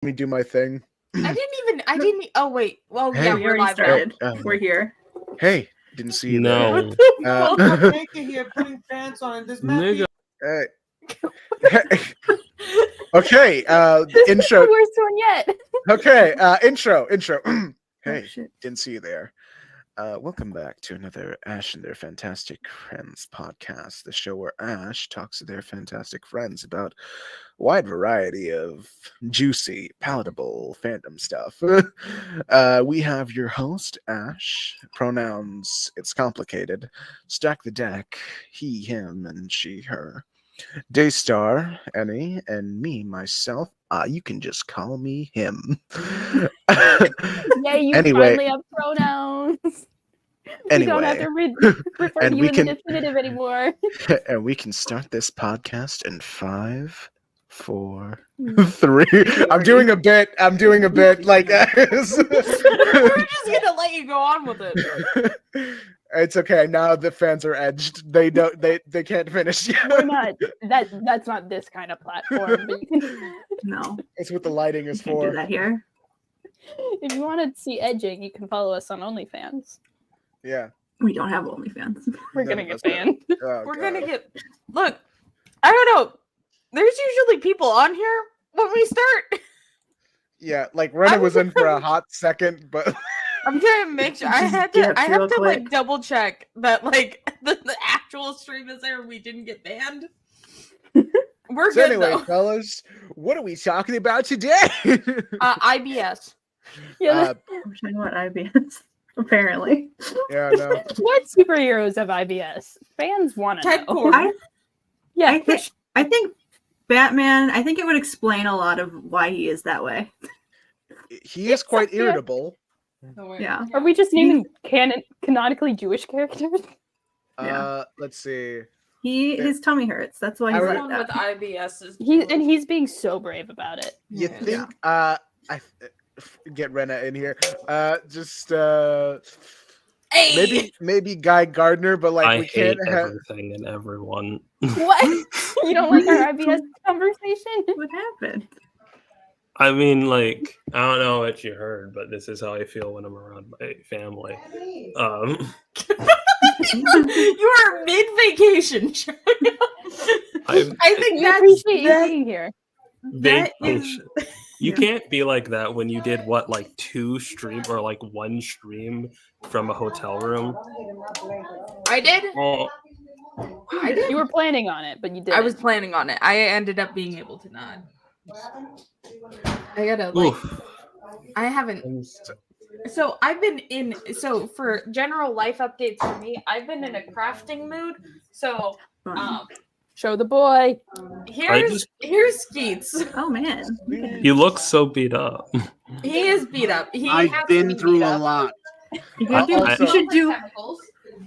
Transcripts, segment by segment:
Let me do my thing. I didn't. Oh wait. Well, Hey. yeah, We we're already live started. now. We're here. Hey, didn't see you No. there. Making here, putting pants on, and this Nigga. Hey. Okay, This is intro. the worst one yet. Okay, intro. Hey, shit. didn't see you there. Welcome back to another Ash and Their Fantastic Friends podcast, the show where Ash talks to their fantastic friends about a wide variety of juicy, palatable fandom stuff. We have your host, Ash, pronouns, it's complicated, stack the deck, he, him, and she, her. Daystar, Annie, and me, myself, you can just call me him. Yeah, you Anyway. finally have pronouns. Anyway. We don't have to refer And to we you in can- the definitive anymore. And we can start this podcast in 5, 4, Hmm. 3. I'm doing a bit. Like We're just gonna let you go on with it. It's okay. Now the fans are edged. They can't finish yet. We're not. That's not this kind of platform. But you can, No, It's what the lighting is can't do for. that here. if you want to see edging, you can follow us on OnlyFans. Yeah. We don't have OnlyFans. We're No, gonna get that's not- banned. Oh, We're God. gonna get. Look, I don't know. There's usually people on here when we start. Yeah, like Rena was in for a hot second, but I'm trying to make sure. I Just had get to. up I real have to quick. like double check that like the actual stream is there. And we didn't get banned. We're so good anyway, though. fellas, what are we talking about today? IBS. Yeah. I'm trying what IBS. Apparently, Yeah, no. What superheroes have IBS? Fans want to Ted know. Cord. Yeah, I think Batman. I think it would explain a lot of why he is that way. He is quite Yeah. irritable. Yeah. Are we just naming canonically Jewish characters? Yeah. Let's see. His tummy hurts. That's why he's like Everyone with that. IBS is. He's being so brave about it. You Yeah. think get Rena in here. Just Hey! maybe Guy Gardner, but like I we hate can't have everything and everyone. What? You don't like our IBS conversation? What happened? I mean, like, I don't know what you heard, but this is how I feel when I'm around my family. You are mid vacation. I'm I think We that's appreciate you that, being here. that is vacation. You can't be like that when you did what, like 2 stream or like 1 stream from a hotel room. I did. Oh, I did. You were planning on it, but you did. I was planning on it. I ended up being able to not. I gotta like. oof. I haven't. So I've been in. So for general life updates for me, I've been in a crafting mood. So Show the boy. here's Skeets. Oh man. You look so beat up. He is beat up. He I've has to been be through beat a up. lot. You should do. Chemicals.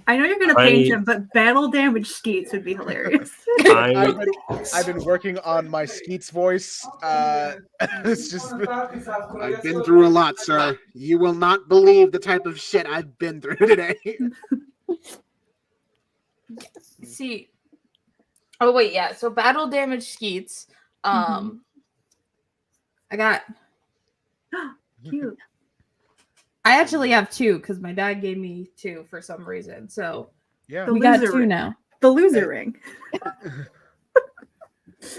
I know you're gonna paint him, but battle damage skates would be hilarious. I've been working on my Skeets voice. It's just I've been through a lot, sir. You will not believe the type of shit I've been through today. See. Oh wait, yeah. So battle damage Skeets. I got. Cute. I actually have 2 because my dad gave me 2 for some reason. So yeah. The We got loser 2 ring. now. The loser ring.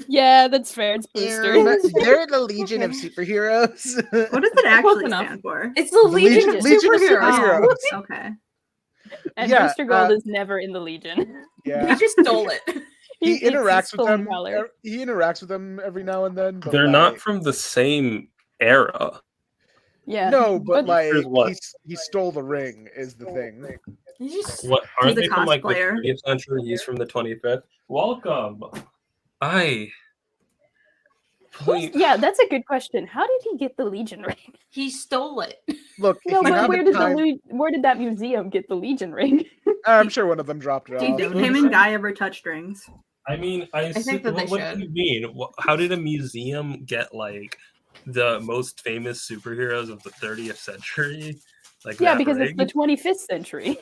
Yeah, that's fair. It's boosters. They're the Legion of Superheroes. What does it actually enough. stand for? it's the Legion of Legion of Superheroes. Superheroes. Oh, okay. And Yeah, Booster Gold is never in the Legion. Yeah. He just stole it. He It's his interacts with stolen them. color. He interacts with them every now and then. But They're like, not from the same era. Yeah. No, but like Here's what. he stole the ring is the thing. He just What aren't He's a they from like the cosplayer. 20th century? He's from the 25th. Welcome. Yeah, that's a good question. How did he get the Legion ring? he stole it. Look, No, if you but have where the did time, where did that museum get the Legion ring? I'm sure one of them dropped it Do you off. think him and Guy ever touched rings? I mean, think that they what should. do you mean? How did a museum get like the most famous superheroes of the 30th century? Like Yeah, that because ring? it's the 25th century.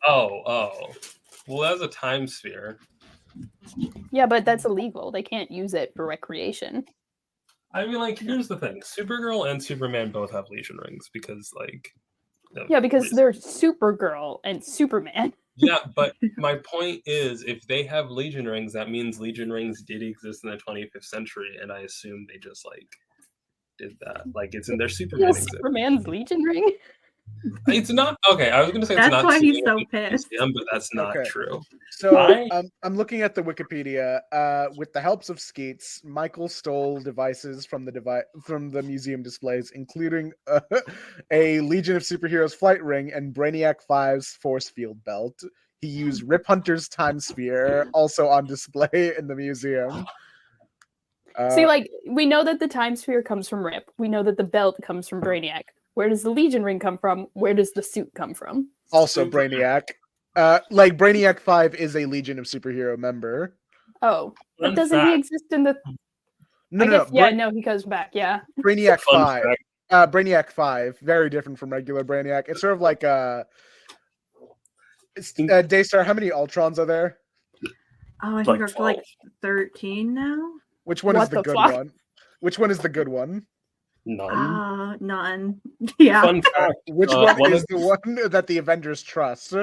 Oh. Well, that's a time sphere. Yeah, but that's illegal. They can't use it for recreation. I mean, like, here's the thing: Supergirl and Superman both have Legion rings because, like, Yeah, because they're Supergirl and Superman. Yeah, but my point is, if they have Legion rings, that means Legion rings did exist in the 25th century, and I assume they just like did that. Like, it's in their Superman exhibit. Superman's Legion ring. It's not okay. I was going to say it's That's not why he's sitting so in a pissed. museum, but that's not Okay. true. So I- I'm looking at the Wikipedia. With the helps of Skeets, Michael stole devices from the museum displays, including a Legion of Superheroes flight ring and Brainiac 5's force field belt. He used Rip Hunter's time sphere, also on display in the museum. See, like, we know that the time sphere comes from Rip. We know that the belt comes from Brainiac. Where does the Legion ring come from? Where does the suit come from? Also Brainiac. Like Brainiac 5 is a Legion of Superhero member. Oh, but Fun doesn't he fact. exist in the? No, I no, guess, yeah, no, he goes back. Yeah. Brainiac Fun 5. fact. Brainiac 5, very different from regular Brainiac. It's sort of like Daystar, how many Ultrons are there? Oh, I think Like we're up to like 12. 13 now. Which one is What the the good fuck? one? Which one is the good one? None. None. Yeah, Fun fact: Which one one is of the one that the Avengers trust?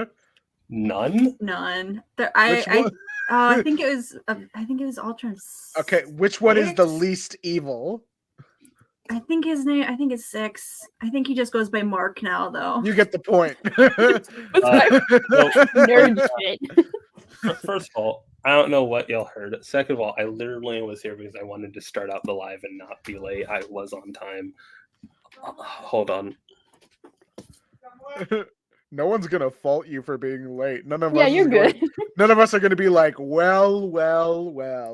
none. none. Which one? I think it was. I think it was Ultron. Okay, which one is the 6? least evil? I think his name. I think it's 6. I think he just goes by Mark now, though. You get the point. Nerd shit. First of all, I don't know what y'all heard. Second of all, I literally was here because I wanted to start out the live and not be late. I was on time. Hold on. No one's gonna fault you for being late. None of Yeah, us. you're good. None of us are gonna be like, well.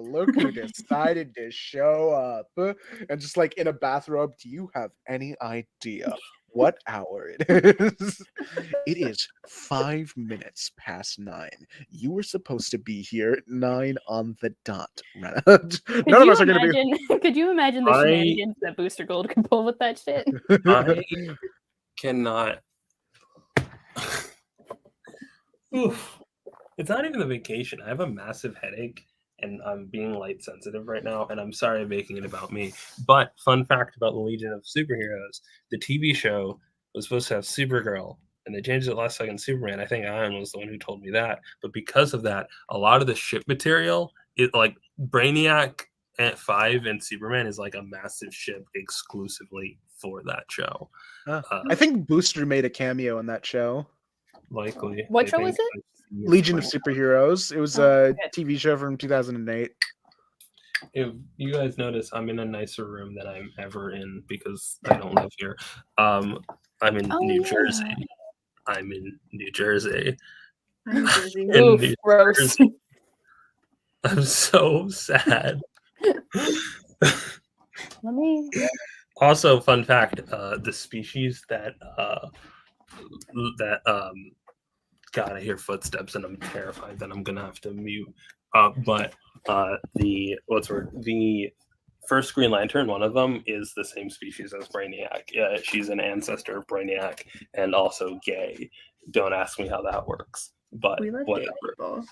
Look who decided to show up, and just like in a bathrobe. Do you have any idea what hour it is? It is 5 minutes past 9. You were supposed to be here at 9 on the dot. Rena. None of us are gonna be. Could you imagine the shenanigans that Booster Gold could pull with that shit? I cannot. Oof. It's not even a vacation. I have a massive headache and I'm being light sensitive right now. And I'm sorry I'm making it about me. But fun fact about the Legion of Superheroes: the TV show was supposed to have Supergirl, and they changed it last second. Superman. I think Ayaan was the one who told me that. But because of that, a lot of the ship material, like Brainiac at 5 and Superman, is like a massive ship exclusively for that show. I think Booster made a cameo in that show. Likely. What I show was think it? Legion of Superheroes. It was a TV show from 2008. If you guys notice, I'm in a nicer room than I'm ever in because I don't live here. I'm in New Jersey. I'm in New Jersey. I'm busy. In Oof, New gross. Jersey. I'm so sad. Let me. Also, fun fact: the species that God, I hear footsteps and I'm terrified that I'm gonna have to mute. But the first Green Lantern, one of them is the same species as Brainiac. She's an ancestor of Brainiac and also gay. Don't ask me how that works, but We love gay whatever. people.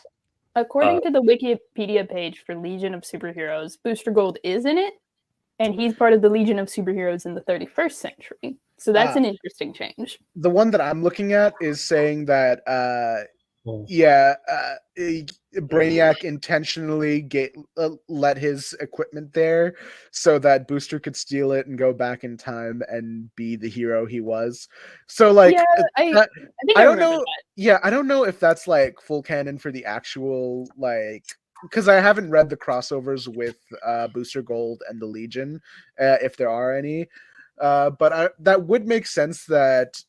According to the Wikipedia page for Legion of Superheroes, Booster Gold is in it, and he's part of the Legion of Superheroes in the 31st century. So that's an interesting change. The one that I'm looking at is saying that Brainiac intentionally let his equipment there so that Booster could steal it and go back in time and be the hero he was. So like, yeah, I think I don't remember know. that. Yeah, I don't know if that's like full canon for the actual like, because I haven't read the crossovers with Booster Gold and the Legion, if there are any. But that would make sense that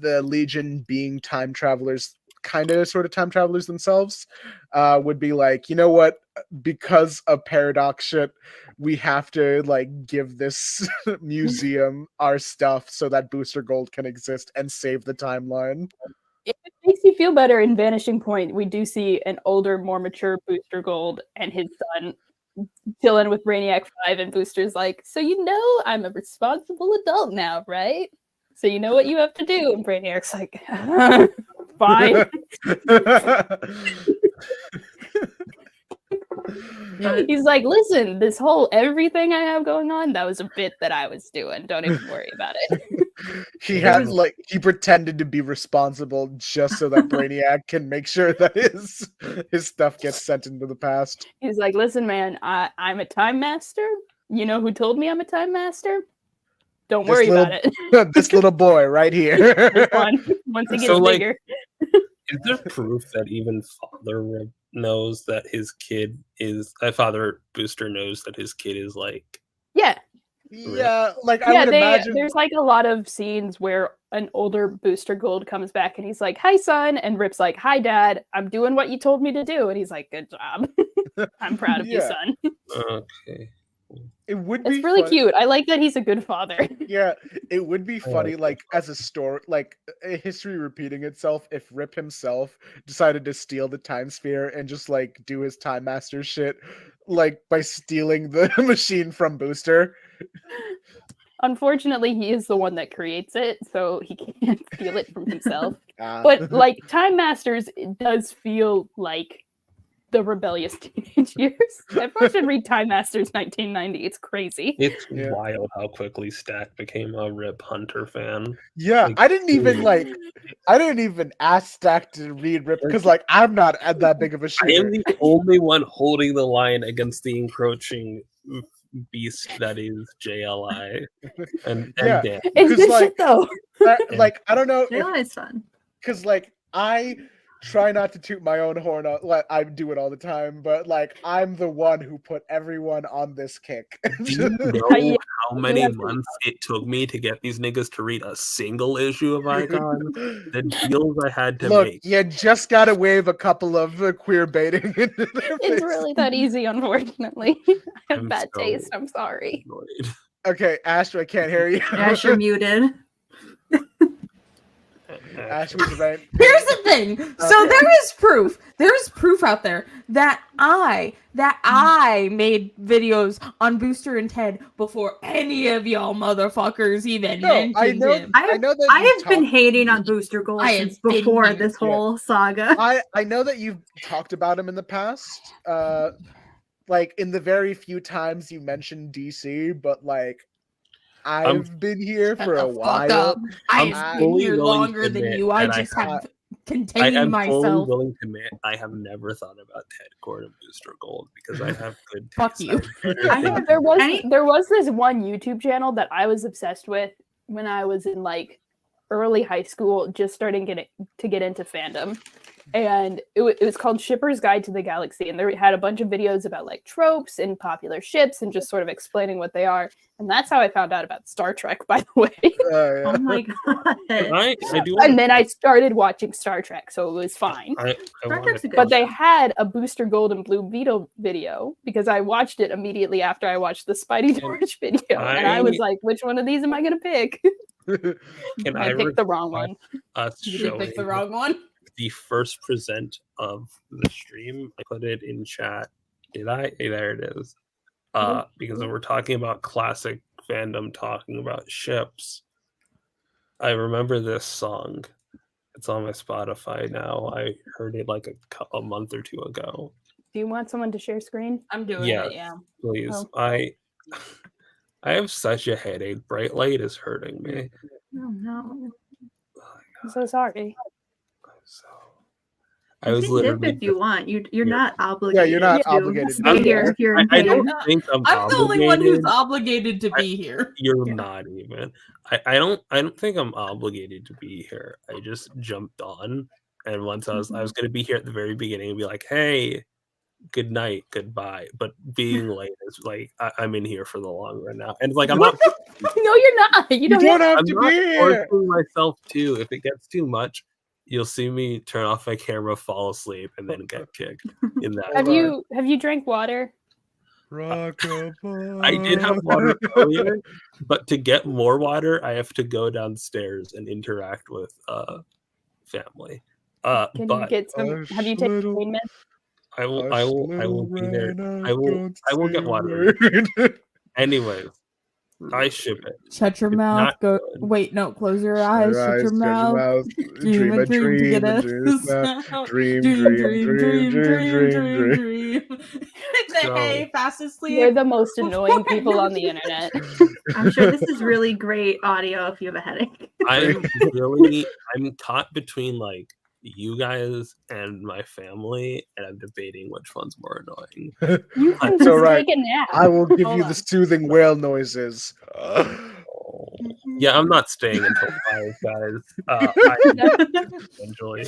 the Legion, being time travelers, kind of sort of time travelers themselves, would be like, you know what? Because of paradox shit, we have to like give this museum our stuff so that Booster Gold can exist and save the timeline. If it makes you feel better, in Vanishing Point, we do see an older, more mature Booster Gold and his son chilling with Brainiac 5, and Booster's like, so you know I'm a responsible adult now, right? So you know what you have to do. And Brainiac's like, fine. He's like, listen, this whole everything I have going on, that was a bit that I was doing. Don't even worry about it. He had he pretended to be responsible just so that Brainiac can make sure that his stuff gets sent into the past. He's like, listen, man, I'm a time master. You know who told me I'm a time master? Don't worry about it. This little boy right here. This one, once he gets bigger. Is there proof that even Father Rip knows that his kid is Father Booster knows that his kid is like Yeah, like I would imagine there's like a lot of scenes where an older Booster Gold comes back and he's like, "Hi, son," and Rip's like, "Hi, Dad. I'm doing what you told me to do," and he's like, "Good job. I'm proud of you, son." Okay. It would be It's really cute. I like that he's a good father. Yeah, it would be funny, like as a story, like a history repeating itself. If Rip himself decided to steal the time sphere and just like do his time master shit, like by stealing the machine from Booster. Unfortunately, he is the one that creates it, so he can't steal it from himself. But like Time Masters, it does feel like the rebellious teenage years. Everyone should read Time Masters 1990. It's crazy. It's wild how quickly Stack became a Rip Hunter fan. Yeah, Like, I didn't even ask Stack to read Rip because like I'm not that big of a I shooter. am the only one holding the line against the encroaching beast that is JLI and Yeah. Dan. It's good like, shit though. Like I don't know. It's fun. Because like I try not to toot my own horn out, like I do it all the time, but like I'm the one who put everyone on this kick. Do you know how many months it took me to get these niggas to read a single issue of Icon? The deals I had to make. You just gotta wave a couple of queer baiting into their It's face. really that easy, unfortunately. I have I'm bad so taste. I'm sorry. annoyed. Okay, Ash, I can't hear you. Ash, you're muted. Ash was right. Here's the thing. So there is proof. There's proof out there that I made videos on Booster and Ted before any of y'all motherfuckers even mentioned him. I have been hating on Booster Gold I since have been before here. this whole saga. I know that you've talked about him in the past. Like in the very few times you mentioned DC, but like I've been here for a while. I have been here longer than you. I just have contained myself. I'm fully willing to admit I have never thought about Ted Cord and Booster Gold because I have good taste. Fuck you. There was this one YouTube channel that I was obsessed with when I was in like early high school, just starting to get into fandom. And it was called Shipper's Guide to the Galaxy, and they had a bunch of videos about like tropes and popular ships and just sort of explaining what they are. And that's how I found out about Star Trek, by the way. Oh my god! And then I started watching Star Trek, so it was fine. But they had a Booster Gold and Blue Beetle video because I watched it immediately after I watched the Spidey Torch video, and I was like, "Which one of these am I going to pick?" I picked the wrong one. You did pick the wrong one. The first present of the stream, I put it in chat. Did I? Hey, there it is. Because when we're talking about classic fandom, talking about ships, I remember this song. It's on my Spotify now. I heard it like a month or two ago. Do you want someone to share screen? I'm doing it. Yeah, please. Oh. I have such a headache. Bright light is hurting me. Oh no! I'm so sorry. I was literally. If you want, you're not obligated. Yeah, you're not obligated. Stay here. I don't think I'm the only one who's obligated to be here. You're not even. I don't think I'm obligated to be here. I just jumped on, and once I was going to be here at the very beginning and be like, "Hey, good night, goodbye." But being late is like I'm in here for the long run now, and it's like I'm not. No, you're not. You don't have to be here. Forcing myself to. If it gets too much, you'll see me turn off my camera, fall asleep, and then get kicked. In that. Have you drank water? I did have water earlier, but to get more water, I have to go downstairs and interact with family. Can you get some? Have you taken pain meds? I will be there. I will get water. Anyways, I ship it. Shut your mouth. Go. Wait, no. Close your eyes. Shut your mouth. Dream a dream to get us. Dream. say So- hey, fast asleep. You're the most annoying people on the internet. I'm sure this is really great audio if you have a headache. I'm caught between like you guys and my family, and I'm debating which one's more annoying. You can It's just alright. take a nap. I will give Hold you on. the soothing whale noises. Yeah, I'm not staying until 5, guys. Eventually,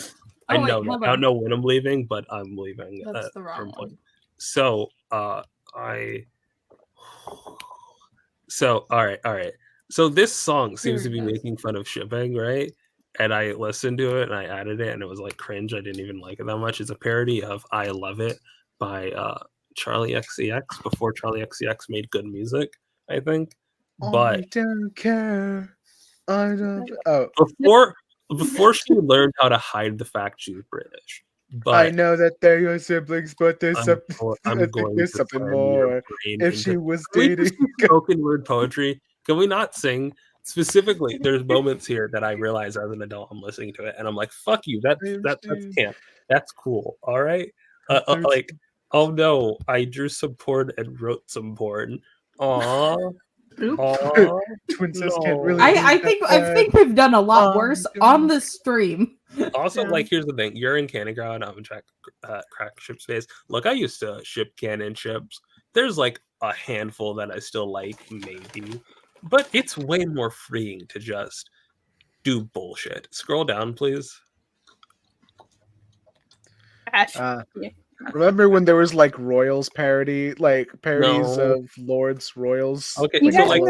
I Oh, wait, know that. hold I don't on. know when I'm leaving, but I'm leaving That's at the a wrong certain one. point. So, all right. So this song seems to Here be it goes. making fun of shipping, right? And I listened to it and I added it, and it was like cringe. I didn't even like it that much. It's a parody of "I Love It" by Charlie XCX before Charlie XCX made good music, I think. But I don't care. I don't. Oh, before she learned how to hide the fact she was British. I But know that they're your siblings, but there's I'm something. I think going there's to something send your more. brain If into- she was Can we just dating, do spoken word poetry? Can we not sing? Specifically, there's moments here that I realize as an adult I'm listening to it and I'm like, "Fuck you! That's camp. That's cool. All right." Like, oh no, I drew some porn and wrote some porn. Aw, Oops. aw. Twincest can't No. really. I be think that I think we've done a lot Um, worse on the stream. Also, Yeah. like, here's the thing: you're in Cannon Ground. I'm in crack ship space. Look, I used to ship cannon ships. There's like a handful that I still like, maybe, but it's way more freeing to just do bullshit. Scroll down, please. Ash. Remember when there was like Royals parodies No. of Lords Royals? Okay, You Like, guys, like,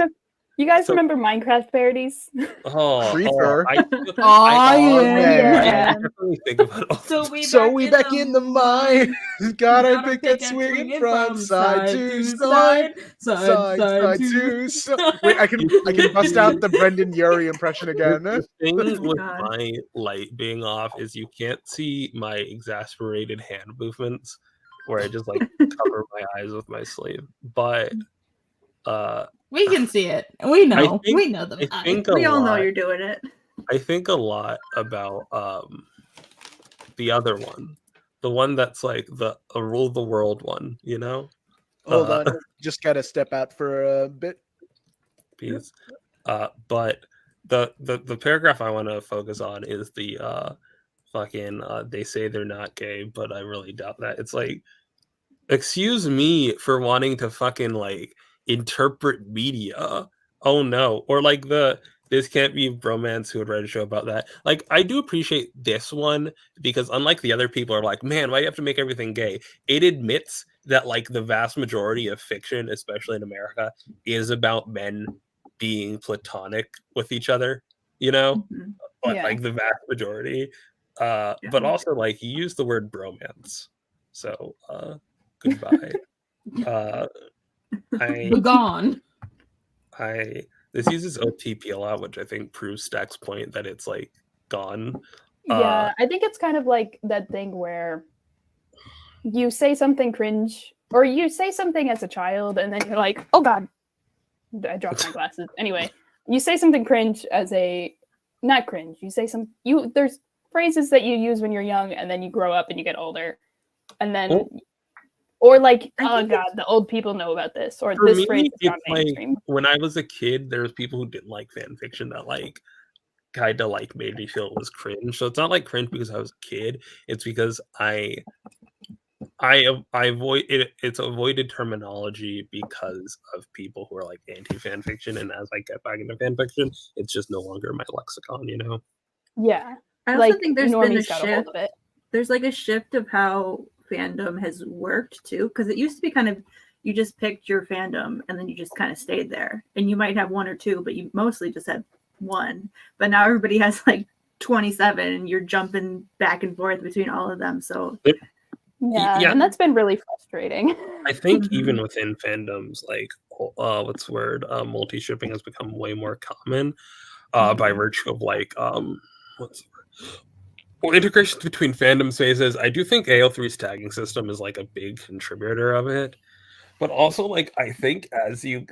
you guys so- remember Minecraft parodies? Creeper. I Yeah. definitely think about all So we back in the mine. Gotta pick and swinging from side to side, side to side. Wait, I can bust out the Brendan Urie impression again. The thing with God. my light being off is you can't see my exasperated hand movements where I just like cover my eyes with my sleeve. But We can see it. We know. think- We know the I vibe. think We all know lot- you're doing it. I think a lot about the other one. The one that's like the rule the world one, you know? Hold on, just gotta step out for a bit. Piece. But the paragraph I want to focus on is the fucking they say they're not gay, but I really doubt that. It's like, excuse me for wanting to fucking like interpret media. Oh no. Or like this can't be bromance who would write a show about that. Like, I do appreciate this one because unlike the other people are like, man, why do you have to make everything gay? It admits that like the vast majority of fiction, especially in America, is about men being platonic with each other, you know? Mhm. But Yeah. like the vast majority. But also like you use the word bromance. So goodbye. Gone. This uses OTP a lot, which I think proves Stack's point that it's like gone. Yeah, I think it's kind of like that thing where you say something cringe or you say something as a child and then you're like, oh god, I dropped my glasses. Anyway, you say something cringe as a not cringe. You say there's phrases that you use when you're young and then you grow up and you get older. And then or like, I oh think god, the old people know about this, or For this me, phrase is not it's like mainstream. when I was a kid, there was people who didn't like fan fiction that like kind of like made me feel it was cringe. So it's not like cringe because I was a kid. It's because I avoid it. It's avoided terminology because of people who are like anti fan fiction. And as I get back into fan fiction, it's just no longer in my lexicon. You know? Yeah. I also Like think there's been a normies got a hold shift. of it. There's like a shift of how fandom has worked too, because it used to be kind of you just picked your fandom and then you just kind of stayed there, and you might have one or two, but you mostly just had one. But now everybody has like 27, and you're jumping back and forth between all of them. So Yeah, Yeah. and that's been really frustrating. I think Mhm. even within fandoms, like what's the word? Multi shipping has become way more common by virtue of like what's the word? Well, integrations between fandom spaces. I do think AO3's tagging system is like a big contributor of it. But also, like, I think as you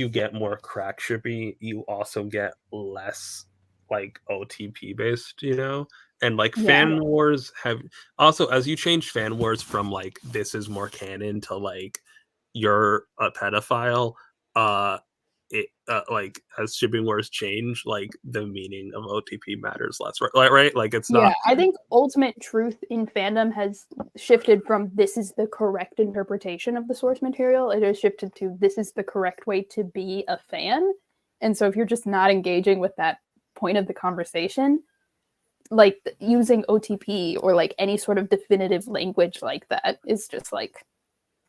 get more crack shippy, you also get less like OTP based, you know. And like Yeah. fan wars have also, as you change fan wars from like this is more canon to like you're a pedophile, it like as shipping wars change, like the meaning of OTP matters less, right? Like it's Yeah, not. I think ultimate truth in fandom has shifted from this is the correct interpretation of the source material. It has shifted to this is the correct way to be a fan. And so if you're just not engaging with that point of the conversation, like using OTP or like any sort of definitive language like that is just like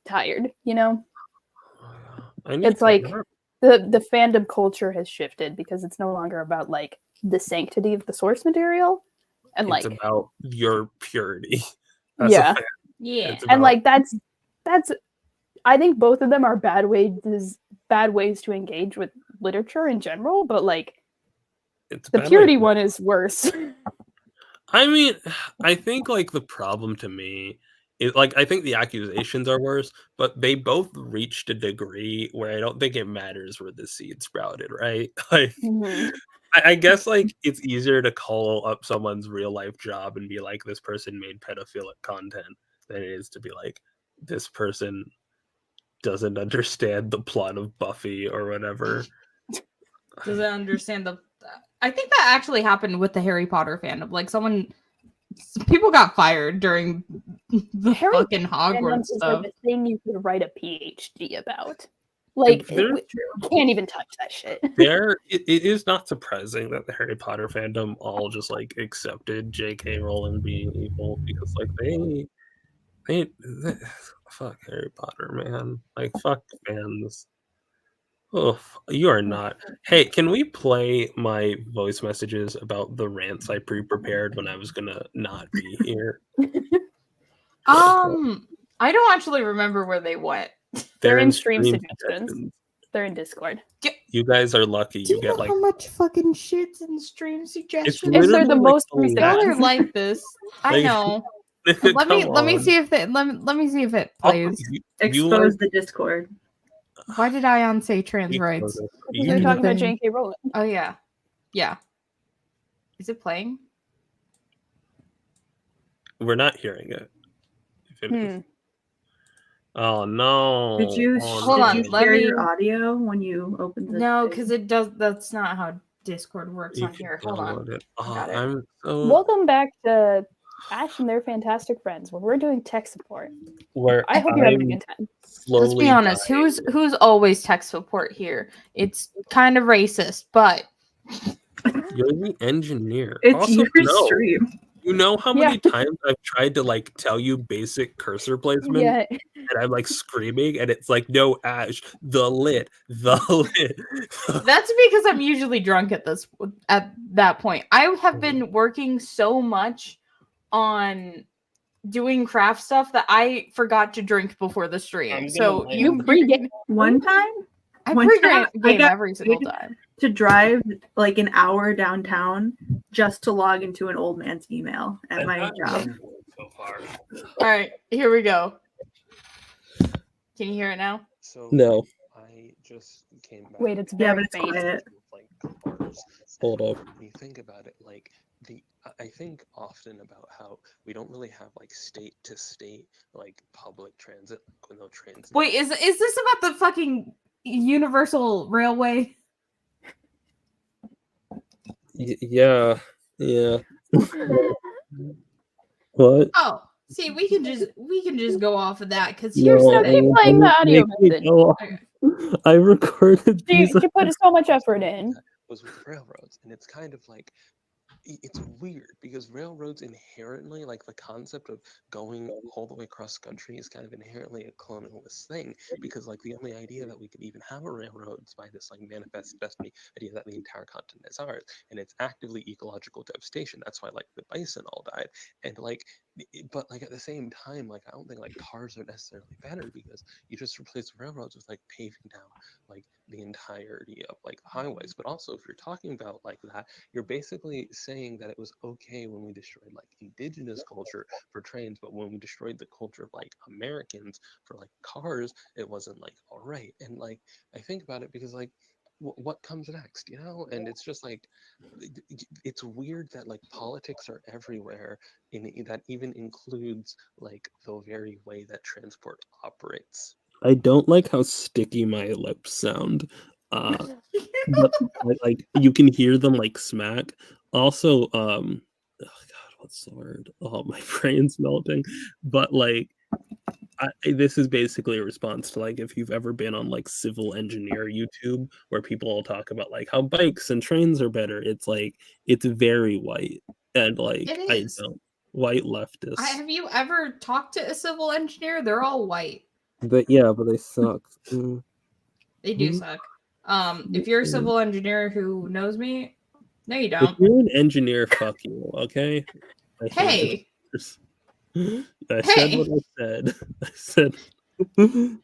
tired, you know? It's like the fandom culture has shifted because it's no longer about like the sanctity of the source material and it's like about your purity. yeah. Yeah. It's And about, like that's I think both of them are bad ways to engage with literature in general, but like it's a the bad way purity to- one is worse. I mean, I think like the problem to me is like I think the accusations are worse, but they both reached a degree where I don't think it matters where the seed sprouted, right? Like Mhm. I guess like it's easier to call up someone's real life job and be like, this person made pedophilic content than it is to be like, this person doesn't understand the plot of Buffy or whatever. Doesn't understand the. I think that actually happened with the Harry Potter fandom. Like people got fired during the Harry fucking Fandom Hogwarts is stuff. like a thing you could write a PhD about. Like There's we can't even touch that shit. it is not surprising that the Harry Potter fandom all just like accepted J.K. Rowling being evil because like they fuck Harry Potter, man. Like fuck fans. Oh, you are not. Hey, can we play my voice messages about the rants I pre-prepared when I was gonna not be here? I don't actually remember where they went. They're in stream suggestions. suggestions. They're in Discord. You guys are lucky. Do You you get know like how much fucking shit's in stream suggestions? If they're literally the like most the recent last- Y'all ones. are like this. I Like- know. Come Let me on. see if let me see if it Also, plays. you Expose like the Discord. Why did Ayaan say trans rights? Because you they're do talking about thing. J.K. Rowling. Oh yeah. Yeah. Is it playing? We're not hearing it. If it is. Hmm. Oh no! Did you Oh, Hold did on, you no. let share me- your audio when you opened the No, thing? because it does. That's not how Discord works You on can here. Hold on. download it. Oh, Got it. I'm so Welcome back to Ash and their fantastic friends, where we're doing tech support. where I hope you're having a I'm good time. slowly. Let's be honest. dying. Who's always tech support here? It's kind of racist, but You're the engineer. It's Also, your no. stream. You know how Yeah. many times I've tried to like tell you basic cursor placement, Yeah, and I'm like screaming, and it's like, no, Ash, the lit. that's because I'm usually drunk at that point. I have been working so much on doing craft stuff that I forgot to drink before the stream. I'm So gonna you pre-game. One time I one time, pre-game I got every single paid time. to drive like an hour downtown just to log into an old man's email at my job. So far. All right, here we go. Can you hear it now? So No, I just came back. Wait, it's Yeah, very but it's faint. quiet. Like cars. hold up. When you think about it, like I think often about how we don't really have like state to state like public transit, like no trains. Wait, is this about the fucking Universal Railway? Yeah, yeah. What? Oh, see, we can just go off of that because No, here's the No, keep thing. playing the audio make me message. go off. Okay. I recorded She, these. she put so much effort in. Was with railroads, and it's kind of like it's weird because railroads inherently, like the concept of going all the way across country, is kind of inherently a colonialist thing. Because like the only idea that we could even have a railroad is by this like manifest destiny idea that the entire continent is ours, and it's actively ecological devastation. That's why like the bison all died, and like, but like at the same time, like I don't think like cars are necessarily better because you just replace railroads with like paving down like the entirety of like highways. But also, if you're talking about like that, you're basically saying that it was okay when we destroyed like indigenous culture for trains, but when we destroyed the culture of like Americans for like cars, it wasn't like all right. And like I think about it because like what comes next, you know? And it's just like, it's weird that like politics are everywhere, that even includes like the very way that transport operates. I don't like how sticky my lips sound. But like you can hear them like smack. Also, oh god, what's the word? Oh, my brain's melting. But like, this is basically a response to like if you've ever been on like civil engineer YouTube where people will talk about like how bikes and trains are better. It's like it's very white and like It I is. don't white leftists. Have you ever talked to a civil engineer? They're all white. But yeah, but they suck. They do suck. If you're a civil engineer who knows me, no, you If don't. you're an engineer, fuck you, okay? I hate Hey, I said Hey. what I said. I said. hang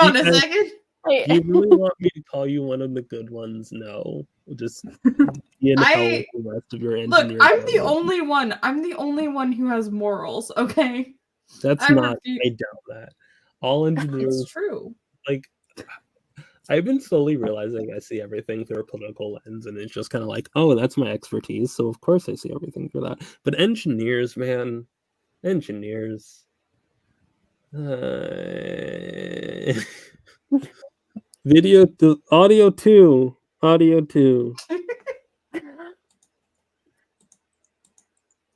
on a guys- second. Do you really want me to call you one of the good ones? No. Just be in hell with the rest of your Look, engineer. I'm the brothers. only one. I'm the only one who has morals. Okay, That's I not. refuse- I doubt that. All it's engineers, true. like, I've been slowly realizing I see everything through a political lens, and it's just kind of like, oh, that's my expertise, so of course I see everything through that. But engineers, man, engineers. Video to audio too. Audio too.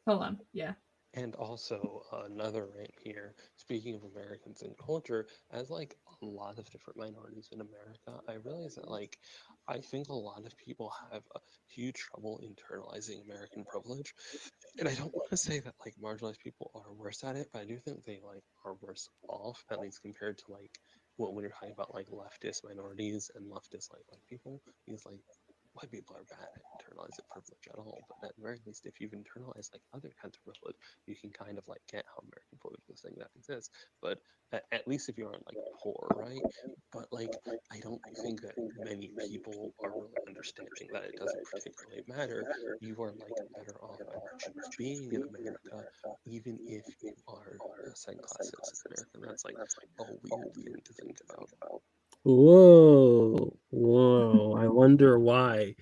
Hold on. Yeah. And also another rant here, speaking of Americans and culture, as like a lot of different minorities in America, I realize that like I think a lot of people have a huge trouble internalizing American privilege. And I don't want to say that like marginalized people are worse at it, but I do think they like are worse off, at least compared to like when you're talking about like leftist minorities and leftist like white people, because like white people are bad at internalizing privilege at all, but at the very least, if you've internalized like other kinds of privilege, you can kind of like get how American privilege is a thing that exists. But at least if you aren't like poor, right? But like, I don't think that many people are really understanding that it doesn't particularly matter. You are like better off by virtue of being in America, even if you are a second-class citizen in America. And that's like a weird thing to think about. Whoa. I wonder why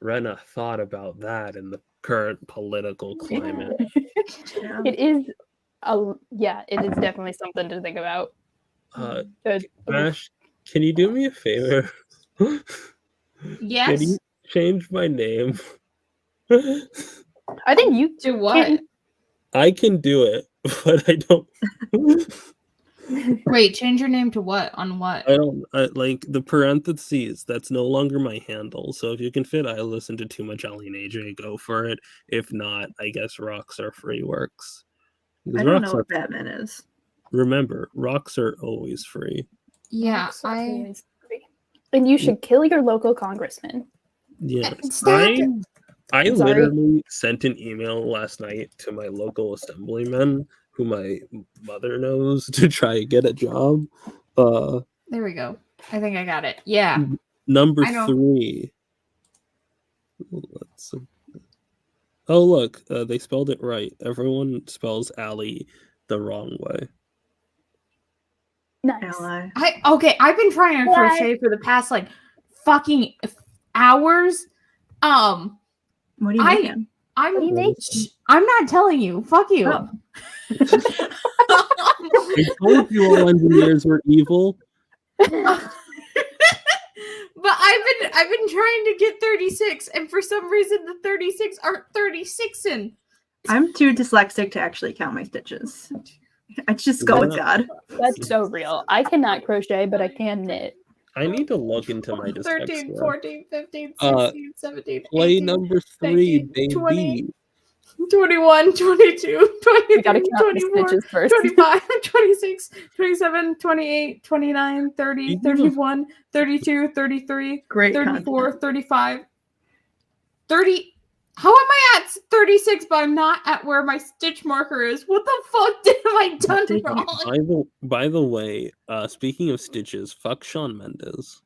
Rena thought about that in the current political climate. Yeah. It is it is definitely something to think about. Ash, can you do me a favor? Can Yes. you change my name? I think you To what? I can do it, but I don't. Wait, change your name to what? On what? Like the parentheses. That's no longer my handle. So if you can fit, I listen to too much Ayaan AJ. Go for it. If not, I guess rocks are free works. Because I don't rocks know are, what Batman is. remember, rocks are always free. Yeah, And you should kill your local congressman. Yes, Stop. I I'm sorry. literally sent an email last night to my local assemblyman, who my mother knows, to try and get a job. There we go. I think I got it. Yeah. Number I know. 3. Let's see. Oh look, they spelled it right. Everyone spells Allie the wrong way. Nice. Ally. I've been trying to crochet for the past like fucking hours. What are you making? What do you make? I'm not telling you. Fuck you. Oh. I told you all engineers were evil. But I've been trying to get 36, and for some reason the 36 aren't 36ing. I'm too dyslexic to actually count my stitches. I just go with God. That's so real. I cannot crochet, but I can knit. I need to look into my 13, dyslexia. 14, 15, 16, 17, Play 18, number 3, 19, baby. 20. 21, 22, We gotta 23, count the 24, stitches first. 25, 26, 27, 28, 29, 30, You give 31, 32, 33, Great 34, content. 35, 30. How am I at 36, but I'm not at where my stitch marker is? What the fuck have I done did you- wrong? By the way, speaking of stitches, fuck Shawn Mendes.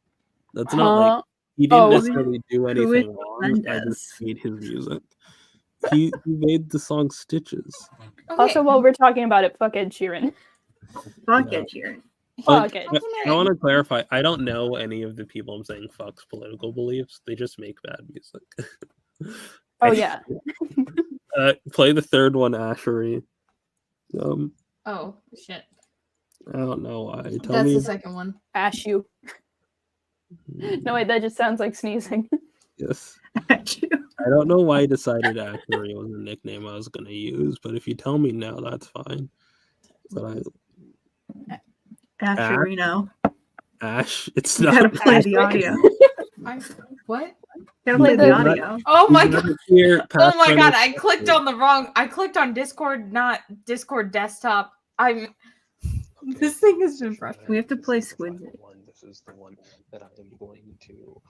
That's not like he didn't Oh. necessarily do Who is anything wrong. I Mendes? just hate his music. He made the song Stitches. Okay. Also, while we're talking about it, fuck Ed Sheeran. Fuck Yeah. Ed Sheeran. Fuck it. I want to clarify. I don't know any of the people I'm saying fuck's political beliefs. They just make bad music. Oh yeah. Play the third one, Ashery. Oh shit. I don't know why. Tell That's me. the second one. Ash you. No wait, that just sounds like sneezing. Yes. I don't know why I decided Ashery was the nickname I was gonna use, but if you tell me now, that's fine. But Asherino. Ash, it's You not. gotta play the audio. What? Gotta Play play the the- audio. Oh my You god. never hear Oh my Pathfinder- god, I clicked on the wrong. I clicked on Discord, not Discord desktop. This thing has been frustrating. We have to play This is the Squid. final one. This is the one that I am going to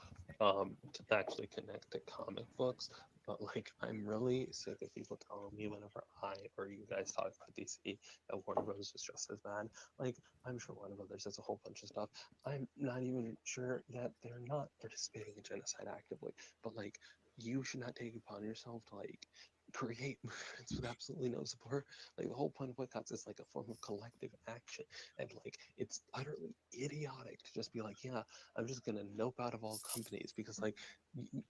actually connect to comic books. But like, I'm really sick of people telling me whenever I or you guys talk about DC that Warner Bros. Is just as bad. Like, I'm sure Warner Brothers does a whole bunch of stuff. I'm not even sure that they're not participating in genocide actively. But like, you should not take upon yourself to like create movements with absolutely no support. Like, the whole point of boycotts is like a form of collective action, and like, it's utterly idiotic to just be like, yeah, I'm just gonna nope out of all companies because like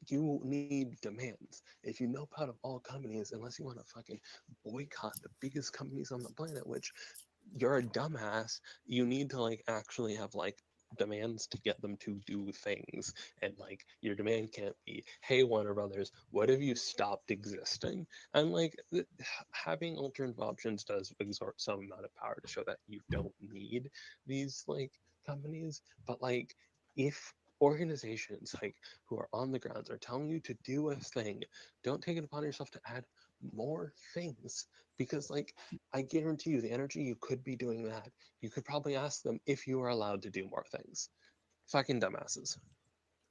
you need demands. If you nope out of all companies, unless you want to fucking boycott the biggest companies on the planet, which you're a dumbass, you need to like actually have like demands to get them to do things. And like, your demand can't be, hey Warner Brothers, what have you stopped existing? And like, having alternative options does exert some amount of power to show that you don't need these like companies. But like, if organizations like who are on the grounds are telling you to do a thing, don't take it upon yourself to add more things, because like, I guarantee you the energy you could be doing that, you could probably ask them if you are allowed to do more things. Fucking dumbasses.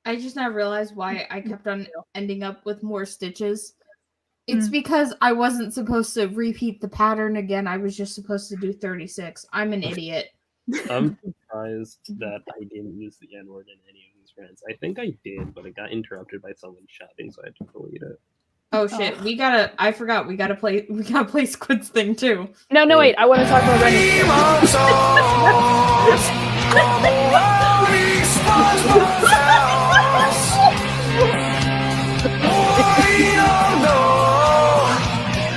I just now realized why I kept on ending up with more stitches. It's because I wasn't supposed to repeat the pattern again. I was just supposed to do 36. I'm an idiot. I'm surprised that I didn't use the N-word in any of these rants. I think I did, but it got interrupted by someone shouting, so I had to delete it. Oh shit, I forgot, we gotta play Squid's thing too. No, wait, I want to talk about Rena.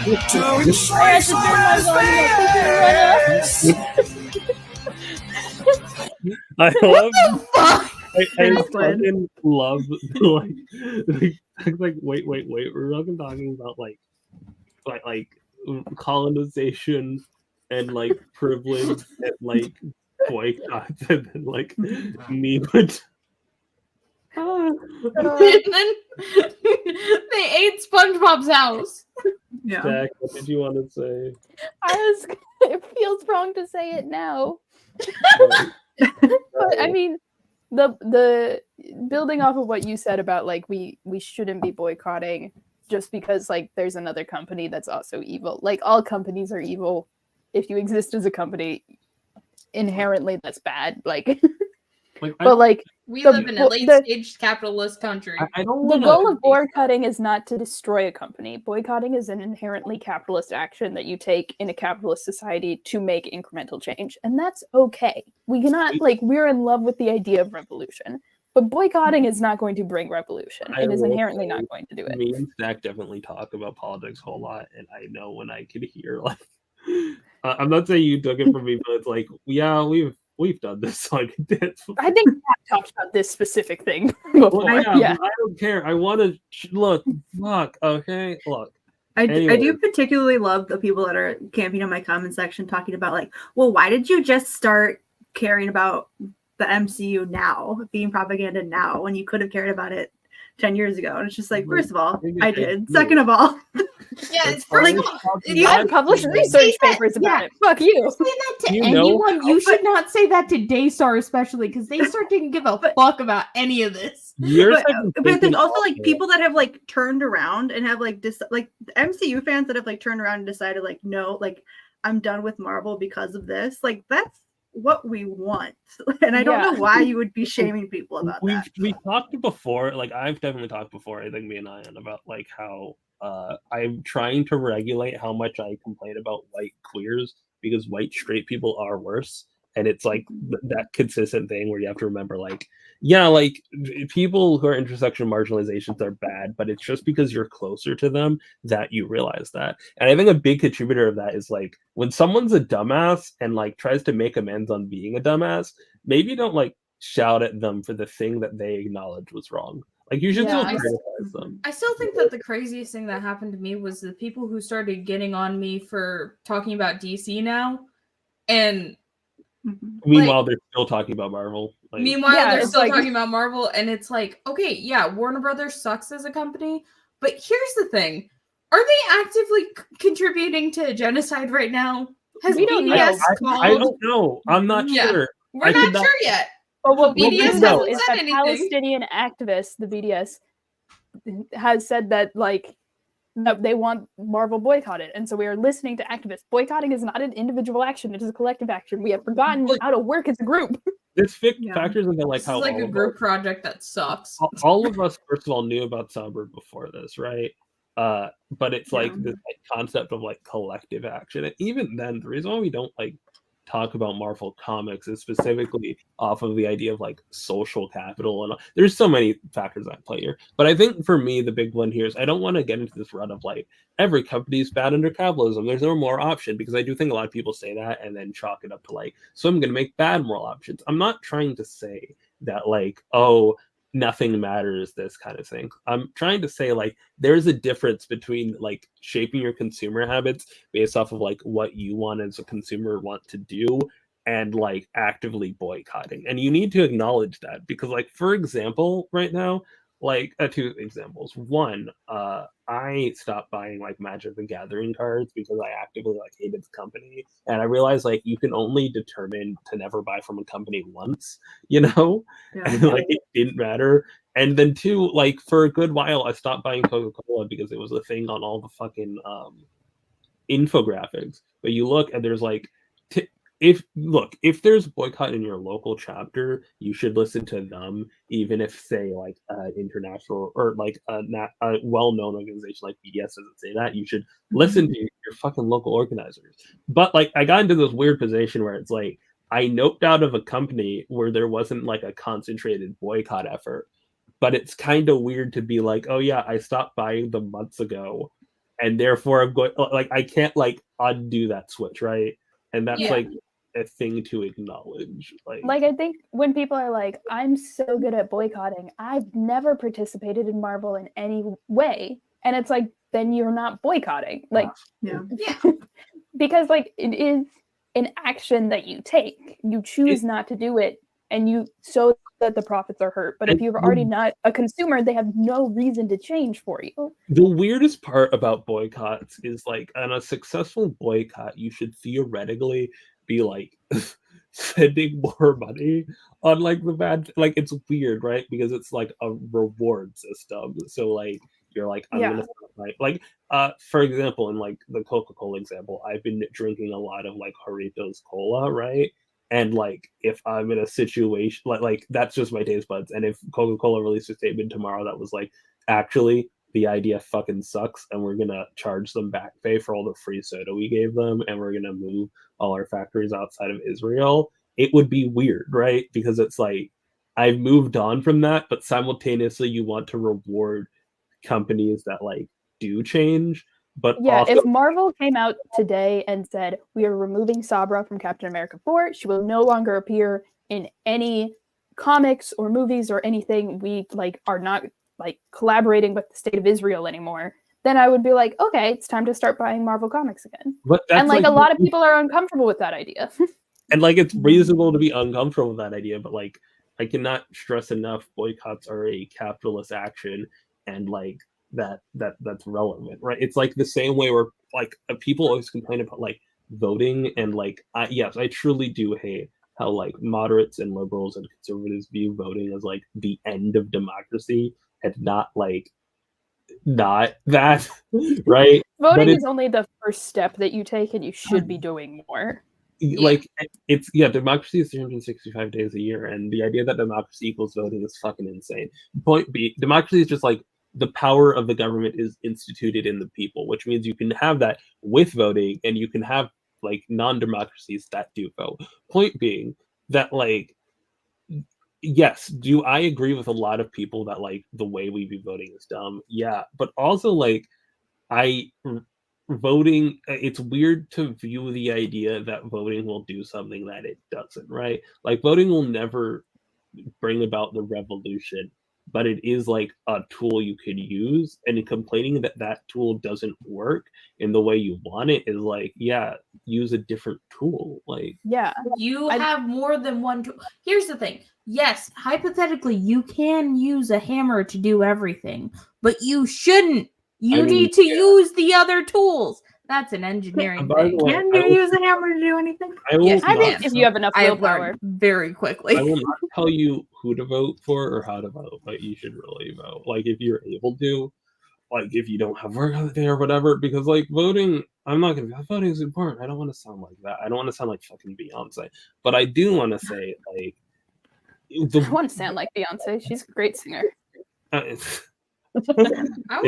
I had to turn my volume up. I love. Fuck! I Thanks, Glenn. fucking love like wait. We're fucking talking about like colonization and like privilege and like boycotts and then like me, but And then they ate SpongeBob's house. Yeah. Jack, what did you want to say? It feels wrong to say it now. But I mean, the building off of what you said about like we shouldn't be boycotting just because like there's another company that's also evil. Like, all companies are evil. If you exist as a company, inherently that's bad. Like, but like We The live in a bo- late the- stage capitalist country. I don't the want goal of boycotting is not to destroy a company. Boycotting is an inherently capitalist action that you take in a capitalist society to make incremental change, and that's okay. We cannot like we're in love with the idea of revolution, but boycotting is not going to bring revolution. I It is will inherently say not going to do it. Me and Zach definitely talk about politics a whole lot, and I know when I could hear like I'm not saying you took it from me, but it's like, yeah, we've done this. Like, it's, I think I've talked about this specific thing before. well, Yeah. but I don't care. I want to look. Fuck. Okay. Look. I Anyway. do particularly love the people that are camping on my comment section talking about like, well, why did you just start caring about the MCU now, being propaganda now, when you could have cared about it 10 years ago? And it's just like, first of all, I did. Second of all, Yeah, it's first of all, You had published research papers about it. Fuck you. say that to You know- anyone. You should not say that to Daystar, especially because Daystar didn't give a fuck about any of this. You're but, such a but there's thinking also like asshole. people that have like turned around and have like like MCU fans that have like turned around and decided like, no, like I'm done with Marvel because of this. Like, that's what we want. And I don't know why you would be shaming people about that. We've talked before. Like, I've definitely talked before. I think me and Ayaan about like how I'm trying to regulate how much I complain about white queers because white straight people are worse. And it's like that consistent thing where you have to remember, like, yeah, like people who are intersection marginalizations are bad, but it's just because you're closer to them that you realize that. And I think a big contributor of that is like when someone's a dumbass and like tries to make amends on being a dumbass, maybe don't like shout at them for the thing that they acknowledge was wrong. Like you should Yeah, still I- criticize them. I still think that the craziest thing that happened to me was the people who started getting on me for talking about DC now, and Mhm. Meanwhile, they're still talking about Marvel. Like, meanwhile Yeah, they're it's still like- talking about Marvel, and it's like, okay, yeah, Warner Brothers sucks as a company, but here's the thing: are they actively contributing to genocide right now? Has We don't BDS know. called? I don't know. I'm not Yeah. sure. We're I not could not- sure yet. But what we BDS do know hasn't is said that anything. Palestinian activists, the BDS, has said that like that they want Marvel boycotted, and so we are listening to activists. Boycotting is not an individual action; it is a collective action. We have forgotten how to work as a group. This Yeah. factors into like This how is like all a of group us, project that sucks. all of us, first of all, knew about Songbird before this, right? But it's like Yeah. this like, concept of like collective action. And even then, the reason why we don't like talk about Marvel comics is specifically off of the idea of like social capital, and there's so many factors that play here. But I think for me, the big one here is I don't want to get into this run of like every company is bad under capitalism. There's no more option, because I do think a lot of people say that and then chalk it up to like, so I'm going to make bad moral options. I'm not trying to say that like, oh, nothing matters, this kind of thing. I'm trying to say like there's a difference between like shaping your consumer habits based off of like what you want as a consumer want to do and like actively boycotting. And you need to acknowledge that, because like for example, right now, like two examples. One, I stopped buying like Magic the Gathering cards because I actively like hated the company, and I realized like you can only determine to never buy from a company once, you know, Yeah. and like it didn't matter. And then two, like for a good while, I stopped buying Coca-Cola because it was a thing on all the fucking infographics. But you look and there's like if there's a boycott in your local chapter, you should listen to them, even if say like international or like a well-known organization like BDS doesn't say that. You should listen to your fucking local organizers. But like I got into this weird position where it's like I noped out of a company where there wasn't like a concentrated boycott effort, but it's kind of weird to be like, oh yeah, I stopped buying them months ago, and therefore I'm going like I can't like undo that switch, right? And that's Yeah. like a thing to acknowledge. Like I think when people are like, I'm so good at boycotting, I've never participated in Marvel in any way. And it's like, then you're not boycotting. Like Yeah. because like it is an action that you take. You choose not to do it, and you so that the profits are hurt. But if you're already not a consumer, they have no reason to change for you. The weirdest part about boycotts is like on a successful boycott, you should theoretically be like spending more money on like the bad, like it's weird, right? Because it's like a reward system. So like you're like, I'm gonna like for example, in like the Coca-Cola example, I've been drinking a lot of like Doritos Cola, right? And like if I'm in a situation like that's just my taste buds. And if Coca-Cola released a statement tomorrow that was like, actually the idea fucking sucks and we're gonna charge them back pay for all the free soda we gave them, and we're gonna move all our factories outside of Israel, it would be weird, right? Because it's like I've moved on from that, but simultaneously you want to reward companies that like do change. But yeah, also, if Marvel came out today and said we are removing Sabra from Captain America 4, she will no longer appear in any comics or movies or anything, we like are not like collaborating with the state of Israel anymore, then I would be like, okay, it's time to start buying Marvel comics again. but that's And like a lot of people are uncomfortable with that idea. and like it's reasonable to be uncomfortable with that idea, but like I cannot stress enough, boycotts are a capitalist action, and like that's relevant, right? It's like the same way where like people always complain about like voting, and like yes, I truly do hate how like moderates and liberals and conservatives view voting as like the end of democracy and not that right. Voting is only the first step that you take, and you should be doing more. Like it's democracy is 365 days a year, and the idea that democracy equals voting is fucking insane. Point B, democracy is just like the power of the government is instituted in the people, which means you can have that with voting, and you can have like non-democracies that do vote. Point being that like, yes, do I agree with a lot of people that like the way we be voting is dumb? Yeah, but also like I voting, it's weird to view the idea that voting will do something that it doesn't, right? Like voting will never bring about the revolution, but it is like a tool you could use, and complaining that that tool doesn't work in the way you want it is like, yeah, use a different tool. Like, Yeah. You I- have more than one tool. Here's the thing. Yes, hypothetically, you can use a hammer to do everything, but you shouldn't. You I mean, need to use the other tools. That's an engineering by the thing. way, Can I you will- use a hammer to do anything? I will Yes, I not think if you have enough I have willpower. learned very quickly. I will not tell you who to vote for or how to vote, but you should really vote. Like, if you're able to, like, if you don't have work on the day or whatever, because, like, voting, I'm not going to be like, voting is important. I don't want to sound like that. I don't want to sound like fucking Beyonce. But I do want to say, like, I want to sound like Beyonce. She's a great singer. I if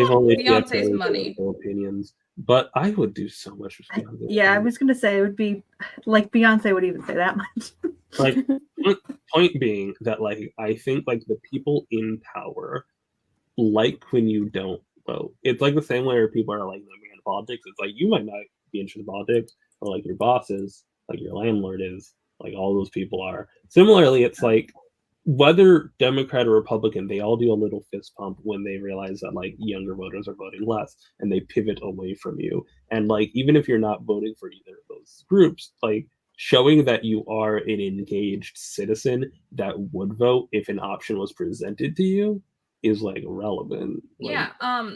want only she had Beyonce's very money. political opinions. But I would do so much with Beyonce. Yeah, I was gonna say it would be like Beyonce would even say that much. Like, point being that, like, I think, like, the people in power like when you don't vote. It's like the same way where people are like living in politics. It's like you might not be interested in politics, but like your boss is, like your landlord is, like all those people are. Similarly, it's like whether Democrat or Republican, they all do a little fist pump when they realize that like younger voters are voting less and they pivot away from you. And like even if you're not voting for either of those groups, like showing that you are an engaged citizen that would vote if an option was presented to you is like relevant. Like, Yeah.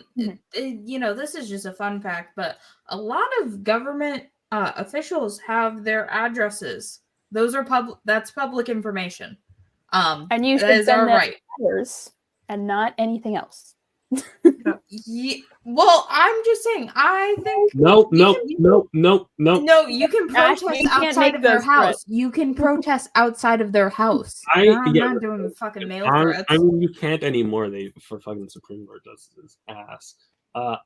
You know, this is just a fun fact, but a lot of government officials have their addresses. Those are that's public information. And you that should is send our them right. letters and not anything else. Well, I'm just saying. I think no, you can Ash, protest you can't outside make of their those house. threats. You can protest outside of their house. I I'm yeah, not doing fucking mail I threats. mean, you can't anymore. They for fucking Supreme Court justices ass.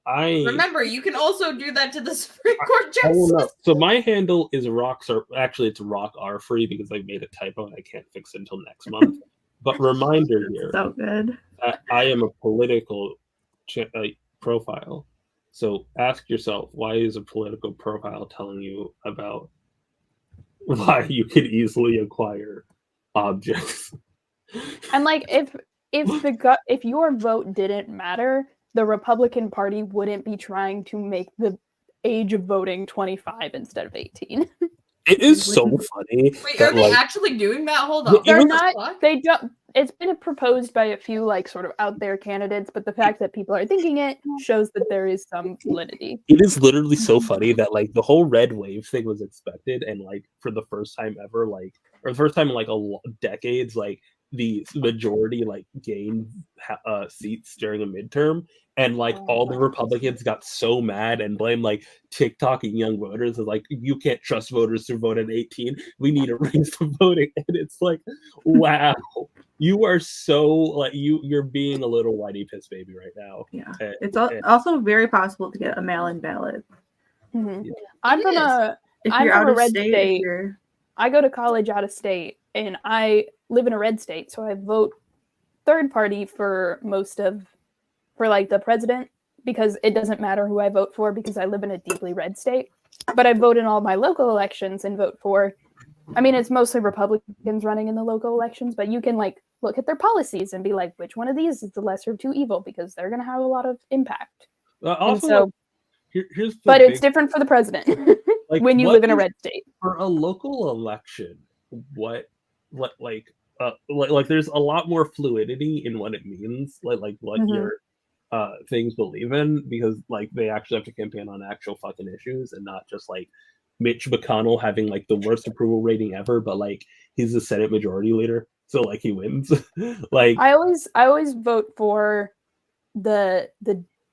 Remember, you can also do that to the Supreme Court I will justice. know. So my handle is rocks are actually it's rock are free because I made a typo and I can't fix it until next month. But reminder here So good. that I am a political profile. So ask yourself, why is a political profile telling you about why you could easily acquire objects? And like if your vote didn't matter, the Republican Party wouldn't be trying to make the age of voting 25 instead of 18. It is so funny. Wait, that, are they like, actually doing that? Hold on. They're What the not. fuck? They don't. It's been proposed by a few like sort of out there candidates, but the fact that people are thinking it shows that there is some validity. It is literally so funny that like the whole red wave thing was expected, and like for the first time ever, like or the first time in like decades, like the majority like gained seats during a midterm, and like all the Republicans got so mad and blamed like TikTok and young voters as like you can't trust voters to vote at 18. We need to raise the voting, and it's like, wow, you are so like you're being a little whitey piss baby right now. Yeah. And- It's and- also very possible to get a mail-in ballot. Mhm. Yeah. I'm from a. If I'm you're from out a of red state, state. if you're I go to college out of state, and I live in a red state, so I vote third party for like the president, because it doesn't matter who I vote for because I live in a deeply red state. But I vote in all my local elections and vote for. I mean, it's mostly Republicans running in the local elections, but you can like look at their policies and be like, which one of these is the lesser of two evil, because they're going to have a lot of impact. also, so, here's the but it's big- different for the president like, when you what live in a is- red state. for a local election. What like there's a lot more fluidity in what it means, like what Mhm. your things believe in, because like they actually have to campaign on actual fucking issues and not just like Mitch McConnell having like the worst approval rating ever, but like he's the Senate Majority Leader, so like he wins. Like I always vote for the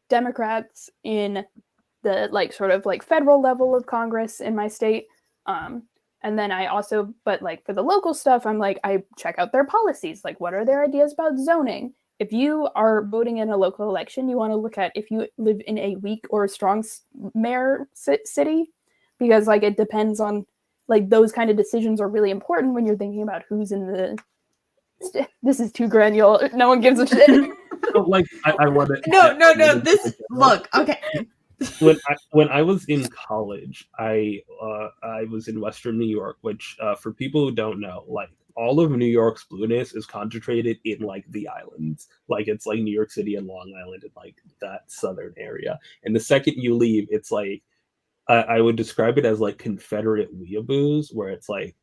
Democrats in the like sort of like federal level of Congress in my state. And then I also, but like for the local stuff, I'm like, I check out their policies. Like, what are their ideas about zoning? If you are voting in a local election, you want to look at if you live in a weak or a strong mayor city, because like it depends on like those kind of decisions are really important when you're thinking about who's in the. This is too granular. No one gives a shit. So, like, I want to. No. Look. Okay. When I was in college, I was in Western New York, which for people who don't know, like all of New York's blueness is concentrated in like the islands. Like it's like New York City and Long Island and like that southern area. And the second you leave, it's like I would describe it as like Confederate weeaboos, where it's like,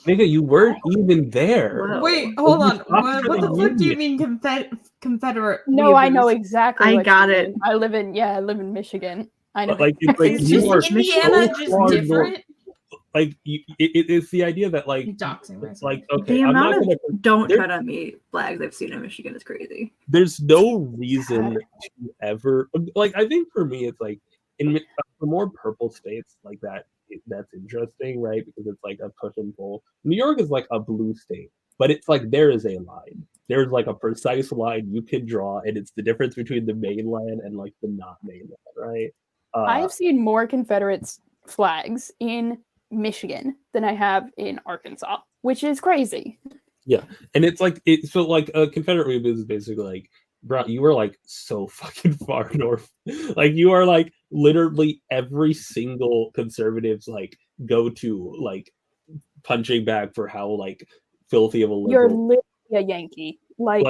nigga, you weren't even there. Whoa. Wait, hold on. After What the the fuck do you Union. mean Confederate? No, I know weeaboos? exactly. I what got you it. mean. I live in Michigan. I know. But like it's like It's you just are Indiana so just far north. different. Like it's the idea that like You're doxing it's myself. like okay, The I'm not amount gonna. of don't there- tread on me flags I've seen in Michigan is crazy. There's no reason to ever like. I think for me, it's like for more purple states like that. That's interesting, right? Because it's like a push and pull. New York is like a blue state, but it's like there is a line. There's like a precise line you can draw, and it's the difference between the mainland and like the not mainland, right? I have seen more Confederate flags in Michigan than I have in Arkansas, which is crazy. Yeah, and it's like so like a Confederate weeaboo is basically like, bro, you were like so fucking far north. Like you are like literally every single conservative's like go to like punching bag for how like filthy of a You're liberal. literally a Yankee. Like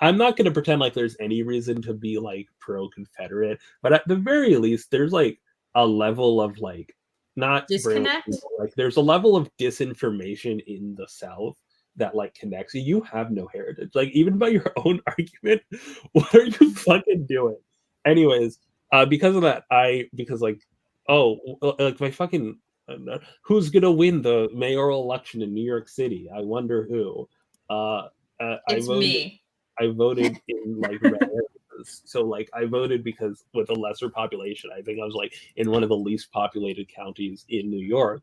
I'm not gonna pretend like there's any reason to be like pro Confederate, but at the very least, there's like a level of like not Disconnect? brain, like there's a level of disinformation in the South that like connects you. You have no heritage. Like even by your own argument, what are you fucking doing? Anyways, because of that, because like like my fucking who's gonna win the mayoral election in New York City? I wonder who. It's me. I voted in like red areas. So like I voted because with a lesser population, I think I was like in one of the least populated counties in New York.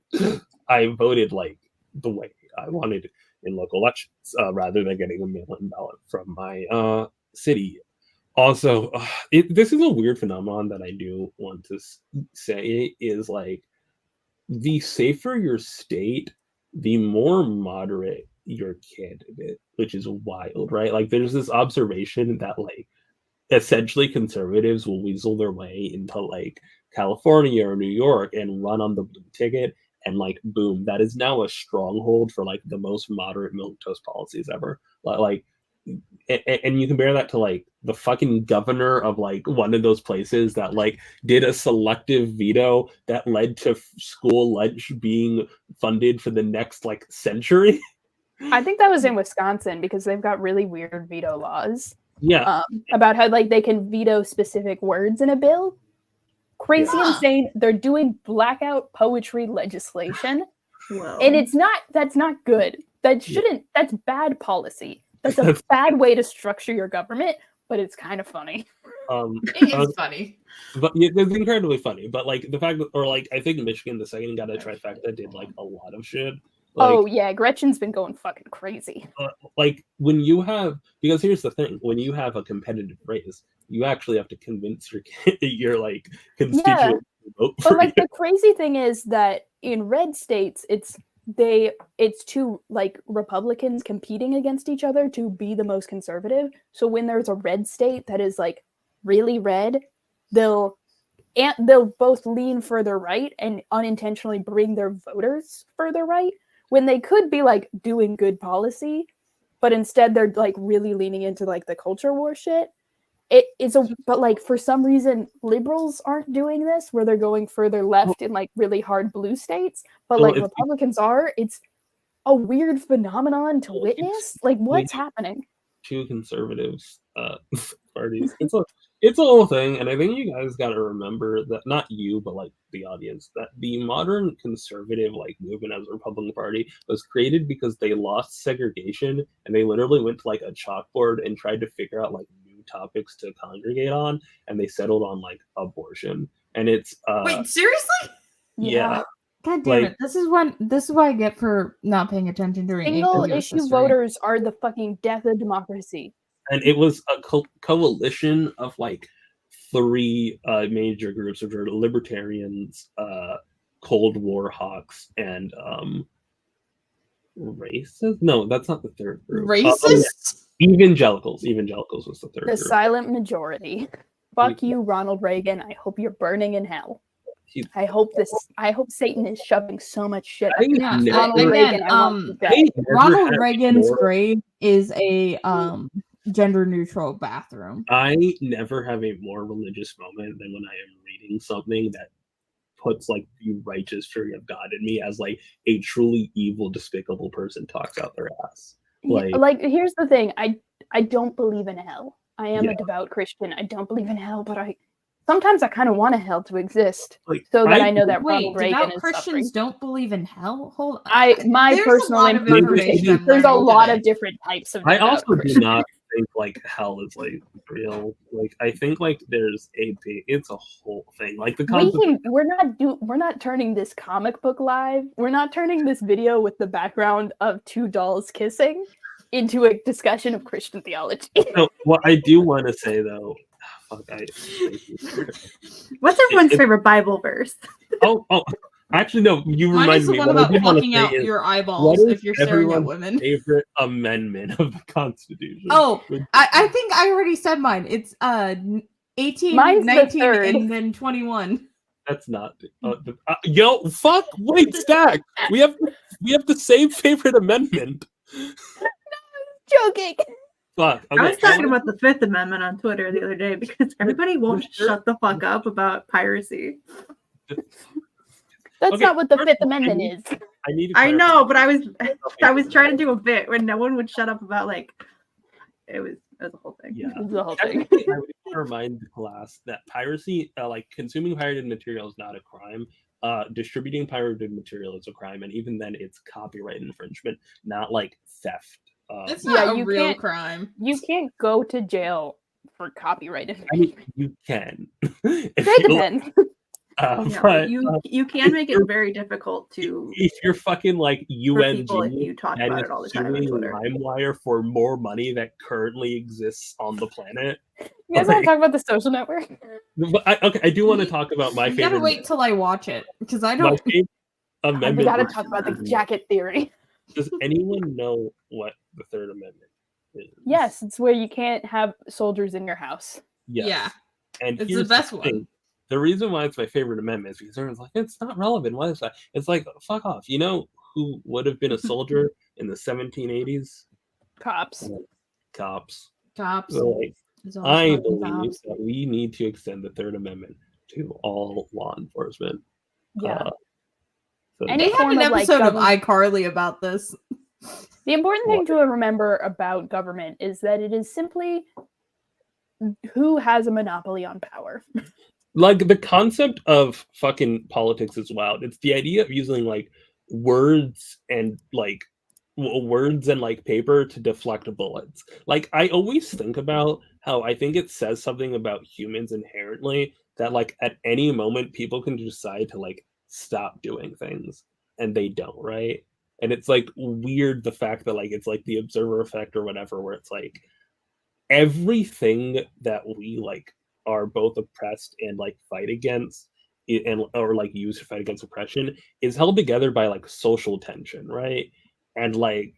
I voted like the way I wanted in local elections, rather than getting a mail-in ballot from my city. Also, this is a weird phenomenon that I do want to say is like the safer your state, the more moderate your candidate, which is wild, right? Like there's this observation that like essentially conservatives will weasel their way into like California or New York and run on the blue ticket, and like boom, that is now a stronghold for like the most moderate milquetoast policies ever. Like and you compare that to like the fucking governor of like one of those places that like did a selective veto that led to school lunch being funded for the next like century. I think that was in Wisconsin because they've got really weird veto laws. Yeah. About how like they can veto specific words in a bill. Crazy insane. They're doing blackout poetry legislation. Whoa. And that's not good. That's bad policy. That's a bad way to structure your government, but it's kind of funny. It is funny. But yeah, it's incredibly funny. But like the fact that, or like I think Michigan the second got a trifecta did like a lot of shit. Like, oh yeah, Gretchen's been going fucking crazy. Like when you have, because here's the thing, when you have a competitive race, you actually have to convince your like constituents to vote for But like you. the crazy thing is that in red states, it's two like Republicans competing against each other to be the most conservative. So when there's a red state that is like really red, they'll both lean further right and unintentionally bring their voters further right when they could be like doing good policy, but instead they're like really leaning into like the culture war shit. But like for some reason liberals aren't doing this where they're going further left in like really hard blue states, but like Republicans are. It's a weird phenomenon to witness. Like what's happening? Two conservatives parties. It's a whole thing, and I think you guys got to remember that, not you, but like the audience, that the modern conservative like movement as a Republican Party was created because they lost segregation, and they literally went to like a chalkboard and tried to figure out like new topics to congregate on, and they settled on like abortion. And it's wait, seriously? Yeah. God damn it! This is what I get for not paying attention during single issue voters are the fucking death of democracy. And it was a coalition of like three major groups, which are libertarians, Cold War hawks and racist. No, that's not the third group. Racist? Evangelicals. Evangelicals was the third The group. silent majority. Fuck you, Ronald Reagan. I hope you're burning in hell. I hope Satan is shoving so much shit up your ass. never- Ronald Reagan, I want you dead. I never Ronald had Reagan's more- grave is a gender neutral bathroom. I never have a more religious moment than when I am reading something that puts like the righteous fury of God in me as like a truly evil, despicable person talks out their ass. Like here's the thing, I don't believe in hell. I am Yeah. a devout Christian. I don't believe in hell, but sometimes I kind of want a hell to exist, Like, so that I know that Wait, Ronald Reagan devout is Christians suffering. don't believe in hell? Hold on. My There's personal a lot of information. information I'm There's a learning lot today. of different types of I devout also do Christians. not think like hell is like real. Like I think like there's it's a whole thing. Like the concept. We're not turning this comic book live. We're not turning this video with the background of two dolls kissing into a discussion of Christian theology. No, what I do want to say though, What's everyone's favorite Bible verse? oh, actually no, you Mine remind is the me. one What I about did wanna plucking say out is, your what eyeballs is if you're staring at everyone's women. favorite amendment of the Constitution? Oh, I think I already said mine. It's 18, Mine's the 19, third. and then 21. That's not. Yo, fuck! Wait, Stack. We have the same favorite amendment. Joking. Fuck. Okay, I was talking about the Fifth Amendment on Twitter the other day because everybody won't shut the fuck up about piracy. That's Okay, not what the first Fifth of all, Amendment is. I need. To I clarify. know, but I was trying to do a bit when no one would shut up about like it was a whole thing. Yeah. The whole thing. Technically, I would remind the class that piracy, like consuming pirated material, is not a crime. Distributing pirated material is a crime, and even then, it's copyright infringement, not like theft. It's Yeah, not a you real can't- crime. You can't go to jail for copyright I infringement. mean, you can. If Say you- depends. Yeah, but, you can make it very difficult to if you're fucking like for people if UNG you talk that about is it all the time on suing Twitter. LimeWire for more money that currently exists on the planet. You guys want to talk about the social network? But I do want to talk about my You favorite. gotta wait till I watch it because I my don't. favorite amendment. We gotta was- talk about the jacket theory. Does anyone know what the Third Amendment is? Yes, it's where you can't have soldiers in your house. Yes. Yeah, And it's the here's best thing. one. The reason why it's my favorite amendment is because everyone's like, it's not relevant. Why is that? It's like, fuck off. You know who would have been a soldier in the 1780s? Cops. Cops. Cops. So, like, It's all I fucking believe cops. that we need to extend the Third Amendment to all law enforcement. Yeah. So Any They that- had an form of, like, episode of government- iCarly about this. The important thing to remember about government is that it is simply who has a monopoly on power. like the concept of fucking politics is wild. It's the idea of using like words and like paper to deflect bullets. Like I always think about how I think it says something about humans inherently that like at any moment people can decide to like stop doing things and they don't, right? And it's like weird the fact that like it's like the observer effect or whatever, where it's like everything that we like are both oppressed and like fight against and or like use to fight against oppression is held together by like social tension, right? And like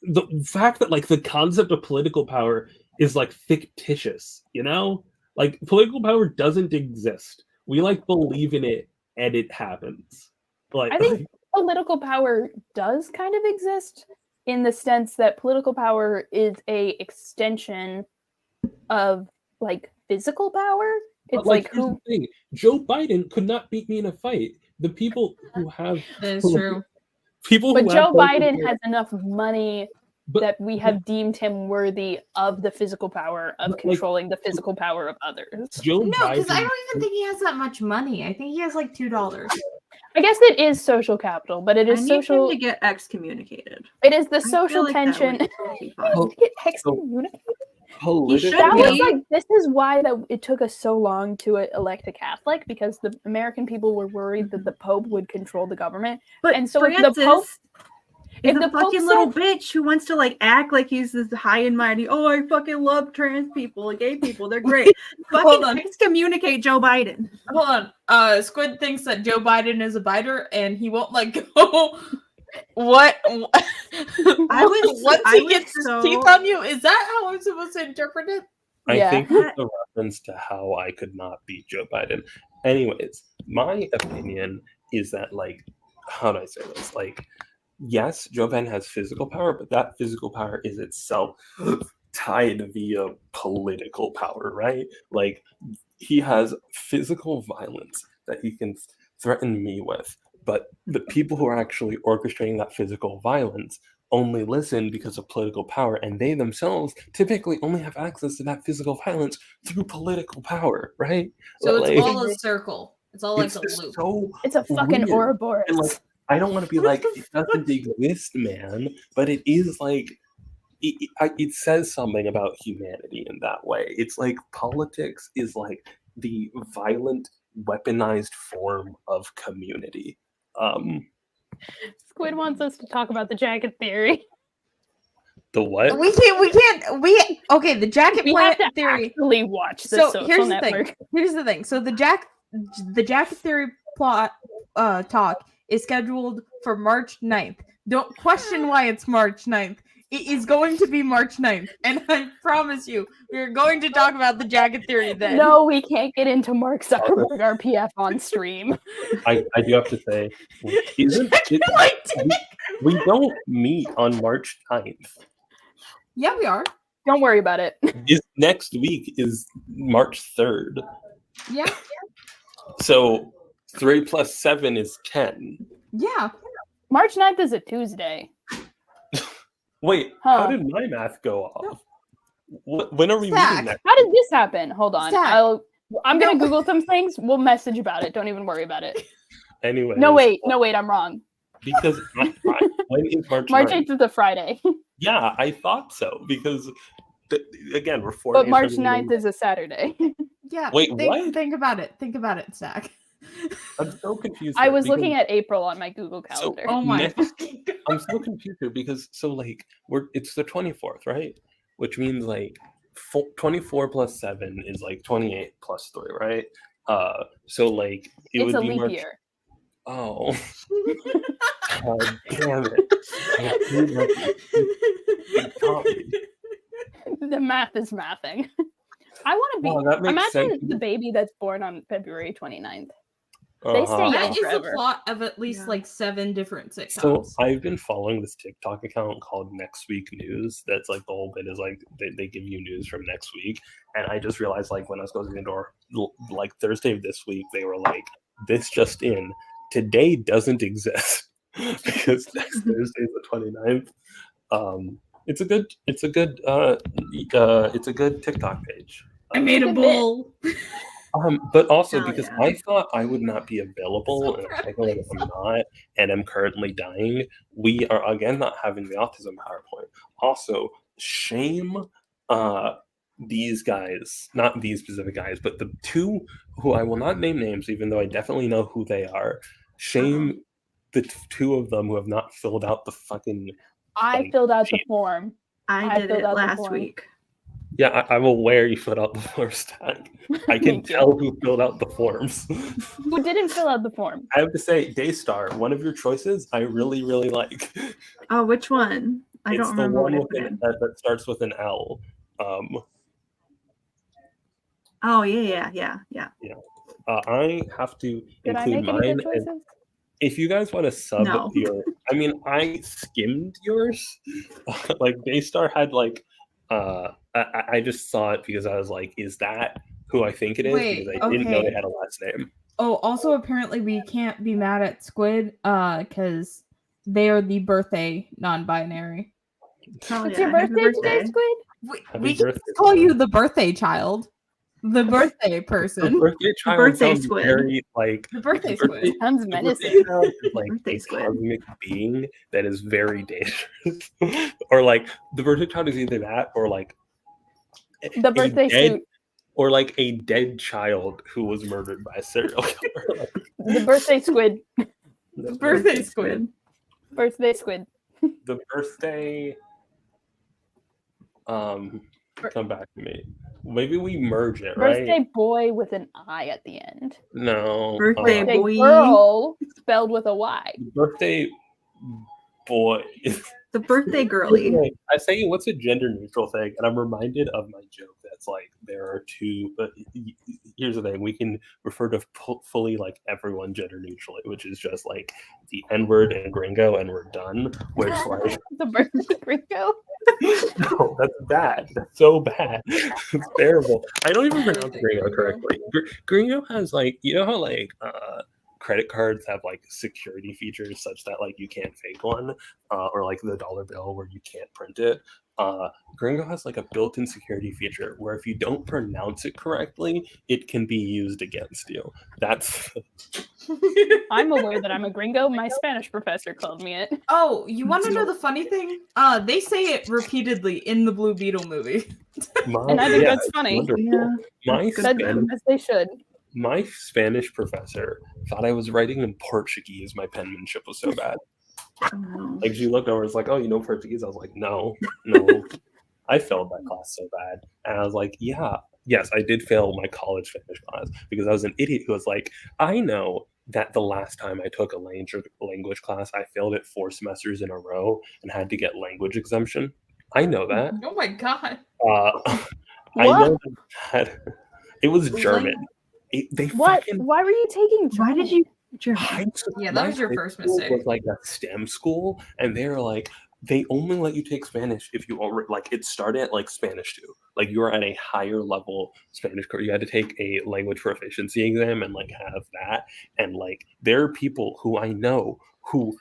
the fact that like the concept of political power is like fictitious, you know? Like political power doesn't exist. We like believe in it and it happens. Like I think political power does kind of exist in the sense that political power is a extension of like physical power. but, It's like here's who the thing. Joe Biden could not beat me in a fight. The people who have That is true. people but who Joe have political Biden power- has enough money but- that we have deemed him worthy of the physical power of But, like, controlling the physical power of others. Joe No, because I Biden- don't even think he has that much money. I think he has like $2. I guess it is social capital, but it I is need social. him to get excommunicated. It is the I feel social like that tension. would be fun. Oh, Get excommunicated. He should That was be. like this is why that it took us so long to elect a Catholic, because the American people were worried that the Pope would control the government. But And so if the Francis, Pope- He's If a the Pope fucking little said- bitch who wants to like act like he's this high and mighty. Oh, I fucking love trans people, gay people. They're great. Hold Fucking on. excommunicate Joe Biden. Hold on. Squid thinks that Joe Biden is a biter and he won't let go. What? Once I he was gets his so- teeth on you, is that how I'm supposed to interpret it? I Yeah. think it's a reference to how I could not beat Joe Biden. Anyways, my opinion is that, like, how do I say this? Like, yes, Joe Biden has physical power, but that physical power is itself tied via political power, right? Like, he has physical violence that he can threaten me with, but the people who are actually orchestrating that physical violence only listen because of political power, and they themselves typically only have access to that physical violence through political power, right? So it's Like, all a circle. It's all like it's a just loop. so It's a fucking weird. Ouroboros. And like, I don't want to be like, it doesn't exist, man, but it is like, it says something about humanity in that way. It's like politics is like the violent, weaponized form of community. Squid wants us to talk about the jacket theory. The what? We can't. Okay, the jacket We have planet to theory. actually watch the So social here's the network. thing. Here's the thing. So the jacket theory plot talk is scheduled for March 9th. Don't question why it's March 9th. It is going to be March 9th, and I promise you, we're going to talk about the jacket theory then. No, we can't get into Mark Zuckerberg RPF on stream. I do have to say, isn't it, we don't meet on March 9th. Yeah, we are. Don't worry about it. Is next week is March 3rd. Yeah, So 3 plus 7 is 10. yeah. March 9th is a Tuesday. Wait, Huh. how did my math go off? When are we Zach. meeting next? How did this happen? Hold on. Zach. I'm gonna No. Google some things. We'll message about it. Don't even worry about it. Anyway. No, wait, I'm wrong. Because when is March March 9th? 8th is a Friday, Yeah, I thought so. Because, again, we're 4 but days March from the 9th is a Saturday. Yeah. Wait, think, what? Think about it. Think about it, Zach. I'm so confused. I here was looking because- at April on my Google Calendar. Oh my. Next- I'm so confused here because it's the 24th, right? Which means like 24 plus 7 is like 28 plus 3, right? So like it It's would a be leap March. year. Oh, God damn it! I hate that. Stop me. The math is mathing. I want to be. Oh, that makes Imagine sense. the baby that's born on February 29th. They stay Uh-huh. young That is the forever. plot of at least Yeah. like 7 different So sitcoms. I've been following this TikTok account called Next Week News. That's like the whole bit is like they give you news from next week. And I just realized like when I was closing the door, like Thursday of this week, they were like, "This just in, today doesn't exist because next Thursday is the 29th." It's a good TikTok page. I made a Good bit. bull. But also Hell because yeah. I thought I would not be available, So and proud I of know that I'm not, and I'm currently dying. We are again not having the autism PowerPoint. Also, shame these guys, not these specific guys, but the two who I will not name names, even though I definitely know who they are. Shame the two of them who have not filled out the fucking. I Like, filled out the cheat. form. I I did filled it out the last form. week. Yeah, I'm aware you filled out the form stack. I can Thank you. tell who filled out the forms. Who didn't fill out the form? I have to say, Daystar, one of your choices I really, really like. Oh, which one? I It's don't the remember what one I with put an, in. that starts with an L. Oh yeah. I have to Did I include make any mine. good And choices? if you guys want to sub No. your, I mean, I skimmed yours. Like Daystar had like, I just saw it because I was like, is that who I think it is? Wait, Because I didn't know okay. they had a last name. Oh, also apparently we can't be mad at Squid because they are the birthday non-binary. Hell It's yeah. your Happy birthday today, Squid? Happy We can birthday, call Squid. you the birthday child, the birthday The person, birthday child birthday sounds squid. very like the birthday the birthday- squid. Sounds the menacing. birthday child is like Birthday a squid. cosmic being that is very dangerous. Or like the birthday child is either that or like The birthday dead, suit. or like a dead child who was murdered by a serial killer. Like, The birthday squid. The birthday squid. Birthday squid. The birthday. Come back to me. Maybe we merge it, right? Birthday boy with an I at the end. No. Birthday Birthday boy. girl spelled with a Y. Birthday boy. The birthday girly. I say, what's a gender neutral thing? And I'm reminded of my joke that's like, there are two, but here's the thing, we can refer to fully like everyone gender neutrally, which is just like the N-word and gringo, and we're done. Which like, The birthday gringo. no, that's bad. That's so bad. It's terrible. I don't even pronounce gringo correctly. Gringo has like, you know how like, credit cards have like security features such that like you can't fake one, or like the dollar bill where you can't print it. Gringo has like a built-in security feature where if you don't pronounce it correctly, it can be used against you. That's I'm aware that I'm a gringo. My Spanish professor called me it. Oh, you want to know the funny thing? They say it repeatedly in the Blue Beetle movie. And I think that's funny. wonderful. Yeah. My Good, Spanish as they should. My Spanish professor thought I was writing in Portuguese. My penmanship was so bad. Like she looked over, was like, "Oh, you know Portuguese?" I was like, "No." I failed that class so bad, and I was like, yes, I did fail my college Spanish class because I was an idiot who was like, I know that the last time I took a language class, I failed it 4 semesters in a row and had to get language exemption. I know that. Oh my god. I know that it was German. What? Why were you taking German? Why did you Yeah, that was your first mistake. Was like a STEM school, and they're like, they only let you take Spanish if you already like it started at like Spanish 2. Like you were at a higher level Spanish course. You had to take a language proficiency exam and like have that. And like there are people who I know who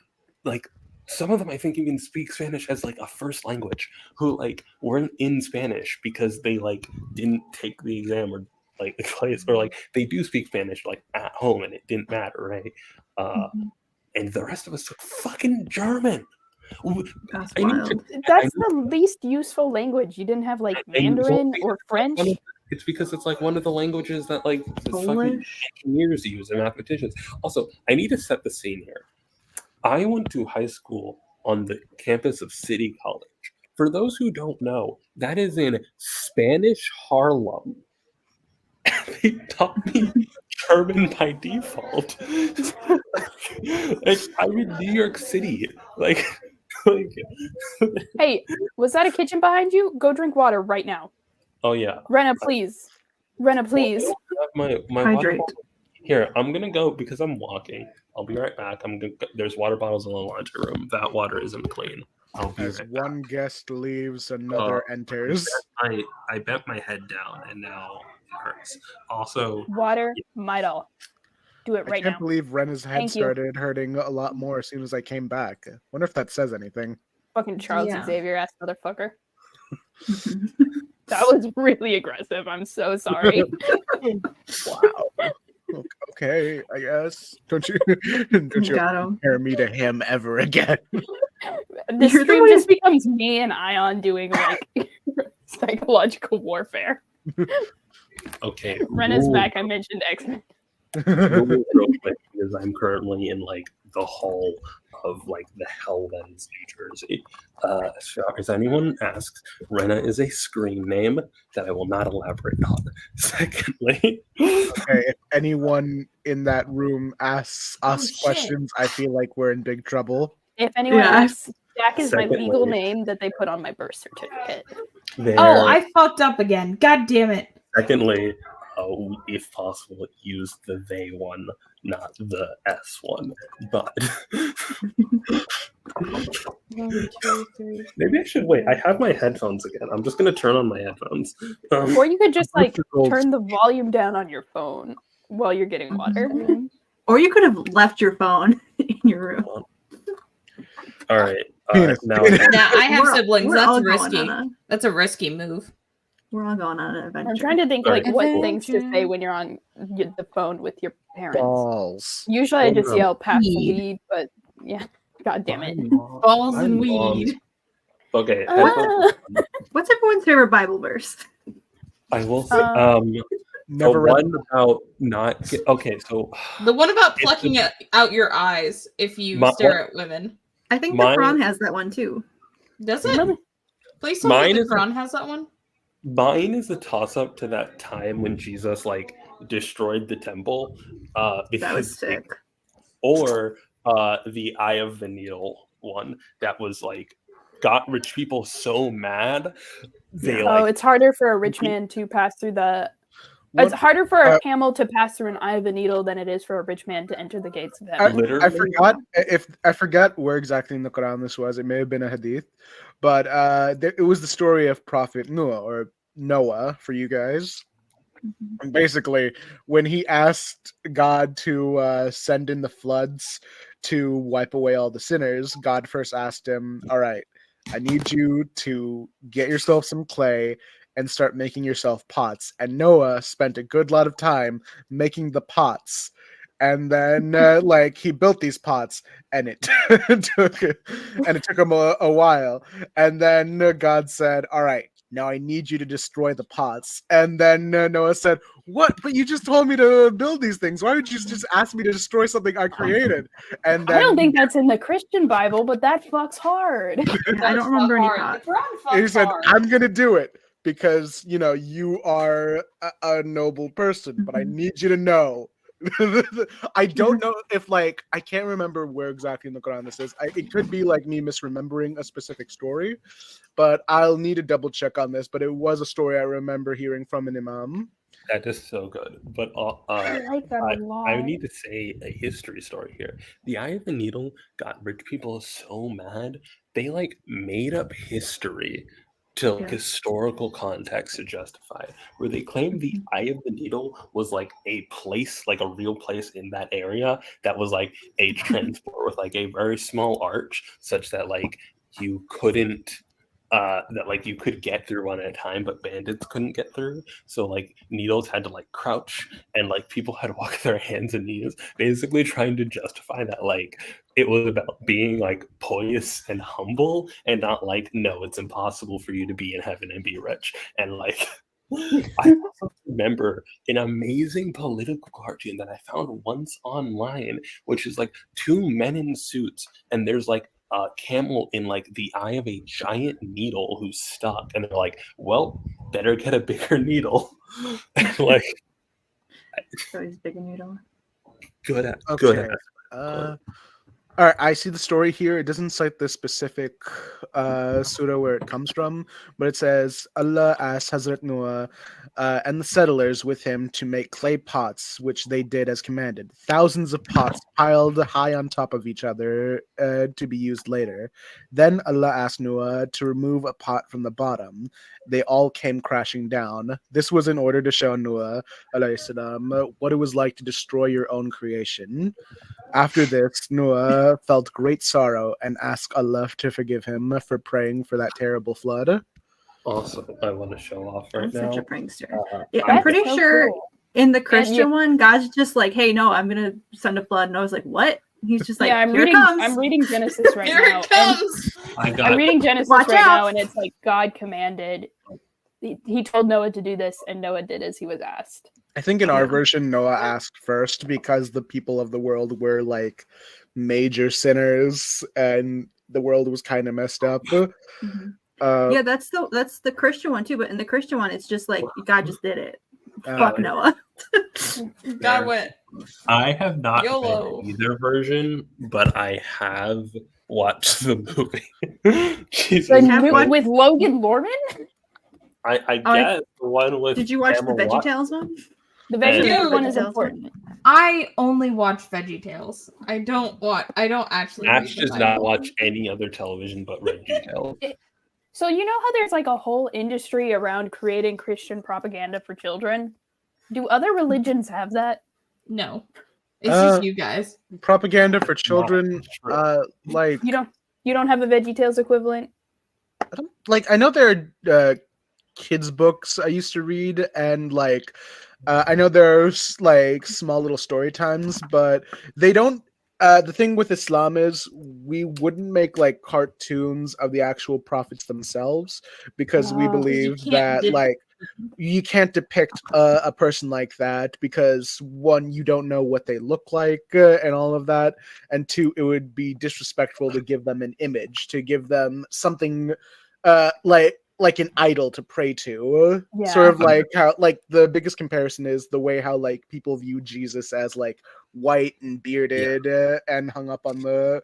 like some of them I think even speak Spanish as like a first language who like weren't in Spanish because they like didn't take the exam or like the class, or like they do speak Spanish like at home and it didn't matter, right? And the rest of us took fucking German. That's I need wild. to- That's the least useful language. You didn't have like Mandarin or French. It's because it's like one of the languages that like the fucking Polish. engineers use and mathematicians. Also, I need to set the scene here. I went to high school on the campus of City College. For those who don't know, that is in Spanish Harlem. They taught me German by default. Like, I'm in New York City. Like, Hey, was that a kitchen behind you? Go drink water right now. oh yeah. Rena, please. Rena, please. My Hydrate. water bottle. Here, I'm gonna go because I'm walking. I'll be right back. There's water bottles in the laundry room. That water isn't clean. I'll be As right back. one guest leaves, another enters. I bent my head down and now it hurts. Also, Water, Midol. Do it I right can't now. believe Rena's head Thank you. started hurting a lot more as soon as I came back. Wonder if that says anything. Fucking Charles Yeah. Xavier ass motherfucker. That was really aggressive. I'm so sorry. Wow. Okay, I guess. Don't you Got him. compare me to him ever again? This You're the stream one- just becomes me and Ayaan doing like psychological warfare. okay. Rena's rule- back. I mentioned X-Men. rule real quick, because I'm currently in like the hall of like the Helllands, New Jersey. So as anyone asks, Rena is a screen name that I will not elaborate on. Secondly, Okay, if anyone in that room asks us shit. questions, I feel like we're in big trouble. If anyone Yeah. asks, Jack is my Secondly- legal name that they put on my birth certificate. Oh, I fucked up again. God damn it. Secondly, if possible, use the they one, not the S one. But 1, 2, 3. maybe I should wait. I have my headphones again. I'm just gonna turn on my headphones. Or you could just like Mr. Gold's- turn the volume down on your phone while you're getting water. Or you could have left your phone in your room. All right. Penis. Now Now I have We're- siblings. we're all That's going risky. on That's a risky move. We're all going on an adventure. I'm trying to think like Alright. what things to say when you're on the phone with your parents. Balls. Usually I just Oh, no. yell pass the Weed. weed, but yeah. God damn it. Balls and My mom's- weed. Okay. Ah. headphones. What's everyone's favorite Bible verse? I will say. The Never read one about not. Okay, so The one about plucking out your eyes if you My- stare at women. I think Mine- the Quran has that one too. Does it? Really? Please tell me Mine the is- Quran has that one. Mine is a toss up to that time when Jesus like destroyed the temple. That was Because sick. or the Eye of the Needle one that was like got rich people so mad they Yeah. like Oh, it's harder for a rich man to pass through the. What- It's harder for a camel to pass through an eye of a needle than it is for a rich man to enter the gates of heaven. Literally. I forgot if I forgot where exactly in the Quran this was. It may have been a hadith, but it was the story of Prophet Noah or Noah for you guys. And basically, when he asked God to send in the floods to wipe away all the sinners, God first asked him, "All right, I need you to get yourself some clay and start making yourself pots." And Noah spent a good lot of time making the pots. And then, like, he built these pots, and it took him a while. And then God said, "All right, now I need you to destroy the pots." And then Noah said, "What? But you just told me to build these things. Why would you just ask me to destroy something I created?" And then I don't think that's in the Christian Bible, but that fucks hard. I don't remember any The pots. Quran he fucks said, hard. "I'm gonna do it because you are a noble person, but I need you to know." I don't know if I can't remember where exactly in the Quran this is. It could be like me misremembering a specific story, but I'll need to double check on this. But it was a story I remember hearing from an imam. that is so good. But I like that a lot. I need to say a history story here. The Eye of the Needle got rich people so mad they like made up history to Yeah. historical context to justify it, where they claimed the Eye of the Needle was like a place, like a real place in that area that was like a transport with like a very small arch, such that like you couldn't that like you could get through one at a time, but bandits couldn't get through. So like needles had to like crouch, and like people had to walk their hands and knees, basically trying to justify that like it was about being like poised and humble, and not like no, it's impossible for you to be in heaven and be rich. And like I also remember an amazing political cartoon that I found once online, which is like two men in suits, and there's like a camel in like the eye of a giant needle who's stuck, and they're like, "Well, better get a bigger needle." And like, So he's big and noodle. good at Okay. good at. All right, I see the story here. It doesn't cite the specific surah where it comes from, but it says Allah asked Hazrat Noah and the settlers with him to make clay pots, which they did as commanded. Thousands of pots piled high on top of each other to be used later. Then Allah asked Noah to remove a pot from the bottom. They all came crashing down. This was in order to show Noah alayhi salam what it was like to destroy your own creation. After this, Noah felt great sorrow and asked Allah to forgive him for praying for that terrible flood. Also, I want to show off right I'm such now. a prankster. Uh, Yeah, I'm I'm That's pretty so sure cool. in the Christian you- one, God's just like, "Hey, no, I'm gonna send a flood," and I was like, "What?" He's just like, Yeah, I'm "Here reading. it comes." I'm reading Genesis right Here now. it and comes. I I'm got reading Genesis Watch right out. now, and it's like God commanded. He told Noah to do this, and Noah did as he was asked. I think in our Yeah. version, Noah asked first because the people of the world were like major sinners and the world was kind of messed up. Mhm. Yeah, that's the Christian one too. But in the Christian one, it's just like God just did it. Fuck Noah. God went. I have not YOLO. read either version, but I have watched the movie. Jesus The have new- one- with Logan Lerman, I Oh, guess the one with Did you watch the Emma Watson. VeggieTales one? the And- VeggieTales one is VeggieTales important. I only watch VeggieTales. I don't actually. Ash read the does not Bible. watch any other television but Red Detail. So you know how there's like a whole industry around creating Christian propaganda for children? Do other religions have that? No, it's Uh, just you guys. Propaganda for children, true. like You don't have a VeggieTales equivalent? I know there are kids books I used to read, and I know there's like small little story times, but they don't. The thing with Islam is we wouldn't make like cartoons of the actual prophets themselves because we Oh. 'Cause you believe can't that dip like you can't depict a person like that because one, you don't know what they look like and all of that, and two, it would be disrespectful to give them an image, to give them something like an idol to pray to. Sort of like how, like, the biggest comparison is the way how like people view Jesus as like white and bearded and hung up on the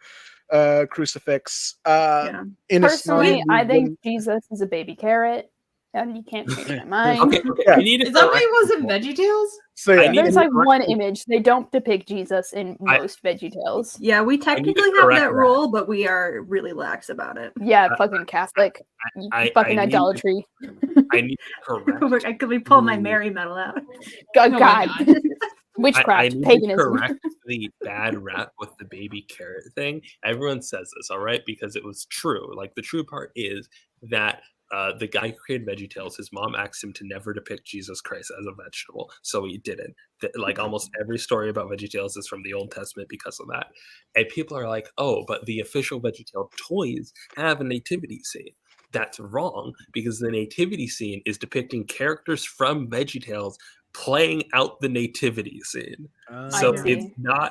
crucifix. Yeah. In Personally, I think when- Jesus is a baby carrot, and you can't change my mind. Okay, Yeah. I need to Is that why correct it was in people. VeggieTales? so I yeah, need There's to like correct one people. image. They don't depict Jesus in I- most VeggieTales. Yeah, we technically have correct that that. rule, but we are really lax about it. Yeah, fucking Catholic. Fucking I need to- idolatry. I need to correct. I could be pulling my the- Mary medal out. God, Oh my God. God. Witchcraft, I need paganism. to correct the bad rap with the baby carrot thing. Everyone says this, all right, because it was true. Like, the true part is that the guy who created VeggieTales, his mom asked him to never depict Jesus Christ as a vegetable, so he didn't. Like, almost every story about VeggieTales is from the Old Testament because of that. And people are like, oh, but the official VeggieTale toys have a nativity scene. That's wrong, because the nativity scene is depicting characters from VeggieTales playing out the nativity scene. So see. it's not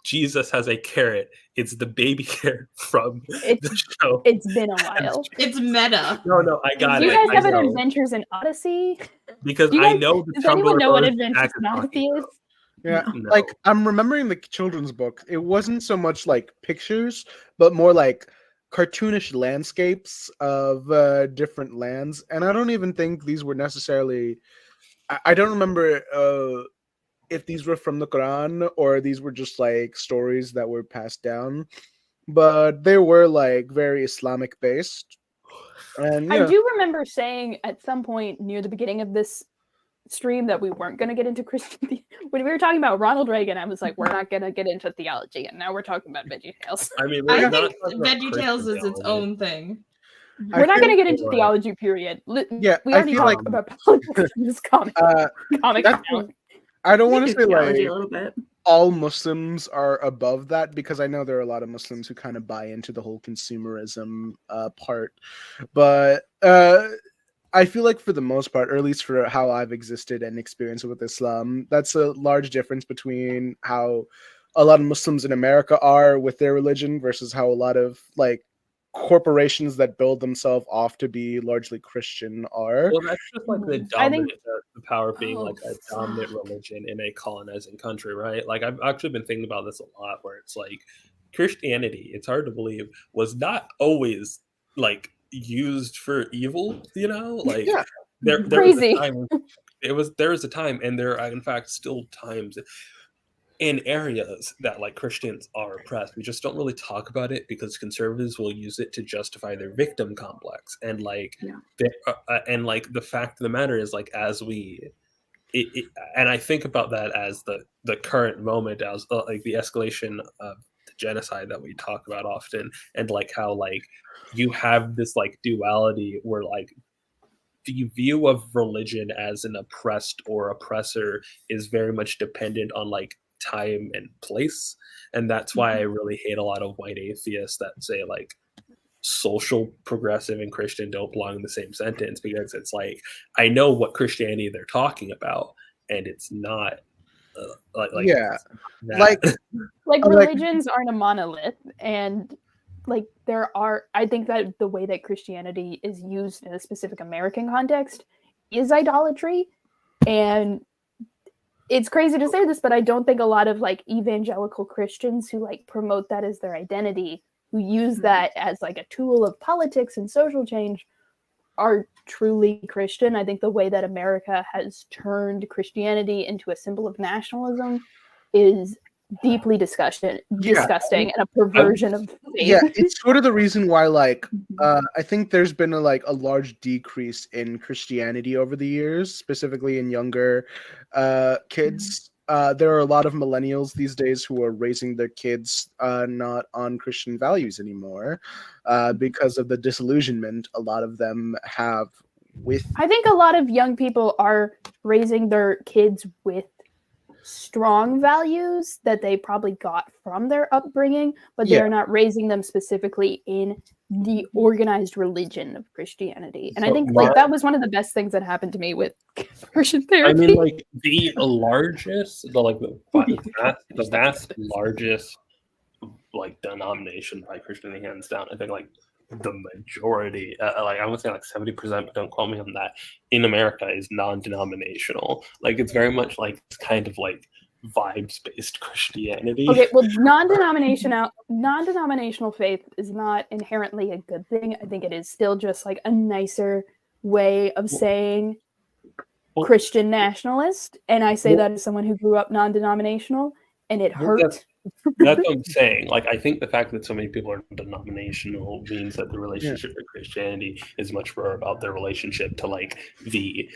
Jesus has a carrot, it's the baby carrot from It's- the show. It's been a while. It's meta. No, I got Do you it. guys I have an know. Adventures in Odyssey? Because Do you I guys- know the Does anyone Tumblr know what version Adventures Jack in is Odyssey talking is? about. yeah, No. like I'm remembering the children's book. It wasn't so much like pictures, but more like cartoonish landscapes of different lands. And I don't even think these were necessarily. I don't remember if these were from the Quran or these were just like stories that were passed down, but they were like very Islamic based. And you I know, do remember saying at some point near the beginning of this stream that we weren't going to get into Christianity. When we were talking about Ronald Reagan, I was like, we're not going to get into theology. And now we're talking about VeggieTales. I mean, I we're not think talking about VeggieTales Christian is its theology. own thing. I We're not feel going to get into like- theology, period. Yeah, We I already feel talked about politics in this comic. comic that's account. I don't want We to do say theology like a little bit. all Muslims are above that, because I know there are a lot of Muslims who kind of buy into the whole consumerism part, but I feel like for the most part, or at least for how I've existed and experienced with Islam, that's a large difference between how a lot of Muslims in America are with their religion versus how a lot of like corporations that build themselves off to be largely Christian are. Well, that's just like the I think- dominant, the power of being Oh, like a dominant religion in a colonizing country, right? Like, I've actually been thinking about this a lot, where it's like Christianity, it's hard to believe, was not always like used for evil, you know? Like, Yeah. there Crazy. was a time, there was a time, and there are in fact still times in areas that like Christians are oppressed. We just don't really talk about it because conservatives will use it to justify their victim complex, and like and like the fact of the matter is, like, as we and I think about that as the current moment, as like the escalation of the genocide that we talk about often, and like how like you have this like duality where like the view of religion as an oppressed or oppressor is very much dependent on like time and place. And that's why I really hate a lot of white atheists that say like social, progressive, and Christian don't belong in the same sentence, because it's like, I know what Christianity they're talking about, and it's not like Yeah. that. Like Like, like- religions aren't a monolith. And like, I think that the way that Christianity is used in a specific American context is idolatry. And it's crazy to say this, but I don't think a lot of like evangelical Christians who like promote that as their identity, who use that as like a tool of politics and social change, are truly Christian. I think the way that America has turned Christianity into a symbol of nationalism is deeply disgusting and a perversion of faith. yeah, it's sort of the reason why like I think there's been a large decrease in Christianity over the years, specifically in younger kids. There are a lot of millennials these days who are raising their kids not on Christian values anymore because of the disillusionment a lot of them have with. I think a lot of young people are raising their kids with strong values that they probably got from their upbringing, but Yeah. they're not raising them specifically in the organized religion of Christianity. And I So think my- like that was one of the best things that happened to me with conversion I therapy. mean, like the largest, the vast largest like denomination by Christianity, hands down. I think like the majority, like I would say like 70%, but don't quote me on that. In America, is non-denominational. Like it's very much like it's kind of like vibes-based Christianity. Okay, well, non-denominational faith is not inherently a good thing. I think it is still just like a nicer way of saying Well- Christian nationalist, and I say Well- that as someone who grew up non-denominational, and it Well, hurt. That's what I'm saying. Like, I think the fact that so many people are denominational means that the relationship with Christianity is much more about their relationship to like the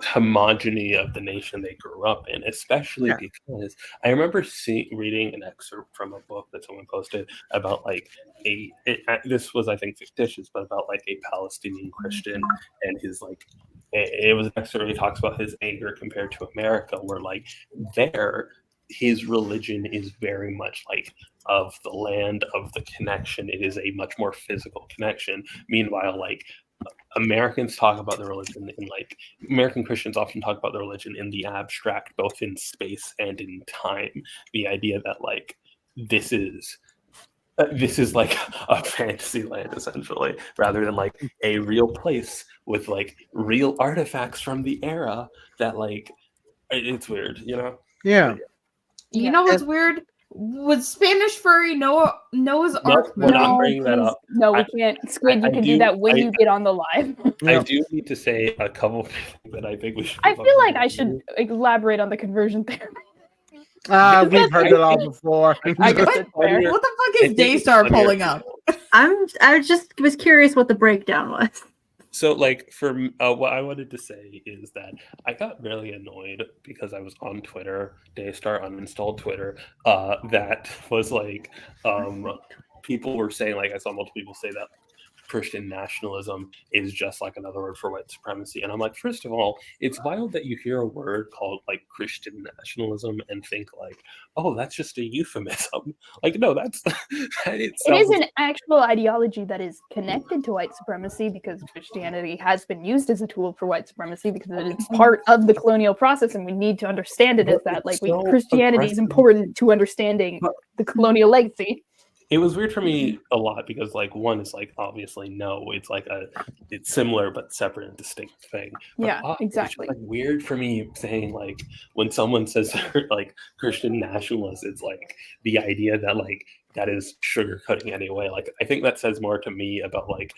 homogeny of the nation they grew up in, especially Yeah. because I remember reading an excerpt from a book that someone posted about like this was I think fictitious, but about like a Palestinian Christian and his like it was an excerpt where he talks about his anger compared to America, where like there his religion is very much like of the land, of the connection. It is a much more physical connection. Meanwhile, like Americans talk about their religion in like American Christians often talk about their religion in the abstract, both in space and in time. The idea that like this is like a fantasy land essentially, rather than like a real place with like real artifacts from the era that like it's weird, you know? Yeah. You know what's weird? Would Spanish furry Noah's Ark we're not No, bringing that please, up. no, we I- can't. Squid, you I can do- do that when I- you get on the live. I do need to say a couple of things that I think we should. I feel like I should elaborate on the conversion therapy. We've heard it all before. I guess That's fair. What the fuck is Daystar pulling up? I just was curious what the breakdown was. So, like, for what I wanted to say is that I got really annoyed because I was on Twitter. Daystar uninstalled Twitter. That was like, people were saying, like, I saw multiple people say that Christian nationalism is just like another word for white supremacy. And I'm like, first of all, it's wild that you hear a word called like Christian nationalism and think like, oh, that's just a euphemism. Like, no, that's It is an actual ideology that is connected to white supremacy because Christianity has been used as a tool for white supremacy because it is part of the colonial process, and we need to understand it as that. Like, Christianity is important to understanding the colonial legacy. It was weird for me a lot because like one is like obviously no, it's like it's similar but separate and distinct thing. But Yeah, it's exactly. just, like, weird for me saying like when someone says they're like Christian nationalists, it's like the idea that like that is sugarcoating anyway. Like I think that says more to me about like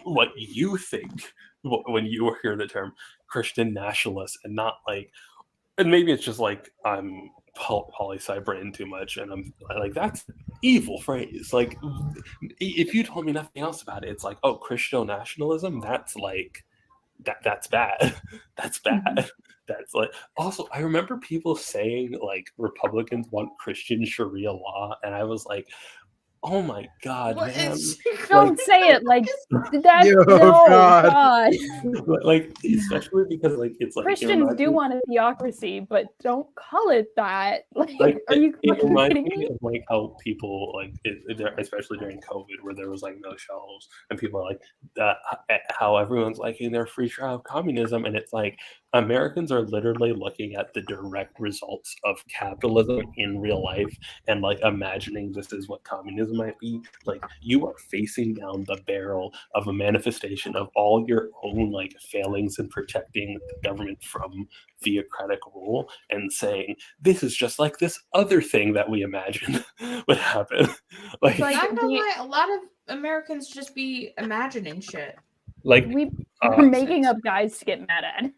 what you think when you hear the term Christian nationalist, and not like, and maybe it's just like I'm poli-sci brain too much, and I'm like, that's an evil phrase. Like, if you told me nothing else about it, it's like, oh, Christian nationalism, that's like that's bad. That's bad. That's like, also I remember people saying like Republicans want Christian Sharia law, and I was like, oh my god, What man. is- Don't say it like that. Yo, No, God. God. Like especially because like it's like Christians do want a theocracy, but don't call it that. like are you it fucking reminds kidding me me? of like how people like especially during COVID, where there was like no shelves, and people are like how everyone's liking their free trial of communism, and it's like Americans are literally looking at the direct results of capitalism in real life and like imagining this is what communism might be. Like you are facing down the barrel of a manifestation of all your own like failings in protecting the government from theocratic rule, and saying this is just like this other thing that we imagined would happen. Like I know why a lot of Americans just be imagining shit. like We're uh, making up guys to get mad at.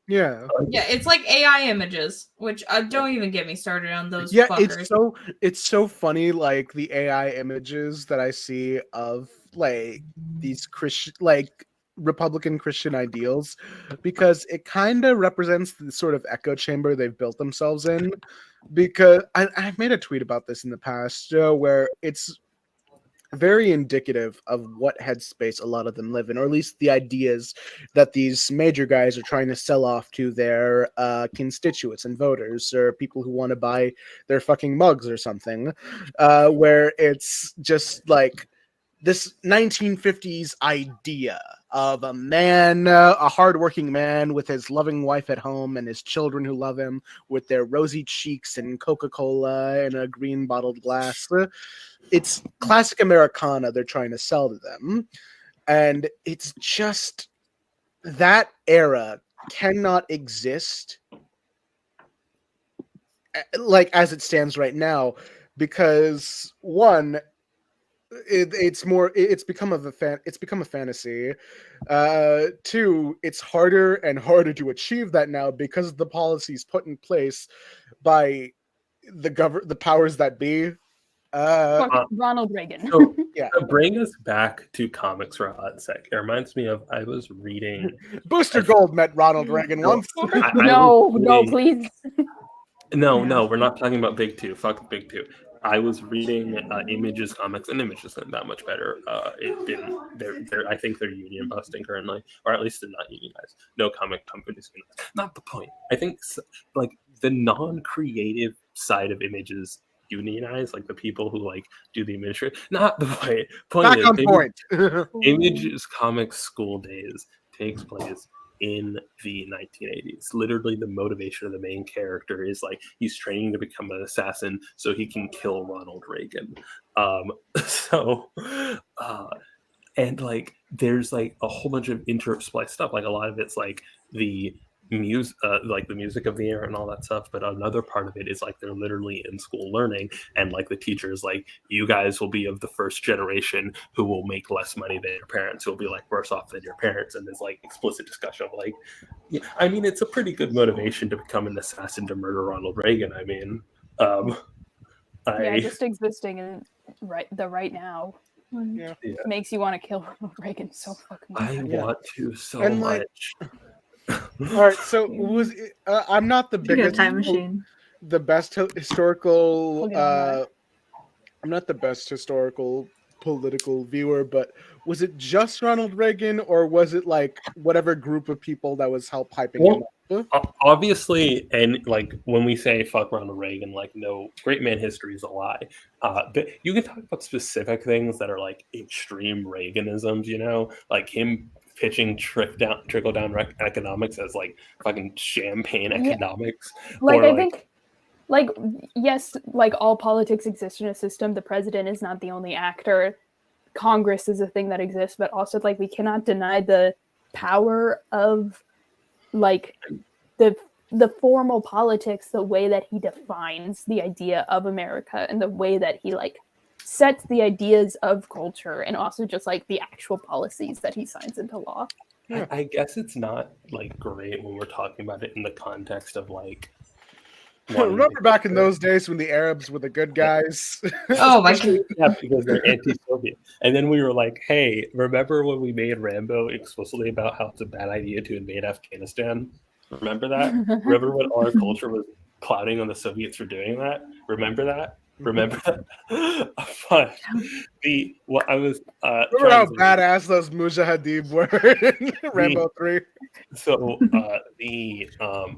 Yeah. Yeah, it's like AI images, which don't even get me started on those Yeah, fuckers. it's so funny, like the AI images that I see of like these Christian, like Republican Christian ideals, because it kind of represents the sort of echo chamber they've built themselves in. Because I've made a tweet about this in the past, where it's very indicative of what headspace a lot of them live in, or at least the ideas that these major guys are trying to sell off to their constituents and voters, or people who want to buy their fucking mugs or something, where it's just like this 1950s idea of a man, a hardworking man with his loving wife at home and his children who love him, with their rosy cheeks and Coca-Cola in a green bottled glass. It's classic Americana they're trying to sell to them. And it's just that era cannot exist like as it stands right now, because one, it's become a fantasy. Two, it's harder and harder to achieve that now because of the policies put in place by the powers that be. Fuck Ronald Reagan. So, Yeah. to bring us back to comics for a hot sec, it reminds me of I was reading. Booster Gold met Ronald Reagan once. No, please. No, we're not talking about Big Two. Fuck Big Two. I was reading Images comics, and Image isn't that much better. I think they're union busting currently, or at least they're not unionized. No comic companies. Not the point. I think like the non-creative side of Images unionize, like the people who like do the administration. Not the point. Back on point. Images comics school days takes place in the 1980s. Literally, the motivation of the main character is like he's training to become an assassin so he can kill Ronald Reagan. And like there's like a whole bunch of interspliced stuff. Like a lot of it's like the music, like the music of the era and all that stuff. But another part of it is like they're literally in school learning, and like the teacher is like, you guys will be of the first generation who will make less money than your parents, who will be like worse off than your parents. And there's like explicit discussion of like, yeah, I mean, it's a pretty good motivation to become an assassin to murder Ronald Reagan. I mean, just existing in right now. Yeah. Makes you want to kill Ronald Reagan so fucking bad. I want to so And, much. All right, so I'm not the biggest time machine. the best historical We'll get on that. I'm not the best historical political viewer, but was it just Ronald Reagan, or was it like whatever group of people that was help hyping him up? Obviously, and like when we say fuck Ronald Reagan, like no, great man history is a lie. But you can talk about specific things that are like extreme Reaganisms, you know, like him pitching trickle down economics as like fucking champagne economics. Like I think, like yes, like all politics exists in a system. The president is not the only actor. Congress is a thing that exists, but also like we cannot deny the power of like the formal politics, the way that he defines the idea of America and the way that he like sets the ideas of culture, and also just like the actual policies that he signs into law. I guess it's not like great when we're talking about it in the context of like. Remember back in those days when the Arabs were the good guys? Oh my god. Yeah, because they're anti-Soviet. And then we were like, hey, remember when we made Rambo explicitly about how it's a bad idea to invade Afghanistan? Remember that? Remember when our culture was clouding on the Soviets for doing that? Remember that? Remember that? But I was remember how badass those Mujahideen were in Rambo 3? So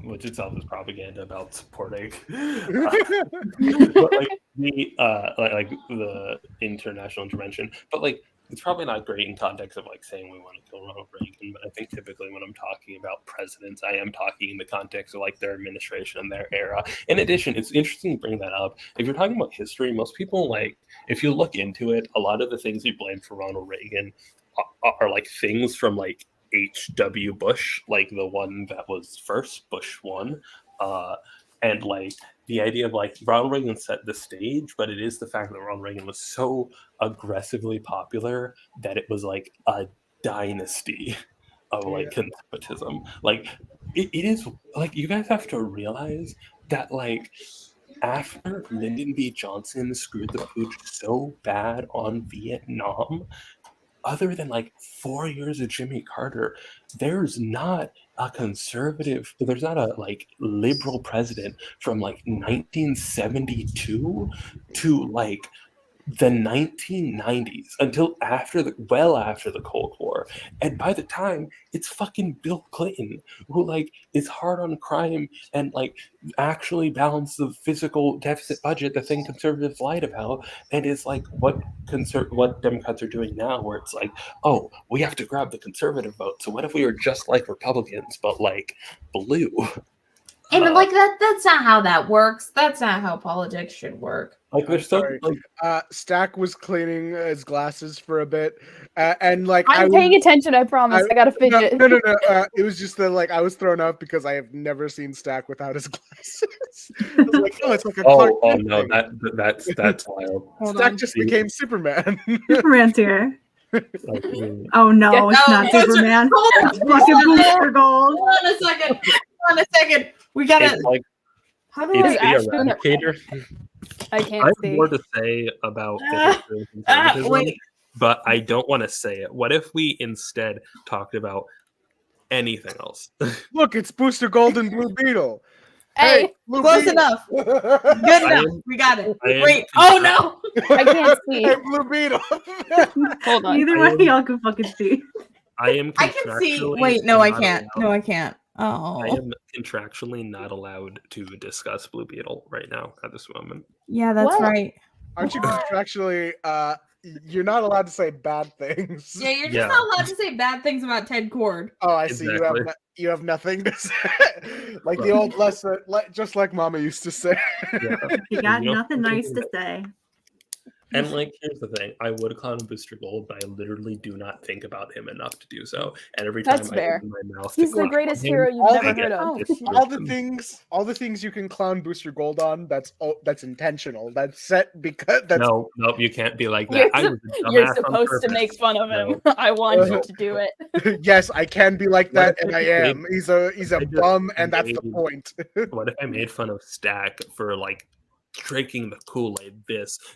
which itself is propaganda about supporting but like the international intervention. But like it's probably not great in context of like saying we want to kill Ronald Reagan, but I think typically when I'm talking about presidents, I am talking in the context of like their administration and their era. In addition, it's interesting to bring that up. If you're talking about history, most people like, if you look into it, a lot of the things we blame for Ronald Reagan are like things from like H.W. Bush, like the one that was first, Bush 1. And like the idea of like Ronald Reagan set the stage, but it is the fact that Ronald Reagan was so aggressively popular that it was like a dynasty of like conservatism. Like it is like you guys have to realize that like after Lyndon B. Johnson screwed the pooch so bad on Vietnam, other than like 4 years of Jimmy Carter, there's not a like liberal president from like 1972 to like the 1990s until after the Cold War. And by the time, it's fucking Bill Clinton who like is hard on crime and like actually balance the fiscal deficit budget, the thing conservatives lied about, and is like what Democrats are doing now, where it's like, oh, we have to grab the conservative vote. So what if we were just like Republicans, but like blue? And like that's not how that works. That's not how politics should work. Like there's so Sorry. like Stack was cleaning his glasses for a bit, and like I'm paying attention. I promise. I got to fidget. No. It was just that like I was thrown off because I have never seen Stack without his glasses. I was like, oh, it's like a Clark oh Kent no, thing. that's wild. Hold Stack on. just became Superman. Superman's here. Like, Oh no, it's not no, Superman. Hold on, It's fucking Booster Gold. hold on a second. Hold on a second. We gotta. it's like How do it's I? the Eradicator. I can't I have see. more to say about Ah, conservatism, wait. but I don't want to say it. What if we instead talked about anything else? Look, it's Booster Gold and Blue Beetle. Hey, Blue Close Beetle. enough. Good I enough. am- We got it. I am- Wait. Oh no. I can't see. Hey, Blue Beetle. Hold on. Neither I one of am- y'all can fucking see. I am. I can see. contractually Wait. No, I not can't. allowed- No, I can't. I Oh. am contractually not allowed to discuss Blue Beetle right now at this moment. Yeah, that's What? right. Aren't you contractually? You're not allowed to say bad things. Yeah, you're just Yeah. not allowed to say bad things about Ted Cord. Oh, I see. Exactly. You have nothing to say. Like the old lesson, just like Mama used to say. Yeah. You got You know, nothing nice to say. And like, here's the thing: I would clown Booster Gold, but I literally do not think about him enough to do so. And every time That's I fair. open my mouth, He's to the clown greatest him, hero you've All never the- heard of. Oh, all the things you can clown Booster Gold on. That's intentional. That's set because that's No, you can't be like that. You're, I sup- was a you're dumbass on supposed to purpose. make fun of him. No. I want No. you to do it. yes, I can be like that, What if and I I just am. He's a I just bum, and that's the made- point. What if I made fun of Stack for like drinking the Kool-Aid?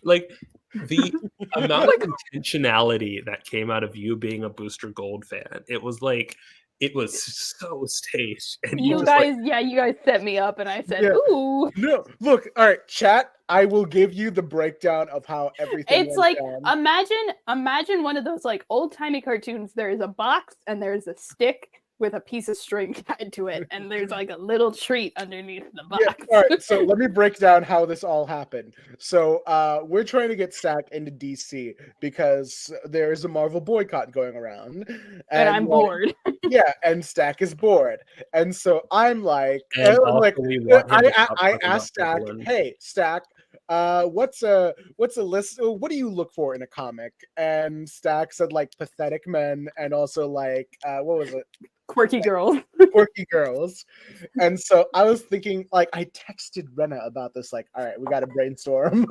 Like the amount of intentionality that came out of you being a Booster Gold fan, it was so staged. And You just, guys, you guys set me up, and I said, Yeah. "Ooh." No, look, all right, chat. I will give you the breakdown of how everything. It's went like down. imagine one of those like old timey cartoons. There is a box and there's a stick with a piece of string tied to it, and there's like a little treat underneath the box. Yeah, all right, so let me break down how this all happened. So we're trying to get Stack into DC because there is a Marvel boycott going around, and I'm like, bored. Yeah, and Stack is bored, and so I'm like, and I'm also like, we want him to stop I talking asked about Stack, Brooklyn. hey Stack, what's a list? What do you look for in a comic? And Stack said like pathetic men, and also like what was it? Quirky girls. Quirky girls. And so I was thinking, like, I texted Rena about this, like, all right, we got to brainstorm.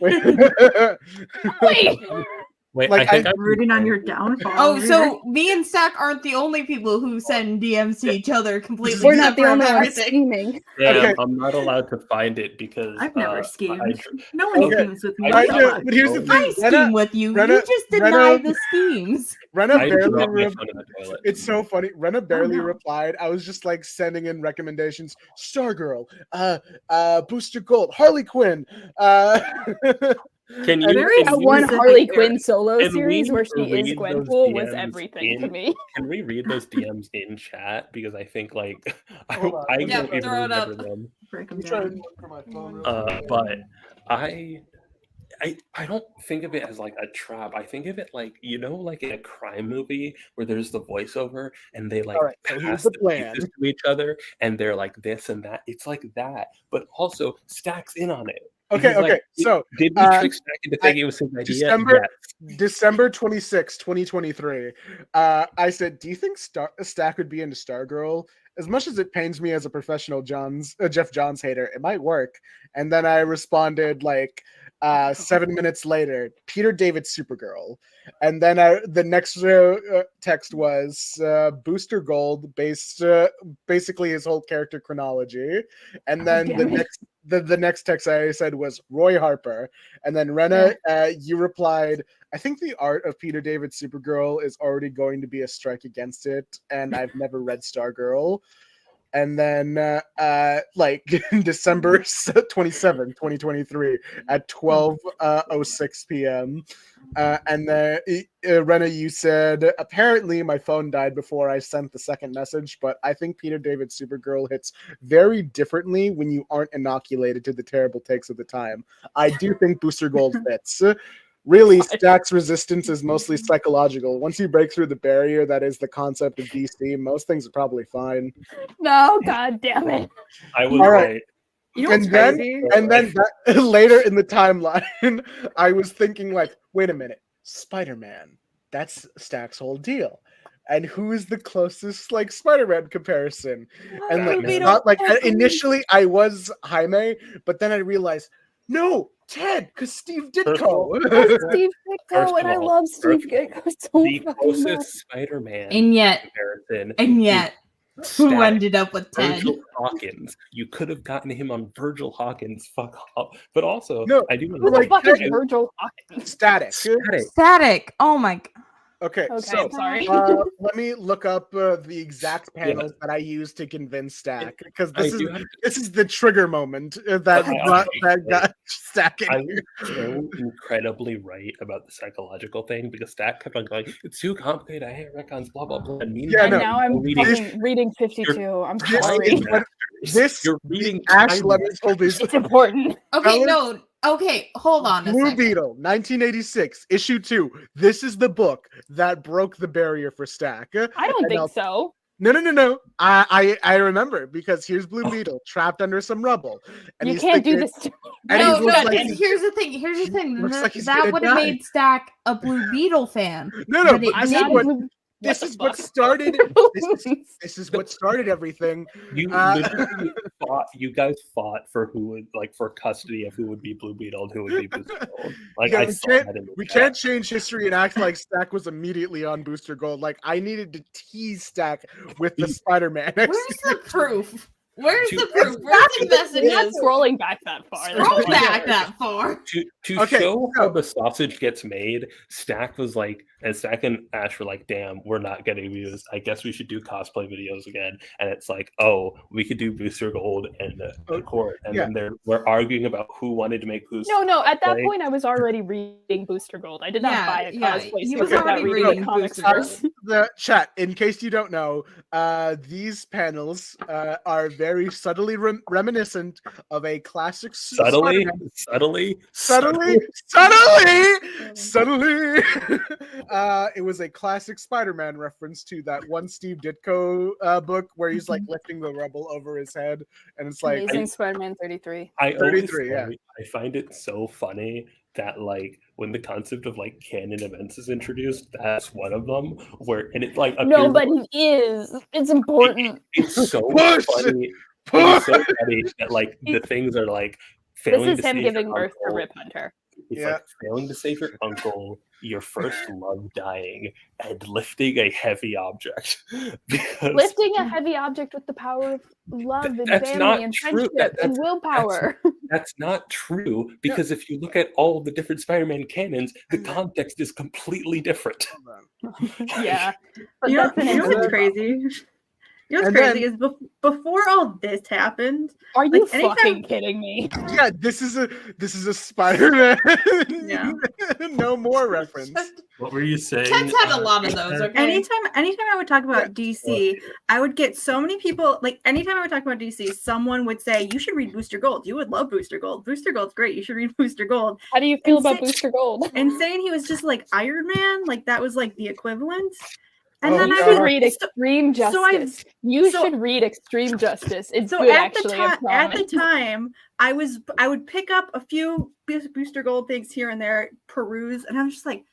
Wait. Wait, Like, I think I'm rooting on your downfall. Oh, over so me and Stack aren't the only people who send DMs to each other completely. We're not the separate only from ones everything. scheming. Damn, Okay. I'm not allowed to find it because I've never I schemed. No one Okay. schemes with me. I Shut know, up. but here's the I thing, scheme with you. Rena- You just deny Rena- the schemes. Rena I barely dropped my re- phone in the toilet. It's so funny. Rena barely no. replied. I was just like sending in recommendations. Stargirl, Booster Gold, Harley Quinn. Can you? Very can That you- one specific Harley area. Quinn solo Can series we where she is read those Gwenpool was DMs everything to in? me. Can we read those DMs in chat? Because I think like Hold on. I Yeah, don't even throw it up. remember them. Break them I'm trying to down. look for my phone real quick. But I don't think of it as like a trap. I think of it like, you know, like in a crime movie where there's the voiceover and they like All right, so here's pass the the plan. pieces to each other and they're like this and that. It's like that, but also Stack's in on it. Okay, He's like, okay. So did we trick Stack into thinking it was his idea? December- Yes. December 26, 2023. I said, do you think Stack would be into Stargirl? As much as it pains me as a professional Jeff Johns hater, it might work. And then I responded like 7 minutes later, Peter David's Supergirl. And then the next text was Booster Gold, based basically his whole character chronology. And then the next text I said was Roy Harper. And then Rena, you replied, I think the art of Peter David's Supergirl is already going to be a strike against it, and I've never read Stargirl. and then like December 27th, 2023 at 12:06 p.m. And then Rena, you said apparently my phone died before I sent the second message, but I think Peter David Supergirl hits very differently when you aren't inoculated to the terrible takes of the time. I do think Booster Gold fits. Really, Stack's resistance is mostly psychological. Once you break through the barrier that is the concept of DC, most things are probably fine. No, god damn it. I was All right. right. You know what's And then, crazy? and then later in the timeline, I was thinking like, wait a minute, Spider-Man. That's Stack's whole deal. And who is the closest like Spider-Man comparison? And like, Batman. not like initially I was Jaime, but then I realized no, Ted, because Steve First of all- Ditko. That's Steve First Ditko, and of I all- love Steve first of all, Ditko so The fucking much. closest Spider-Man And yet, comparison. who Static. ended up with Ted? Virgil Hawkins. You could have gotten him on Virgil Hawkins. Fuck off. But also, No, I do want Who to the like, fuck is Ted- Virgil Hawkins? Static. Static. Static. Oh my god. Okay, Okay, so I'm sorry. let me look up the exact panels that I used to convince Stack, because I this is do have this is the trigger moment that got Stack in I here. was so incredibly right about the psychological thing because Stack kept on going, it's too complicated, I hate retcons, blah blah blah. And Yeah, And no. now I'm reading, fucking reading 52. I'm This sorry. is what- this you're reading Ash Time Lemon told these It's important. Okay, Fellas? no. Okay, hold on a Blue second. Beetle, 1986, issue 2. This is the book that broke the barrier for Stack. I don't And I'll- think so. No. I remember, because here's Blue Beetle trapped under some rubble, and You he's can't do thinking- this. To and No, he no. looks like And he's- here's the thing. Here's the thing. looks like he's That gonna would have die. made Stack a Blue Beetle fan. No, But it but I'm this is not what a blue- this the is what fuck? started. This is what started everything. You literally fought. You guys fought for who would for custody of who would be Blue Beetle and who would be Booster Gold. Like Yeah, I we saw can't- that in the We chat. can't change history and act like Stack was immediately on Booster Gold. Like, I needed to tease Stack with the Spider-Man. Where's the proof? Where's To- the proof? Where's the You're not messages? scrolling back that far. That's Scroll all I back care. that far. To Okay, show so- how the sausage gets made, Stack was like, and Stack and Ash were like, damn, we're not getting views. I guess we should do cosplay videos again. And it's like, oh, we could do Booster Gold and Court. And Yeah. then we're arguing about who wanted to make Booster. No. At that Like- point, I was already reading Booster Gold. I did not Yeah, buy a yeah, cosplay. he suit was without already reading comics Booster first. The chat, in case you don't know, these panels are very subtly reminiscent of a classic Subtly, Spider-Man. subtly, Subtly. It was a classic Spider-Man reference to that one Steve Ditko book where he's like lifting the rubble over his head, and it's like, Amazing Spider-Man 33. I always 33, yeah. I find it so funny that when the concept of canon events is introduced, that's one of them. And it No, appears- but he is. It's important. it's so Push! funny. It's so funny that the things are failing This is to him save giving your birth to uncle. Rip Hunter. It's Yeah. failing to save your uncle, your first love dying, and lifting a heavy object. Because Lifting a heavy object with the power of love and That's family not and true. friendship and willpower. that's not true. Because if you look at all the different Spider-Man canons, the context is completely different. Yeah. But You know, that's an you know what's important- crazy? You know what's And crazy is before all this happened, Are you like, anytime- fucking kidding me? yeah, this is a Spider-Man Yeah. no more reference. What were you saying? Ted's had a lot of those, okay? anytime I would talk about DC, I would get so many people. Like anytime I would talk about DC, someone would say, "You should read Booster Gold. You would love Booster Gold. Booster Gold's great. You should read Booster Gold." How do you feel And about say- Booster Gold? And saying he was just like Iron Man, like that was like the equivalent. And Oh, then You I God. should would read Extreme so I- Justice. You so- should read Extreme Justice. It's So good, at the actually. time, I at the promise. time, I would pick up a few Booster Gold things here and there, peruse, and I'm just like,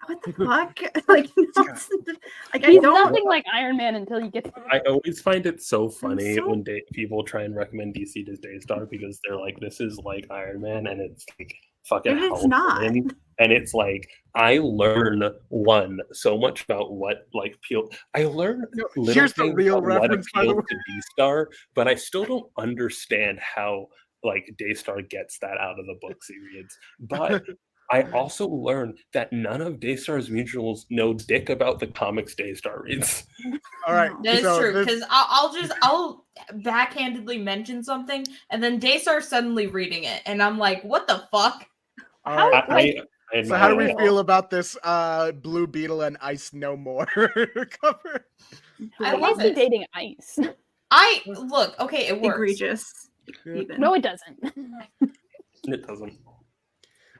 what the fuck? like, no, like I He's don't. nothing like Iron Man until you get to I always find it so funny so- when people try and recommend DC to Daystar because they're like, this is like Iron Man, and it's fucking And it's hell not. for him. And it's I learn so much about what peel. I learn little here's the things real on what reference, by the appeals to Daystar, but I still don't understand how Daystar gets that out of the books he reads. But I also learned that none of Daystar's mutuals know dick about the comics Daystar reads. All right, No. That is so true, this- because I'll backhandedly mention something, and then Daystar suddenly reading it, and I'm like, what the fuck? all How- right. like- So how do we Right. feel about this Blue Beetle and Ice No More cover? I Why love is he it. dating Ice? Look, okay, it works. Egregious. Yeah. Even. No, it doesn't. It doesn't.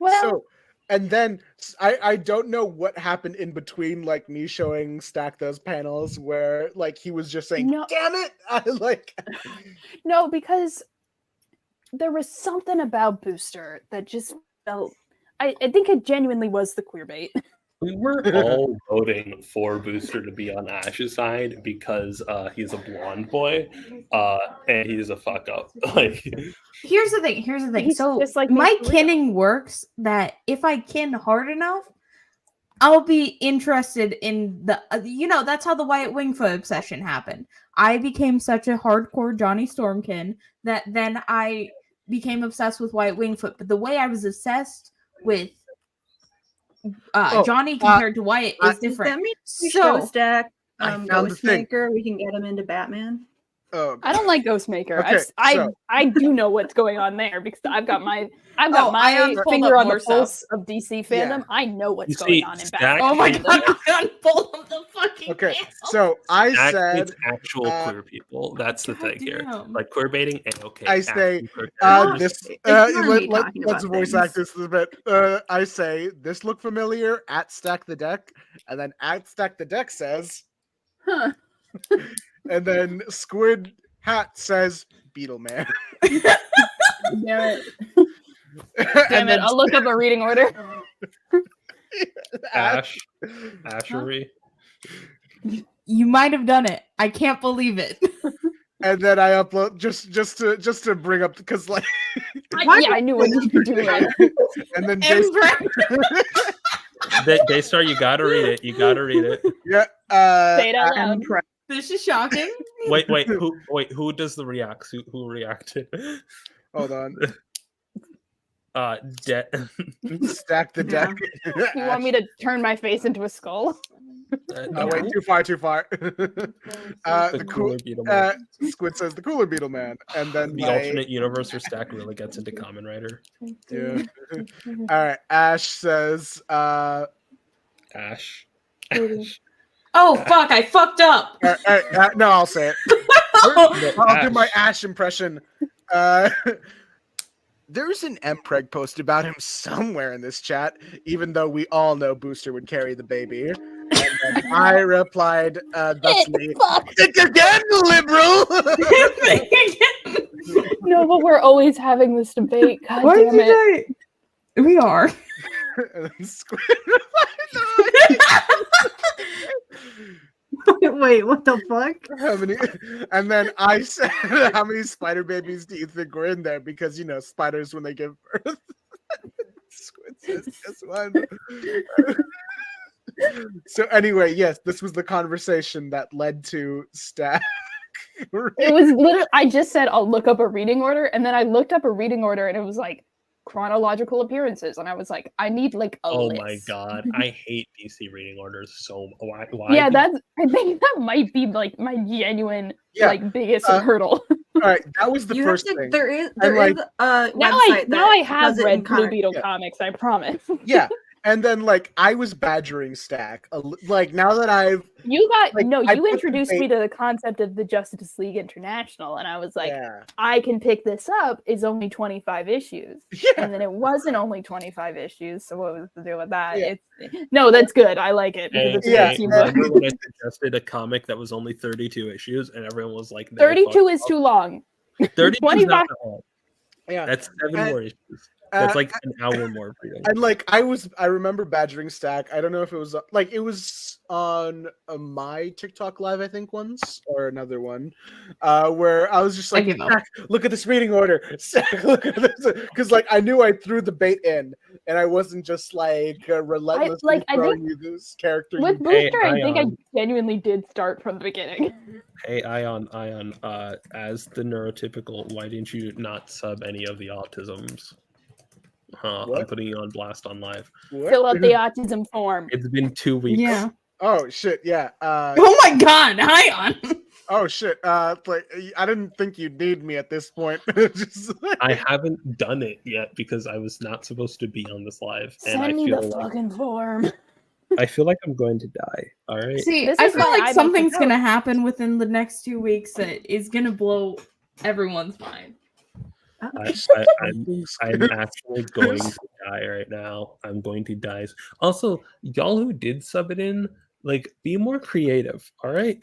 Well, So, and then I don't know what happened in between, like me showing Stack those panels where like he was just saying, No. "Damn it!" I like. no, because there was something about Booster that just felt. I think it genuinely was the queer bait. We were all voting for Booster to be on Ash's side because he's a blonde boy and he's a fuck up. Like, Here's the thing. He's So just like me my for real. kinning works that if I kin hard enough, I'll be interested in the. That's how the White Wingfoot obsession happened. I became such a hardcore Johnny Stormkin that then I became obsessed with White Wingfoot. But the way I was obsessed with Johnny compared to White is Does different. that mean we show So Stack I found the thing. Ghostmaker? We can get him into Batman. Oh, I don't like Ghostmaker. Okay, so- I do know what's going on there because I've got my Ayaan pulled finger up on the more pulse stuff. of DC fandom. Yeah. I know what's You going see, on in Stack- Batman. oh my god, I pulled up the fucking. okay. panel. So I Act said, hates actual queer people. That's the thing here. Goddamn. Like queer baiting, okay. I say, acting queer No, this. it's not me talking Let's about voice things. act this a bit. I say, this look familiar at Stack the Deck, and then at Stack the Deck says, Huh. and then Squid Hat says, Beetle Man. Damn it. And Damn it. then I'll look up a reading order. Ash, Ashery. You might have done it. I can't believe it. and then I upload just to bring up because like I knew what you were doing. and then Daystar, you gotta read it. You gotta read it. yeah Say it out loud. This is shocking. Wait, who does the reacts? Who reacted? hold on. Stack the Yeah. deck. You want me to turn my face into a skull? Oh wait, too far. the The cool cooler Beetle Man. Squid says the cooler Beetle Man, and then The alternate universe where Stack really gets into Common Rider. Yeah. All right, Ash says Ash. Oh fuck! I fucked up. all right, no, I'll say it. I'll do my Ash impression. There's an Mpreg post about him somewhere in this chat, even though we all know Booster would carry the baby. And then I replied thusly, "Think again, liberal." No, but we're always having this debate. God Why damn did it. We are. And then Squid replied, Wait, what the fuck? how many? And then I said, "How many spider babies do you think were in there?" Because you know, spiders when they give birth. Squid says, "Just one." So anyway, yes, this was the conversation that led to Stack. It was literally, I just said I'll look up a reading order, and then I looked up a reading order, and it was like chronological appearances, and I was like, I need like a Oh list. my god, I hate DC reading orders so much. Why? Yeah, I think that might be like my genuine like biggest hurdle. All right, that was the You first have to, thing. there is like- a now website I that have does it in read Blue comic. Beetle Yeah. comics, I promise. Yeah, and then like I was badgering Stack. Like now that I've You got Like, no, I you put the introduced bait- me to the concept of the Justice League International, and I was like, yeah. I can pick this up. It's only 25 issues. Yeah. And then it wasn't only 25 issues. So what was the deal with that? Yeah. No, that's good. I like it because Hey, it's a Yeah, good team yeah. book. remember when I suggested a comic that was only 32 issues and everyone was like, no, 32 fuck is off. too long. 32 is 25 not that long. Yeah. That's 7 And- more issues. That's Uh, like an hour more for you. And like I remember badgering Stack. I don't know if it was like it was on my TikTok live, I think once or another one, where I was just I like, give up. "Stack, look at this reading order, Stack, look at this, because like I knew I threw the bait in, and I wasn't just like relentlessly I throwing you this character. With you- Hey, Booster, I think I Ayaan. genuinely did start from the beginning. Hey, Ayaan, as the neurotypical, why didn't you not sub any of the autisms? I'm What? putting you on blast on live. What? Fill out the autism form. It's been 2 weeks. Yeah. Oh shit! Yeah. Oh my god, Ayaan. Oh shit! Like I didn't think you'd need me at this point. Just I haven't done it yet because I was not supposed to be on this live, and I Send me feel the like fucking form. I feel like I'm going to die. All right. See, This I is feel why like I make something's the gonna notes. happen within the next 2 weeks that is gonna blow everyone's mind. I'm actually going to die right now. I'm going to die. Also, y'all who did sub it in, like, be more creative. All right.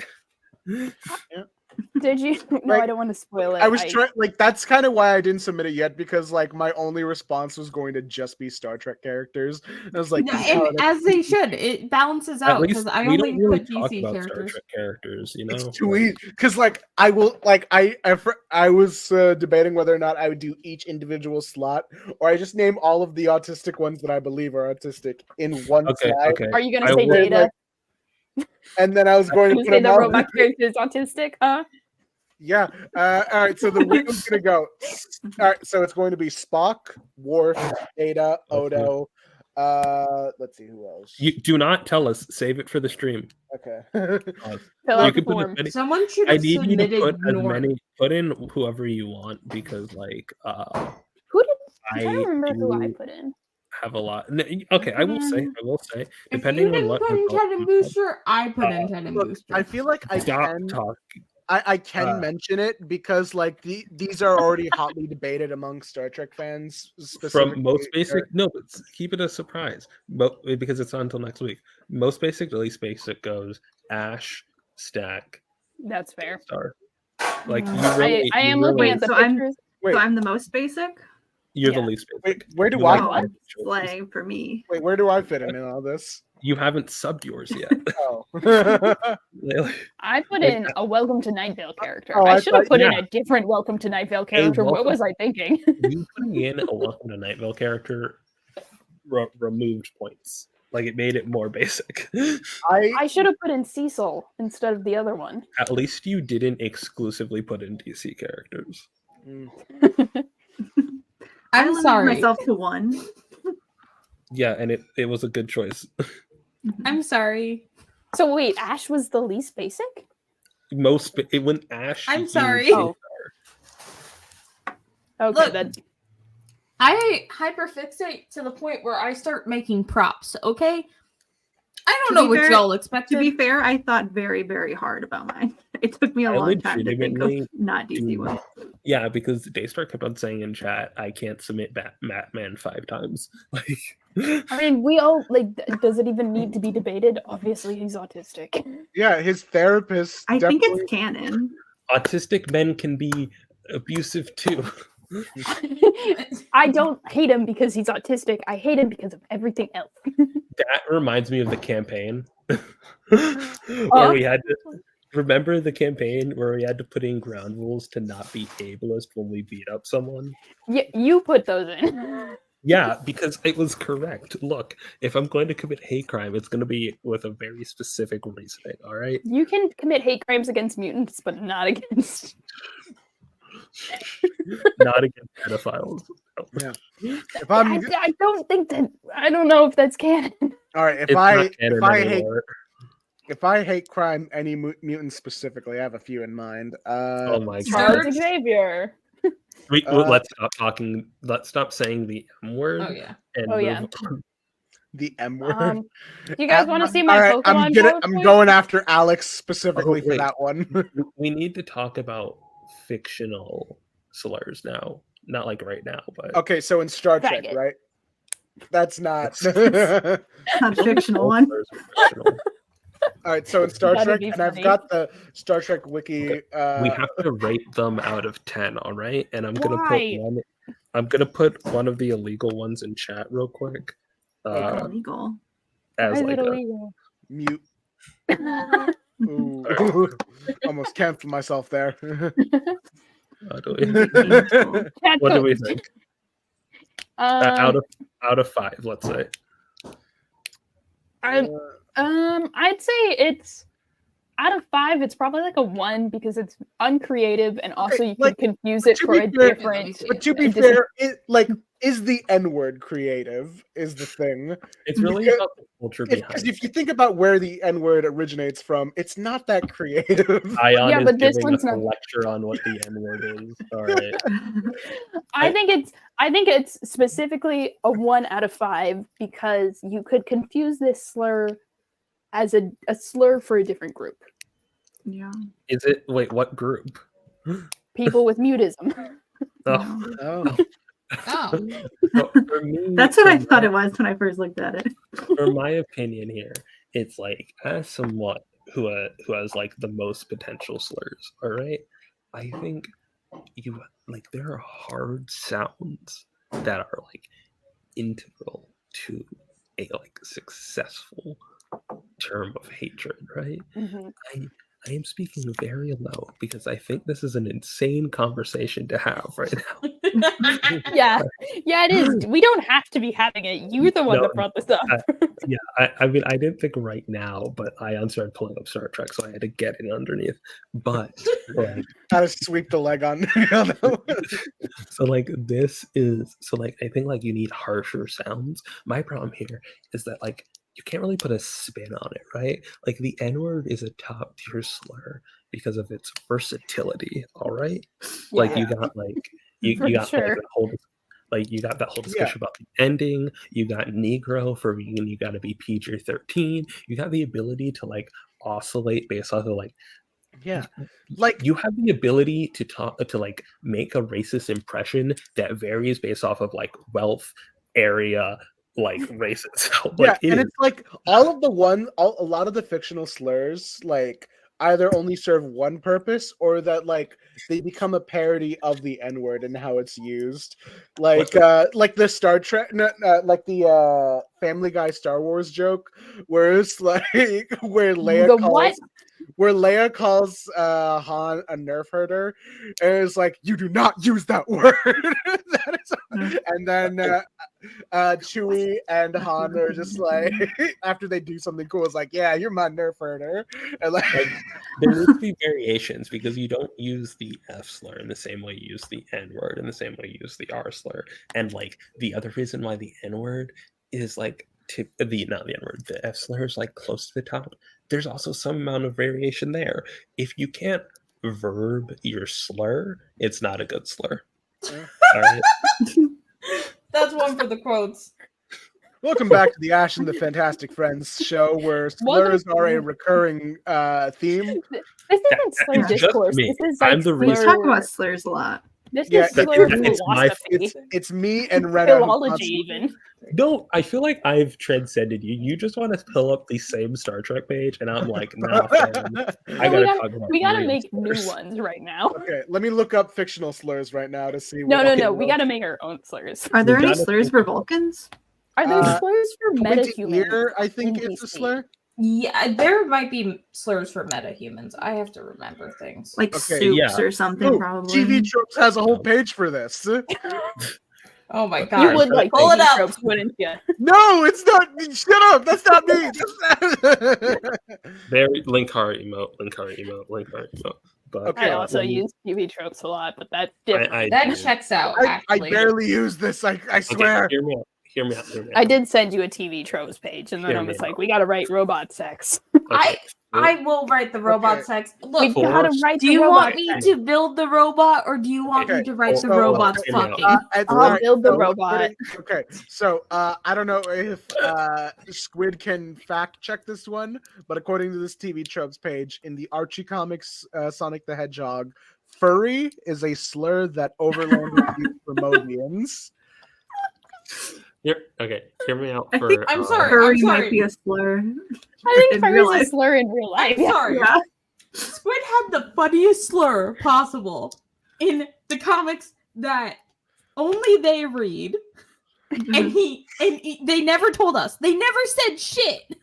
Did you? No, Like, I don't want to spoil it. I was trying, like, that's kind of why I didn't submit it yet, because like my only response was going to just be Star Trek characters. And I was like, No, oh, and as they should, it balances At out least because I we only don't really put talk DC about Star characters. Trek characters. You know, it's too easy. Because like I will, like I was debating whether or not I would do each individual slot, or I just name all of the autistic ones that I believe are autistic in one Okay. slide. Okay. Are you I gonna say will- Then, Data? and then I was going to You put say them the out. robot character is autistic? Yeah. All right. So the wheel's gonna go. All right. So it's going to be Spock, Worf, Data, Okay. Odo. Let's see who else. You do not tell us. Save it for the stream. Okay. Fill You out can the put as form. many. Someone should I have need you to submitted put as Norm. many. Put in whoever you want because, like, Who did? I I don't remember who I do put in. have a lot. Okay, I will say. If Depending you on didn't what put in result Ted and comes up, Booster, I put in Ted and Look, Booster. I feel like I stop can. talking. I can mention it because like these are already hotly debated among Star Trek fans. From most specifically, basic, no, but keep it a surprise. Because it's not until next week. Most basic, to least basic goes Ash, Stack, That's fair. Star. Like you I really, I am you looking really- at the so I'm- pictures. Wait, So I'm the most basic. You're the Yeah. least wait, basic. where do You I? like Oh, all I'm the choices. slaying for me. Wait, where do I fit in all this? You haven't subbed yours yet. Oh. I put Like, in a Welcome to Night Vale character. Oh, I I should have thought- put in yeah. a different Welcome to Night Vale character. What Welcome- was I thinking? You putting in a Welcome to Night Vale character removed points. Like it made it more basic. I should have put in Cecil instead of the other one. At least you didn't exclusively put in DC characters. I I'm limited sorry. myself to one. Yeah, and it was a good choice. I'm sorry. So wait, Ash was the least basic? When Ash. I'm used sorry. Oh. Okay, Look, that I hyperfixate to the point where I start making props, okay? I don't To know be what fair- y'all To expected. be fair, I thought very, very hard about mine. It took me a I long time to think of legitimately not DC do- ones. Yeah, because Daystar kept on saying in chat, I can't submit Batman 5 times. Like, I mean, we all like. Does it even need to be debated? Obviously, he's autistic. Yeah, his therapist. I think definitely- it's canon. autistic men can be abusive too. I don't hate him because he's autistic. I hate him because of everything else. That reminds me of the campaign where we had to remember the campaign where we had to put in ground rules to not be ableist when we beat up someone. Yeah, you put those in. Yeah, because it was correct. Look, if I'm going to commit hate crime, it's going to be with a very specific reasoning. All right. You can commit hate crimes against mutants, but not against. Not against pedophiles. If I'm I don't think that. I don't know if that's canon. all right, It's not canon if I hate crime, any mutants specifically, I have a few in mind. Oh my god. Charles Church? Xavier. Let's stop talking. Let's stop saying the M word. Oh yeah. And Oh, move yeah. on. The M word. Do you guys want to see my All right, Pokemon? I'm going after Alex specifically for wait. that one. We need to talk about fictional slurs now. Not like right now, but Okay, so in Star Trek, Faggot. right? That's not. Not a fictional one. Slurs are fictional. All right, so in Star That'd Trek, be and I've funny. got the Star Trek wiki. We have to rate them out of 10, all right? And I'm gonna Why? put one. I'm gonna put one of the illegal ones in chat real quick. Illegal. As Why is like it a, illegal? mute. Ooh. Almost canceled myself there. how do we- Cat what do we coat. think? Um, Out of 5, let's say. I'd say it's. out of 5, it's probably like a 1 because it's uncreative and also you like, could confuse it to for be a fair- different. But to be a dis- fair, is the N-word creative? Is the thing. It's really Because- about the culture Because behind if you think about where the N-word originates from, it's not that creative. Ayaan Yeah, is but this giving one's us a not- lecture on what the N-word is. All right. I think it's specifically a 1 out of 5 because you could confuse this slur as a slur for a different group. Yeah. Is it wait, what group? People with mutism. Oh, Oh. Oh, so for me, That's what I for thought my- it was when I first looked at it. For my opinion here, it's like as someone who has like the most potential slurs, all right? I think you like there are hard sounds that are like integral to a like successful term of hatred, right? Mhm. I am speaking very low because I think this is an insane conversation to have right now. Yeah, it is. We don't have to be having it. You're the one No, that brought this up. I mean, I didn't think right now, but Ayaan started pulling up Star Trek, so I had to get it underneath. But like, Gotta sweep the leg on. so like this is so like I think like you need harsher sounds. My problem here is that like you can't really put a spin on it, right? Like the N-word is a top tier slur because of its versatility. All right, like you got like you For got like sure. the whole like you got that whole discussion about the ending. You got Negro for being you got to be PG-13. You got the ability to like oscillate based off of like Yeah. Like you have the ability to talk to like make a racist impression that varies based off of like wealth, area, like races. yeah, Like it and is it's like a lot of the fictional slurs like either only serve one purpose or that like they become a parody of the N-word and how it's used. Like the Star Trek like the Family Guy Star Wars joke where it's like where Leia calls Han a nerf herder, and it's like you do not use that word. And then Chewie and Han are just like after they do something cool, it's like, yeah, you're my nerf herder. And like, there needs to be variations because you don't use the F slur in the same way you use the N word, in the same way you use the R slur. And like the other reason why the N word is like not the N word, the F slur is like close to the top. There's also some amount of variation there. If you can't verb your slur, it's not a good slur. All right. that's one for the quotes. welcome back to the Ash and the Fantastic Friends show, where slurs are a recurring theme. This isn't slur It's just discourse. me. This is I'm like the We reason- talk about slurs a lot. This Yeah, is slur it's my- philosophy. It's me and Rena. who Philology constantly- even. No, I feel like I've transcended you. You just want to pull up the same Star Trek page, and I'm like, nah, fam. I we gotta gotta, talk about we gotta real make new slurs. ones right now. Okay, let me look up fictional slurs right now to see. No. We gotta make our own slurs. Are there We any gotta slurs think for about- Vulcans? Are there Uh, slurs for Pointy metahumans? ear, I think in it's a DC? slur. Yeah, there might be slurs for metahumans. I have to remember things. Like Okay, soups yeah. or something, Oh, probably. TV Tropes has a whole page for this. Oh my You god. would like Pull it TV up. tropes, wouldn't you? No, it's not. Shut up. That's not me. There, link heart emote, link heart emote, link heart emote. But Okay. I also let me- use TV tropes a lot, but that's different. I That do. checks out, I actually. barely use this. I Okay, swear. hear me out. Hear me out. Hear me out. I did send you a TV tropes page, and then Hear I me was like, out. we gotta write robot sex. Okay. I will write the robot Okay. sex. We Look, For- gotta write do the you robot want me sex. to build the robot or do you want me Okay, to write the so- robots hear me out. fucking? I'll build the robot. Okay, so I don't know if Squid can fact check this one, but according to this TV Tropes page in the Archie comics, Sonic the Hedgehog, furry is a slur that Overlanders use for Mobians. Okay, hear me out. I For, think I'm sorry. Furry I'm sorry. might be a slur. I think in furry real is a life. slur in real life. I'm sorry. Yeah. Squid had the funniest slur possible in the comics that only they read, and they never told us. They never said shit.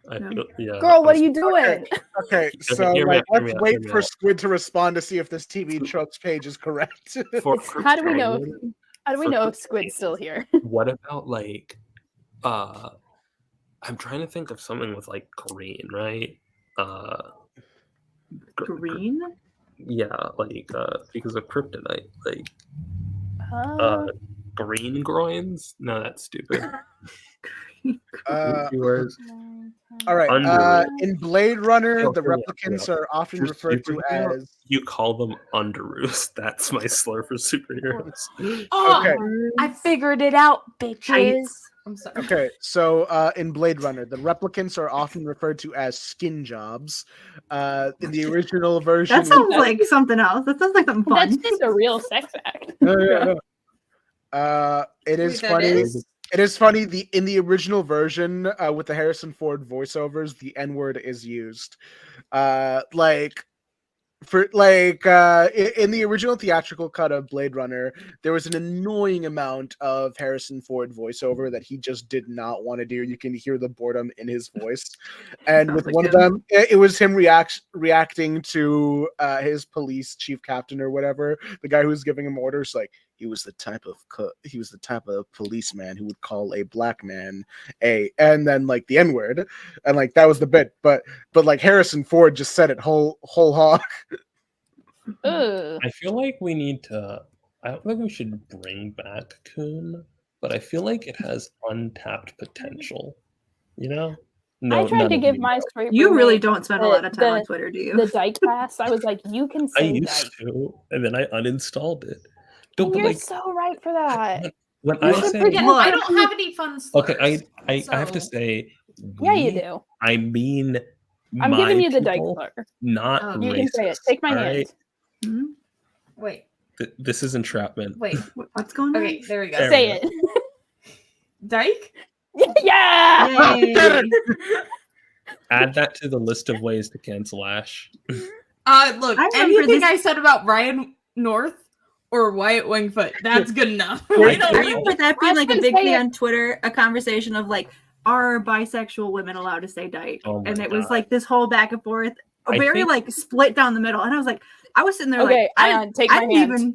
I feel, yeah, Girl, what are I'm- you doing? Okay, so hear me like, out, hear let's me out, wait hear me for out. Squid to respond to see if this TV Tropes page is correct. for- How do we know? for- How do we for know if Christmas. Squid's still here? What about like I'm trying to think of something with like Korean, right? Green? Yeah, like because of kryptonite, like Uh, green groins. No, that's stupid. Uh, Yours. all right. Underoos. In Blade Runner, Oh, the hurry up, replicants are often For referred to superhero, as. you call them underoos. That's my slur for superheroes. Oh, Okay. I figured it out, bitches. Tights. I'm sorry. Okay, so in Blade Runner, the replicants are often referred to as skin jobs. In the original version, That sounds like something else. That sounds like something fun. that's just a real sex act. It is Wait, that funny. is? It is funny. In the original version with the Harrison Ford voiceovers, the N word is used. In the original theatrical cut of Blade Runner, there was an annoying amount of Harrison Ford voiceover that he just did not want to do. You can hear the boredom in his voice, and Sounds with like one of him. them, it was him reacting to his police chief captain or whatever, the guy who was giving him orders. Like he was the type of policeman who would call a black man and then like the N word, and like that was the bit, but like Harrison Ford just said it whole hog. Ugh. I feel like we need to. I don't think we should bring back Coon, but I feel like it has untapped potential. You know? No, I tried none to of give you my know. straight You really roommate don't spend a lot of time on Twitter, do you? the Dyke Pass. I was like, you can I say used Dyke. to, and then I uninstalled it. No, And but you're like so right for that. when You I should say forget. Look. I don't have any fun slurs. okay, I have to so- say. Yeah, you we- do. I mean, I'm my giving you the Dyke people, slur. not Oh, You racist. can say it. Take my all hand. right? Hmm? Wait, This is entrapment. wait. What's going on? Okay, there we go. There Say we it. Dyke? Yeah. Yay. Add that to the list of ways to cancel Ash. Look, I remember anything this- I said about Ryan North or Wyatt Wingfoot, that's good enough. I We don't I need remember that being like a Ashton, big say thing it. on Twitter, a conversation of like, are bisexual women allowed to say dyke? Oh my And it was God. like this whole back and forth, I very think- like split down the middle. And I was like, I was sitting there Okay, like, Ayaan, take my hand.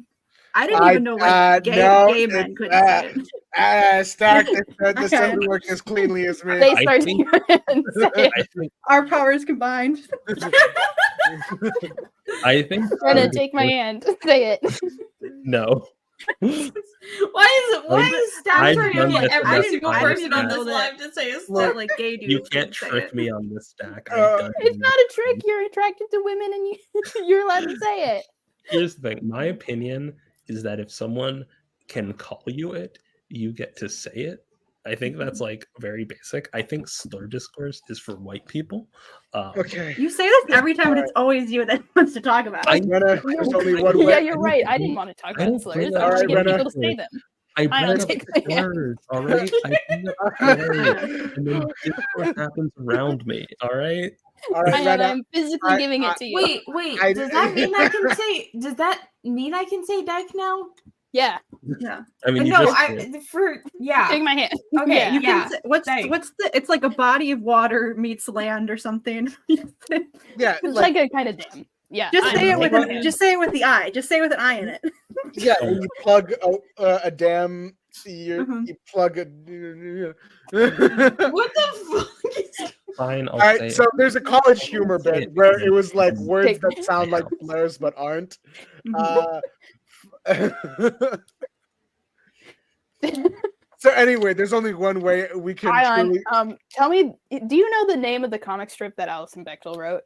I didn't even know like gay men couldn't say it. Stack. This doesn't work as cleanly as me. They I start think- to say it. I think Our powers combined. I think Rena, take my hand. Say it. no. Why is Staff I've trying to done get this every enough single times person on now. this live to say a That slur? like gay dudes You can't couldn't say trick it. me on this stack. I've Uh, done It's it. not a trick. You're attracted to women and you're allowed to say it. Here's the thing. My opinion is that if someone can call you it, you get to say it. I think that's like very basic. I think slur discourse is for white people. Okay. You say this every time, but it's always you that wants to talk about it. Rena, there's only one Yeah, way. you're right. I didn't want to talk I about don't slurs. bring I up want to get Rena. people to say them. I I bring don't up take my hand. slurs, all right? I bring up slurs, and then discourse happens around me, all right? All right, Rena. I'm physically giving it to you. Wait, I- does that mean I can say? Does that mean I can say dyke now? Yeah, Yeah. I mean, you No, just did. yeah. take my hand. Okay, Yeah. You yeah. can say, what's thanks. the it's like a body of water meets land or something. Yeah, It's like, like a kind of dam. Yeah. Just I say know. it with Take my an, hand. just say it with the eye. Just say it with an eye in it. yeah, when you plug a dam, Mhm. you plug a. What the fuck is Fine, I'll All say right, so it. there's a college humor Say bit it. where it was like words Take- that sound like slurs but aren't. Mhm. So anyway, there's only one way we can Ayaan, truly. tell me, do you know the name of the comic strip that Alison Bechtel wrote?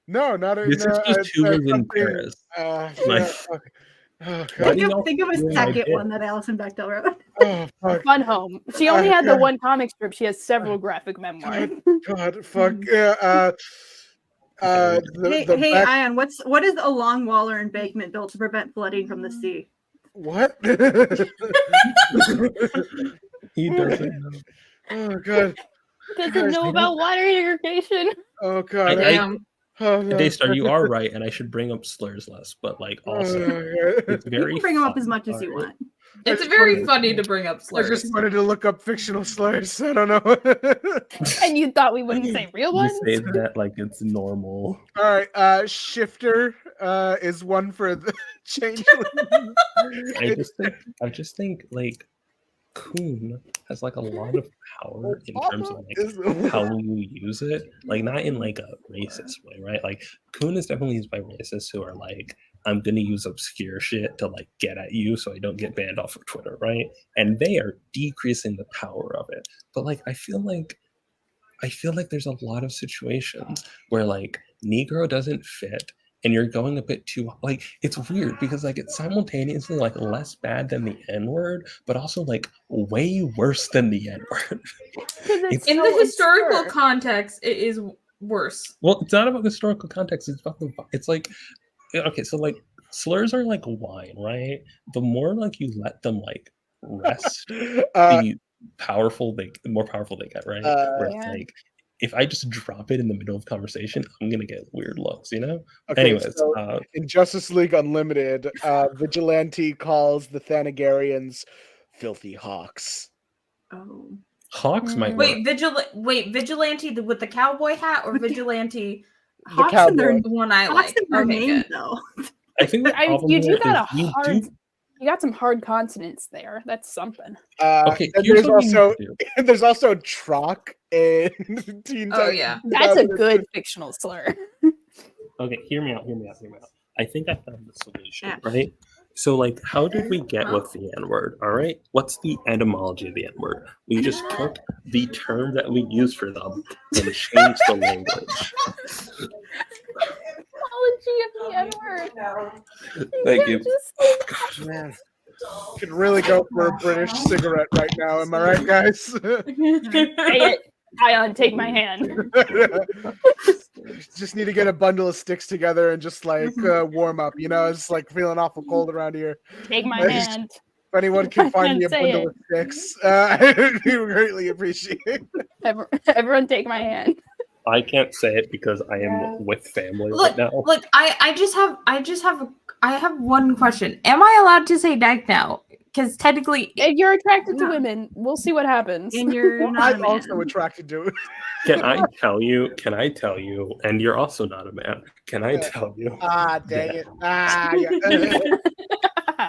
No, not a. This no, is just who was in something, Paris. yeah, Like- okay. Oh, Why God. do y'all Think of a ruin my second bit? one that Alison Bechtel wrote. Oh, fuck. Fun Home. She only had the God. one comic strip. She has several graphic memoirs. God, fuck. Yeah, Hey, the hey, back- Ayaan, what is a long waller embankment built to prevent flooding from the sea? What? He doesn't know. Oh, God. Doesn't know about water irrigation. Oh, God. Damn. Oh, no. Daystar, you are right, and I should bring up slurs less, but like also, it's You very can bring them up fun, as much as you all right? want. It's very funny to bring up I slurs. just wanted to look up fictional slurs. I don't know. And you thought we wouldn't say real You ones? say that like it's normal. All right, shifter is one for the changeling. I just think like Coon has like a lot of power in terms of like how you use it, like not in like a racist way, right? Like Coon is definitely used by racists who are like, I'm gonna use obscure shit to like get at you so I don't get banned off of Twitter, right? And they are decreasing the power of it. But like I feel like there's a lot of situations where like Negro doesn't fit and you're going a bit too like it's weird because like it's simultaneously like less bad than the N-word, but also like way worse than the N-word. It's In so the historical obscure. context, it is worse. Well, it's not about the historical context, it's about it's like okay, so like slurs are like wine, right? The more like you let them like rest, the more powerful they get, right? Where it's Yeah. like if I just drop it in the middle of conversation, I'm gonna get weird looks, you know? Okay, Anyways, so in Justice League Unlimited, Vigilante calls the Thanagarians filthy hawks. Oh. Hawks might work. Vigilante with the cowboy hat or Vigilante The Hawks in their, cowboy. the one I Hawks like? in their Okay, name, good. though. I think the problem You here got is a you got some hard consonants there. That's something. Okay, And here's there's what we need also to do. there's also Troc in Teen Oh, Titans. yeah. That's a good fictional slur. Okay, hear me out. I think I found the solution, Yeah. right? So, like, how did we get with the N-word? All right, what's the etymology of the N-word? We just took the term that we use for them and changed the language. Etymology of the N-word. Thank you. Man, could really go for a British cigarette right now. Am I right, guys? Say it. Ayaan, take my hand. Just need to get a bundle of sticks together and just like warm up. You know, it's like feeling awful cold around here. Take my hand. If anyone can I find me a can't say bundle it. of sticks, I would greatly appreciate it. Everyone take my hand. I can't say it because I am with family Look, right now. look, I have one question. Am I allowed to say dyke now? Because technically, If you're attracted to Yeah. women, we'll see what happens. And you're Well, not a I'm man. also attracted to it. Can I tell you? And you're also not a man. Can I tell you? Ah, dang it. Ah, yeah.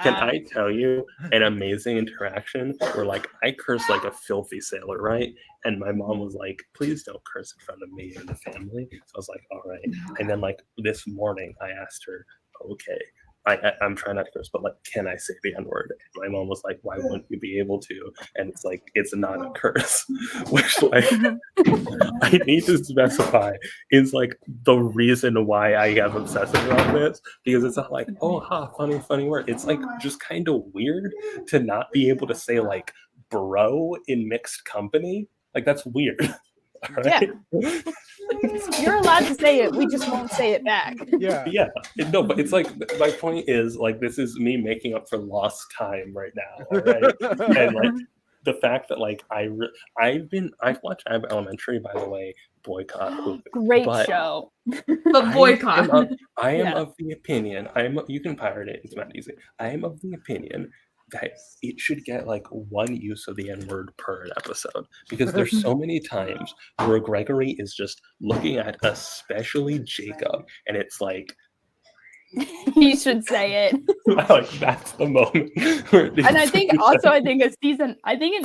Can I tell you an amazing interaction where like I cursed like a filthy sailor, right? And my mom was like, please don't curse in front of me and the family. So I was like, all right. And then like this morning I asked her, okay, I'm trying not to curse, but like, can I say the N-word? And my mom was like, why wouldn't you be able to? And it's like, it's not a curse, which like I need to specify is like the reason why I am obsessive about this, because it's not like, oh, funny word. It's like just kind of weird to not be able to say like bro in mixed company. Like that's weird. All right? You're allowed to say it. We just won't say it back. Yeah. Yeah, no, but it's like my point is like this is me making up for lost time right now, all right? And like the fact that like I've watched Elementary, by the way, boycott Hulu, Great but show. but boycott. I am Yeah. of the opinion. You can pirate it. It's not easy. I am of the opinion that it should get like one use of the N-word per episode, because there's so many times where Gregory is just looking at especially Jacob and it's like You should say it. like that's the moment where it And I needs to think be also said. an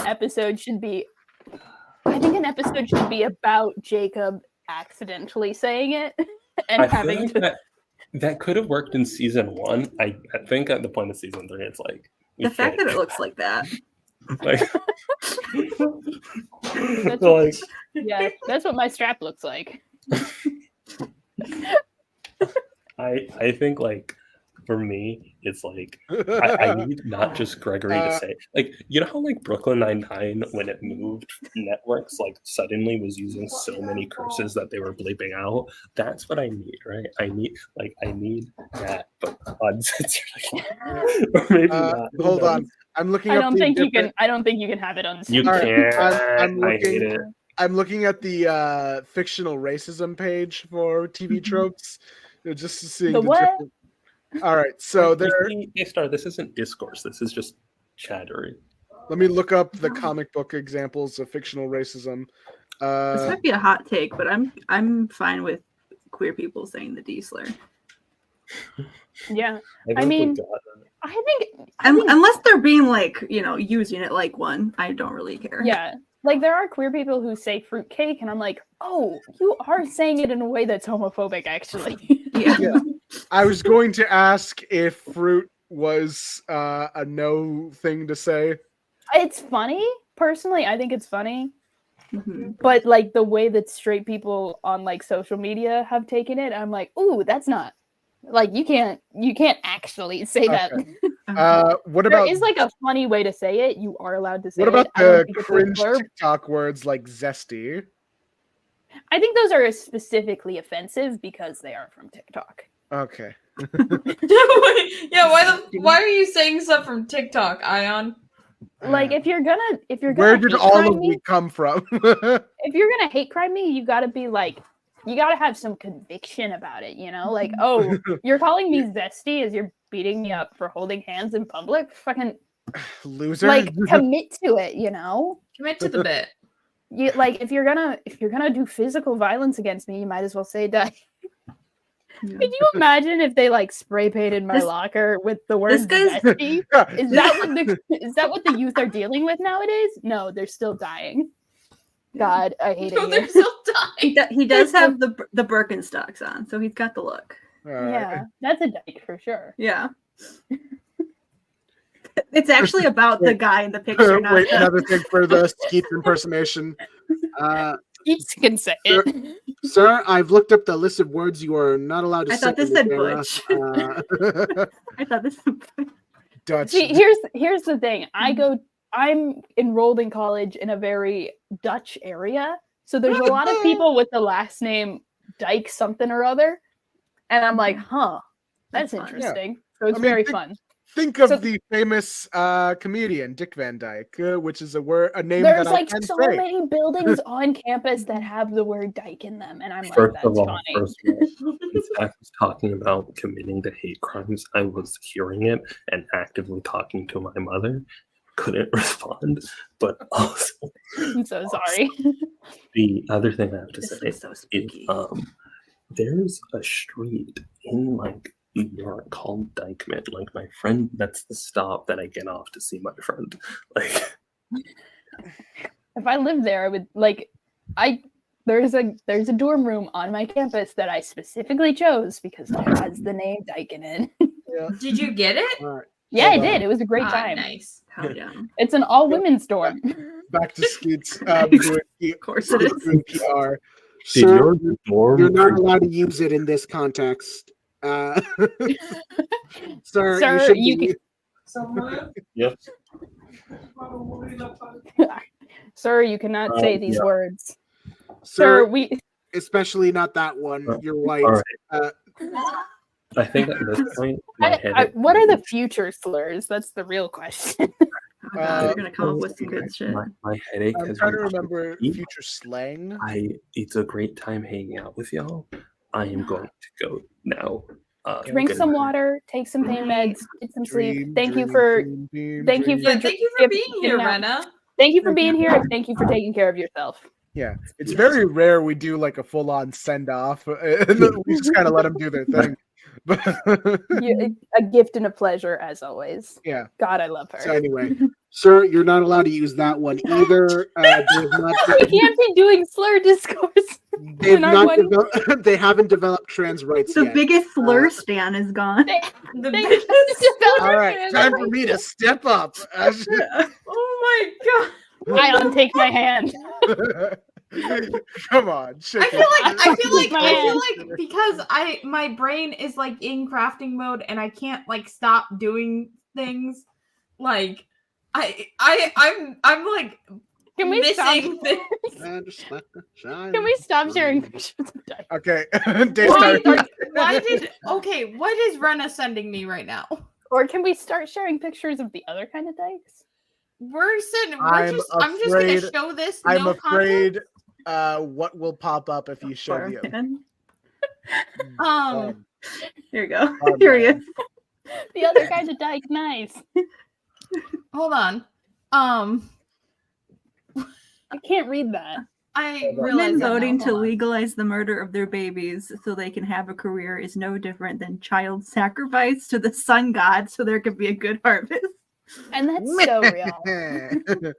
episode should be about Jacob accidentally saying it and I feel having like to that could have worked in season 1. I think at the point of season 3 it's like The fact that it looks like that. like, That's like yeah, that's what my strap looks like. I think like for me it's like I need not just Gregory to say like, you know how like Brooklyn Nine-Nine when it moved networks like suddenly was using so many curses that they were bleeping out. That's what I need, right? I need that, but uncensored. Or maybe not. Who Hold knows? on. I'm looking I up don't the think you different- can. I don't think you can have it on. You All right, can't. I hate looking- it. I'm looking at the fictional racism page for TV tropes. Just seeing The what? different. All right, so there. Daystar, this isn't discourse. This is just chattery. Let me look up the comic book examples of fictional racism. This might be a hot take, but I'm fine with queer people saying the D slur. Yeah, think I we mean, got that. I think Unless they're being like, using it like one, I don't really care. yeah. Like there are queer people who say fruitcake, and I'm like, oh, you are saying it in a way that's homophobic, actually. Yeah. Yeah. I was going to ask if fruit was a no thing to say. It's funny. Personally, I think it's funny. Mhm. But like the way that straight people on like social media have taken it, I'm like, ooh, that's not like you can't actually say that. Okay. Uh, What There about is like a funny way to say it. You are allowed to say what about it. I don't the think it's a cringe slur. TikTok words like zesty? I think those are specifically offensive because they are from TikTok. Okay. Yeah, why are you saying stuff from TikTok, Ayaan? Like if you're gonna Where did hate all crime of me, we come from? if you're gonna hate crime me, you gotta be like, you gotta have some conviction about it, Like, oh, you're calling me zesty as you're beating me up for holding hands in public? Fucking Loser. like commit to it, Commit to the bit. You like if you're gonna do physical violence against me, you might as well say die. yeah. Could you imagine if they like spray painted my This- locker with the word guy's- zesty? Is that what the youth are dealing with nowadays? No, they're still dying. God, I hate No, it they're here. still dying. He does have the Birkenstocks on, so he's got the look. All right. Yeah, that's a dyke for sure. Yeah. It's actually about the guy in the picture, not Wait, the- another thing for the Skeet impersonation. Each can say it. Sir, I've looked up the list of words you are not allowed to I say. thought this in said camera. Butch. I thought this. Dutch. See, here's the thing. I'm enrolled in college in a very Dutch area, so there's a lot of people with the last name Dyke something or other, and I'm like, huh, that's That's fun. interesting. So it's I mean, very think- fun. Think of So- the famous comedian Dick Van Dyke, which is a name There's that like I can so say. many buildings on campus that have the word Dyke in them, and I'm like, First that's of all, funny. when Zach was talking about committing to hate crimes, I was hearing it and actively talking to my mother. Couldn't respond, but also I'm so sorry. the other thing I have to This say looks so is spooky. there's a street in like New York called Dykeman. Like my friend, that's the stop that I get off to see my friend. Like If I lived there, I would like there's a dorm room on my campus that I specifically chose because it has the name Dyke in it. Did you get it? All right, Yeah, I Hold on. did. It was a great Ah, time. nice. Hell yeah. It's an all women's dorm. back to Skeet's Of course it is. doing PR. did Sir, your dorm you're not allowed to use it in this context. Sir, Sir, you should you be. Yep. Sir, you cannot say these yeah. words. Sir, Sir, we especially not that one. You're white. All right. I think at this point, my head. what are the future slurs? That's the real question. Oh, God, they're gonna come up with some good shit. My headache I'm has trying to been remember eat. future slang. It's a great time hanging out with y'all. I am going to go now. Drink good some night. water, take some pain meds, get some sleep. Dream, Thank you dream, for dream, dream, thank you dream. for Yeah, thank you for being here, getting out. Rena. Thank you for being here, and thank you for taking care of yourself. Yeah, it's very rare we do like a full on send off. We just kind of let them do their thing. But A gift and a pleasure as always. yeah. God, I love her. So anyway, sir, you're not allowed to use that one either. We can't be doing slur discourse. They've in our not one- developed, they haven't developed trans rights The yet. biggest slur stan is gone. The They- biggest- All right, time for me to step up. Oh my god. Ion, take my hand. Come on, shake I feel it. like because my brain is like in crafting mode and I can't like stop doing things. Like I'm like Can we stop? missing things. Can we stop sharing pictures of Dyke? Okay, Why, Daystar. what is Rena sending me right now? Or can we start sharing pictures of the other kind of dykes? I'm I'm just gonna afraid- show this. I'm no afraid what will pop up if you show Poor the man. content. Here you go. Oh, Here he man. is. The other kind of dyke, nice. Hold on. I can't read that. I Women realize Women that voting now. to Hold on. legalize the murder of their babies so they can have a career is no different than child sacrifice to the sun god so there could be a good harvest. And that's so real.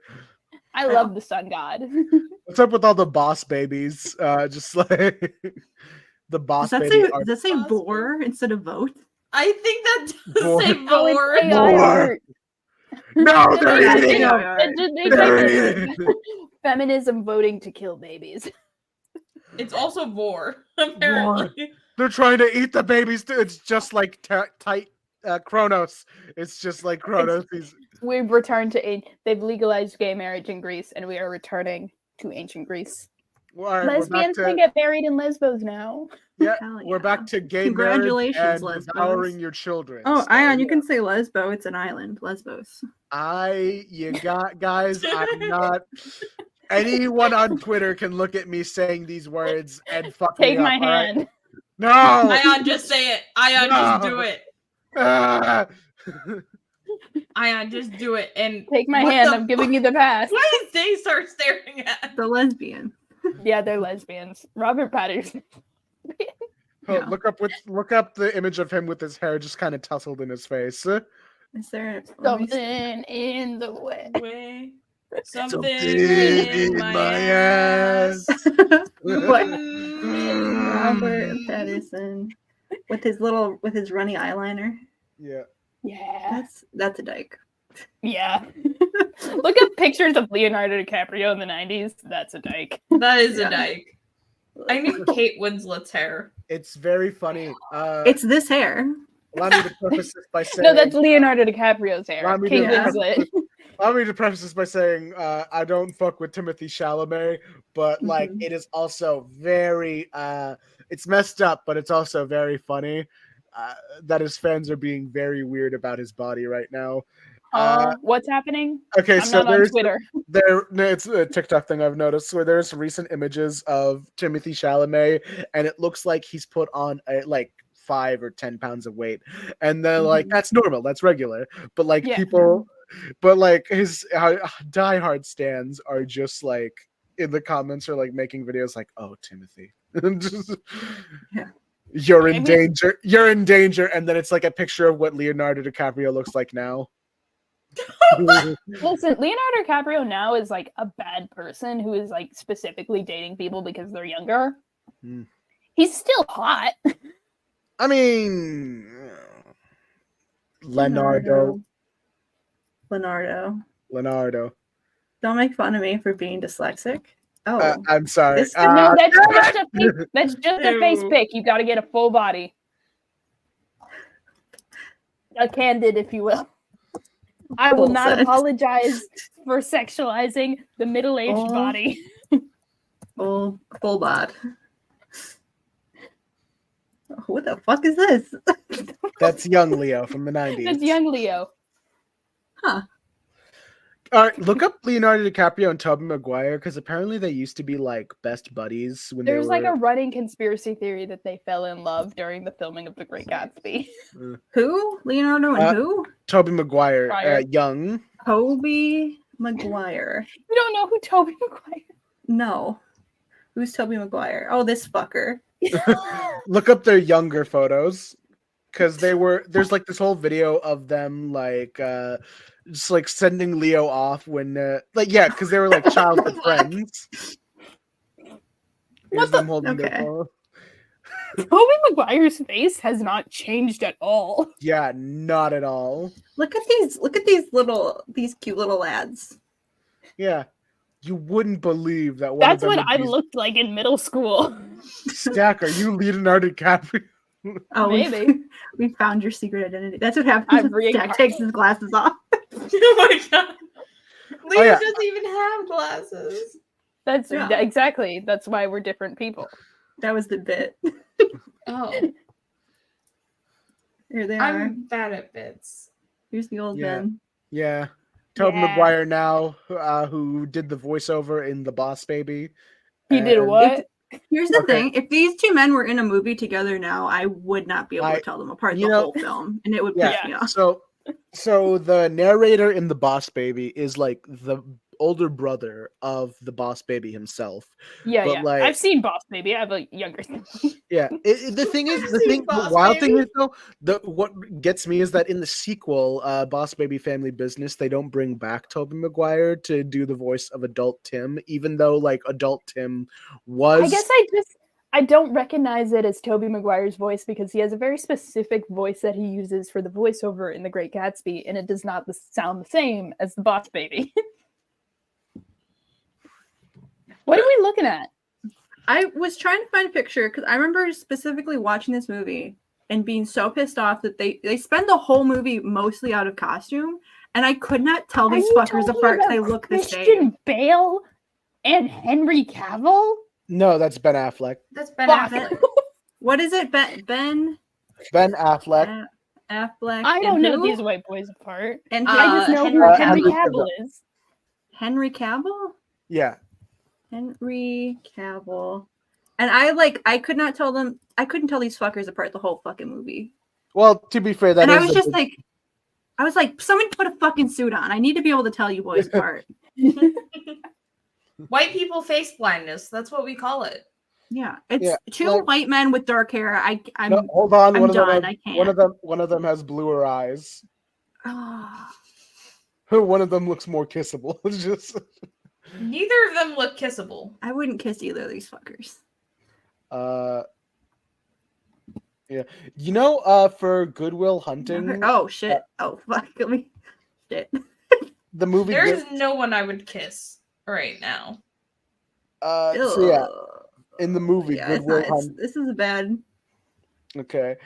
I love the sun god. What's up with all the boss babies? Just like the boss baby Does art. that say Boss vor instead of vote? I think that does Vor. say Oh, vor. it's AI More. art. No, It they're makes- eating it- them. it They're makes eating it feminism voting to kill babies. It's also vor, apparently. They're trying to eat the babies too. It's just like tight Kronos. It's just like Kronos. We've returned to they've legalized gay marriage in Greece, and we are returning to ancient Greece. All right, Lesbians can get married in Lesbos now. yeah, Hell we're yeah. back to gay Congratulations, marriage and Lesbos. devouring your children. Oh, So, Ayaan, you yeah. can say Lesbo. It's an island. Lesbos. You got guys. I'm not. Anyone on Twitter can look at me saying these words and fuck Take me my up. All right? hand. No. Ayaan, just say it. Ayaan, just No. do it. Ah. Ayaan, just do it. And Take my what hand. the I'm giving you the pass. Why is Daystar staring at? The lesbian. Yeah, they're lesbians. Robert Patterson. Oh, Yeah. look up the image of him with his hair just kind of tousled in his face. Is there let me see. Something in the way. Way. Something in in my ass. What? Mm. Robert Patterson with his runny eyeliner. Yeah. Yeah. That's a dyke. Yeah. Look at pictures of Leonardo DiCaprio in the 90s. That's a dyke. That is Yeah. a dyke. I need Kate Winslet's hair. It's very funny. It's this hair. Allow me to preface this by saying. No, that's Leonardo DiCaprio's hair. Allow me Kate to Yeah. Winslet. Allow me to preface this by saying I don't fuck with Timothy Chalamet, but like Mhm. it is also very it's messed up, but it's also very funny that his fans are being very weird about his body right now. What's happening? Okay, I'm so not on there's Twitter. it's a TikTok thing I've noticed where there's recent images of Timothy Chalamet, and it looks like he's put on like 5 or 10 pounds of weight, and they're like, Mhm. that's normal, that's regular. But like Yeah. people, but like his diehard stands are just like in the comments are like making videos like, oh Timothy, Just- Yeah. you're in I mean- danger, you're in danger, and then it's like a picture of what Leonardo DiCaprio looks like now. Listen, Leonardo DiCaprio now is like a bad person who is like specifically dating people because they're younger. Hmm. He's still hot. I mean, Leonardo. Leonardo. Don't make fun of me for being dyslexic. Oh, I'm sorry. This- No, that's just a face, that's just a face Ew. pick. You got to get a full body, a candid, if you will. I will not Bullshit. apologize for sexualizing the middle-aged Oh. body. full bod. What the fuck is this? That's young Leo from the 90s. That's young Leo. All right, look up Leonardo DiCaprio and Tobey Maguire because apparently they used to be like best buddies when There's they like were. a running conspiracy theory that they fell in love during the filming of The Great Gatsby. Who? Leonardo and who? Tobey Maguire, Maguire. young. Toby Maguire. You don't know who Tobey Maguire? No. Who's Toby Maguire? Oh, this fucker. Look up their younger photos because there's like this whole video of them like just like sending Leo off when because they were like childhood friends. Here's them holding their Okay. phone. Tobey Maguire's face has not changed at all. Yeah, not at all. Look at these cute little lads. Yeah. You wouldn't believe that one That's of them what I looked like in middle school. Stack, are you Leonardo DiCaprio? Oh, Maybe. we found your secret identity. That's what happens I'm when Jack takes his glasses off. Oh my god. Leo yeah. doesn't even have glasses. That's Yeah. exactly. That's why we're different people. That was the bit. Oh, Here they are. I'm bad at bits. Here's the old Yeah. man. Yeah. Tobey Yeah. Maguire now, who did the voiceover in The Boss Baby. He did And- what? Here's the Okay. thing: if these two men were in a movie together now, I would not be able to tell them apart the you know- whole film, and it would Yeah. piss me off. So the narrator in The Boss Baby is like the older brother of the boss baby himself. Yeah, But, yeah. like- I've seen Boss Baby. I have a younger sister. Yeah, the thing is, I've the seen thing, the Boss wild thing Baby. is though, what gets me is that in the sequel, Boss Baby Family Business, they don't bring back Tobey Maguire to do the voice of adult Tim, even though like adult Tim was. I guess I don't recognize it as Tobey Maguire's voice because he has a very specific voice that he uses for the voiceover in The Great Gatsby, and it does not sound the same as the Boss Baby. What are we looking at? I was trying to find a picture because I remember specifically watching this movie and being so pissed off that they spend the whole movie mostly out of costume, and I could not tell Are these you fuckers talking apart because about they look the Christian same. Bale and Henry Cavill? No, that's Ben Affleck. That's Ben Fuck. Affleck. What is it? Ben Ben Affleck. Affleck. I don't and know who? these white boys apart. And I just know who Henry Henry Cavill. Cavill is. Henry Cavill. Yeah, Henry Cavill. And I could not tell them. I couldn't tell these fuckers apart the whole fucking movie. well, to be fair, that And is I was a just big- like, someone put a fucking suit on. I need to be able to tell you boys apart. White people face blindness. That's what we call it. Yeah, it's Yeah, two like- white men with dark hair. I'm no, hold on. I'm One of them, done. has, I can't. one of them has bluer eyes. Ah. One of them looks more kissable. It's just, Neither of them look kissable. I wouldn't kiss either of these fuckers. yeah. For Goodwill Hunting, Oh shit! Oh fuck! Let me. Shit. the movie. There is no one I would kiss right now. So yeah, in the movie Yeah, it's Goodwill not, Hunting. this is bad. Okay.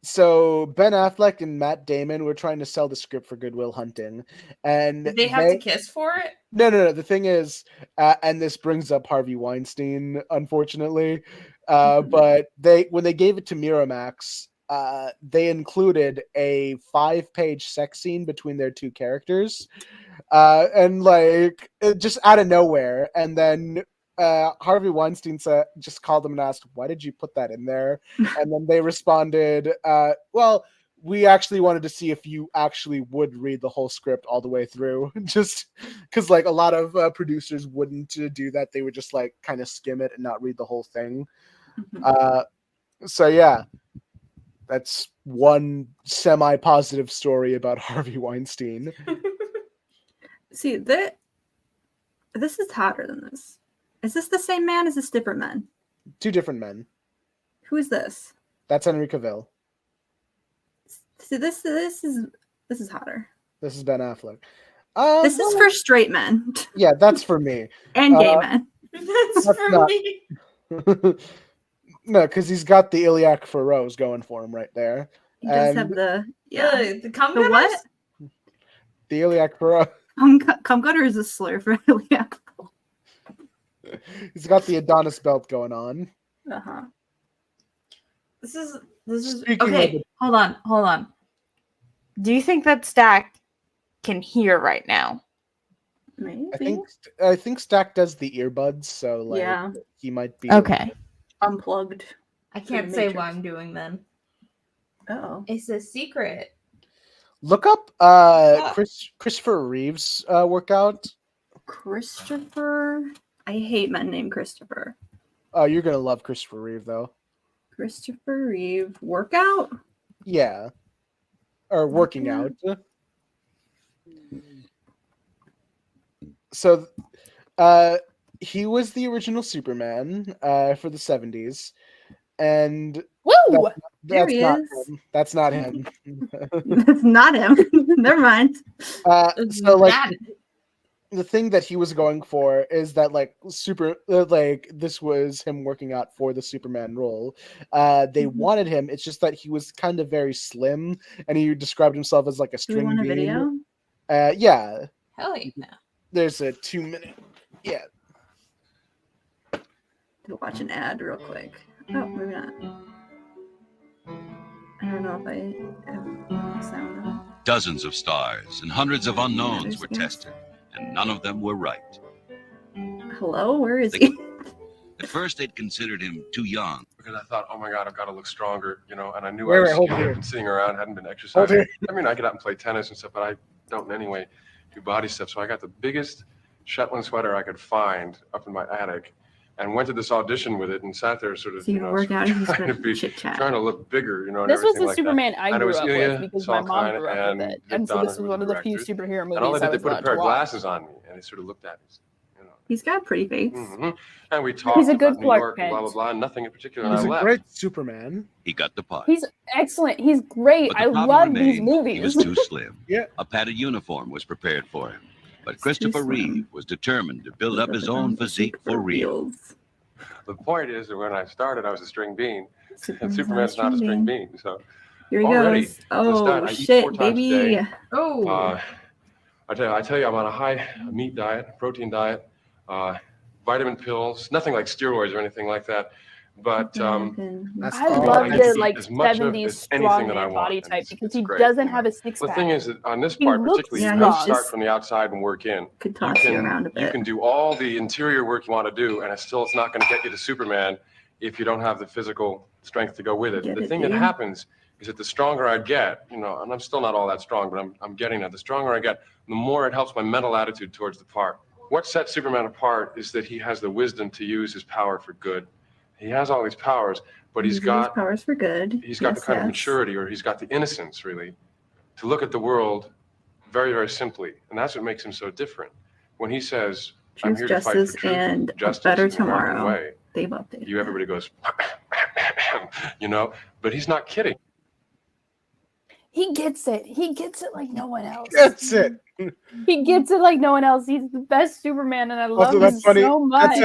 So Ben Affleck and Matt Damon were trying to sell the script for Goodwill Hunting, and Did they have to kiss for it? No. The thing is, and this brings up Harvey Weinstein, unfortunately. But when they gave it to Miramax, they included a 5-page sex scene between their two characters, and like it just out of nowhere, and then. Harvey Weinstein just called them and asked, "Why did you put that in there?" And then they responded, "Well, we actually wanted to see if you actually would read the whole script all the way through, just because like a lot of producers wouldn't do that. They would just like kind of skim it and not read the whole thing." So yeah, that's one semi-positive story about Harvey Weinstein. See that. This is hotter than this. Is this the same man? Is this different men? Two different men. Who is this? That's Henry Cavill. See, this is hotter. This is Ben Affleck. This is for straight men Yeah, that's for me. and gay men. That's That's for not- me. No, because he's got the iliac furrows going for him right there. He does have And- the yeah. The cum The what? gutters? The iliac furrow. Cum gutter is a slur for yeah. He's got the Adonis belt going on. Uh-huh. This is Speaking okay. of Hold on. Do you think that Stack can hear right now? Maybe. I think Stack does the earbuds, so like Yeah. he might be Okay. Unplugged. I Through can't the say Matrix. what I'm doing then. Oh. It's a secret. Look up Christopher Reeve's workout. Christopher. I hate men named Christopher. Oh, you're gonna love Christopher Reeve though. Christopher Reeve workout. Yeah. Or working out. So he was the original Superman for the 70s. And Woo! There that's he not is. him. That's not him. That's not him. Never mind. So like That- the thing that he was going for is that like this was him working out for the Superman role. They Mhm. wanted him. It's just that he was kind of very slim, and he described himself as like a Do we string want a bean. video? Yeah. Hell yeah. There's a 2-minute. Yeah. To watch an ad real quick. Oh, maybe not. I don't know if I have sound on. Dozens of stars and hundreds of unknowns were tested, and none of them were right. Hello, where is he? At first, they'd considered him too young. Because I thought, oh my God, I've got to look stronger, and I knew Wait, I was hold skinny. here. I've been sitting around, hadn't been Hold exercising. here. I mean, I get out and play tennis and stuff, but I don't anyway. do body stuff. So I got the biggest Shetland sweater I could find up in my attic, and went to this audition with it and sat there sort of, So you work out and trying to be, chit chat. trying to look bigger, and This was everything the like Superman that. I And it grew was up Ilya with because my mom Salkind grew up with it, and so Donna, this who was were one of the few directors. superhero And all movies they I did, was they put a allowed pair to of watch. glasses on me, and they sort of looked at me. He's got a pretty face. And we talked He's a good about New Clark York, and blah, blah, Kent. blah, and nothing in particular, and He's I a left. great Superman. He got the part. He's excellent. He's great. But the I problem love these remained, he was movies. too slim. Yeah. A padded uniform was prepared for him. But He's too Christopher slim. Reeve was determined to build up his own physique for real. The point is that when I started, I was a string bean, and Superman's Superman's not a string bean. So Here he already, goes. to Oh start, I eat 4 shit, times a baby. day. Oh. I tell you, I'm on a high meat diet, protein diet, vitamin pills, nothing like steroids or anything like that. But That's I all love I the can eat like as much of 70s as anything that I strongman want, body and type it's because he great, doesn't have a six The pack. thing is that on this He part looks particularly, Yeah, you he's can start just- from the outside and work in. Could toss you around a You bit. can do all the interior work you want to do, and it's not going to get you to Superman if you don't have the physical strength to go with it. Get The it, thing that dude. happens is that the stronger I get, and I'm still not all that strong, but I'm getting there. The stronger I get, the more it helps my mental attitude towards the part. What sets Superman apart is that he has the wisdom to use his power for good. He has all these powers, but he's Uses got powers for good. the kind of maturity, or he's got the innocence, really, to look at the world very, very simply. And that's what makes him so different. When he says, I'm Truth, here to fight for justice, truth, and justice, a better in the American tomorrow. way, They've updated. everybody goes, but he's not kidding. He gets it. He gets it like no one else. That's it. He gets it like no one else. He's the best Superman, and I love Also, him that's funny. so much.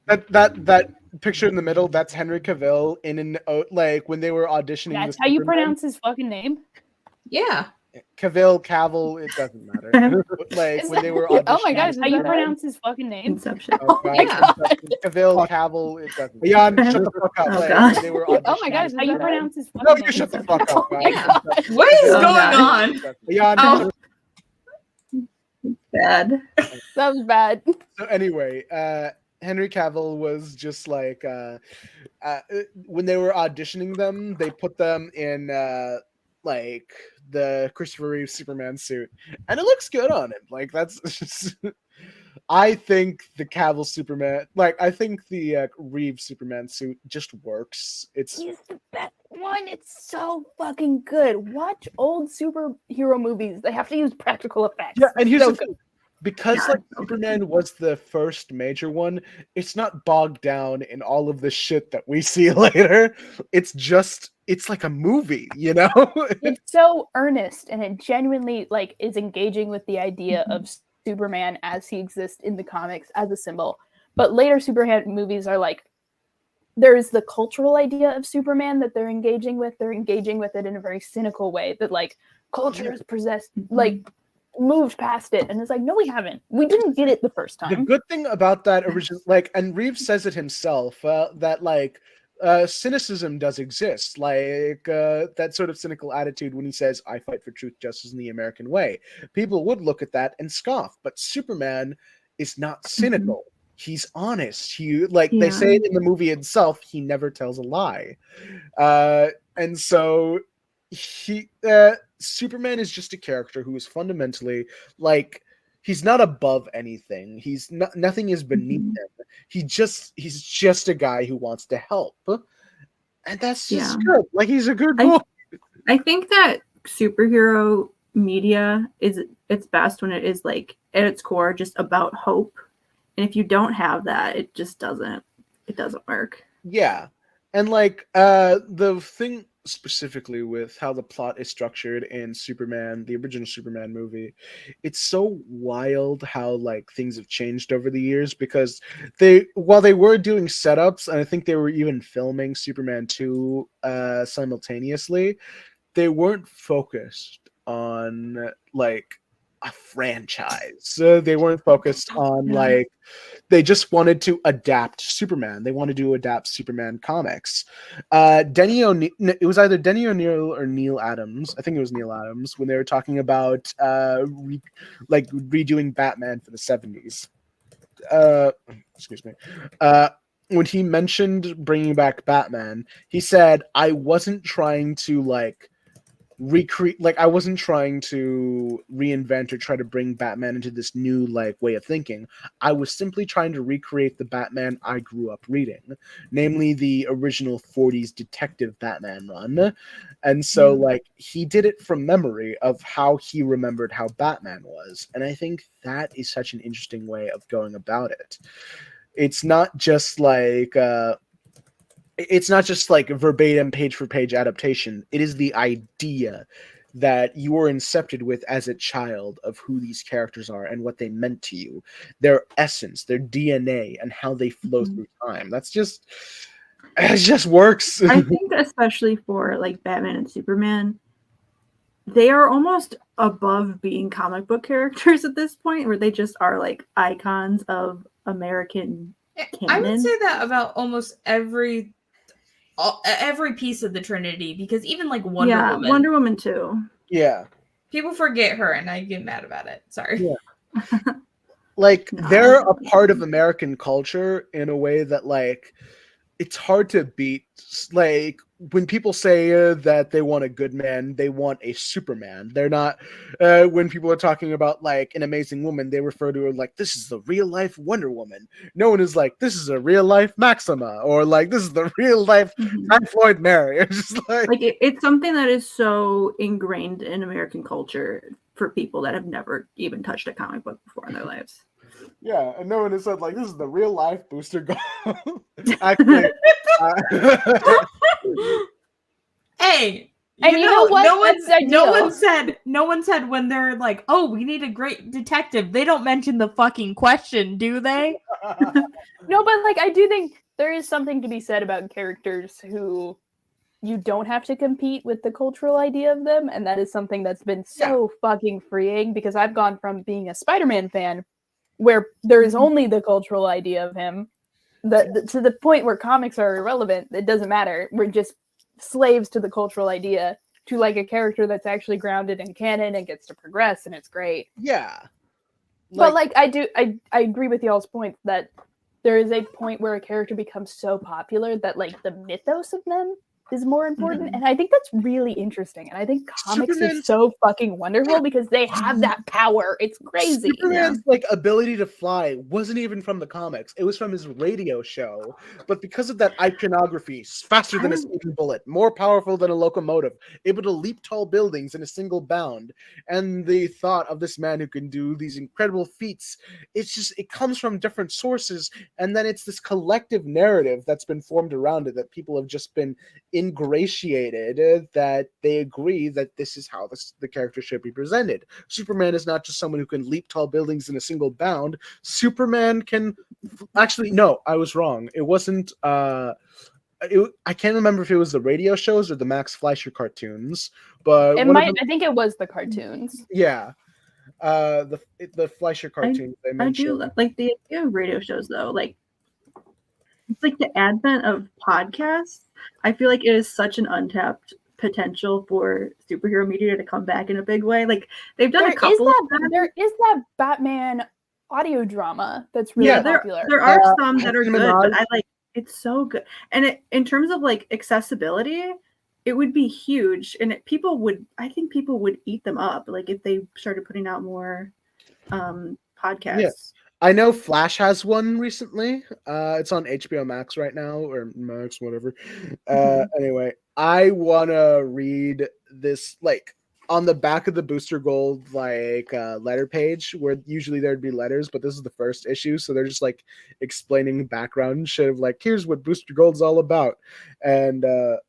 That picture in the middle, that's Henry Cavill like when they were auditioning. That's the how you Superman. pronounce his fucking name. Yeah. Cavill, it doesn't matter. Like when they were auditioning. Oh my god, is how you Superman. pronounce his fucking name? Inception. Oh, God. Yeah. Cavill, it doesn't. Ayaan, shut the fuck up. Oh, Like, God. when they were Oh my god, is how you auditioning pronounce his fucking No, name? you shut the fuck up. Guys. Yeah. What is Oh, going God. on? Ayaan, Oh. Bad. That was bad. So anyway, Henry Cavill was just like when they were auditioning them, they put them in like the Christopher Reeve Superman suit, and it looks good on him. Like that's just, I think the Cavill Superman, I think the Reeve Superman suit just works. It's He's the best one. It's so fucking good. Watch old superhero movies. They have to use practical effects. yeah, and here's So the thing. Because Superman was the first major one, it's not bogged down in all of the shit that we see later. It's like a movie, It's so earnest, and it genuinely is engaging with the idea of Superman as he exists in the comics as a symbol. But later Superman movies are there's the cultural idea of Superman that they're engaging with. They're engaging with it in a very cynical way that culture is possessed, moved past it, and it's no, we haven't. We didn't get it the first time. The good thing about that original, and Reeves says it himself, that cynicism does exist, that sort of cynical attitude when he says, "I fight for truth, justice, in the American way." People would look at that and scoff, but Superman is not cynical. He's honest. They say it in the movie itself. He never tells a lie, and so Superman is just a character who is fundamentally he's not above anything. He's not, nothing is beneath him. He's just a guy who wants to help, and that's just good. He's a good boy. I think that superhero media it's best when it is at its core just about hope, and if you don't have that, it just doesn't work. Yeah, and the thing specifically with how the plot is structured in Superman, the original Superman movie, it's so wild how things have changed over the years, because while they were doing setups, and I think they were even filming Superman 2 simultaneously, they weren't focused on a franchise. So they weren't focused on they just wanted to adapt Superman. They wanted to adapt Superman comics. It was either Denny O'Neil or Neil Adams. I think it was Neil Adams when they were talking about redoing Batman for the 70s. Excuse me. When he mentioned bringing back Batman, he said, "I wasn't trying to recreate, like I wasn't trying to reinvent or try to bring Batman into this new like way of thinking. I was simply trying to recreate the Batman I grew up reading, namely the original 40s detective Batman run. And so like he did it from memory of how he remembered how Batman was. And I think that is such an interesting way of going about it. It's not just like a verbatim page for page adaptation. It is the idea that you were incepted with as a child of who these characters are and what they meant to you, their essence, their DNA, and how they flow through time. That's just, it just works. I think especially for like Batman and Superman, they are almost above being comic book characters at this point, where they just are like icons of American canon. I would say that about almost every piece of the Trinity, because even like Wonder Woman too. Yeah. People forget her, and I get mad about it. Sorry. Yeah. Like they're a part of American culture in a way that like it's hard to beat. Like when people say that they want a good man, they want a Superman. They're not when people are talking about like an amazing woman, they refer to her like this is the real life Wonder Woman. No one is like this is a real life Maxima, or like this is the real life Floyd Mary. It's just like it's something that is so ingrained in American culture for people that have never even touched a comic book before in their lives. Yeah, and no one has said like this is the real life Booster Gold. Actually, hey, and you know what? No one said when they're like, "Oh, we need a great detective." They don't mention the fucking question, do they? No, but like I do think there is something to be said about characters who you don't have to compete with the cultural idea of them, and that is something that's been so fucking freeing, because I've gone from being a Spider-Man fan where there is only the cultural idea of him to the point where comics are irrelevant. It doesn't matter. We're just slaves to the cultural idea, to like a character that's actually grounded in canon and gets to progress, and it's great. Yeah. But like I agree with y'all's point that there is a point where a character becomes so popular that like the mythos of them is more important, and I think that's really interesting. And I think comics are so fucking wonderful because they have that power. It's crazy. Superman's like ability to fly wasn't even from the comics; it was from his radio show. But because of that iconography, faster than a speeding bullet, more powerful than a locomotive, able to leap tall buildings in a single bound, and the thought of this man who can do these incredible feats, it comes from different sources, and then it's this collective narrative that's been formed around it that people have just been ingratiated that they agree that this is how the character should be presented. Superman is not just someone who can leap tall buildings in a single bound. Superman can actually, no, I was wrong. It wasn't I can't remember if it was the radio shows or the Max Fleischer cartoons, but I think it was the cartoons. Yeah. The Fleischer cartoons they mentioned. I do like the idea of radio shows though. Like it's like the advent of podcasts. I feel like it is such an untapped potential for superhero media to come back in a big way. Like they've done a couple. There is that Batman audio drama that's really popular. There are some that are good, but I like it's so good. And in terms of like accessibility, it would be huge, and I think people would eat them up. Like if they started putting out more podcasts. Yes. I know Flash has one recently. It's on HBO Max right now, or Max, whatever. Anyway, I want to read this, like, on the back of the Booster Gold, like, letter page, where usually there'd be letters, but this is the first issue, so they're just, like, explaining background shit of, like, here's what Booster Gold's all about. And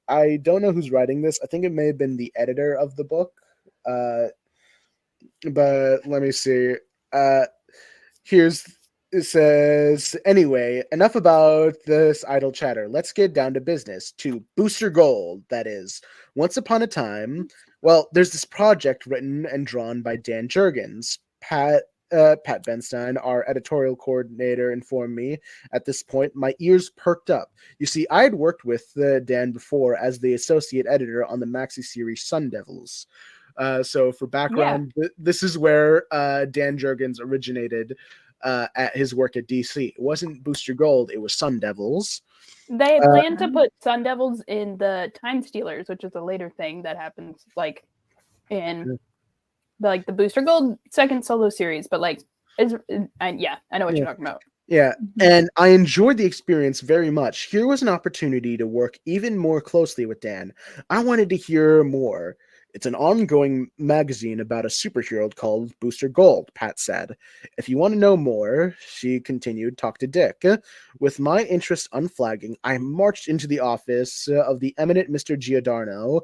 I don't know who's writing this. I think it may have been the editor of the book. But let me see. It says, anyway, enough about this idle chatter. Let's get down to business. To Booster Gold, that is. Once upon a time, well, there's this project written and drawn by Dan Jurgens. Pat Benstein, our editorial coordinator, informed me at this point. My ears perked up. You see, I had worked with Dan before as the associate editor on the maxi series Sun Devils. So for background, this is where Dan Jurgens originated at his work at DC. It wasn't Booster Gold, it was Sun Devils. They plan to put Sun Devils in the Time Stealers, which is a later thing that happens like in the Booster Gold second solo series, but like I know what you're talking about. Yeah, and I enjoyed the experience very much. Here was an opportunity to work even more closely with Dan. I wanted to hear more. It's an ongoing magazine about a superhero called Booster Gold, Pat said. If you want to know more, she continued, talk to Dick. With my interest unflagging, I marched into the office of the eminent Mr. Giordano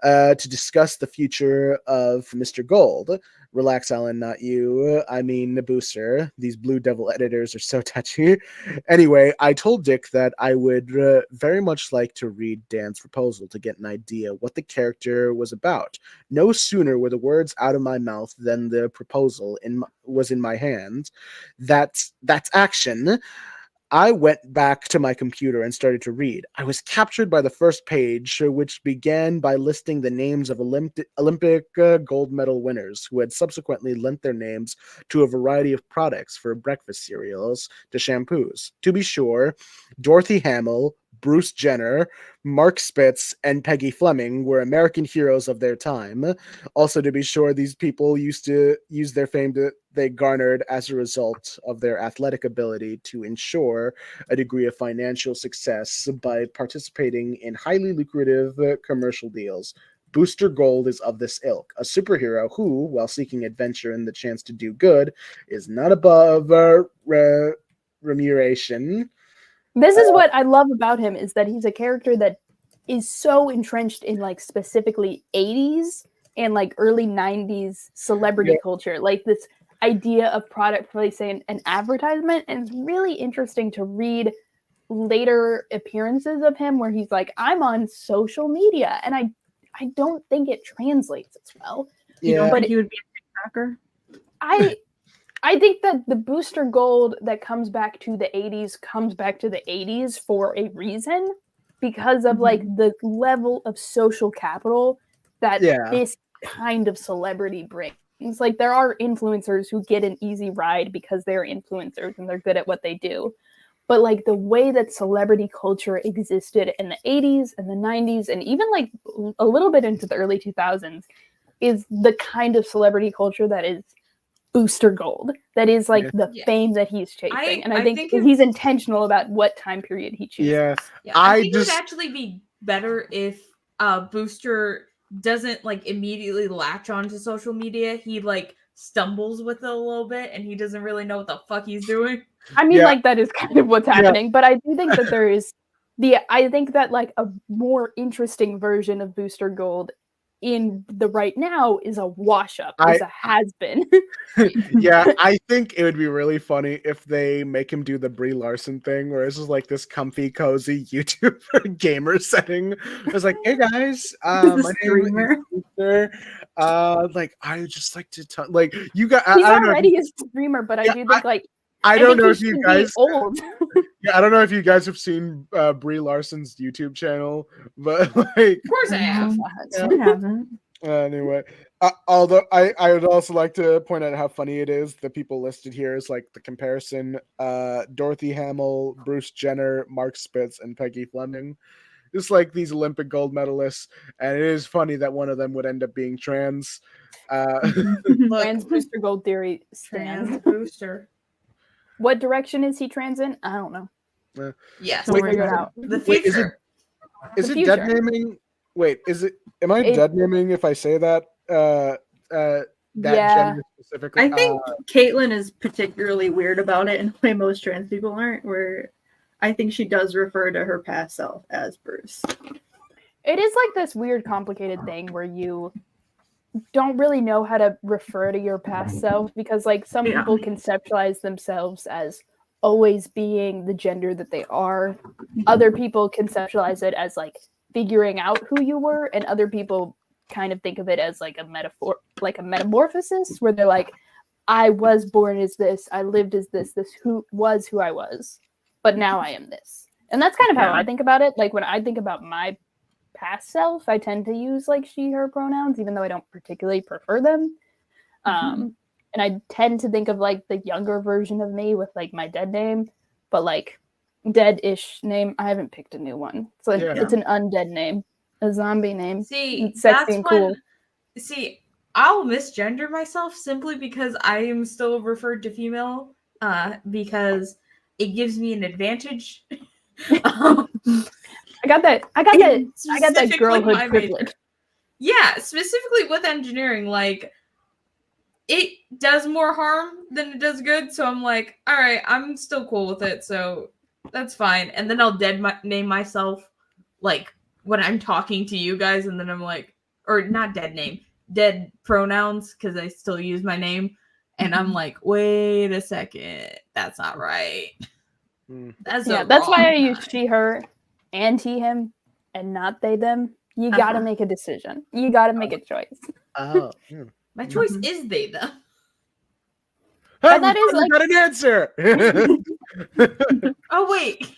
to discuss the future of Mr. Gold. Relax, Alan, not you. I mean, the Booster. These Blue Devil editors are so touchy. Anyway, I told Dick that I would very much like to read Dan's proposal to get an idea what the character was about. No sooner were the words out of my mouth than the proposal was in my hand. That's action. I went back to my computer and started to read. I was captured by the first page, which began by listing the names of Olympic gold medal winners who had subsequently lent their names to a variety of products, for breakfast cereals to shampoos. To be sure, Dorothy Hamill, Bruce Jenner, Mark Spitz, and Peggy Fleming were American heroes of their time. Also, to be sure, these people used to use their fame they garnered as a result of their athletic ability to ensure a degree of financial success by participating in highly lucrative commercial deals. Booster Gold is of this ilk, a superhero who, while seeking adventure and the chance to do good, is not above remuneration. This is what I love about him, is that he's a character that is so entrenched in like specifically 80s and like early 90s celebrity culture, like this idea of product placing an advertisement. And it's really interesting to read later appearances of him where he's like, I'm on social media, and I don't think it translates as well. But he would be a TikToker. I think that the Booster Gold that comes back to the 80s for a reason, because of like the level of social capital that this kind of celebrity brings. Like, there are influencers who get an easy ride because they're influencers and they're good at what they do. But like the way that celebrity culture existed in the 80s and the 90s and even like a little bit into the early 2000s is the kind of celebrity culture that is Booster Gold. That is like the fame that he's chasing. And I think he's intentional about what time period he chooses. I think it would actually be better if Booster doesn't like immediately latch onto social media. He like stumbles with it a little bit and he doesn't really know what the fuck he's doing. I mean, like, that is kind of what's happening, but I do think that there is I think that like a more interesting version of Booster Gold in the right now is a wash up, is a has been. I think it would be really funny if they make him do the Brie Larson thing where it's just like this comfy, cozy YouTuber gamer setting. It's like, hey guys, my name is Booster. Like, I just like to talk. Like, you got. He's already a streamer, but I do think like. I don't know if you guys. Old. I don't know if you guys have seen Brie Larson's YouTube channel, but like, of course I have. I haven't. Anyway, although I would also like to point out how funny it is. The people listed here is like the comparison: Dorothy Hamill, Bruce Jenner, Mark Spitz, and Peggy Fleming. It's like these Olympic gold medalists, and it is funny that one of them would end up being trans. Trans Booster Gold theory stands. Trans Booster. What direction is he trans in? I don't know. Yes, we'll figure it out. The future. Is it dead naming? Wait, am I dead naming if I say that? Gender specifically? I think Caitlin is particularly weird about it in a way most trans people aren't, where I think she does refer to her past self as Bruce. It is like this weird, complicated thing where you don't really know how to refer to your past self, because like some people conceptualize themselves as always being the gender that they are. Other people conceptualize it as like figuring out who you were, and other people kind of think of it as like a metaphor, like a metamorphosis, where they're like, I was born as this, I lived as this who I was, but now I am this. And that's kind of how I think about it. Like when I think about my past self, I tend to use like she, her pronouns, even though I don't particularly prefer them. And I tend to think of like the younger version of me with like my dead name, but like dead-ish name. I haven't picked a new one. It's like it's an undead name, a zombie name. See, it's sexy and cool. See, I'll misgender myself simply because I am still referred to female, because it gives me an advantage. I got that Specifically girlhood my privilege. major. Yeah, specifically with engineering, like it does more harm than it does good. So I'm like, all right, I'm still cool with it. So that's fine. And then I'll name myself like when I'm talking to you guys, and then I'm like, or not dead pronouns because I still use my name. And I'm like, wait a second, that's not right. That's why I use she, her, and he, him, and not they, them. You gotta make a decision. You gotta make a choice. Oh, my choice is they, them. But that is like an answer. Oh wait,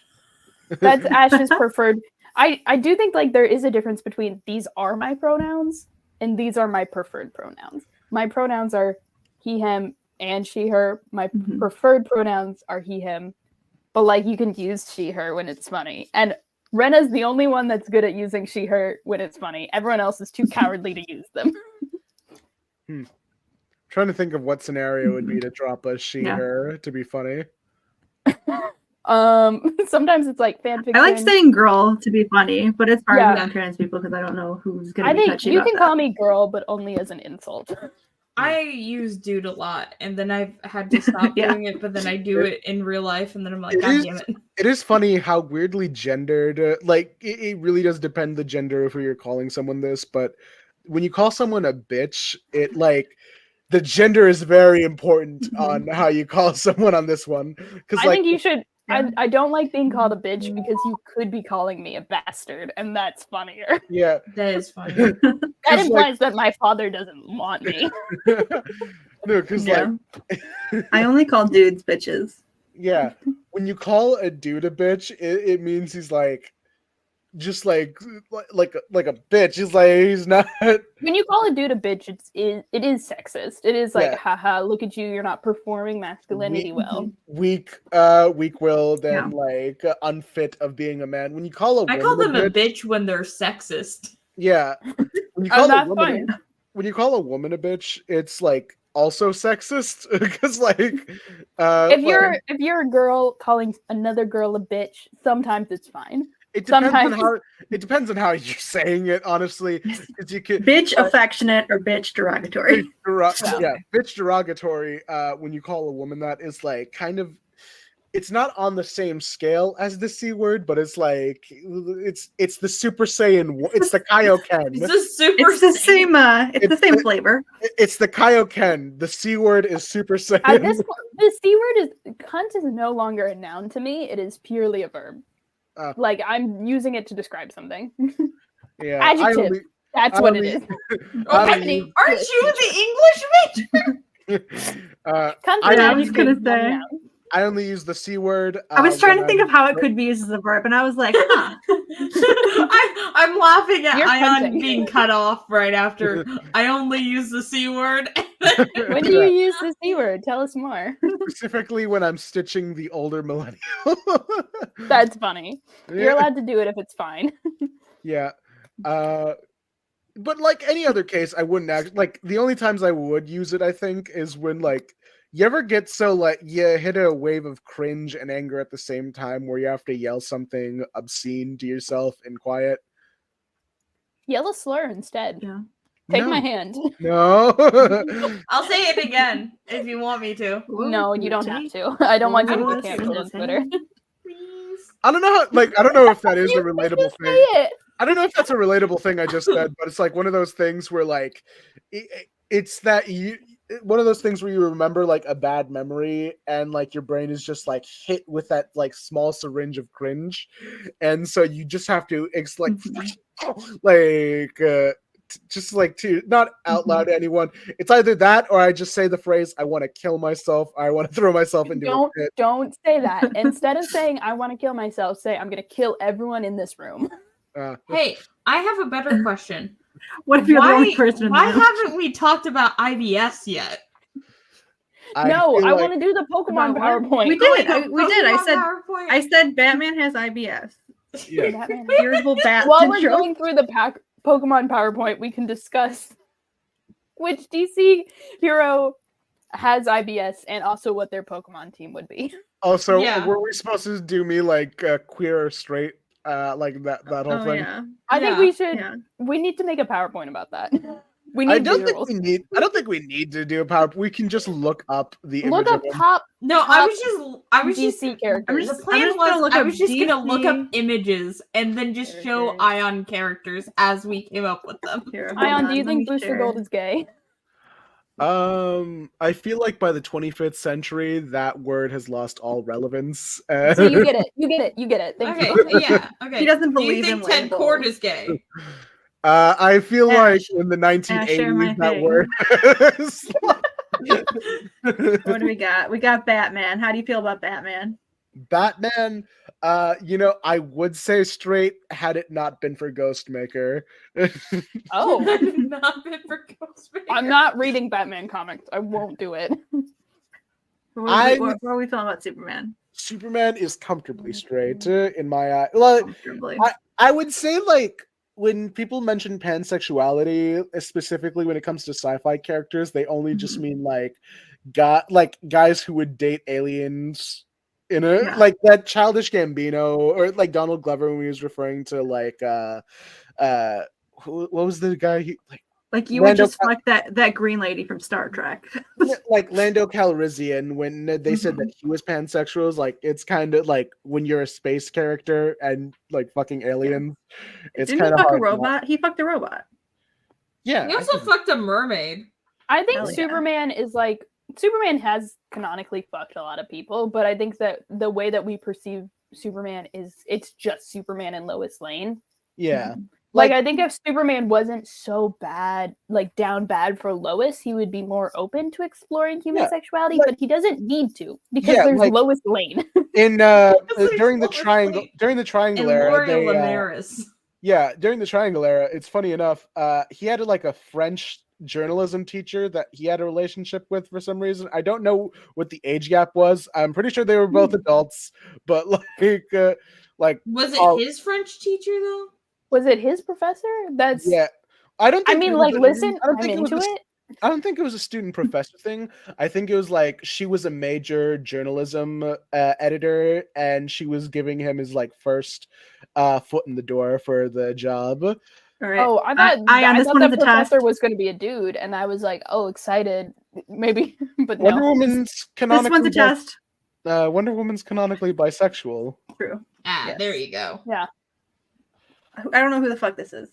that's Ash's preferred. I do think like there is a difference between these are my pronouns and these are my preferred pronouns. My pronouns are he, him, and she, her. My preferred pronouns are he, him. But like you can use she, her when it's funny. And Rena's the only one that's good at using she, her when it's funny. Everyone else is too cowardly to use them. Trying to think of what scenario would be to drop a she, her to be funny. Sometimes it's like fanfiction. I like saying girl to be funny, but it's hard around trans people because I don't know who's gonna be touchy about that. You can call me girl, but only as an insult. I use dude a lot, and then I've had to stop doing it, but then I do it in real life, and then I'm like, God damn it. It is funny how weirdly gendered, like, it really does depend the gender of who you're calling someone this, but when you call someone a bitch, it, like, the gender is very important on how you call someone on this one. I think you should... I don't like being called a bitch because you could be calling me a bastard, and that's funnier. Yeah. That is funny. That implies that my father doesn't want me. No, because like... I only call dudes bitches. Yeah. When you call a dude a bitch, it means he's like... just like a bitch. He's not. When you call a dude a bitch, it is sexist. It is like, haha, look at you, you're not performing masculinity well. Weak-willed and like unfit of being a man. When you call a woman, I call them a bitch when they're sexist. Yeah. When you call when you call a woman a bitch, it's like also sexist because like if you're a girl calling another girl a bitch, sometimes it's fine. It depends on how you're saying it, honestly. You could, bitch affectionate or bitch derogatory. Bitch derogatory. When you call a woman that is like kind of, it's not on the same scale as the C word, but it's like it's the Super Saiyan. It's the Kaioken. It's the same flavor. It's the Kaioken. The C word is Super Saiyan. At this point, the C word is cunt is no longer a noun to me. It is purely a verb. Like I'm using it to describe something. Yeah, adjective. That's what it is. Okay, aren't you the English major? I was gonna say. I only use the C word. I was trying to think of how it could be used as a verb, and I was like, huh. I'm laughing at Ayaan being cut off right after I only use the C word. When do you use the C word? Tell us more. Specifically when I'm stitching the older millennial. That's funny. You're allowed to do it if it's fine. Yeah. But like any other case, I wouldn't actually, like, the only times I would use it, I think, is when, like, you ever get so, like, you hit a wave of cringe and anger at the same time where you have to yell something obscene to yourself in quiet? Yell a slur instead. Yeah. Take my hand. No. I'll say it again if you want me to. No, you don't have to. I don't want you to be canceled on Twitter. Please. I don't know how, like, I don't know if that is a relatable thing. It. I don't know if that's a relatable thing I just said, but it's like one of those things where, like, it's that one of those things where you remember like a bad memory and like your brain is just like hit with that like small syringe of cringe, and so you just have to just like to not out loud to anyone. It's either that or I just say the phrase, I want to kill myself, I want to throw myself into a pit. Don't say that. Instead of saying I want to kill myself, say I'm gonna kill everyone in this room. Hey, I have a better question. What if you're the only person in the Why room? haven't we talked about IBS yet? I want to do the Pokemon PowerPoint. We did. I said Batman has IBS. Yeah. Irritable bat While syndrome. we're going through the Pokemon PowerPoint, we can discuss Which DC hero has IBS and also what their Pokemon team would be. Also, Yeah. were we supposed to do me like queer or straight? Like that whole Oh thing? yeah. I think Yeah. we should. Yeah. We need to make a PowerPoint about that. We need I don't visuals. think we need to do a power. We can just look up the Look image up of him. top No, I was just DC characters. the plan just gonna was look I up was just gonna look up DC images and then just show characters. Ayaan characters as we came up with them. Here, hold Ayaan, on, do you let think me Booster share. Gold is gay? I feel like by the 25th century, that word has lost all relevance. So you get it. You get it. You get it. Thank Okay, you. yeah, okay. He doesn't Do you believe think in Ted Cord labels. is gay? I feel like Ash, in the share my 1980s, that thing. word. What do we got? We got Batman. How do you feel about Batman? Batman, I would say straight had it not been for Ghostmaker. Oh, Not fit for Ghostmaker. I'm not reading Batman comics. I won't do it. What are we feeling about Superman? Superman is comfortably straight in my eye. Well, Comfortably. I would say like when people mention pansexuality, specifically when it comes to sci-fi characters, they only just mean like guys who would date aliens in a Yeah. like that Childish Gambino or like Donald Glover when he was referring to like what was the guy he Like you Lando would just fuck that green lady from Star Trek. like Lando Calrissian when they said that he was pansexual. Like it's kind of like when you're a space character and like fucking aliens. It's Didn't he kind of fuck a hard. robot? He fucked a robot. Yeah. He also fucked a mermaid. I think Hell yeah. Superman is like Superman has canonically fucked a lot of people, but I think that the way that we perceive Superman is it's just Superman and Lois Lane. Yeah. Like I think if Superman wasn't so bad, like down bad for Lois, he would be more open to exploring human sexuality, but he doesn't need to because there's Lois Lane. In during the Lois triangle Lane. during the And triangle era, L'Oreal they, Linares. yeah, during the triangle era, it's funny enough, he had like a French journalism teacher that he had a relationship with for some reason. I don't know what the age gap was. I'm pretty sure they were both adults, but like Was it his French teacher though? Was it his professor? That's yeah. I don't. I Think mean, it like, was listen, I don't I'm think into was it. I don't think it was a student professor thing. I think it was like she was a major journalism editor, and she was giving him his like first foot in the door for the job. All right. Oh, I thought I I this thought one that is a professor test. was going to be a dude, and I was like, oh, excited, maybe, but Wonder no. Woman's This canonically one's a test. Wonder Woman's canonically bisexual. True. Ah, Yes. there you go. Yeah, I don't know who the fuck this is.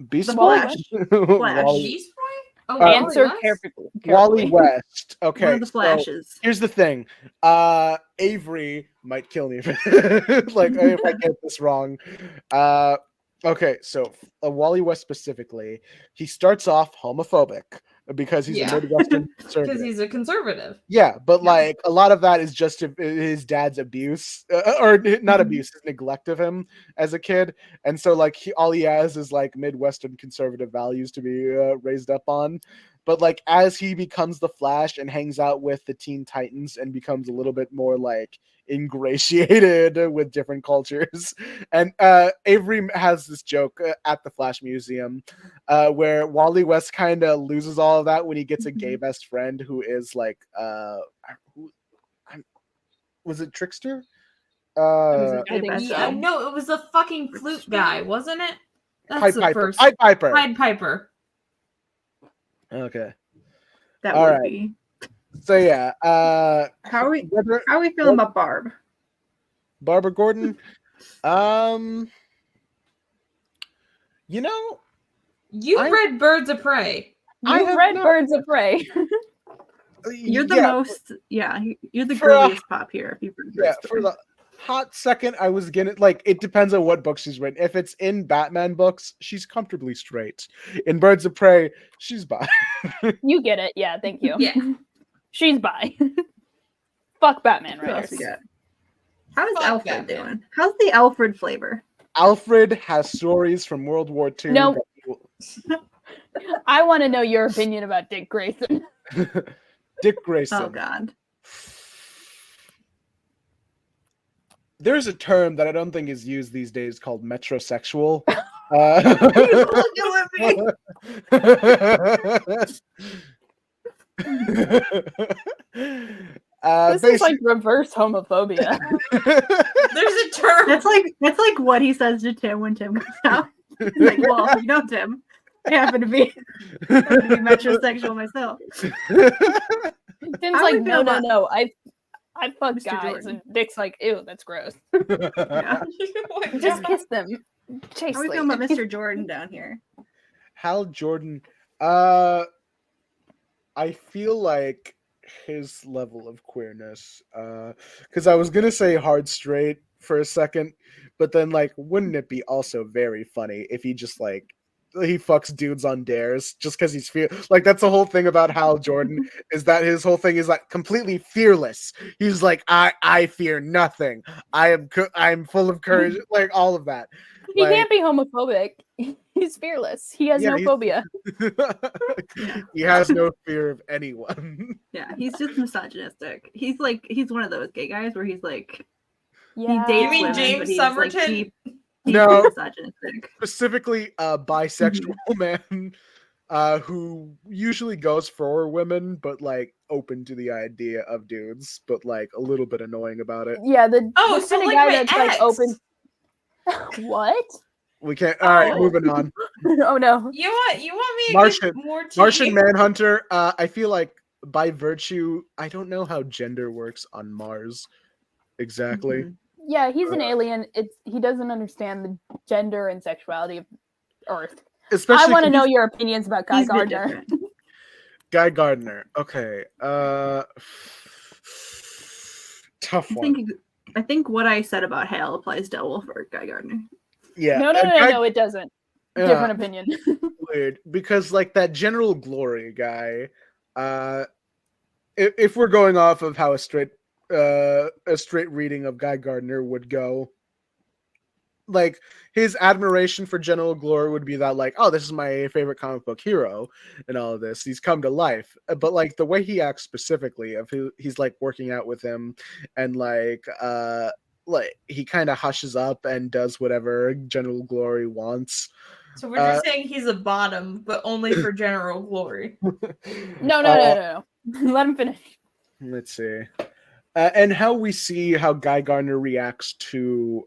Beast The Boy? Flash. Wally, Beast Boy? Oh, answer West? carefully. Wally West. Okay, One of the so Flashes. here's the thing. Avery might kill me like if I get this wrong. Okay, so Wally West specifically, he starts off homophobic because he's Yeah. a Midwestern Because conservative. he's a conservative. Yeah, but like a lot of that is just his dad's abuse, or not abuse, his neglect of him as a kid, and so like all he has is like Midwestern conservative values to be raised up on. But like as he becomes the Flash and hangs out with the Teen Titans and becomes a little bit more like ingratiated with different cultures, and Avery has this joke at the Flash Museum where Wally West kind of loses all of that when he gets a gay best friend who is like was it Trickster? I think Yeah, so. no, it was the fucking flute guy, wasn't it? That's Pied the Piper. first. Pied Piper. Pied Piper. Okay. That All would right. be. So yeah, How are we feeling about Barb? Barbara Gordon? You know, You I- read Birds of Prey. I You've have read not- Birds of Prey. You're the yeah, most. Yeah, you're the For, girliest pop here. If you've read yeah, Birds of for Prey. the hot second, I was gonna like. It depends on what book she's written. If it's in Batman books, she's comfortably straight. In Birds of Prey, she's bi. You get it. Yeah, thank you. Yeah. She's bi. Fuck Batman Who else writers. we got? How is Fuck Alfred Batman. doing? How's the Alfred flavor? Alfred has stories from World War II. No. I want to know your opinion about Dick Grayson. Dick Grayson. Oh God. There's a term that I don't think is used these days called metrosexual. This is like reverse homophobia. There's a term. That's like what he says to Tim when Tim comes out. He's like, well, you know, Tim, I happen to be metrosexual myself. Tim's like, no. I fuck Mr. guys, Jordan. and Dick's like, ew, that's gross. Yeah. Just kiss them. How are we Chastely. feeling about Mr. Jordan down here? Hal Jordan. I feel like his level of queerness, because I was gonna say hard straight for a second, but then like, wouldn't it be also very funny if he just like he fucks dudes on dares just because he's like, that's the whole thing about Hal Jordan, is that his whole thing is like completely fearless. He's like, I fear nothing. I'm full of courage, like all of that. He Like, can't be homophobic. He's fearless. He has no phobia. he has no fear of anyone. Yeah, he's just misogynistic. He's one of those gay guys where he's like, Yeah. he dates You mean women, James but he's Somerton? like deep No. misogynistic. Specifically a bisexual man who usually goes for women, but like open to the idea of dudes, but like a little bit annoying about it. Yeah, the So kind of like guy my that's like ex. open. What? We can't. All right, Oh. moving on. Oh no. You want me to Martian- give more tea? Martian Manhunter. I feel like by virtue, I don't know how gender works on Mars exactly. Mhm. Yeah, he's an alien. He doesn't understand the gender and sexuality of Earth. Especially I want to 'cause know your opinions about Guy He's a bit Gardner. different. Guy Gardner. Okay. Tough one. I think what I said about Hale applies double for Guy Gardner. Yeah. No, Guy- it doesn't. yeah. Different opinion. Weird, because like that General Glory guy, if we're going off of how a straight reading of Guy Gardner would go, like his admiration for General Glory would be that like, oh, this is my favorite comic book hero and all of this, he's come to life. But like the way he acts specifically, of who he's like working out with him, and like he kind of hushes up and does whatever General Glory wants. So we're just saying he's a bottom, but only for general glory. No. Let him finish. Let's see. And how we see how Guy Gardner reacts to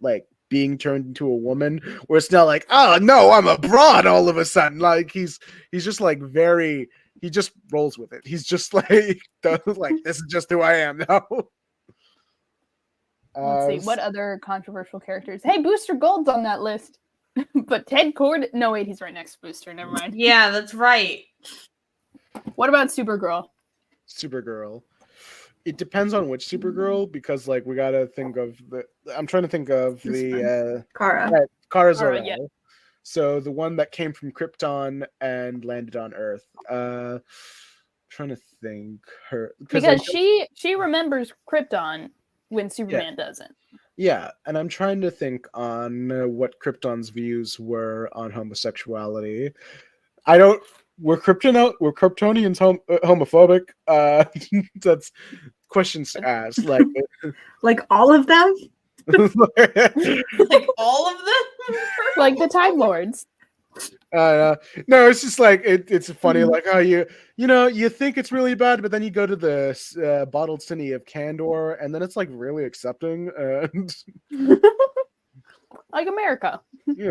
like being turned into a woman, where it's not like, oh no, I'm a broad all of a sudden. Like he's just like he just rolls with it. He's just like this is just who I am now. Let's see what other controversial characters. Hey, Booster Gold's on that list, but Ted Cord. No, wait, he's right next to Booster. Never mind. Yeah, that's right. What about Supergirl? Supergirl. It depends on which Supergirl, because like we gotta think of the. I'm trying to think of the Kara. Kara Kara, Zor-El. yeah. So the one that came from Krypton and landed on Earth. Trying to think her Because she remembers Krypton when Superman doesn't. Yeah, and I'm trying to think on what Krypton's views were on homosexuality. Were Kryptonians homophobic? That's questions to ask. Like all of them? Like all of them? Like the Time Lords. No, it's just like it's funny. Like how you think it's really bad, but then you go to the bottled city of Candor, and then it's like really accepting. And Like America. yeah.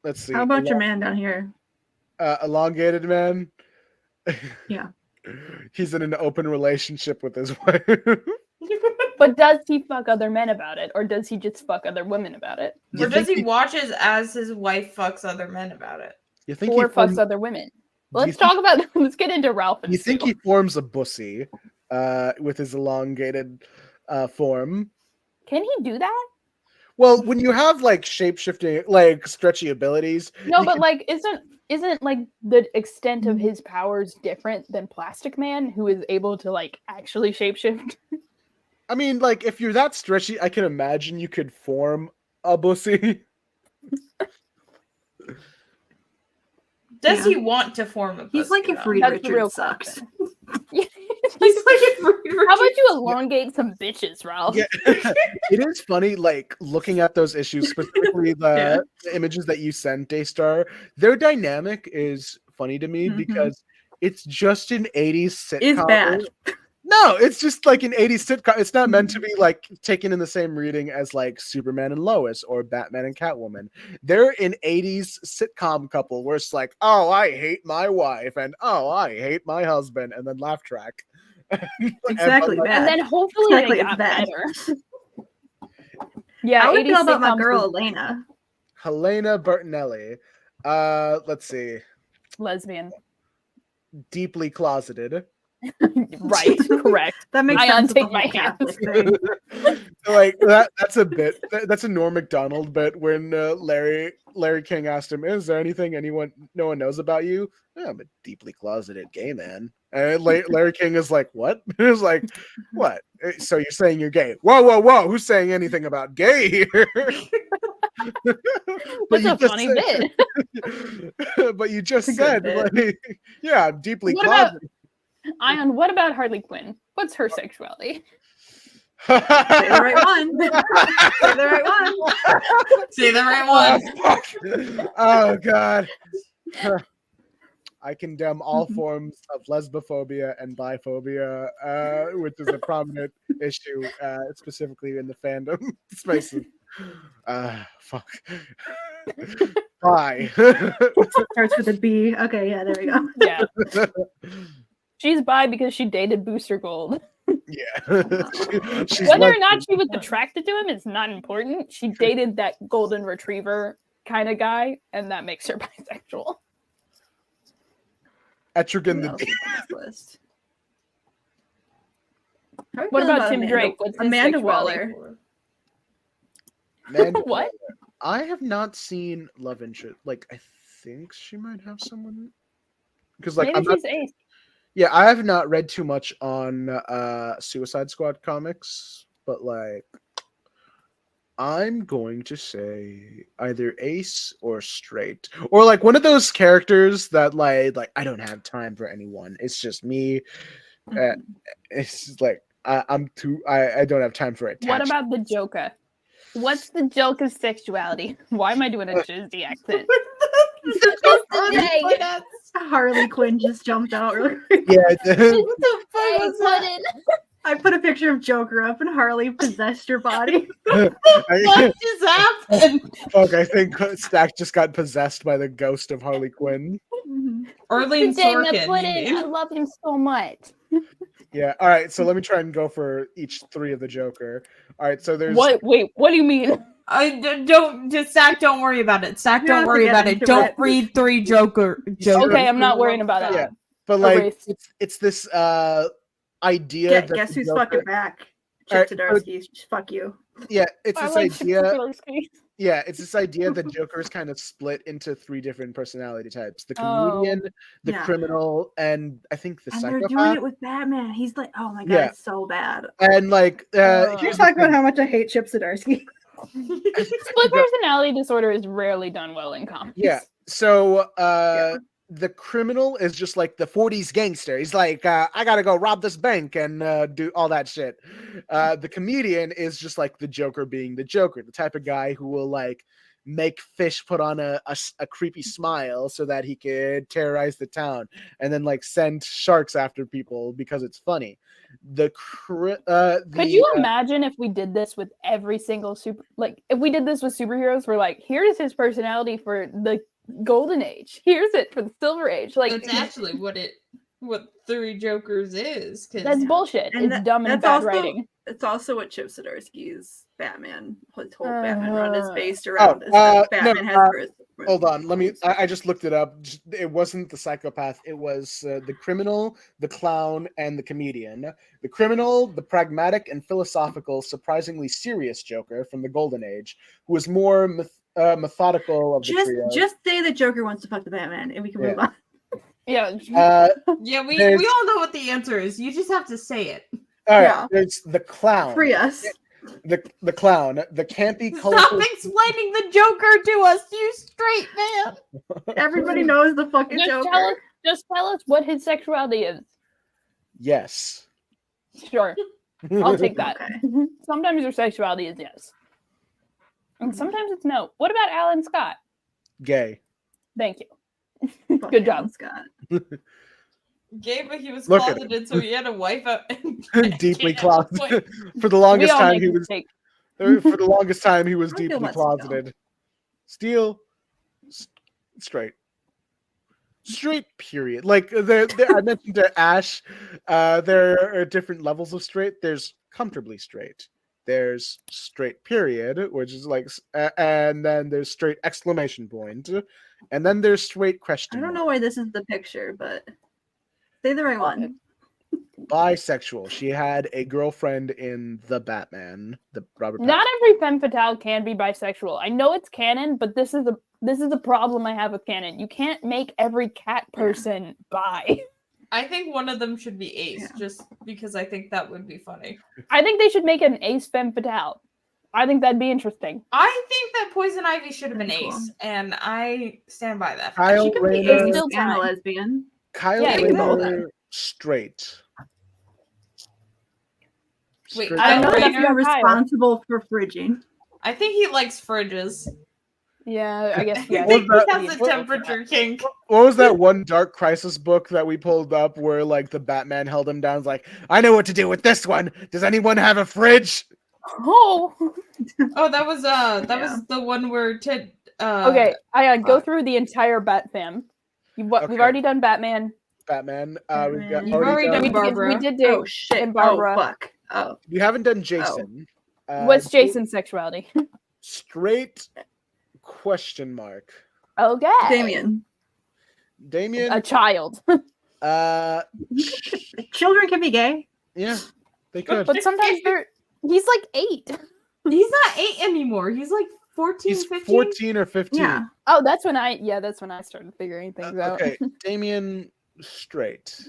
Let's see. How about your man down here? Elongated man. Yeah. He's in an open relationship with his wife. But does he fuck other men about it, or does he just fuck other women about it, Or does he watches as his wife fucks other men about it? You think or he forms, fucks other women? Let's talk about. Let's get into Ralph. And you think Sue. he forms a bussy with his elongated form? Can he do that? Well, when you have like shape-shifting, like stretchy abilities, No, you but can- like, isn't like the extent of his powers different than Plastic Man, who is able to like actually shapeshift? I mean, like if you're that stretchy, I can imagine you could form a bussy. Does he want to form a He's like pussy, if though? Reed That's the real Richards sucks. Yeah. He's like if Reed How about you elongate some bitches, Ralph. Yeah, it is funny, like looking at those issues, specifically the images that you sent, Daystar. Their dynamic is funny to me because it's just an 80s sitcom. It's bad. No, it's just like an 80s sitcom. It's not meant to be like taken in the same reading as like Superman and Lois or Batman and Catwoman. They're an 80s sitcom couple where it's like, oh, I hate my wife, and oh, I hate my husband, and then laugh track. Exactly but, that. And then hopefully Exactly, they it's got bad. better. Yeah, How would you 80s feel about my sitcoms girl were Elena? Helena Bertinelli. Let's see. lesbian. Deeply closeted. Right, correct. That makes Ayaan, sense. With the take my whole hand. Catholic thing. Like that's a bit. That's a Norm Macdonald bit when Larry King asked him, "Is there anything no one knows about you?" "Oh, I'm a deeply closeted gay man. And Larry King is like, "What?" It was like, "What? So you're saying you're gay? Whoa, whoa, whoa! Who's saying anything about gay here?" That's a funny bit. But you just It's a good said, bit. like, yeah, I'm deeply What about closeted. Ayaan? What about Harley Quinn? What's her sexuality? Say the right one. Say the right one. See the right one. Oh God. I condemn all forms of lesbophobia and biphobia, which is a prominent issue, specifically in the fandom spaces. Fuck. Bye. Starts with a B. Okay, yeah, there we go. Yeah, she's bi because she dated Booster Gold. Yeah. She's Whether or not she was attracted to him is not important. She dated that golden retriever kind of guy, and that makes her bisexual. Etrigan Who the else is on this list? How are we What feeling about Tim Amanda- Drake? What's his Amanda sexuality? Waller? Amanda What? Waller. I have not seen Love Interest. Like, I think she might have someone. Because, like, Maybe I'm not. she's ace. Yeah, I have not read too much on Suicide Squad comics, but like, I'm going to say either ace or straight, or like one of those characters that like I don't have time for anyone. It's just me. It's like I'm too. I don't have time for it. What about the Joker? What's the Joker's sexuality? Why am I doing a Jersey accent? Harley Quinn just jumped out really quick. Yeah. What the fuck was that? I put a picture of Joker up and Harley possessed your body. What just happened? Fuck, I think Stack just got possessed by the ghost of Harley Quinn. Arlene Damn it, Sorkin. Puddin', you I mean? love him so much. Yeah. All right. So let me try and go for each three of the Joker. All right. So there's What? Wait, what do you mean? Don't just Zach. Don't worry about it. Zach, You don't have to worry get about it. into Don't it. read three Joker. Okay, I'm not worrying about that. Yeah. But like Erase. it's this idea that Guess the who's Joker- fucking back? Alright, Chip Zdarsky. Fuck you. Yeah, it's I this like idea. Zdarsky. Yeah, it's this idea that Joker is kind of split into three different personality types: the Oh. comedian, the Yeah. criminal, and I think the And they're doing psychopath. it with Batman. He's like, oh my god, Yeah. it's so bad. And like, Oh. You're here's the talking about thing. how much I hate Chip Zdarsky. Split personality disorder is rarely done well in comics. Yeah. So the criminal is just like the 40s gangster. He's like, I gotta go rob this bank and do all that shit. The comedian is just like the Joker being the Joker, the type of guy who will like make fish put on a creepy smile so that he could terrorize the town and then like send sharks after people because it's funny. Could you imagine if we did this with every single if we did this with superheroes? We're like, here's his personality for the Golden Age. Here's it for the Silver Age. Like, That's actually what Three Jokers is. 'Cause that's bullshit. And It's dumb and that's bad also- writing. It's also what Chip Zdarsky's Batman, his whole Batman run is based around. Is no, that Batman has hold on, let me. I just looked it up. It wasn't the psychopath. It was the criminal, the clown, and the comedian. The criminal, the pragmatic and philosophical, surprisingly serious Joker from the Golden Age, who was more methodical of the trio. Just say that Joker wants to fuck the Batman, and we can move on. Yeah. Yeah, we there's- all know what the answer is. You just have to say it. All right, Yeah. there's the clown. Free us. The clown, the campy, Stop colorful. explaining the Joker to us, you straight man. Everybody knows the fucking Joker. Just tell us what his sexuality is. Yes. Sure. I'll take that. Okay. Sometimes your sexuality is yes, and sometimes it's no. What about Alan Scott? Gay. Thank you. Fuck Good Alan job. Scott. Gay, but he was Look at closeted, so he had a wife out. Deeply At one point. closeted. For the We longest all time make he was. mistakes. For the longest time he was I feel deeply about Steele. closeted. Steele, straight. Straight. Period. Like I mentioned to Ash, there are different levels of straight. There's comfortably straight. There's straight period, which is like, and then there's straight exclamation point, and then there's straight question. I don't know mark. why this is the picture, but say the right one. Bisexual. She had a girlfriend in the Batman, the Robert. Not Pattinson. every femme fatale can be bisexual. I know it's canon, but this is the problem I have with canon. You can't make every cat person bi. I think one of them should be Ace, Yeah. just because I think that would be funny. I think they should make an ace femme fatale. I think that'd be interesting. I think that Poison Ivy should have been That'd be Ace, and I stand by that. Kyle She could be Rayner, ace still and a time. lesbian. Kyle Yeah, Rayner, straight. Wait, Straight- I I know Rayner, that's You're not Kyle. responsible for fridging. I think he likes fridges. Yeah, I guess. I Yeah, think What he about- has a temperature kink. What was that one Dark Crisis book that we pulled up where like the Batman held him down? It's like, I know what to do with this one. Does anyone have a fridge? Oh, Oh, that was Yeah. was the one where Ted. okay. Ayaan, go fuck. through the entire Bat fam. We've Okay. already done Batman. Batman. We've got Batman. You've already done We Barbara. did do. Oh shit! And Barbara. Oh fuck! Oh, We haven't done Jason. What's Jason's sexuality? Straight question mark. Okay. Damien. Damien. A child. Children can be gay. Yeah, they could. But sometimes he's like 8. He's not 8 anymore. He's like 14, He's 15. 14 or 15. Yeah. Oh, that's when I started figuring things out. Okay, Damien straight.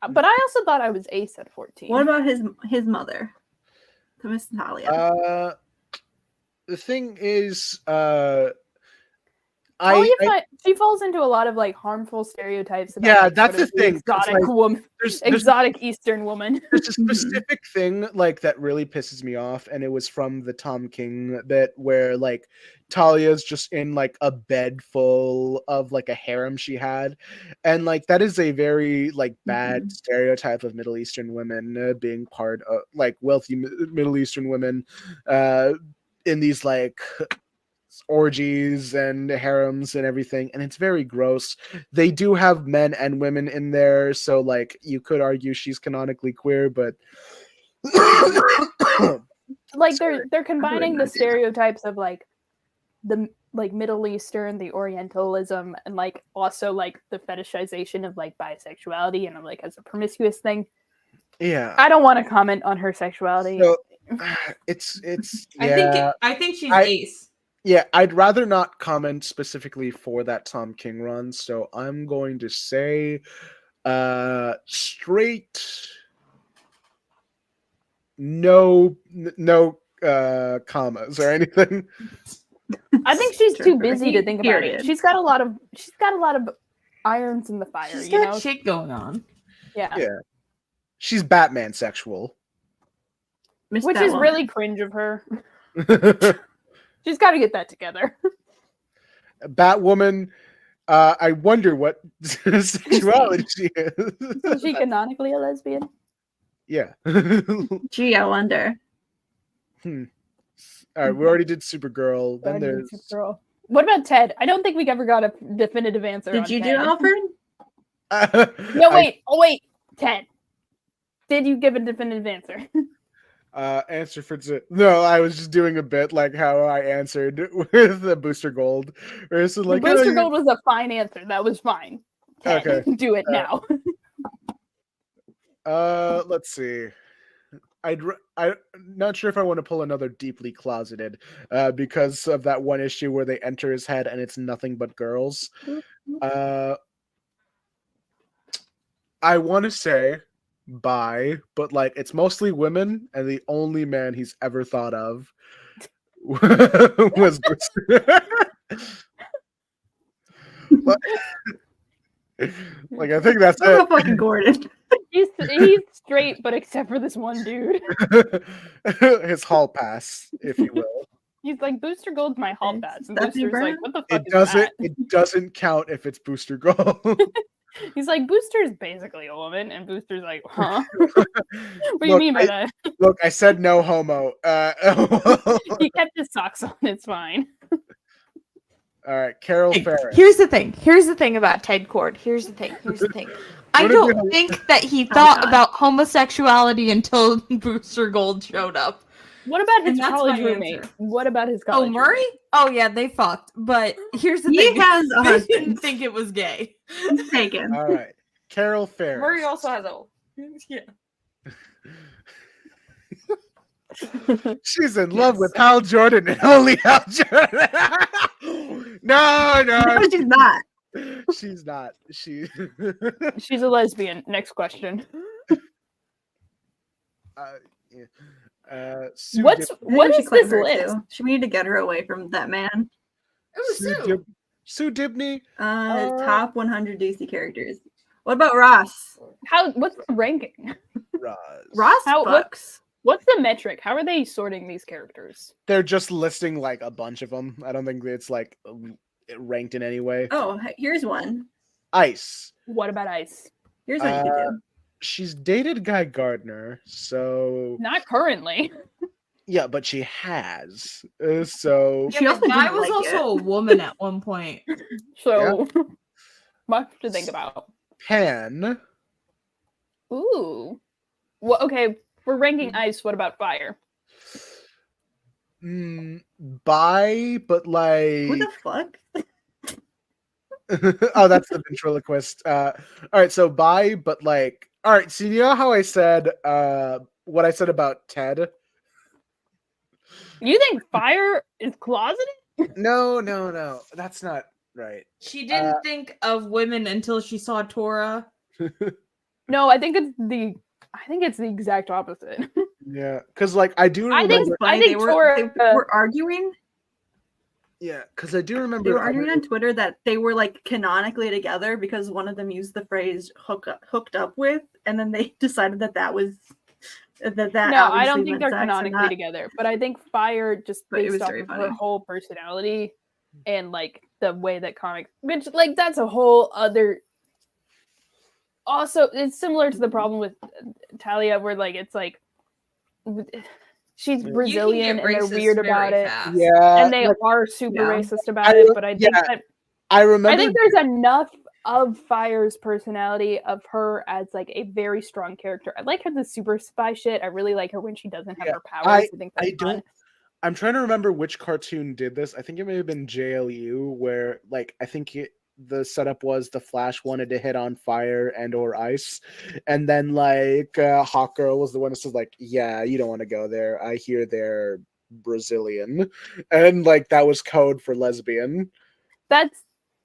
But I also thought I was ace at 14. What about his mother, to Miss Natalia? The thing is, She falls into a lot of like harmful stereotypes. About, Yeah, like, that's sort of the thing, 'cause, Exotic like, woman, there's exotic Eastern woman. there's a specific thing like that really pisses me off, and it was from the Tom King bit where like Talia's just in like a bed full of like a harem she had, and like that is a very like bad stereotype of Middle Eastern women being part of like wealthy Middle Eastern women in these like orgies and harems and everything, and it's very gross. They do have men and women in there, so like you could argue she's canonically queer, but Like Sorry. they're combining the not do that. stereotypes of like the like Middle Eastern, the Orientalism, and like also like the fetishization of like bisexuality and like as a promiscuous thing. yeah, I don't want to comment on her sexuality. so it's yeah. I think she's I- Ace. Yeah, I'd rather not comment specifically for that Tom King run, so I'm going to say straight no commas or anything. I think she's too busy to Period. think about it. She's got a lot of irons in the fire, She's you got know? shit going on. Yeah. Yeah. She's Batman sexual. Miss Which is Batwoman. really cringe of her. She's got to get that together. Batwoman, I wonder what sexuality she is. Is she canonically a lesbian? Yeah. Gee, I wonder. All right, we already did Supergirl. Then Guardian there's Supergirl. What about Ted? I don't think we ever got a definitive answer. Did on you do Ted. Alfred? No, wait. Oh, wait. Ted. Did you give a definitive answer? Answer for no, I was just doing a bit like how I answered with the Booster Gold. Where it's like, The Booster Gold was a fine answer. That was fine. Ted, Okay. do it now. Let's see. I'm not sure if I want to pull another deeply closeted because of that one issue where they enter his head and it's nothing but girls. I want to say bi, but like it's mostly women, and the only man he's ever thought of was like I think that's What it. about fucking Gordon? He's straight, but except for this one dude. His hall pass, if you will. He's like, Booster Gold's my hall pass. And Stephanie Booster's like, Brown? what the fuck It is doesn't. that? It doesn't count if it's Booster Gold. He's like, Booster's basically a woman, and Booster's like, huh? What do you mean by that? Look, I said no homo. He kept his socks on. It's fine. All right, Carol Hey, Ferris. here's the thing. Here's the thing about Ted Cord. Here's the thing. I What did don't you- think that he Oh, thought God. about homosexuality until Booster Gold showed up. What about his And that's college my roommate? answer. What about his Oh, college Murray? roommate? Oh yeah, they fucked. But here's the He thing. has a They husband. didn't think it was gay. He's taken. All right, Carol Ferris. Murray also has a yeah. She's in love with Hal Jordan and only Hal Jordan. No, No, she's not. she's not. She. She's a lesbian. Next question. Yeah. Sue What Maybe we is should clip this her, list? too. We need to get her away from that man. It was Sue Sue. Dib- Sue Dibney. Top 100 DC characters. What about Ross? What's the ranking? Ross What- fucks. What's the metric? How are they sorting these characters? They're just listing like a bunch of them. I don't think it's like ranked in any way. Oh, here's one. Ice. What about Ice? Here's what you could do. She's dated Guy Gardner, so Not currently. yeah, but she has. So She Yeah, also the guy didn't was like also it. a woman at one point. So much to think about. Pan. Ooh. Well, okay. We're ranking Ice. What about Fire? Bi, but like Who the fuck? oh, that's the ventriloquist. All right, so bi, but like all right, so you know how I said what I said about Ted? You think Fire is closeted? No. That's not right. She didn't think of women until she saw Tora. No, I think it's the exact opposite. Yeah, because like I do I remember. think they were Tora- arguing. Yeah, because I do They remember. were arguing on Twitter that they were like canonically together because one of them used the phrase hooked up with, and then they decided that was that. No, I don't obviously think meant they're sex and canonically not- together. But I think Fire, just But it based was off very of her funny. whole personality and like the way that comics, which like that's a whole other. Also, it's similar to the problem with Talia, where like it's like she's Brazilian and they're weird about it, Yeah, and they like, are super yeah. racist about it. But I think that I remember. I think there's enough of Fire's personality of her as like a very strong character. I like her the super spy shit. I really like her when she doesn't have Yeah, her powers. I think that's I don't. fun. I'm trying to remember which cartoon did this. I think it may have been JLU, where like I think the setup was the Flash wanted to hit on Fire and or Ice, and then like Hawkgirl was the one that says like, "Yeah, you don't want to go there. I hear they're Brazilian," and like that was code for lesbian.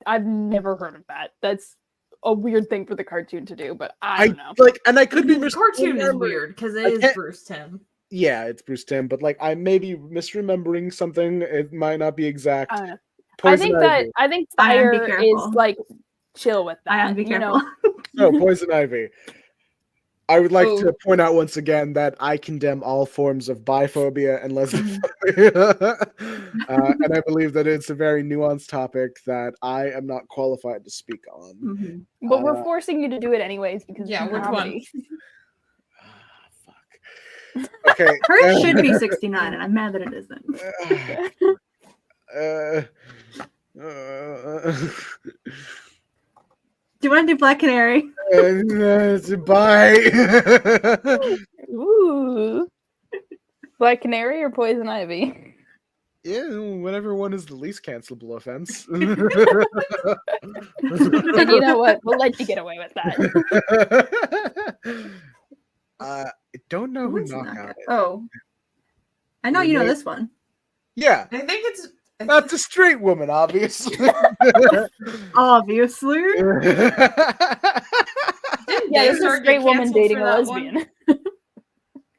I've never heard of that. That's a weird thing for the cartoon to do, but I don't know. Like, and I could be The cartoon is misremembering- weird because it I is can't- Bruce Timm. Yeah, it's Bruce Timm, but like I may be misremembering something. It might not be exact. I don't know. Poison Ivy. I think Ayaan, be Fire is careful. like chill with that. Ayaan, be you careful. know? No, Poison Ivy. I would like Oh. to point out once again that I condemn all forms of biphobia and lesbophobia. And I believe that it's a very nuanced topic that I am not qualified to speak on. Mhm. But we're forcing you to do it anyways because Yeah, it's which comedy. Fuck. Okay. Hers should be 69, and I'm mad that it isn't. Do you want to do Black Canary? Bye. Ooh. Black Canary or Poison Ivy? Yeah, whatever one is the least cancelable offense. And you know what? We'll let you get away with that. I don't know who Who's Knockout Knockout? is. Oh, I know you know this one. Yeah, I think it's that's a straight woman, obviously. Obviously. Didn't Yeah, this is a Daystar straight get woman canceled dating for a that one? lesbian.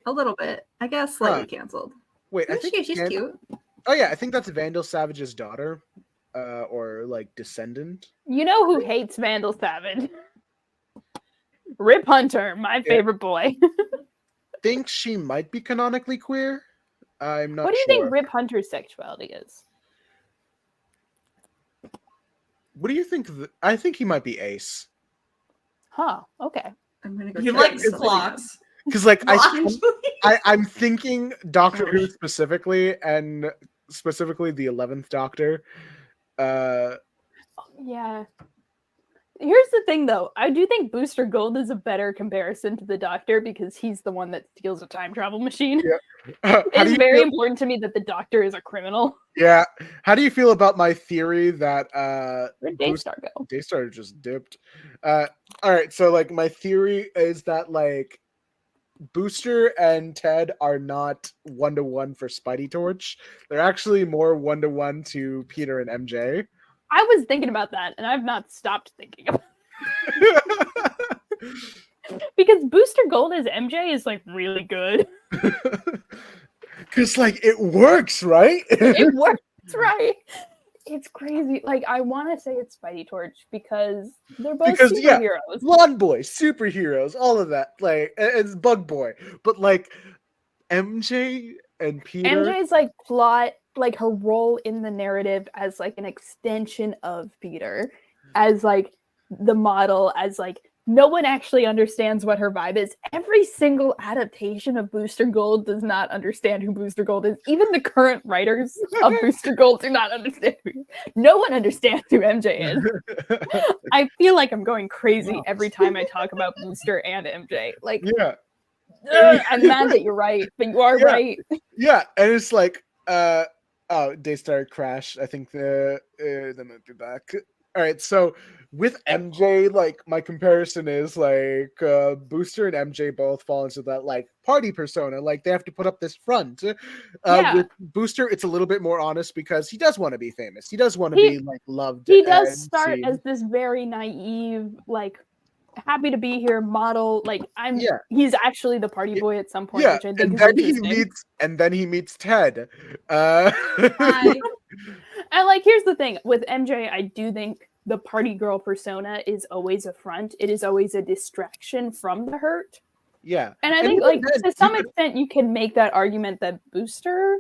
A little bit. I guess slightly canceled. Wait, I Isn't think she's cute. Oh yeah, I think that's Vandal Savage's daughter, or like descendant. You know who hates Vandal Savage? Rip Hunter, my favorite boy. Think she might be canonically queer. I'm not What do you sure. think Rip Hunter's sexuality is? What do you think? I think he might be ace. Huh. Okay. I'm gonna go He check likes this again. clocks. Because like Well, actually, I'm thinking Doctor Who specifically, and specifically the 11th Doctor. Yeah. Here's the thing, though. I do think Booster Gold is a better comparison to the Doctor because he's the one that steals a time travel machine. How do It's you very feel- important to me that the Doctor is a criminal. Yeah. How do you feel about my theory that Where'd Daystar go? Daystar just dipped? All right, so like my theory is that like Booster and Ted are not 1-to-1 for Spidey Torch. They're actually more 1-to-1 to Peter and MJ. I was thinking about that, and I've not stopped thinking about it. Because Booster Gold as MJ is like really good. Because like it works, right? It works, right? It's crazy. Like I want to say it's Spidey Torch because they're both superheroes. Blonde Boy, superheroes, all of that. Like it's Bug Boy, but like MJ and Peter. MJ's like plot, like her role in the narrative as like an extension of Peter, as like the model, as like no one actually understands what her vibe is. Every single adaptation of Booster Gold does not understand who Booster Gold is. Even the current writers of Booster Gold do not understand no one understands who MJ is. I feel like I'm going crazy every time I talk about Booster and MJ. Like, Yeah. I'm mad that you're right, but you are right. Yeah, and it's like Daystar crashed. I think the then I'll be back. All right, so with MJ, like my comparison is like Booster and MJ both fall into that like party persona. Like they have to put up this front. With Booster, it's a little bit more honest because he does want to be famous. He does want to be like loved. He does and start seen. as this very naive, like happy to be here model. Like he's actually the party boy at some point, Yeah, which I think and is then interesting. he meets Ted. And like here's the thing with MJ, I do think the party girl persona is always a front. It is always a distraction from the hurt. Yeah. And I think like to some extent you can make that argument that Booster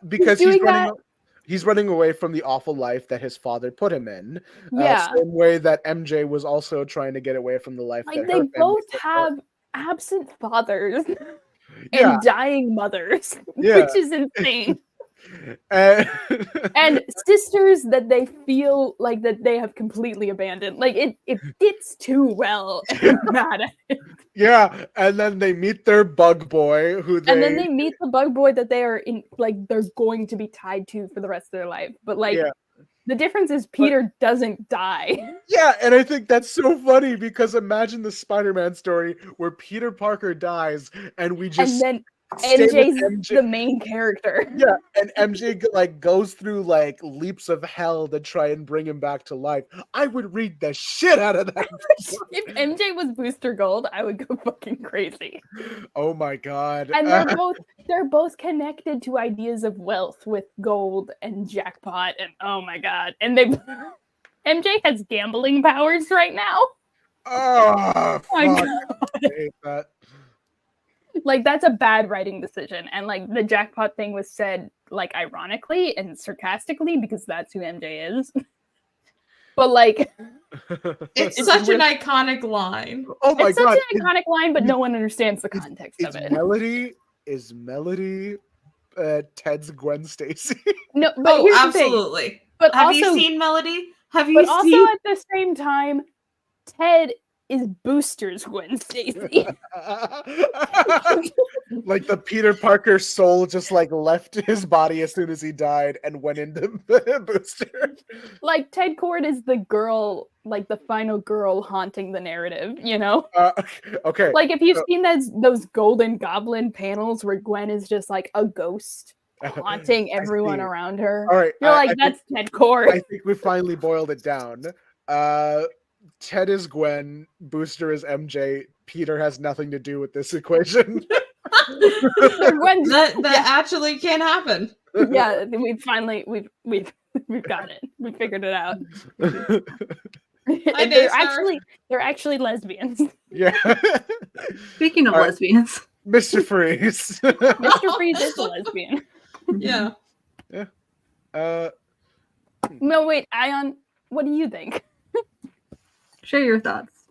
because doing he's running away from the awful life that his father put him in. Yeah. Same way that MJ was also trying to get away from the life like that they her both family have absent fathers Yeah. and dying mothers, Yeah. which is insane. And sisters that they feel like that they have completely abandoned. Like it fits too well. And I'm mad at it. Yeah, and then they meet their bug boy And then they meet the bug boy that they are in, like they're going to be tied to for the rest of their life. But like the difference is Peter doesn't die. Yeah, and I think that's so funny because imagine the Spider-Man story where Peter Parker dies and we just And then stay with MJ's the main character. Yeah, and MJ like goes through like leaps of hell to try and bring him back to life. I would read the shit out of that. If MJ was Booster Gold, I would go fucking crazy. Oh my god. And they're both connected to ideas of wealth with gold and jackpot and oh my god. And MJ has gambling powers right now. Oh my fuck. God. I hate that. Like that's a bad writing decision. And like the jackpot thing was said like ironically and sarcastically because that's who MJ is. But like it's such an iconic line. Oh my it's god. such an iconic line, but no one understands the context of it. Is Melody Ted's Gwen Stacy? No, but here's absolutely. The thing. But have also, you seen Melody? Have you but seen? Also at the same time, Ted is Booster's Gwen Stacy. Like the Peter Parker soul just like left his body as soon as he died and went into Booster. Like Ted Cord is the girl, like the final girl haunting the narrative, you know? Okay. Like if you've seen those Golden Goblin panels where Gwen is just like a ghost haunting everyone around her. All right. You're like, that's Ted Cord. I think we finally boiled it down. Ted is Gwen, Booster is MJ, Peter has nothing to do with this equation. that actually can happen. Yeah, we've got it. We figured it out. And they're actually lesbians. Yeah. Speaking of All right. lesbians, Mr. Freeze. Mr. Freeze is a lesbian. Yeah. No, wait, Ayaan, what do you think? share your thoughts.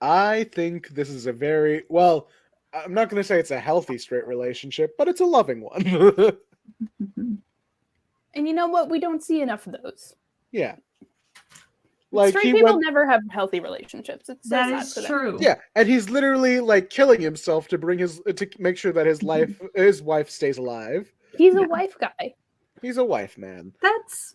I think this is a very well. I'm not going to say it's a healthy straight relationship, but it's a loving one. And you know what? We don't see enough of those. Yeah. Straight he people went- never have healthy relationships. It's so That sad is for them. true. Yeah, and he's literally like killing himself to make sure that his wife stays alive. He's a wife guy. He's a wife man. That's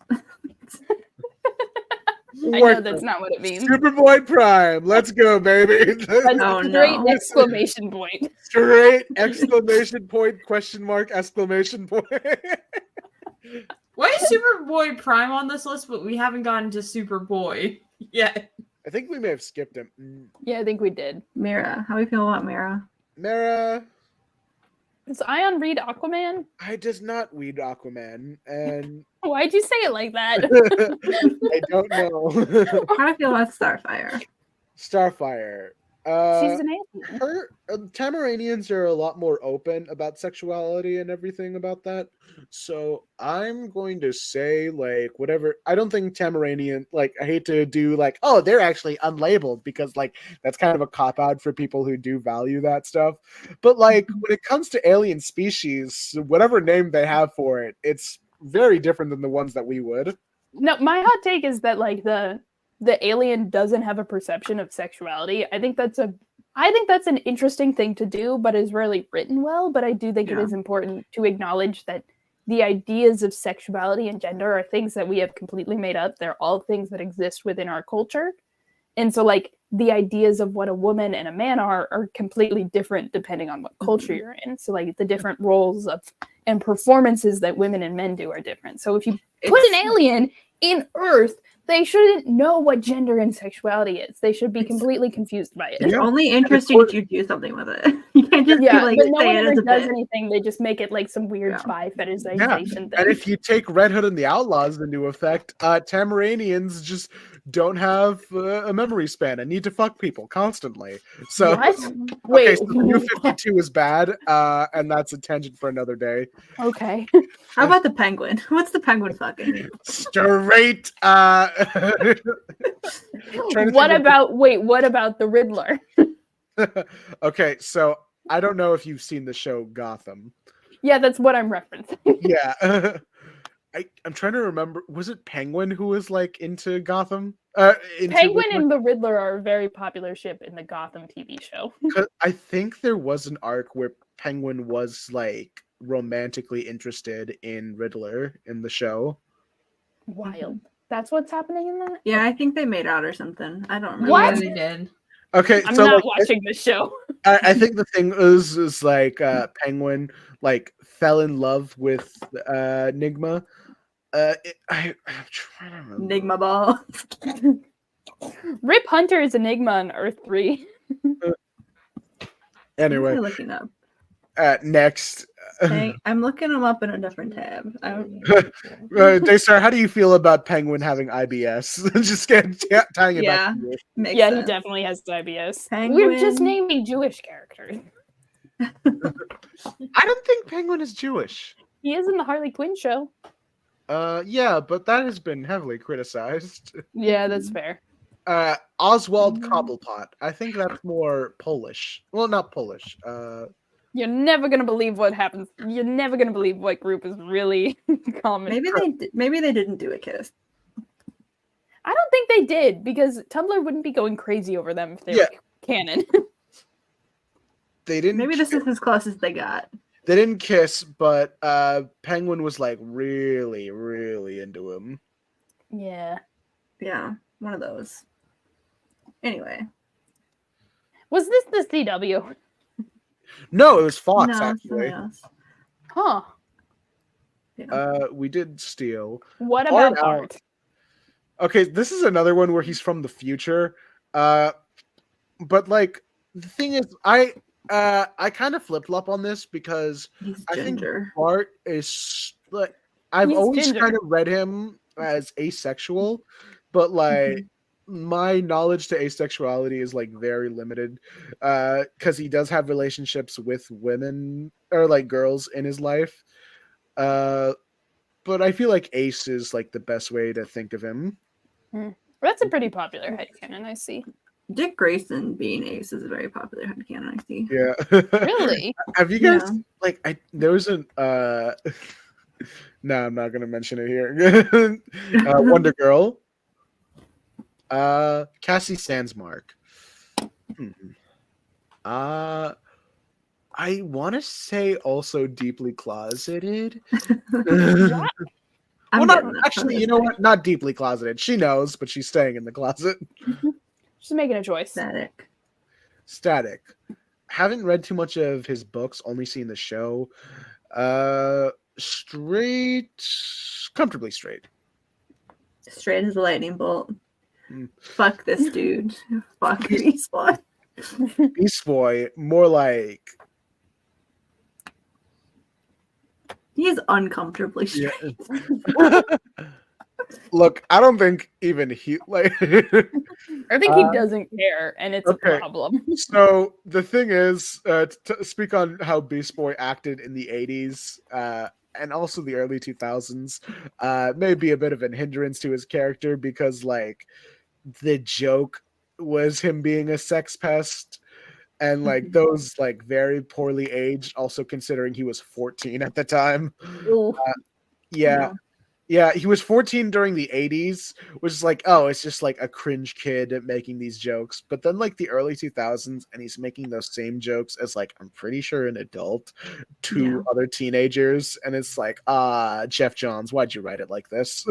I know that's not what it means. Superboy Prime, let's go, baby. That's Oh, a great no. exclamation point. Straight exclamation point, question mark, exclamation point. Why is Superboy Prime on this list, but we haven't gotten to Superboy yet? I think we may have skipped him. Yeah, I think we did. Mira. How do we feel about Mira? Mara, Does Ayaan read Aquaman? I does not read Aquaman, and Why'd you say it like that? I don't know. How do I feel about Starfire? Starfire. She's an alien. Her Tamaranians are a lot more open about sexuality and everything about that. So I'm going to say like whatever. I don't think Tamaranian like I hate to do like oh they're actually unlabeled because like that's kind of a cop out for people who do value that stuff. But like when it comes to alien species, whatever name they have for it, it's very different than the ones that we would. No, my hot take is that like the alien doesn't have a perception of sexuality. I think that's an interesting thing to do, but is rarely written well. But I do think it is important to acknowledge that the ideas of sexuality and gender are things that we have completely made up. They're all things that exist within our culture. And so like the ideas of what a woman and a man are completely different depending on what culture you're in. So like the different roles and performances that women and men do are different. So if you put an alien in Earth, they shouldn't know what gender and sexuality is. They should be completely confused by it. It's only interesting if you do something with it. You can't just be like but no say one it ever as a does bit. anything. They just make it like some weird bi fetishization thing. And if you take Red Hood and the Outlaws into effect, Tamaranians just don't have a memory span and need to fuck people constantly. So, What? Okay, Wait. so the New 52 is bad, and that's a tangent for another day. Okay. How about the penguin? What's the penguin fucking? Straight. What about the Riddler? Okay, so I don't know if you've seen the show Gotham. Yeah, that's what I'm referencing. Yeah. I'm trying to remember. Was it Penguin who was like into Gotham? Penguin and the Riddler are a very popular ship in the Gotham TV show. I think there was an arc where Penguin was like romantically interested in Riddler in the show. Wild. That's what's happening in that? Yeah, I think they made out or something. I don't remember. What? Yeah, they did. Okay, I'm so not like, watching this show. I think the thing is like Penguin like fell in love with Nigma. I'm trying to remember. Enigma ball. Rip Hunter is Enigma on Earth 3. Anyway, I'm looking up. next. Hey, I'm looking them up in a different tab. Daystar, how do you feel about Penguin having IBS? Just tying it back to you. Makes Yeah, sense. he definitely has IBS. Penguin. We're just naming Jewish characters. I don't think Penguin is Jewish. He is in the Harley Quinn show. Yeah, but that has been heavily criticized. Yeah, that's fair. Oswald Cobblepot. I think that's more Polish. Well, not Polish. You're never gonna believe what happens. You're never gonna believe what group is really common. Maybe they didn't do a kiss. I don't think they did because Tumblr wouldn't be going crazy over them if they were canon. They didn't. Maybe this is as close as they got. They didn't kiss, but Penguin was like really, really into him. Yeah. Yeah, one of those. Anyway. Was this the CW? No, it was Fox No, actually. something else. Huh. Yeah. We did steal. What about Bart Bart? Okay, this is another one where he's from the future. But like the thing is, I kind of flip flop on this because He's I think ginger. Bart is like I've He's always ginger. kind of read him as asexual, but like my knowledge to asexuality is like very limited, because he does have relationships with women or like girls in his life. But I feel like Ace is like the best way to think of him. That's a pretty popular headcanon, I see. Dick Grayson being Ace is a very popular headcanon, I see. Yeah. Really? Have you guys Yeah. like there was an no, I'm not gonna mention it here. Wonder Girl. Cassie Sandsmark. I want to say also deeply closeted. Well, not actually. You know what? Not deeply closeted. She knows, but she's staying in the closet. She's making a choice. Static. Haven't read too much of his books. Only seen the show. Straight, comfortably straight. Straight as a lightning bolt. Fuck this dude. Fuck Beast Boy. Beast Boy, more like He's uncomfortably straight. Yeah. Look, I don't think even he like. I think he doesn't care, and it's a problem. So the thing is, to speak on how Beast Boy acted in the 80s and also the early 2000s, may be a bit of a hindrance to his character because, like, the joke was him being a sex pest. And like those like very poorly aged, also considering he was 14 at the time. Yeah. Yeah, he was 14 during the 80s, which is like, oh, it's just like a cringe kid making these jokes. But then like the early 2000s, and he's making those same jokes as like, I'm pretty sure an adult to other teenagers. And it's like, Jeff Johns, why'd you write it like this?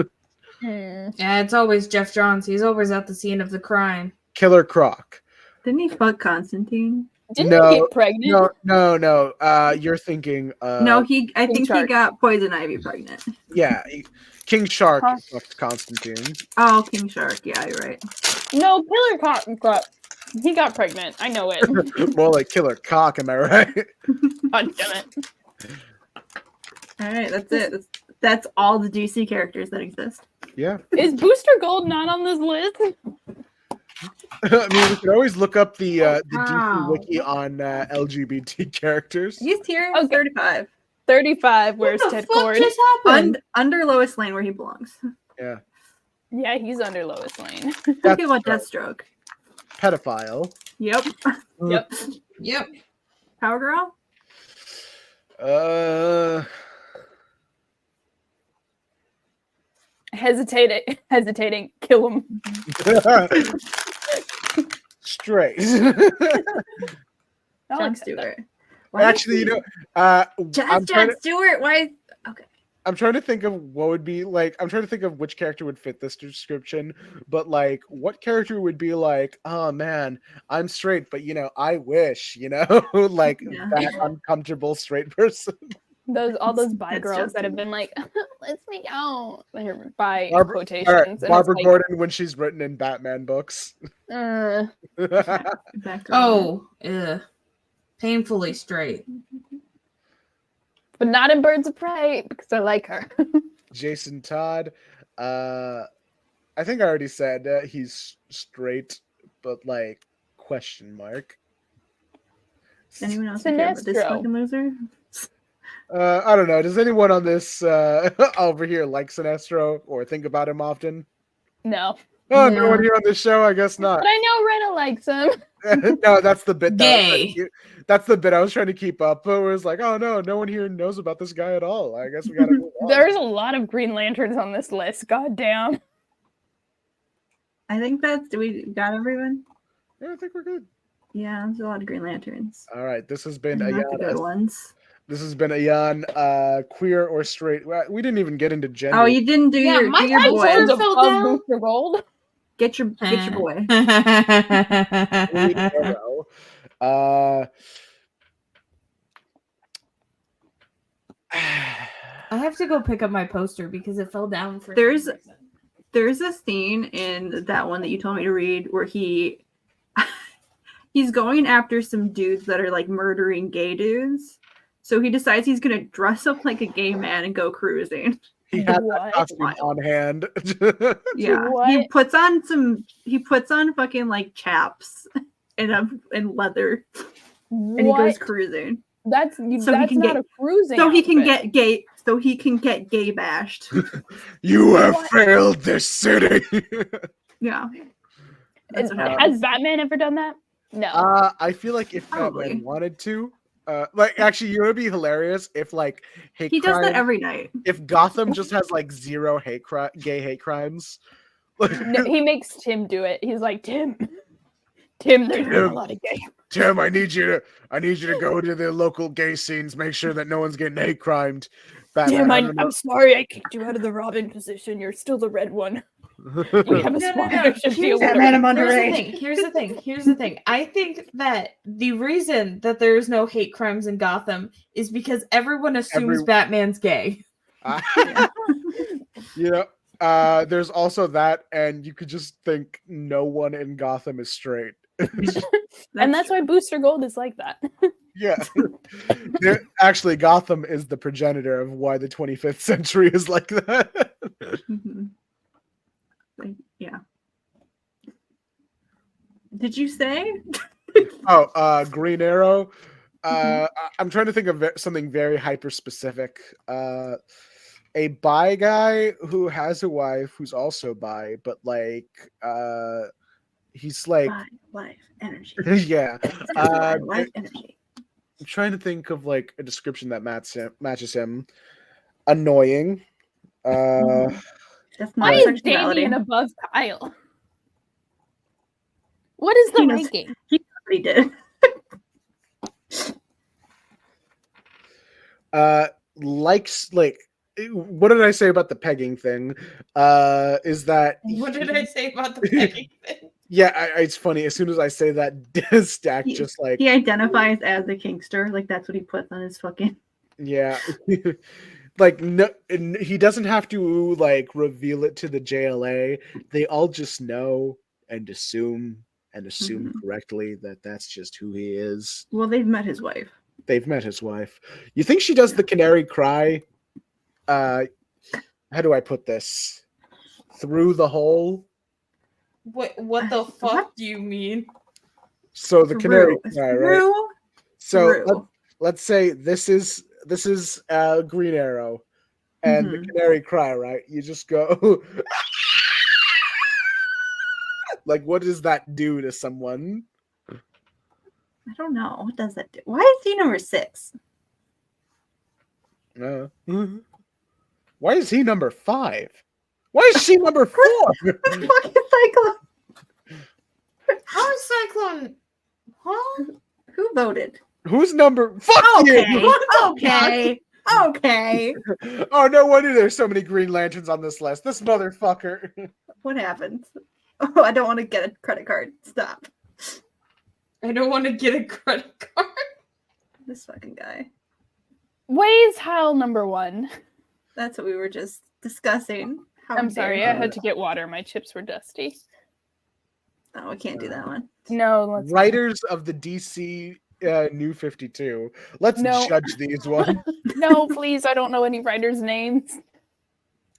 Yeah, it's always Jeff Johns. He's always at the scene of the crime. Killer Croc. Didn't he fuck Constantine? Didn't he get pregnant? No. You're thinking. No, I think he got Poison Ivy pregnant. Yeah, King Shark fucked Constantine. Oh, King Shark. Yeah, you're right. No, Killer Croc. He got pregnant. I know it. More like Killer Cock, am I right? God damn it. All right, that's it. That's all the DC characters that exist. Yeah. Is Booster Gold not on this list? I mean, we could always look up the DC wiki on LGBT characters. He's here. 35. 35. Where's Ted Cord? Under Lois Lane, where he belongs. Yeah. Yeah, he's under Lois Lane. Talking about Deathstroke. Pedophile. Yep. Yep. Power Girl. Hesitating. Kill him. Straight. Jon Stewart. Actually, you know, Jon Stewart. Why? Okay. I'm trying to think of what would be like. I'm trying to think of which character would fit this description, but like, what character would be like, oh man, I'm straight, but you know, I wish, you know, like that uncomfortable straight person. All those bi girls that have been like, let's make out. By quotations. Right, Barbara Gordon when she's written in Batman books. Painfully straight. But not in Birds of Prey because I like her. Jason Todd. I think I already said he's straight, but like question mark. Anyone else care about this fucking loser? I don't know. Does anyone on this over here like Sinestro or think about him often? No. Oh, no one here on this show? I guess not. But I know Rena likes him. No, that's the bit. Gay. That's the bit I was trying to keep up. But it was like, oh no one here knows about this guy at all. I guess we gotta move on. There's a lot of Green Lanterns on this list. God damn. I think do we got everyone? Yeah, I think we're good. Yeah, there's a lot of Green Lanterns. All right, this has been Not the good ones. This has been Ayaan, queer or straight. We didn't even get into gender. Oh, you didn't do your boy. Booster Gold. Get your boy. I have to go pick up my poster because it fell down for There's a scene in that one that you told me to read where he's going after some dudes that are like murdering gay dudes. So he decides he's gonna dress up like a gay man and go cruising. He had What? that costume Wild. on hand. Yeah, What? he puts on fucking like chaps and leather, and he goes What? cruising. That's So he that's can not get- a cruising. So he can outfit. get gay. So he can get gay bashed. You have What? failed this city. Yeah. That's what happens. Has Batman ever done that? No. I feel like if Probably. Batman wanted to, like actually, you know, it'd be hilarious if like hate He does crime, that every night. if Gotham just has like zero gay hate crimes. No, he makes Tim do it. He's like, Tim, there's not a Tim. lot of gay. Tim, I need you to go to the local gay scenes, make sure that no one's getting hate crimed. Batman, Tim, I don't know. I'm sorry I kicked you out of the Robin position. You're still the red one. We have a sponsorship deal with Batman, I'm her. underage. Here's the thing. I think that the reason that there's no hate crimes in Gotham is because everyone assumes Batman's gay. Yeah. There's also that, and you could just think no one in Gotham is straight. And that's why Booster Gold is like that. Yeah. Actually, Gotham is the progenitor of why the 25th century is like that. Mhm. Like, yeah. Did you say? Oh, Green Arrow. I'm trying to think of something very hyper specific. A bi guy who has a wife who's also bi, but like he's like Life energy. yeah. Life energy. I'm trying to think of like a description that matches him. Annoying. That's Why not is sexuality. Damien above Kyle? What is the He knows- ranking? He already did. Likes like what did I say about the pegging thing? Is that What did I say about the pegging thing? yeah, it's funny. As soon as I say that, Stack just like He identifies as a kinkster. Like that's what he puts on his fucking. yeah. Like no, he doesn't have to like reveal it to the JLA. They all just know and assume correctly that that's just who he is. Well, they've met his wife. They've met his wife. You think she does the canary cry? How do I put this? Through the hole. What the fuck do you mean? So the canary cry, right? Through. So let's say this is Green Arrow, and the canary cry, right? You just go like, what does that do to someone? I don't know. What does that do? Why is he number 6? Why is he number 5? Why is she number 4? Fucking Cyclone. How is Cyclone? Huh? Who voted? Who's number? Fuck Okay. you! Okay. Okay. Oh, no wonder there's so many Green Lanterns on this list. This motherfucker. What happened? Oh, I don't want to get a credit card. Stop. I don't want to get a credit card. This fucking guy. Why is Hal number 1? That's what we were just discussing. How I'm sorry, dare I you. had to get water. My chips were dusty. Oh, we can't do that one. No, let's Writers of the DC New 52. Let's No. judge these ones. No, please. I don't know any writers' names.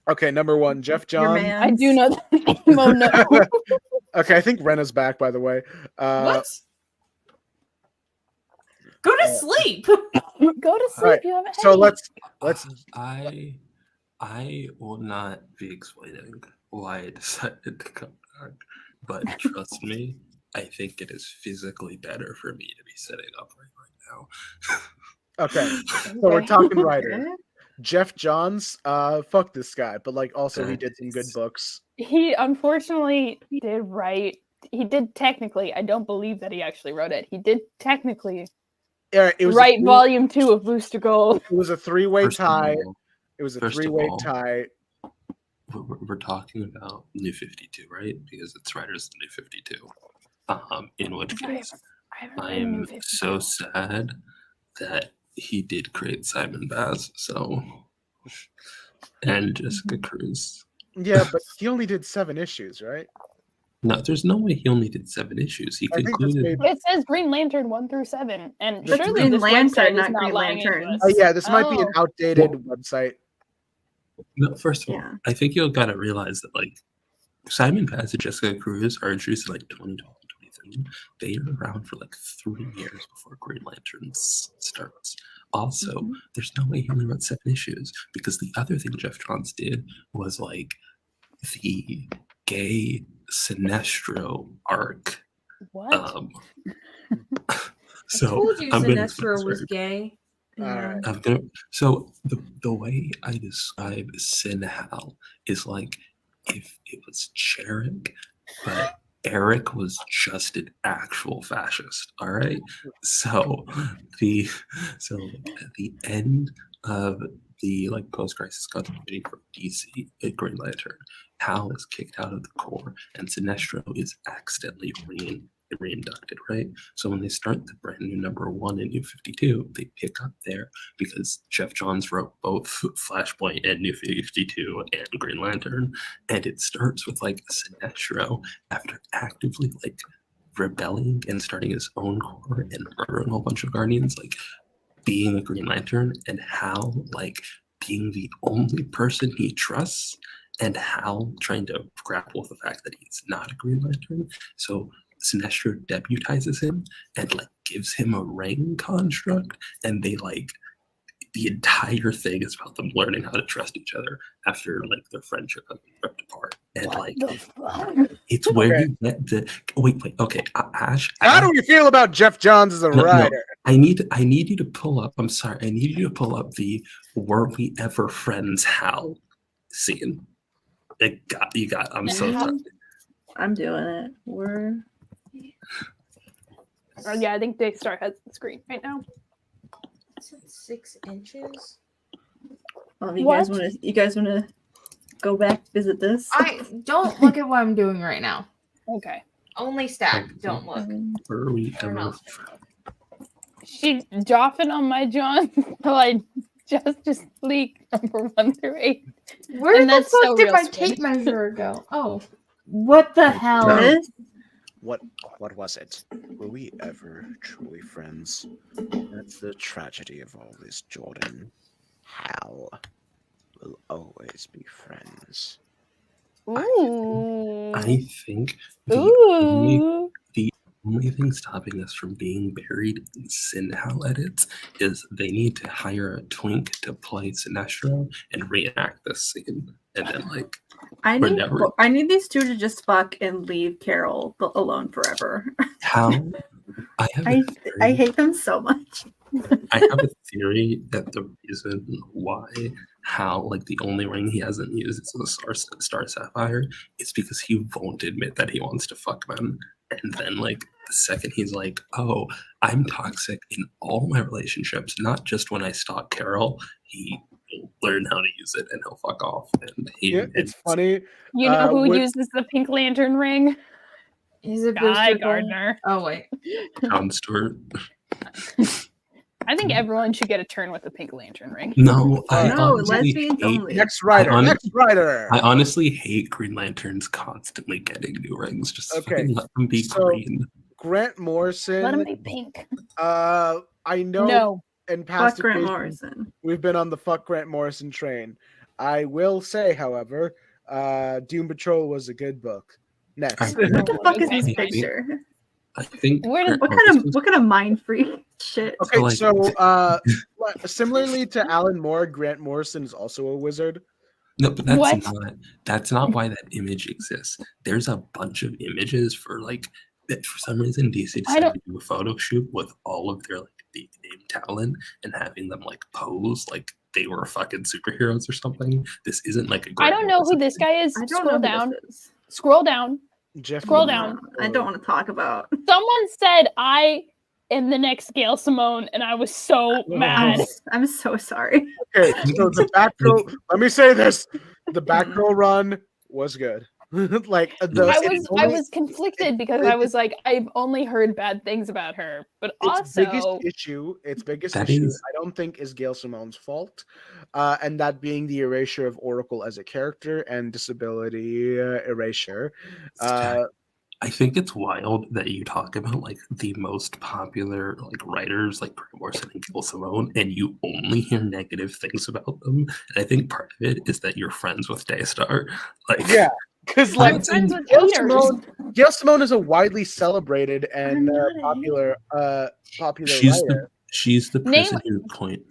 Okay, number 1, Jeff Your Johns. man. I do know that name. Oh no. Okay, I think Rena's back, by the way. What? Go to sleep. Go to sleep. Alright, You have a So headache. let's I will not be explaining why I decided to come back, but trust me, I think it is physically better for me to be sitting upright right now. okay. So we're talking writer. Jeff Johns, fuck this guy, but like also he did some good books. He unfortunately did write. He did technically. I don't believe that he actually wrote it. He did technically Yeah, it was write volume 2 of Booster Gold. It was a three-way First of tie. all- It was a first of three-way all, tie. We're talking about New 52, right? Because it's writers of New 52. In which case, I'm so sad that he did create Simon Baz, so and Jessica Cruz. Yeah, but he only did 7 issues, right? No, there's no way he only did 7 issues. He I think that's concluded. maybe- It says Green Lantern 1 through 7, and That's surely Green this Lantern, website is not not Green lying into Lantern. us. Oh yeah, this might be an Oh. outdated website. No, first of all, Yeah. I think you've got to realize that like Simon Paz and Jessica Cruz are introduced in like 2012 and 2013. They are around for like 3 years before Green Lantern starts. Also, Mhm. there's no way he only wrote 7 issues because the other thing Jeff Johns did was like the gay Sinestro arc. What? So Told you I'm gonna Sinestro was gay. Yeah. Alright. I'm gonna. So the way I describe Sin Hal is like if it was Jarek, but Eric was just an actual fascist. All right. So the at the end of the like post-crisis continuity for DC Green Lantern, Hal is kicked out of the Corps, and Sinestro is accidentally reinducted. Right. So when they start the brand new #1 in New 52, they pick up there because Jeff Johns wrote both Flashpoint and New 52 and Green Lantern, and it starts with like Sinestro after actively like rebelling and starting his own corps and murdering a whole bunch of Guardians, like being a Green Lantern, and Hal like being the only person he trusts, and Hal trying to grapple with the fact that he's not a Green Lantern. So Sinestro deputizes him and like gives him a ring construct, and they like the entire thing is about them learning how to trust each other after like their friendship has been ripped apart. And What like the fuck? it's where Okay. you get the wait, okay, Ash. How do we feel about Jeff Johns as a No, writer? I need you to pull up. I'm sorry. I need you to pull up the "Were We Ever Friends" Hal scene. You got. I'm so sorry. I'm doing it. We're Oh, yeah, I think Daystar has the screen right now. Is it 6 inches? you What? guys wanna go back visit this? I don't look at what I'm doing right now. Okay. Only stack. Don't look. Were we Or ever? else. She's joffing on my John till I just leak number 1 through 8. Where And the that's fuck so did real, my Squid. tape measure go? Oh. What the hell? This? What was it? Were we ever truly friends? That's the tragedy of all this, Jordan. Hal will always be friends. Ooh. I think Ooh. the only thing stopping us from being buried in Sin Hal edits is they need to hire a twink to play Sinestro and reenact this scene, and then like I We're need never- I need these two to just fuck and leave Carol alone forever. Hal. I have a I theory. hate them so much. I have a theory that the reason why Hal, like the only ring he hasn't used is the Star Sapphire, is because he won't admit that he wants to fuck men. And then, like, the second he's like, oh, I'm toxic in all my relationships, not just when I stalk Carol, he will learn how to use it and he'll fuck off. And he, Yeah, it's funny. You know who would- uses the Pink Lantern ring? Is it Guy Booster Gold? Gardner. Oh wait. John Stewart. I think everyone should get a turn with the Pink Lantern ring. No, I No, honestly lesbians hate, only. Next writer. I hon- Next writer. I honestly hate Green Lanterns constantly getting new rings. Just Okay, fucking let them be so- green. Grant Morrison. Let him be pink. I know No. in past Fuck Grant occasions Morrison. we've been on the fuck Grant Morrison train. I will say, however, Doom Patrol was a good book. Next. I- What the fuck is Okay, this fine. picture? I think Where did- Grant What kind of mind freak shit? Okay, like- so similarly to Alan Moore, Grant Morrison is also a wizard. No, but What? that's not why that image exists. There's a bunch of images for like that for some reason DC I decided don't- to do a photo shoot with all of their like big name talent and having them like pose like they were fucking superheroes or something. This isn't like a I Grant don't know who Morrison this thing. guy is. I don't Scroll know who down. this is. Scroll down. Jeff Scroll Lemire. down. I don't want to talk about. Someone said I am the next Gail Simone, and I was so mad. I'm so sorry. Okay, so the back row. Let me say this: the back row run was good. Like the, I was conflicted because I was like, I've only heard bad things about her, but its also biggest issue, That I is- don't think is Gail Simone's fault, and that being the erasure of Oracle as a character and disability erasure. Jack, I think it's wild that you talk about like the most popular like writers like Grant Morrison and Gil Simone, and you only hear negative things about them. And I think part of it is that you're friends with Daystar. Like, Yeah, because I'm like friends with Gail haters. Simone is a widely celebrated and popular she's writer. the Name- person who coined.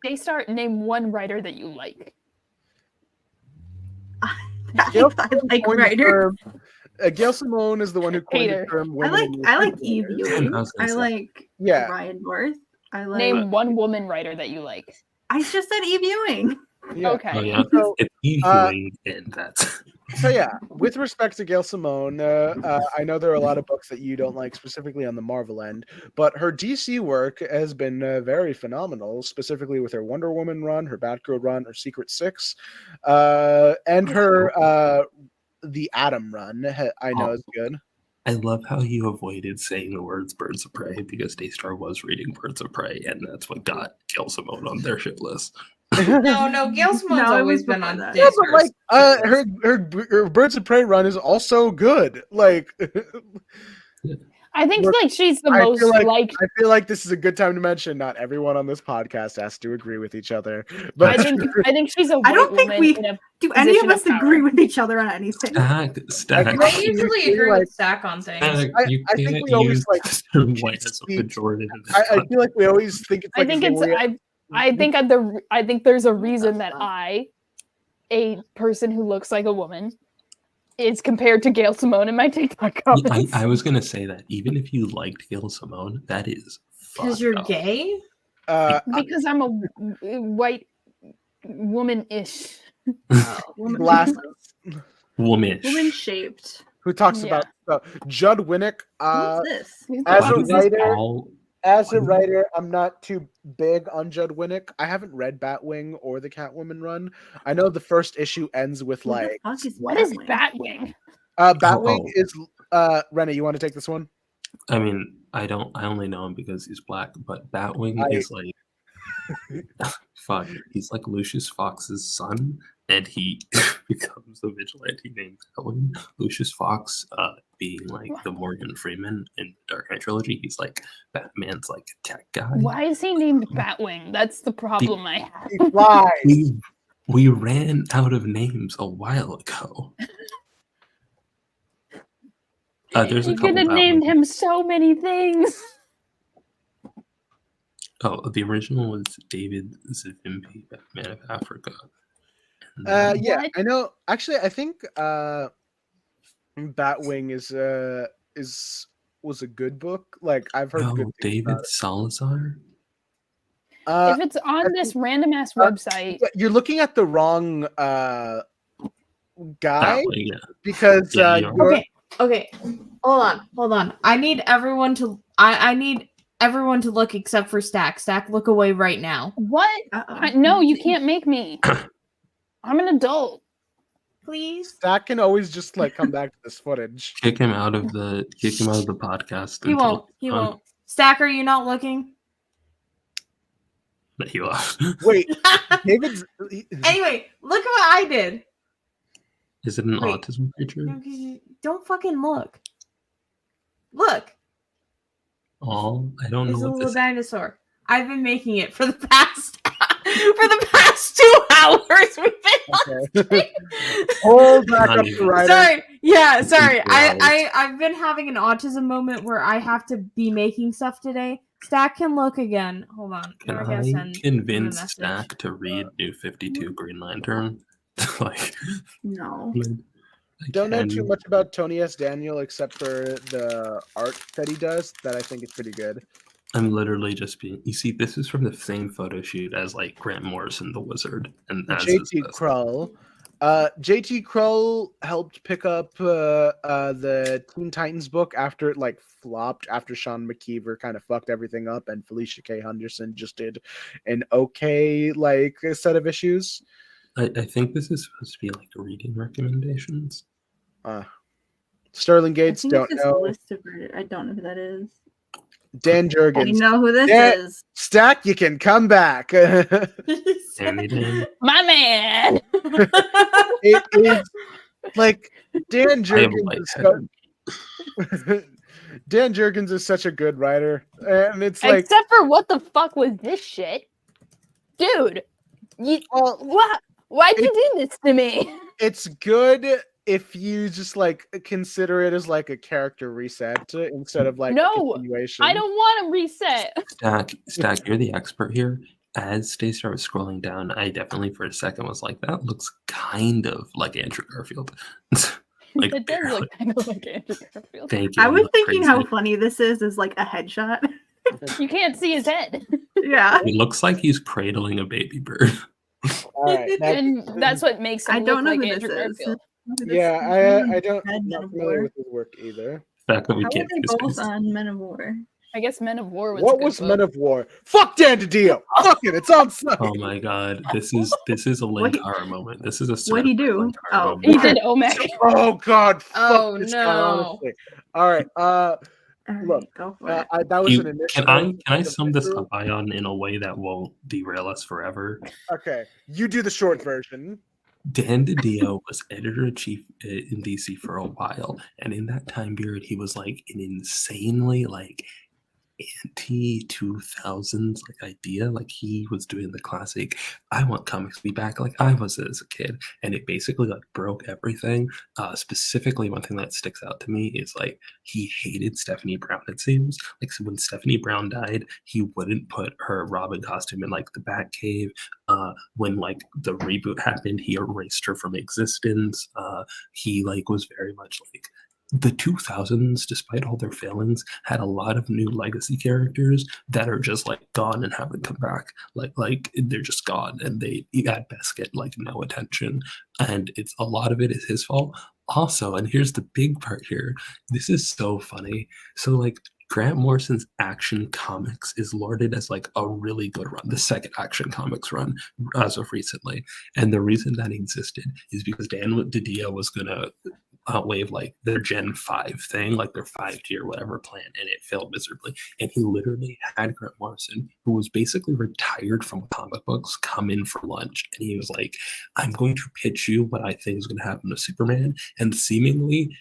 Daystar, name one writer that you like. Gail I Simone like coined the writer. term- Gail Simone is the one who coined Hater. the term I women. like in Eve refrigerators. Ewing. I was gonna I say. like Yeah. Ryan North. I like. Name one woman writer that you like. I just said Eve Ewing. Yeah. Okay. Oh yeah, So, it's Ewing, and that's So yeah, with respect to Gail Simone, I know there are a lot of books that you don't like specifically on the Marvel end, but her DC work has been very phenomenal, specifically with her Wonder Woman run, her Batgirl run, her Secret Six, and her the Atom run. I know is good. I love how you avoided saying the words Birds of Prey because Daystar was reading Birds of Prey, and that's what got Gil Simone on their shit list. No, Gail Simone's No, it always was been before on that. Yeah, but Daystar's like shit list. her Birds of Prey run is also good. Like I think Look, like she's the I most feel like liked. I feel like this is a good time to mention not everyone on this podcast has to agree with each other. But I think she's a white I don't think woman we in a do any of position of us agree power. with each other on anything. Stack. I usually agree like- with Stack on things. You I think can't we always, use like, white as a speak- pejorative. in this I context. feel like we always think it's I like think a it's Zoria- I think there's a reason that a person who looks like a woman, is compared to Gail Simone in my TikTok Yeah, comments. I was gonna say that even if you liked Gil Simone, that is Because fucked you're up. gay? Because I'm a white woman-ish. Glass Womanish. Woman shaped. who talks Yeah. about Judd Winnick. Who's this? As Why a does this writer, all- I'm not too big on Judd Winnick. I haven't read Batwing or the Catwoman run. I know the first issue ends with Who the like fuck is What is Batwing? Batwing? Batwing Oh. is Rena, you want to take this one? I mean, I only know him because he's black, but Batwing is like fuck. He's like Lucius Fox's son, and he becomes a vigilante named Batwing. Lucius Fox, being like the Morgan Freeman in the Dark Knight trilogy, he's like Batman's like tech guy. Why is he named Batwing? That's the problem I have. He flies. We ran out of names a while ago. There's a You couple could have Batwing. named him so many things. Oh, the original was David Zavimbi, Batman of Africa. And Yeah, What? I know. Actually, I think Batwing was a good book. Like I've heard good no, things David about Salazar. it. If it's on this random ass website, Yeah, you're looking at the wrong guy Batwing, yeah. because Yeah, you are. you're- Okay. Hold on. I need everyone to look except for Stack. Stack, look away right now. what? No, you can't make me. I'm an adult. Please. Stack can always just like come back to this footage. Kick him out of the podcast. He until won't. He it's done. won't. Stack, are you not looking? He left. Wait, David's Anyway, look at what I did. Is it an Wait. autism picture? No, 'cause you- Don't fucking look. Look. Oh, I don't know It's a what little this. dinosaur. I've been making it for the past 2 hours. We've been okay. Hold back Not up the even. rider. sorry. Yeah, sorry. Wow. I've been having an autism moment where I have to be making stuff today. Stack can look again. Hold on. Can Now I gotta I send him a convince message. Stack to read New 52 Green Lantern? Like, No. I Don't know can- too much about Tony S. Daniel except for the art that he does. That I think is pretty good. I'm literally just being. You see, this is from the same photo shoot as like Grant Morrison, the Wizard, and as is JT this. Krull. JT Krull helped pick up the Teen Titans book after it like flopped after Sean McKeever kind of fucked everything up, and Felicia K. Henderson just did an okay like set of issues. I think this is supposed to be like reading recommendations. Sterling I Gates, think don't it's just know. a list of I don't know who that is. Dan I Jurgens, know who this Yeah. is. Stack, you can come back. Danny Dan. My man. It is like Dan I have Jurgens. light is so- Dan Jurgens is such a good writer, and it's like, Except for what the fuck was this shit, dude? well, What? Why'd you do this to me? it's good if you just like consider it as like a character reset instead of like a No, continuation. I don't want to reset. Stack, you're the expert here. As Daystar was scrolling down, I definitely for a second was like, that looks kind of like Andrew Garfield. Like, It does look kind of like Andrew Garfield. thank you. I was I'm thinking crazy. how funny this is like a headshot. You can't see his head. Yeah. It looks like he's cradling a baby bird. All right, now, And that's what makes him I don't look know like who Andrew this is. Garfield. yeah, I don't. Had I'm Men not of familiar War. with his work either. The fact that we How are can't they see his both face. on Men of War? I guess Men of War was. What a good was book. Men of War? Fuck Dan DiDio. Fuck it, it's on site. Oh my god, this is a What he- Linkara moment. This is a What'd he certified do? Linkara Oh. moment. He did Omek. Oh god, fuck Oh, this no. guy, honestly. All right, All look, right, go for it. that was an initial. Can I sum this up, Ayaan, in a way that won't derail us forever? Okay, you do the short version. Dan DiDio was editor-in-chief in DC for a while, and in that time period, he was like an insanely like anti-2000s like idea. Like he was doing the classic I want comics to be back like I was as a kid, and it basically like broke everything. Specifically, one thing that sticks out to me is like he hated Stephanie Brown. It seems like, so when Stephanie Brown died, he wouldn't put her Robin costume in like the Batcave. When like the reboot happened, he erased her from existence. He like was very much like the 2000s, despite all their failings, had a lot of new legacy characters that are just like gone and haven't come back. Like they're just gone, and they at best get like no attention. And it's a lot of it is his fault. Also, and here's the big part here. This is so funny. So like Grant Morrison's Action Comics is lauded as like a really good run, the second Action Comics run as of recently. And the reason that existed is because Dan DiDio was gonna outwave like their Gen 5 thing, like their 5-tier whatever plan, and it failed miserably. And he literally had Grant Morrison, who was basically retired from comic books, come in for lunch, and he was like, I'm going to pitch you what I think is going to happen to Superman, and seemingly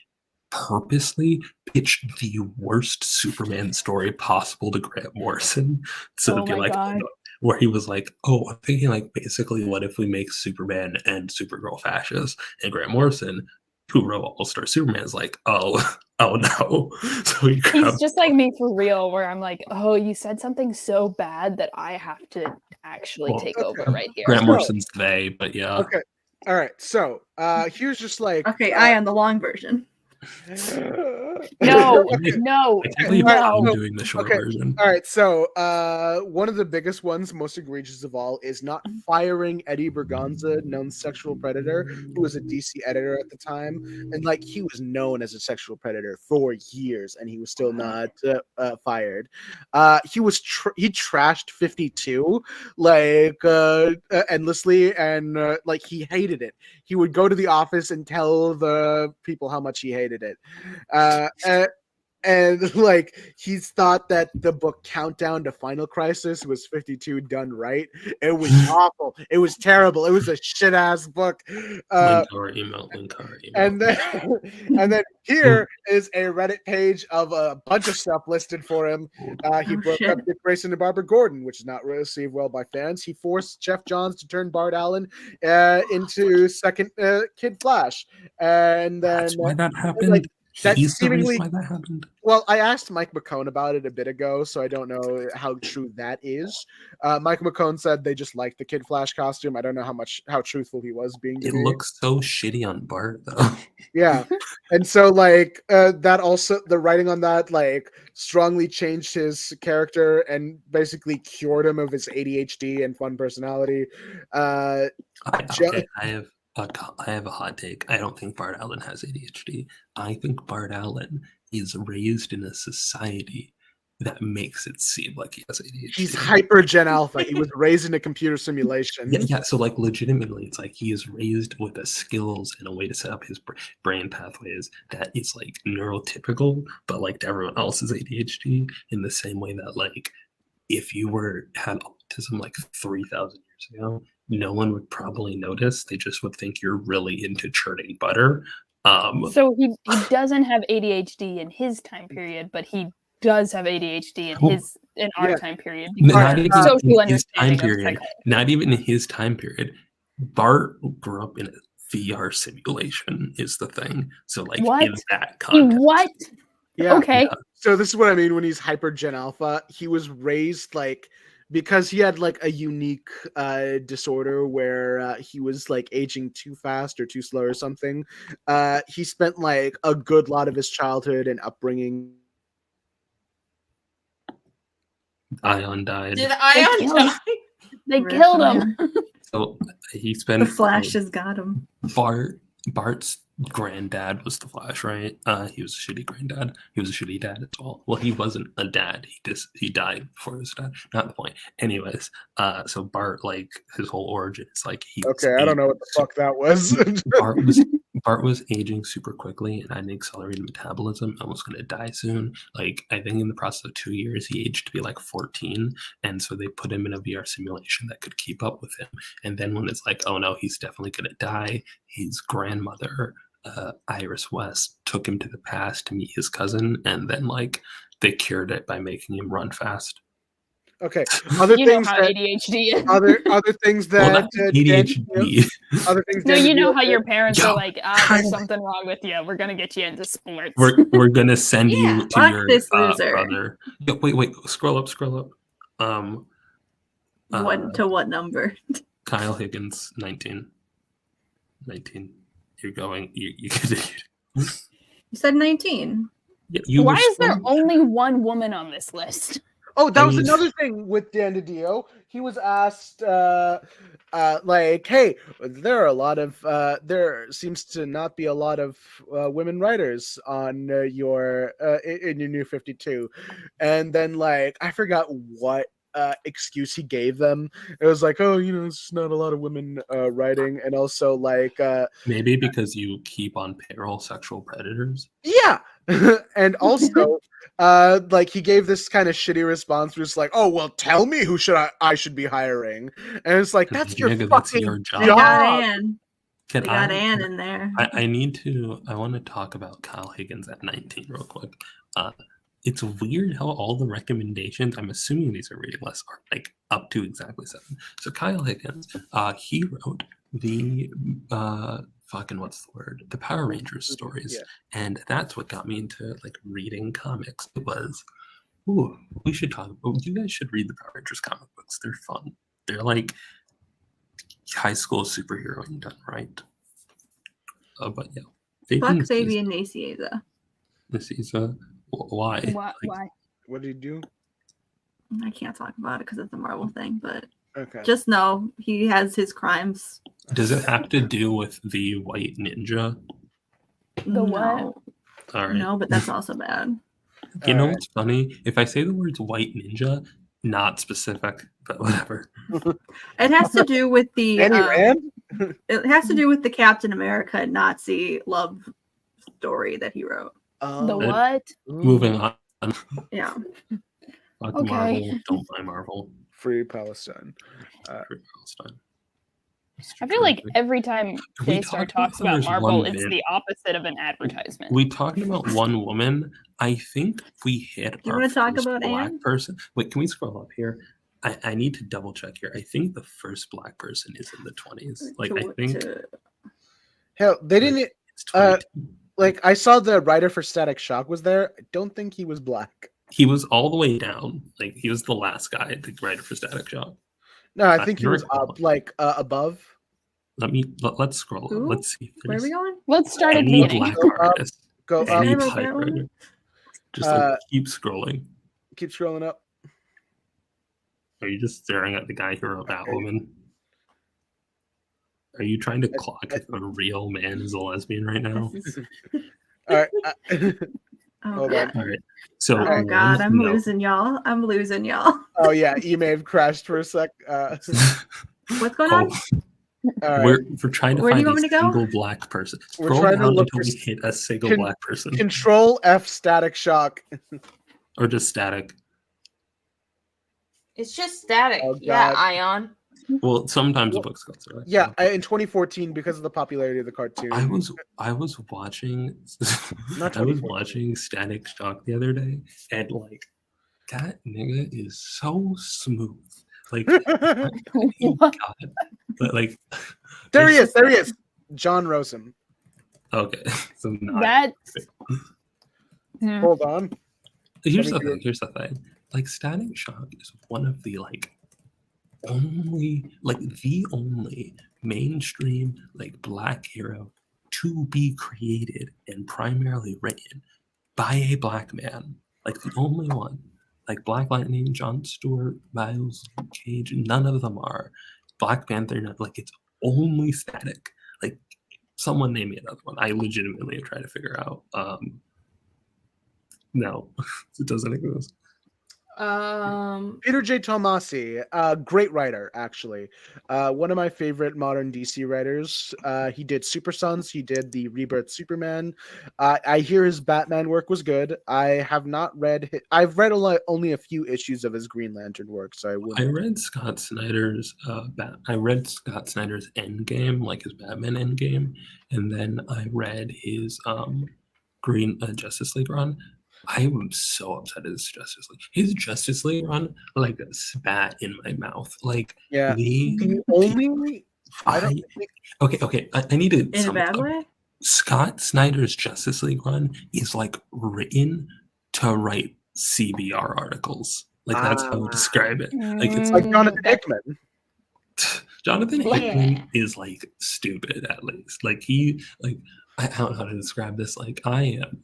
purposely pitched the worst Superman story possible to Grant Morrison. So Oh to be my like, God. where he was like, oh, I'm thinking like basically what if we make Superman and Supergirl fascists? And Grant Morrison, who wrote All-Star Superman, is like, oh no. So he grabbed, He's just like me for real, where I'm like, oh, you said something so bad that I have to actually Well, take over right here. Grant Morrison's they, but yeah. Okay, all right. So here's just like Okay, I on the long version. No, Okay. no, Technically, Alright, I'm no. doing the short okay. version. All right, so one of the biggest ones, most egregious of all, is not firing Eddie Berganza, known sexual predator, who was a DC editor at the time, and like he was known as a sexual predator for years, and he was still not fired. He trashed 52 like endlessly, and like he hated it. He would go to the office and tell the people how much he hated it. And like he's thought that the book Countdown to Final Crisis was 52 done right. It was awful. It was terrible. It was a shit ass book. Link our email. And then and then here is a Reddit page of a bunch of stuff listed for him. He broke up Dick Grayson and Barbara Gordon, which is not received well by fans. He forced Jeff Johns to turn Bart Allen into second Kid Flash, and then That's why that happened. like, that's He's the reason seemingly- why that happened. well, I asked Mike McCone about it a bit ago, so I don't know how true that is. Mike McCone said they just liked the Kid Flash costume. I don't know how truthful he was being. To It me. looks so shitty on Bart though. Yeah, and so like that also the writing on that like strongly changed his character and basically cured him of his ADHD and fun personality. I have a hot take. I don't think Bart Allen has ADHD. I think Bart Allen is raised in a society that makes it seem like he has ADHD. He's hyper Gen Alpha. He was raised in a computer simulation. Yeah. So like legitimately, it's like he is raised with the skills and a way to set up his brain pathways that is like neurotypical, but like to everyone else's ADHD in the same way that like if you had autism like 3,000 years ago, no one would probably notice. They just would think you're really into churning butter. So he doesn't have ADHD in his time period, but he does have ADHD in our time period. Not even Social in his time understanding of period. psychology. Not even in his time period. Bart grew up in a VR simulation is the thing. So like What? in that context. What? Yeah. Okay. So this is what I mean when he's hyper Gen Alpha. He was raised like because he had like a unique disorder where he was like aging too fast or too slow or something. He spent like a good lot of his childhood and upbringing. Ayaan died. Did Ayaan die? They Rip killed him. him. So he The spent Flash has got him. Bart's granddad was the Flash, right? He was a shitty granddad. He was a shitty dad as well. Well, he wasn't a dad. He died before his dad. Not the point. Anyways, so Bart, like his whole origin is like he. Okay, I don't know what the fuck that was. Bart was aging super quickly and had an accelerated metabolism. Almost going to die soon. Like I think in the process of 2 years, he aged to be like 14, and so they put him in a VR simulation that could keep up with him. And then when it's like, oh no, he's definitely going to die, his grandmother, Iris West, took him to the past to meet his cousin, and then like they cured it by making him run fast. Okay. Other You things know how that ADHD is. other things that Well, that's ADHD. other things. No, you know Dan- how your parents Yo, are like, there's something wrong with you. We're gonna get you into sports. We're gonna send you to Fuck your this loser. brother. Yo, wait, scroll up. What number? Kyle Higgins, 19. You're going. You continued. You said 19. You Why were is there scrolling- only one woman on this list? Oh, that I was mean- another thing with Dan DiDio. He was asked, like, "Hey, there are a lot of there seems to not be a lot of women writers on your in your New 52," and then like I forgot what excuse he gave them. It was like, "Oh, you know, it's not a lot of women writing," and also like, Maybe because you keep on payroll sexual predators. yeah, and also. Like he gave this kind of shitty response, was like, "Oh well, tell me who I should be hiring," and it's like that's your Nigga, fucking that's your job. They got job. Anne. Can They got I- Anne in there. I want to talk about Kyle Higgins at 19 real quick. It's weird how all the recommendations, I'm assuming these are rated less, are like up to exactly 7. So Kyle Higgins, he wrote the the Power Rangers stories, Yeah. and that's what got me into like reading comics. It was, ooh, we should talk. You guys should read the Power Rangers comic books. They're fun. They're like high school superheroing done right. But yeah, Fuck Xavier Nasieza. This is why? Why? What did he do? I can't talk about it because it's a Marvel thing, but Okay. just know he has his crimes. Does it have to do with the white ninja? The what? No, All right. no, but that's also bad. You know Alright. what's funny? If I say the words white ninja, not specific, but whatever. It has to do with the Danny Rand? it has to do with the Captain America Nazi love story that he wrote. The what? Moving on. Yeah. Fuck Okay. Marvel. Don't buy Marvel. Free Palestine. Free Palestine. I feel like every time We Daystar talked talks about about there's Marvel, one it's man. the opposite of an advertisement. We talking about one woman. I think we hit. You our wanna talk first about black Ayaan? person. Wait, can we scroll up here? I need to double check here. I think the first black person is in the 20s. Like I think Hell, they didn't. it's 22. Like I saw the writer for Static Shock was there. I don't think he was black. He was all the way down. Like he was the last guy, the writer for Static Shock. No, I think he you're was right. up, like above. Let's scroll. Who? Up. Let's see. if Where are we there's going? Let's start at the any beginning. black Go up, artist. Go Is up. there Any a type brown? writer. Just like keep scrolling. Keep scrolling up. Are you just staring at the guy who wrote Batwoman? Are you trying to clock if a real man is a lesbian right now? All right. Oh Hold god. All right. So Oh god, I'm no. losing y'all. I'm losing y'all. Oh yeah, you may have crashed for a sec. What's going on? All right. We're trying to Where do you find want a me to go? single black person. We're Scroll trying to down look until for we hit a single Con- black person, Control F Static Shock. or just static. It's just static. Oh, Yeah, God. Ayaan. Well, sometimes the books got selected. Yeah, in 2014 because of the popularity of the cartoon. I was watching Not I was 2014. watching Static Shock the other day, and like that nigga is so smooth. Like, What? God, but like There he there's is. There he is. John Rosen. okay. So not, That's Yeah. Hold on. here's Let the me do thing. Here's the thing. Like Static Shock is one of the the only mainstream like black hero to be created and primarily written by a black man. Like the only one. Like Black Lightning, Jon Stewart, Miles Cage, none of them are. Black Panther, like it's only Static. Like someone name me another one. I legitimately have tried to figure out. No, it doesn't exist. Peter J. Tomasi, great writer, actually. One of my favorite modern DC writers. He did Super Sons. He did the Rebirth Superman. I hear his Batman work was good. I have not read. I've read only a few issues of his Green Lantern work, so I wouldn't. I read Scott Snyder's Endgame, like his Batman Endgame, and then I read his Green Justice League run. I am so upset at his Justice League. His Justice League run like spat in my mouth. Like Yeah. the The only. I don't think. Okay. I need to. In a bad way? Scott Snyder's Justice League run is like written to write CBR articles. Like that's how I describe it. Like it's Like Jonathan Hickman. Jonathan Yeah. Hickman is like stupid at least. Like I don't know how to describe this. Like I am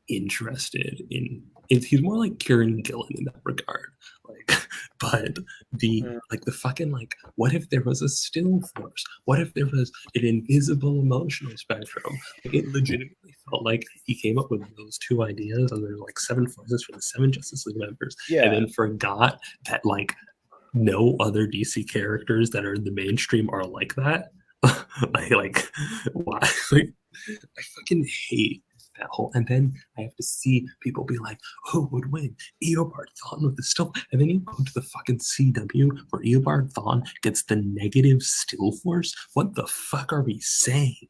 interested in he's more like Kieran Gillen in that regard. Like but the fucking what if there was a still force? What if there was an invisible emotional spectrum? Like, it legitimately felt like he came up with those two ideas and there's like 7 forces for the 7 Justice League members and then forgot that like no other DC characters that are in the mainstream are like that. like why? Like I fucking hate that whole, and then I have to see people be like, who would win? Eobard Thawne with the still, and then you go to the fucking CW where Eobard Thawne gets the negative still force. What the fuck are we saying?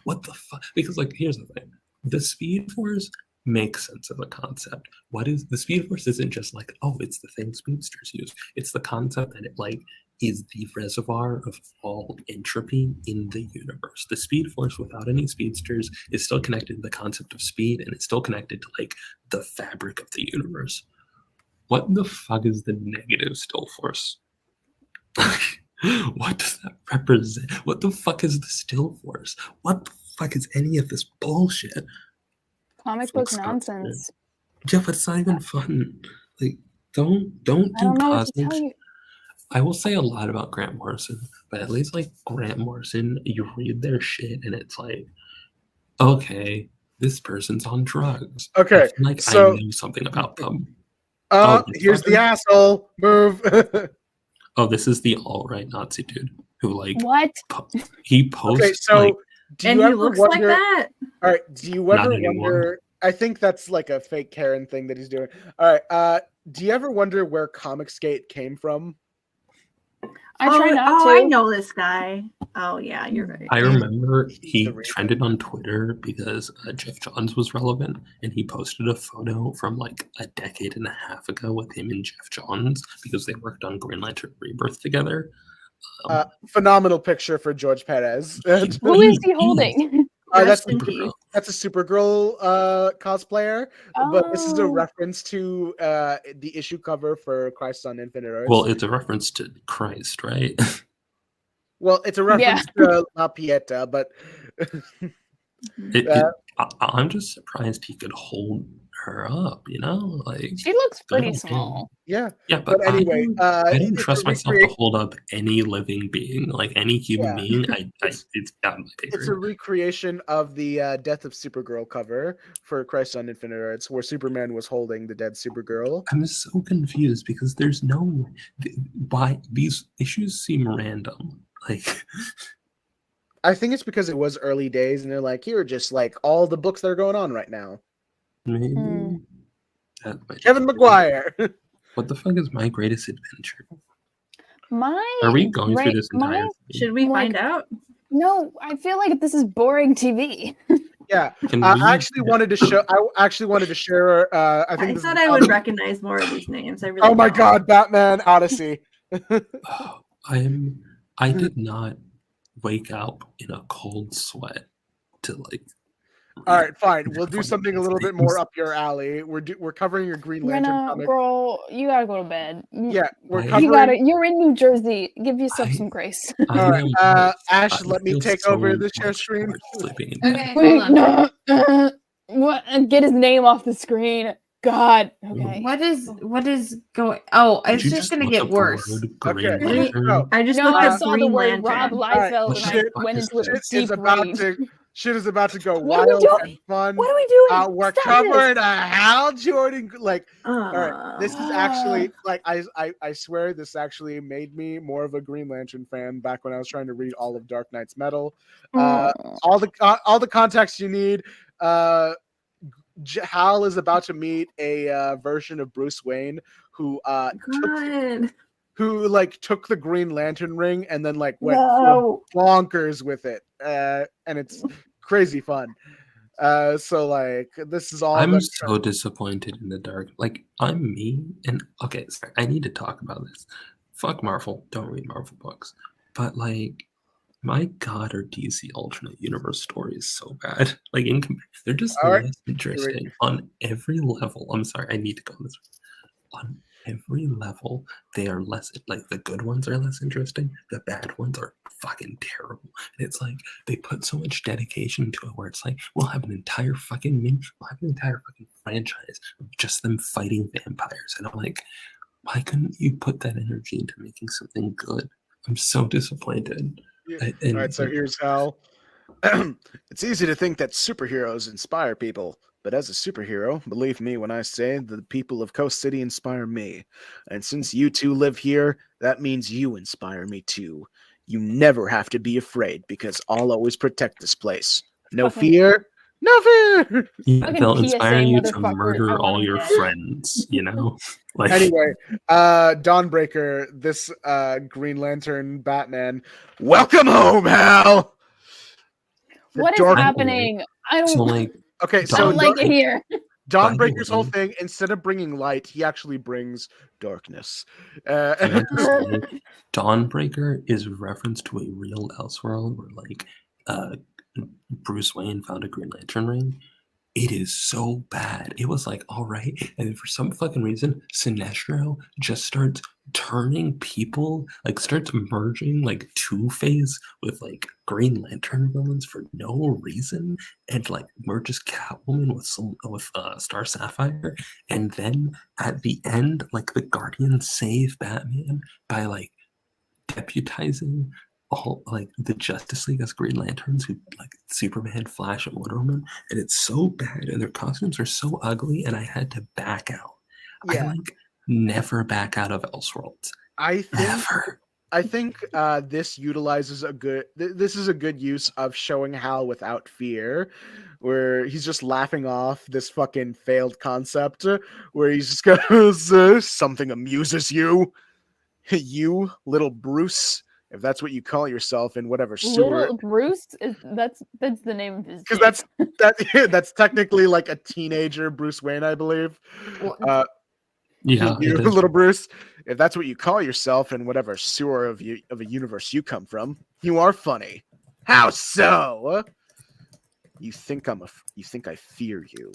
What the fuck? Because like here's the thing, the Speed Force makes sense of a concept. What is the Speed Force? Isn't just like, oh, it's the thing speedsters use. It's the concept that it like is the reservoir of all entropy in the universe. The Speed Force without any speedsters is still connected to the concept of speed, and it's still connected to like the fabric of the universe. What the fuck is the negative still force? What does that represent? What the fuck is the still force? What the fuck is any of this bullshit? comic book nonsense. Yeah, but it's not even fun. Like, don't do I don't know what to cosmic. tell you. I will say a lot about Grant Morrison, but at least like Grant Morrison, you read their shit and it's like, okay, this person's on drugs. Okay, I feel like so- I knew something about them. Here's the asshole. Move. Oh, this is the alt-right Nazi dude who like What? he posts. Okay, so like, do you And he ever looks wonder? like that. All right, do you ever Not anymore. wonder? I think that's like a fake Karen thing that he's doing. All right, do you ever wonder where Comicsgate came from? I try not to. I know this guy. Oh yeah, you're right. I remember he the reason. trended on Twitter because Jeff Johns was relevant, and he posted a photo from like a decade and a half ago with him and Jeff Johns because they worked on Green Lantern Rebirth together. Phenomenal picture for George Perez. Who is he holding? That's Rest in peace. a Supergirl cosplayer, but this is a Oh. reference to the issue cover for Crisis on Infinite Earths. Well, it's a reference to Christ, right? Well, it's a reference to La Pieta, but I'm just surprised he could hold her up, you know? Like She looks pretty okay. small. yeah. Yeah, But anyway, I didn't it's trust a myself to hold up any living being, like any human being. It's down my paper. It's a recreation of the Death of Supergirl cover for Crisis on Infinite Earths, where Superman was holding the dead Supergirl. I'm so confused because there's no why these issues seem random. Like I think it's because it was early days, and they're like, here are just like all the books that are going on right now. maybe Hmm. that might Kevin be- McGuire. What the fuck is My Greatest Adventure? Are we going through this entire thing? Should we find out? No, I feel like this is boring TV. Yeah, Can I we- actually wanted to show. I actually wanted to share. I think I this thought is I would recognize more of these names. I really Oh my don't. God, Batman Odyssey. I did not wake up in a cold sweat to like. All right, fine. We'll do Fucking something a little bit things. more up your alley. We're covering your Green Lantern Rena, comic. girl, you gotta go to bed. Yeah, we're You covering. You're in New Jersey. Give yourself some grace. I All right, am- Ash, I let me feel take so over the share much screen. worse sleeping in bed. Okay, hold on. no, what? Get his name off the screen. God. Okay. What is going? Oh, Did it's you just gonna look get up the worse. word Green Okay, Lantern? no. I just No, looked I up saw the Green word Rob Lantern. Liefeld Alright, and I shit- went into a Shit deep is about rage. to go What are we wild doing? and fun. What are we doing? We're Stop covering this. a Hal Jordan all right. This is Ah. actually like I swear this actually made me more of a Green Lantern fan back when I was trying to read all of Dark Knight's Metal. Oh. All the context you need. Hal is about to meet a version of Bruce Wayne who God. took the Green Lantern ring and then like went No. bonkers with it, and it's crazy fun. So like this is all. I'm so disappointed in the dark. Like I'm me, and okay, sorry, I need to talk about this. Fuck Marvel. Don't read Marvel books. But like, my God, our DC alternate universe story is so bad. Like, they're just All right. less interesting on every level. I'm sorry, I need to go this way. On every level, they are less. Like the good ones are less interesting. The bad ones are fucking terrible. And it's like they put so much dedication into it, where it's like we'll have an entire fucking franchise of just them fighting vampires, and I'm like, why couldn't you put that energy into making something good? I'm so disappointed. All right, so here's how. It's easy to think that superheroes inspire people, but as a superhero, believe me when I say the people of Coast City inspire me. And since you two live here, that means you inspire me too. You never have to be afraid because I'll always protect this place. No Fucking- fear. No fear. Yeah, Fucking they'll PSA, inspire you to motherfucker. I murder wanna all your know. friends, you know? Like, Anyway, Dawnbreaker, this Green Lantern Batman. Welcome home, Hal. What is Dark- happening? I don't, so like, Okay, I so don't like it here. Dawnbreaker's whole way- thing, instead of bringing light, he actually brings darkness. can I just say, Dawnbreaker is a reference to a real Elseworld where like Bruce Wayne found a Green Lantern ring. It is so bad. It was like, all right. And then for some fucking reason, Sinestro just starts turning people, like starts merging like Two-Face with like Green Lantern villains for no reason. And like merges Catwoman with Star Sapphire. And then at the end, like the Guardians save Batman by like deputizing all like the Justice League as Green Lanterns, who like Superman, Flash, and Wonder Woman, and it's so bad, and their costumes are so ugly, and I had to back out. I like never back out of Elseworlds. I think this utilizes this is a good use of showing Hal without fear, where he's just laughing off this fucking failed concept, where he's just goes, something amuses you, you little Bruce. If that's what you call yourself in whatever sewer. Little Bruce is that's the name of his. Because that's technically like a teenager Bruce Wayne, I believe. Yeah, you little Bruce. If that's what you call yourself in whatever sewer of a universe you come from, you are funny. How so? You think I fear you?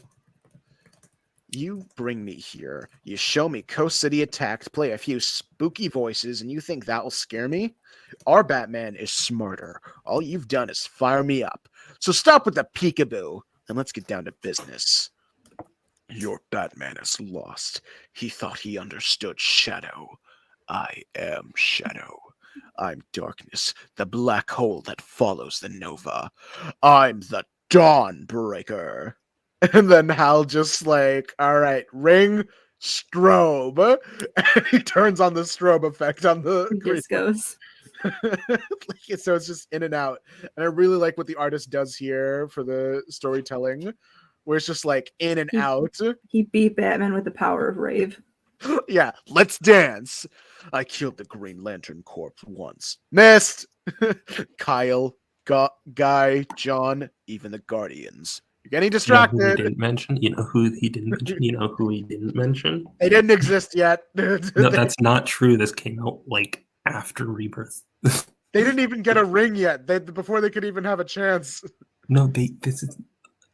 You bring me here. You show me Coast City attacked, play a few spooky voices, and you think that will scare me? Our Batman is smarter. All you've done is fire me up. So stop with the peekaboo, and let's get down to business. Your Batman is lost. He thought he understood Shadow. I am Shadow. I'm darkness, the black hole that follows the nova. I'm the Dawnbreaker. And then Hal just like, all right, ring strobe. And he turns on the strobe effect on the Discos. So it's just in and out. And I really like what the artist does here for the storytelling, where it's just like in and out. He beat Batman with the power of rave. Yeah, let's dance. I killed the Green Lantern Corps once. Missed. Kyle, Guy, John, even the Guardians. You're getting You know who he distracted. didn't mention? You know who he didn't mention? You know who he didn't mention? They didn't exist yet. No, that's not true. This came out like after Rebirth. They didn't even get a ring yet. Before they could even have a chance. No, this is.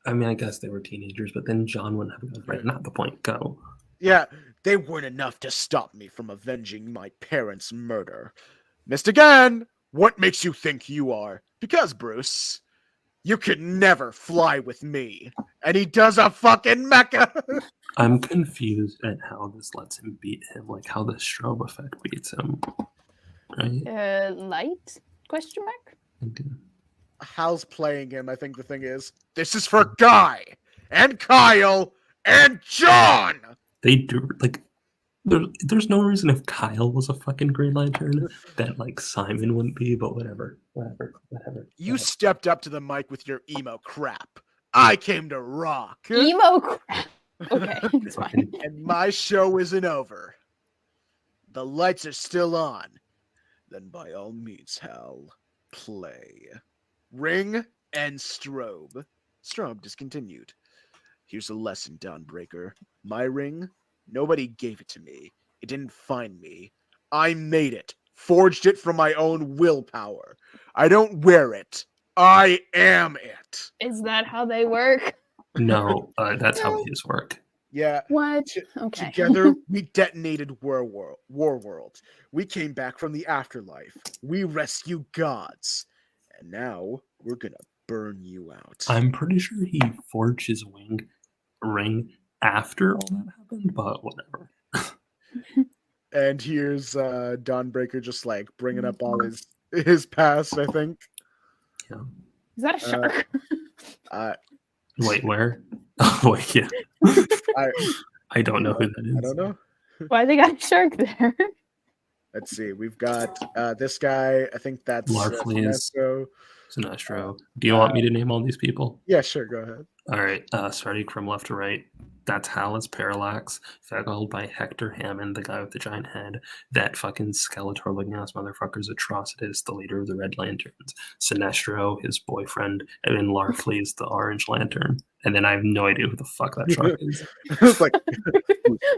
I mean, I guess they were teenagers, but then John wouldn't have got right. Not the point. Go. Yeah, they weren't enough to stop me from avenging my parents' murder. Missed again. What makes you think you are? Because, Bruce, you could never fly with me. And he does a fucking mecha. I'm confused at how this lets him beat him, like how the strobe effect beats him. Right? Light? Question mark? Okay. Hal's playing him. I think the thing is, this is for Guy and Kyle and John. They do like. There's no reason if Kyle was a fucking Green Lantern that like Simon wouldn't be, but whatever. You stepped up to the mic with your emo crap. I came to rock. Emo crap. Okay, it's fine. And my show isn't over. The lights are still on. Then by all means, Hal, play. Ring and strobe. Strobe discontinued. Here's a lesson, Dawnbreaker. My ring, nobody gave it to me. It didn't find me. I made it. Forged it from my own willpower. I don't wear it. I am it. Is that how they work? No, that's how his work. Yeah. What? Okay. Together, we detonated Warworld. We came back from the afterlife. We rescue gods. And now, we're gonna burn you out. I'm pretty sure he forged his ring after all that happened, but whatever. And here's Dawnbreaker just like bringing up all his past, I think. Yeah. Is that a shark? Wait, where? Oh, wait, yeah. I don't know who that is. I don't know. Why they got a shark there? Let's see. We've got this guy. I think that's Larfleeze. Sinestro. Do you want me to name all these people? Yeah, sure. Go ahead. All right. Starting from left to right. That's Hal as Parallax, followed by Hector Hammond, the guy with the giant head. That fucking Skeletor-looking ass motherfucker's Atrocitus, the leader of the Red Lanterns. Sinestro, his boyfriend, and then Larfleeze, the Orange Lantern. And then I have no idea who the fuck that shark is. It's like,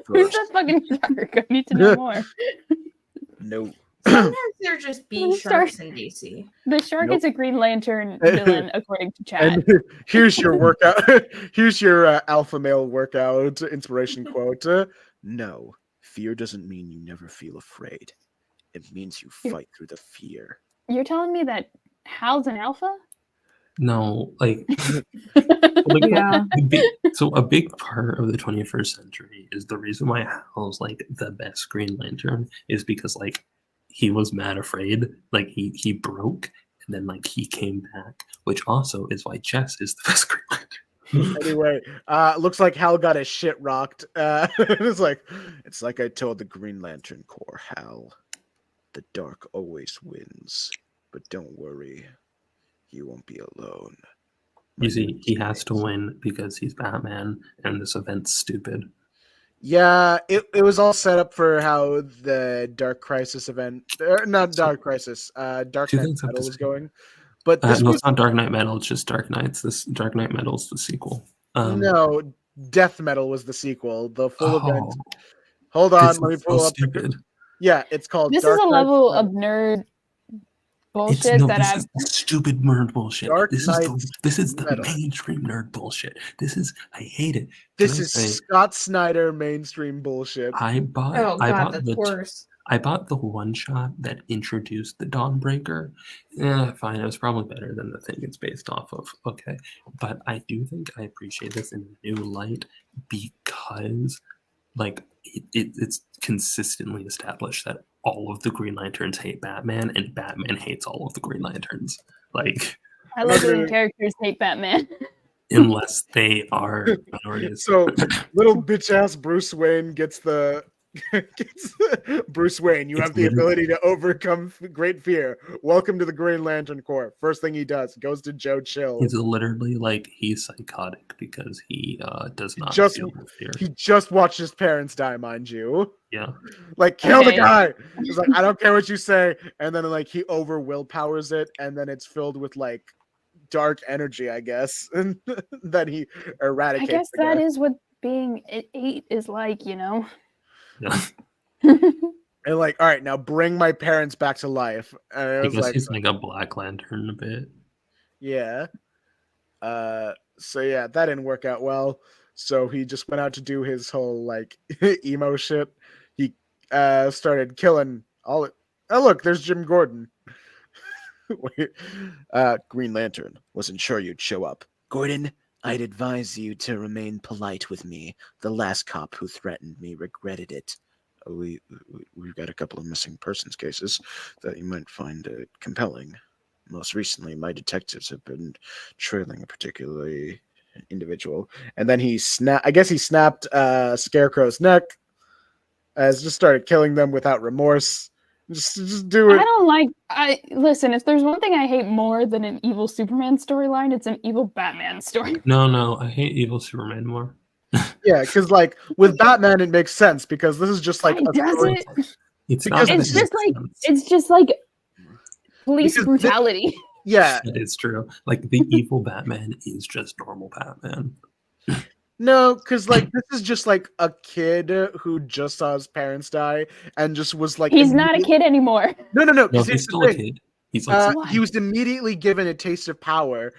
who's that fucking shark? I need to know more. No. Sometimes they're just bee sharks in DC. The shark is a Green Lantern villain, according to Chad. And here's your workout. Here's your alpha male workout inspiration quote. No, fear doesn't mean you never feel afraid. It means you fight through the fear. You're telling me that Hal's an alpha? No, like, Yeah. So a big part of the 21st century is the reason why Hal's like the best Green Lantern is because like he was mad afraid, like he broke and then like he came back, which also is why Jess is the best Green Lantern. Anyway, looks like Hal got his shit rocked. It's like I told the Green Lantern Corps, Hal, the dark always wins, but don't worry, you won't be alone. You see, he has to win because he's Batman, and this event's stupid. Yeah, it was all set up for how the Dark Crisis event, not Dark Crisis, Dark Knight Metal was going. But this no, it's not Dark Knight Metal, it's just Dark Knights. This Dark Knight Metal's the sequel. No, Death Metal was the sequel. The full event. Hold on, let me pull up. Yeah, it's called. This Dark is a Knight level Metal. of nerd bullshit this is stupid nerd bullshit. Dark This is the Metal. mainstream nerd bullshit. I hate it. This is Scott Snyder mainstream bullshit. I bought the one shot that introduced the Dawnbreaker. Yeah, fine. It was probably better than the thing it's based off of. Okay. But I do think I appreciate this in a new light because like it's consistently established that all of the Green Lanterns hate Batman and Batman hates all of the Green Lanterns. Like, I love when characters hate Batman. Unless they are minorities. So little bitch ass Bruce Wayne gets the Bruce Wayne, you It's have the ability to overcome great fear. Welcome to the Green Lantern Corps. First thing he does, goes to Joe Chill. He's literally like he's psychotic because he does not Just- feel the fear. He just watched his parents die, mind you. Yeah. Like, kill the Okay. guy. He's like, I don't care what you say. And then like he over willpowers it, and then it's filled with like dark energy, I guess. And then he I eradicates guess the that guy. is what being an 8 is like, you know. Yeah. And like, all right, now bring my parents back to life. And it I was guess like, he's like a Black Lantern a bit. yeah. So yeah, that didn't work out well. So he just went out to do his whole like emo shit. He started killing all it. Oh look, there's Jim Gordon. Wait. Green Lantern, wasn't sure you'd show up. Gordon, I'd advise you to remain polite with me. The last cop who threatened me regretted it. We've got a couple of missing persons cases that you might find compelling. Most recently, my detectives have been trailing a particularly individual. And then he snapped Scarecrow's neck, as just started killing them without remorse. Just do I it. don't like. Listen. If there's one thing I hate more than an evil Superman storyline, it's an evil Batman story. No, I hate evil Superman more. Yeah, because like with Batman, it makes sense because this is just like Why a does story- it? It's Because not. that It's it just makes like sense. it's just like police Because brutality. Yeah, That is true. Like the evil Batman is just normal Batman. no, because like this is just like a kid who just saw his parents die and just was like He's not a immediate- kid anymore. No, No, because here's he's the still a thing. kid. He's like He was immediately given a taste of power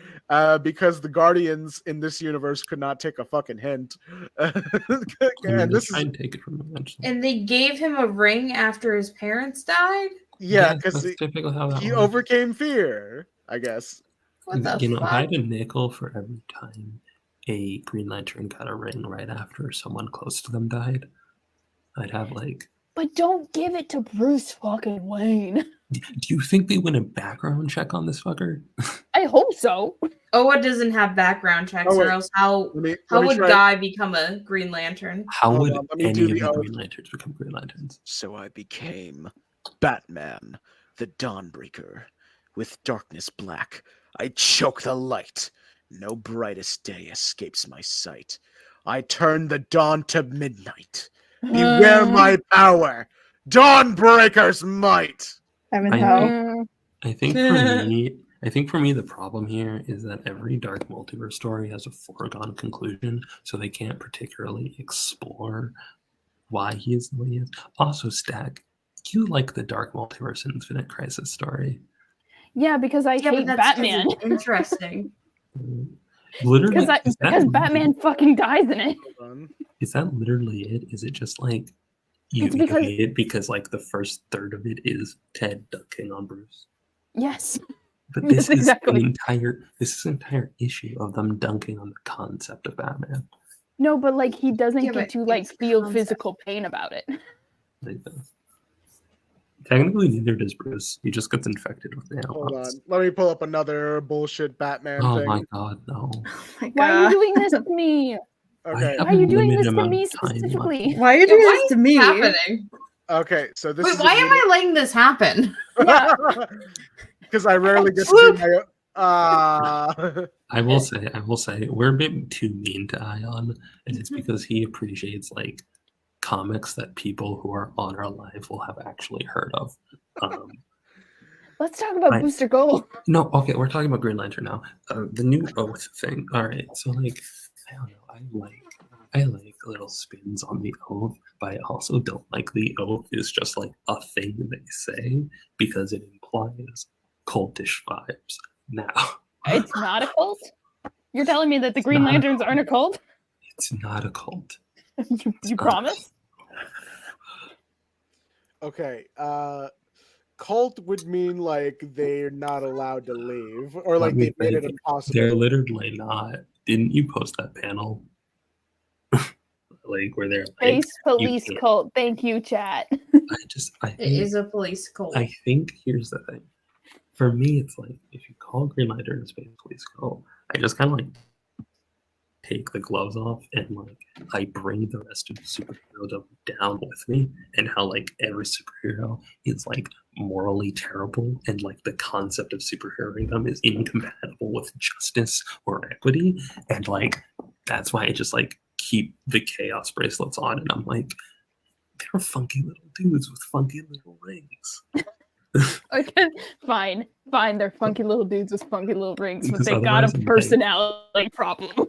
because the Guardians in this universe could not take a fucking hint. I mean, And they this try is and take it from him eventually. And they gave him a ring after his parents died? yeah, because that's typically how that he works. overcame fear, I guess. What the You know, if I fuck? had a nickel for every time a Green Lantern got a ring right after someone close to them died, I'd have like. But don't give it to Bruce fucking Wayne. Do you think they went a background check on this fucker? I hope so. Oa doesn't have background checks, Oh, wait. or else how Let how me would try. Guy become a Green Lantern? How Hold would on, let me any do of the the oath. Green Lanterns become Green Lanterns? So I became Batman, the Dawnbreaker. With darkness black, I choke the light. No brightest day escapes my sight. I turn the dawn to midnight. Beware my power, Dawnbreaker's might. I'm in I hell. Mm, I think for me, the problem here is that every dark multiverse story has a foregone conclusion, so they can't particularly explore why he is the way he is. Also, Stag, you like the dark multiverse Infinite Crisis story. yeah, because I Yeah, but hate that's 'cause Batman. it's interesting. Literally, Because Batman fucking dies in it. Hold on. is that literally it? Is it just like you It's because- hate it because like the first third of it is Ted dunking on Bruce? Yes. But Yes, this is exactly. an entire issue of them dunking on the concept of Batman. No, but like he doesn't Yeah, get but to like it's feel concept. physical pain about it. Like, technically, neither does Bruce. He just gets infected with Hold nanobots. on. Let me pull up another bullshit Batman Oh thing. my god, no! Oh my Why are you God. doing this to me? Okay. have Why are you doing limited this to amount me of time left. specifically? Why are you Yeah, doing why this to is me? happening? Okay, so this Wait, is why am I letting this happen? Yeah. because I rarely get to do my I will say, we're a bit too mean to Ayaan, and it's because he appreciates like comics that people who are on our live will have actually heard of. Let's talk about Right. Booster Gold. No, okay, we're talking about Green Lantern now. The new Oath thing. All right, so like, I don't know. I like little spins on the Oath, but I also don't like the Oath is just like a thing they say because it implies cultish vibes. Now, It's not a cult? You're telling me that the It's Green not a Lanterns aren't a cult? it's not a cult. You promise? Okay. Cult would mean like they're not allowed to leave, or like they made it impossible. They're literally not. Didn't you post that panel? Like where they're like, Space police can't- cult. Thank you, chat. I It think, is a police cult. I think here's the thing. For me, it's like if you call Green Lantern a space police cult, I just kind of like take the gloves off and like I bring the rest of the superhero down with me, and how like every superhero is like morally terrible, and like the concept of superheroing is incompatible with justice or equity, and like that's why I just like keep the chaos bracelets on, and I'm like, they're funky little dudes with funky little rings. Okay, fine. They're funky little dudes with funky little rings, but Because they got otherwise a I'm like- personality problem.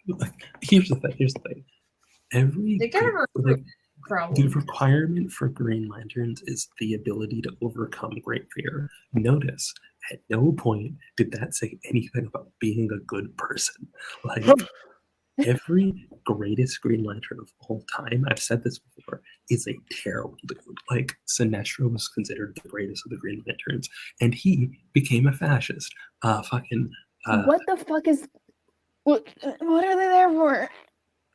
Like, here's the thing. They got a like, the problem. requirement for Green Lanterns is the ability to overcome great fear. Notice, at no point did that say anything about being a good person. Like, every greatest Green Lantern of all time, I've said this before, is a terrible dude. Like, Sinestro was considered the greatest of the Green Lanterns, and he became a fascist. What the fuck is? What are they there for?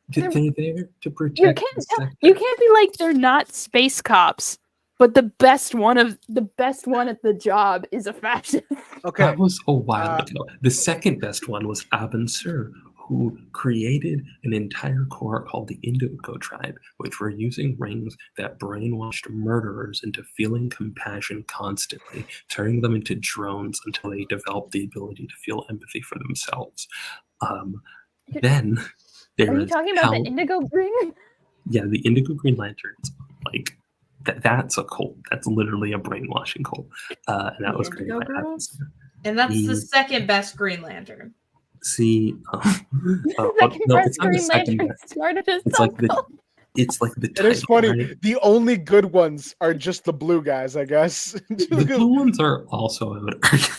They're there to protect You the can't sector. you can't be like they're not space cops, but the best one at the job is a fascist. Okay. That was a while ago. The second best one was Abin Sur, who created an entire corps called the Indigo Tribe, which were using rings that brainwashed murderers into feeling compassion constantly, turning them into drones until they developed the ability to feel empathy for themselves. Then there Are you is talking about the Indigo Ring? Yeah, the Indigo Green Lanterns. Like that's a cult. That's literally a brainwashing cult. And that The was created Indigo by Girls? Abin Sur. And that's the second best Green Lantern. See, Second no, best it's not the Green second Lantern best. started as It's like the It is title, funny. right? The only good ones are just the blue guys, I guess. The blue ones are also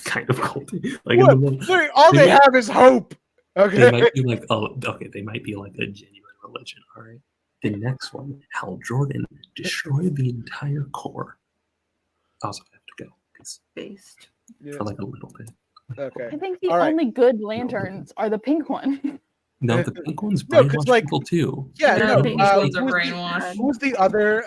kind of culty. Like What? All they might- have is hope. They Okay. might be like, they might be like a genuine religion. All right. The next one, Hal Jordan destroyed the entire core. Also have to go Based. for like a little bit. Okay. I think the All right. only good lanterns are the pink one. No, the pink ones No, 'cause, brainwash like- people too. Yeah, Yeah, no. the pink ones are brainwashed. Who was the other?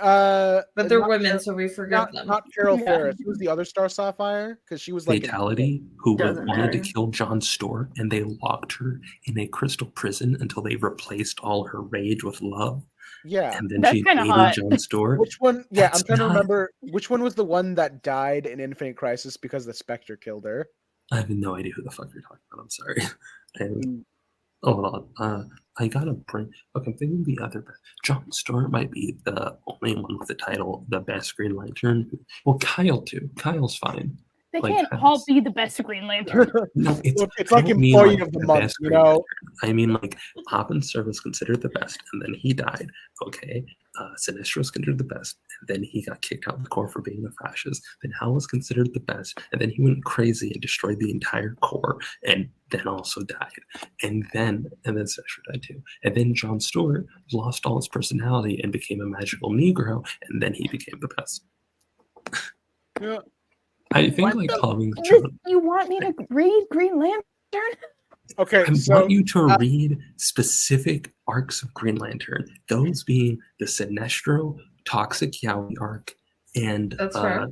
But they're not women, Carol- so we forgive them. Not Carol Yeah. Ferris. Who was the other Star Sapphire? Because she was like Fatality, who Doesn't wanted to matter. kill Jon Stewart, and they locked her in a crystal prison until they replaced all her rage with love. Yeah. And then That's she kinda hated hot. Jon Stewart. Which one? Yeah, That's I'm trying to not- remember. Which one was the one that died in Infinite Crisis because the Spectre killed her? I have no idea who the fuck you're talking about. I'm sorry. Mm. Hold on. I gotta bring. Okay, I'm thinking the other. Jon Stewart might be the only one with the title, the best Green Lantern. Well, Kyle too. Kyle's fine. They Like, can't all be the best Green Lantern. No, it's, Look, it's I like don't mean, employee like, of the the month, best you Green know? Lantern. I mean, like, Abin Sur was considered the best, and then he died. Okay, Sinestro was considered the best, and then he got kicked out of the Corps for being a fascist. Then Hal was considered the best, and then he went crazy and destroyed the entire Corps, and then also died. And then Sinestro died too. And then Jon Stewart lost all his personality and became a magical Negro, and then he became the best. Yeah. I think What like the- calling This- Jon. you want me to read Green Lantern? Okay, I so want you to read specific arcs of Green Lantern, those being the Sinestro Toxic Yowie arc and That's fair.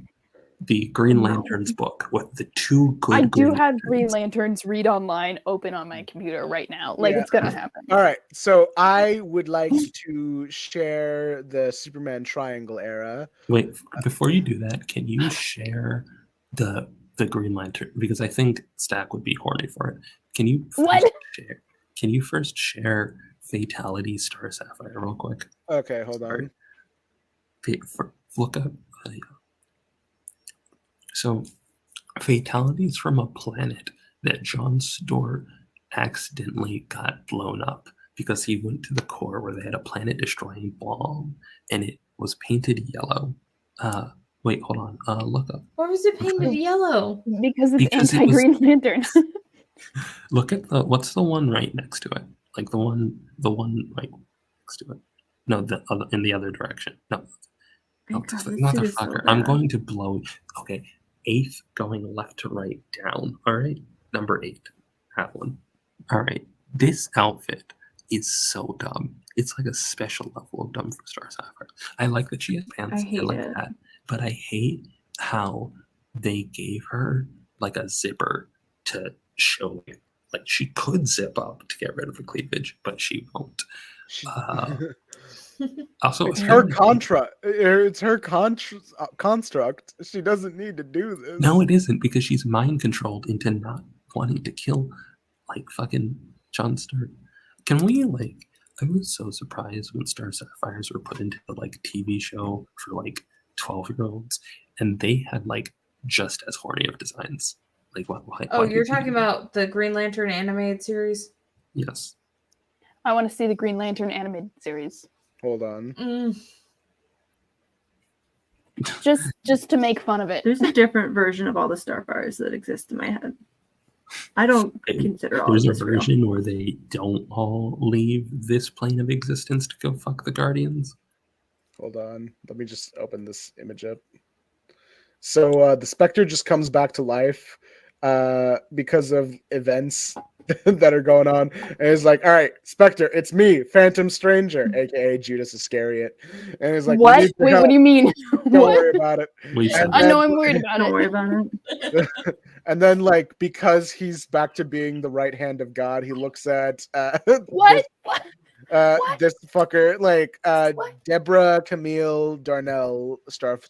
the Green No. Lanterns book with the two good I do Green have Green Lanterns. Lanterns read online open on my computer right now. Like Yeah. it's gonna happen. all right, so I would like to share the Superman Triangle era. Wait, before you do that, can you share the Green Lantern? Because I think Stack would be horny for it. Can you What? share? Can you first share Fatality Star Sapphire real quick? Okay, hold on. Sorry. Look up. So, Fatality is from a planet that Jon Stewart accidentally got blown up because he went to the core where they had a planet-destroying bomb, and it was painted yellow. Wait, hold on. Look up. Why was it painted yellow? Because it's Because it anti-Green Lantern. Look at what's the one right next to it? Like the one right next to it. No, the other in the other direction. No, Oh God, this motherfucker. is so I'm bad. going to blow. Okay, 8th going left to right down. All right, number 8. That one. All right, this outfit is so dumb. It's like a special level of dumb for Star Sapphire. I like that she has pants. I hate like it. that, but I hate how they gave her like a zipper to show like she could zip up to get rid of the cleavage, but she won't. Also, It's her construct. She doesn't need to do this. No, it isn't, because she's mind controlled into not wanting to kill like fucking Jon Stark. Can we like? I was so surprised when Star Sapphires were put into the like TV show for like 12-year-olds, and they had like just as horny of designs. Like what? Oh, you're talking about the Green Lantern animated series? Yes. I want to see the Green Lantern animated series. Hold on. Just to make fun of it. There's a different version of all the Starfires that exist in my head. I don't consider all of There's this a real. version where they don't all leave this plane of existence to go fuck the Guardians. Hold on. Let me just open this image up. So the Spectre just comes back to life because of events that are going on. And he's like, all right, Spectre, it's me, Phantom Stranger, aka Judas Iscariot. And he's like, what? Wait, what do you mean? Don't worry about it. I know I'm worried about Don't it. worry about it. And then, like, because he's back to being the right hand of God, he looks at What? this fucker, like Deborah Camille Darnell, Star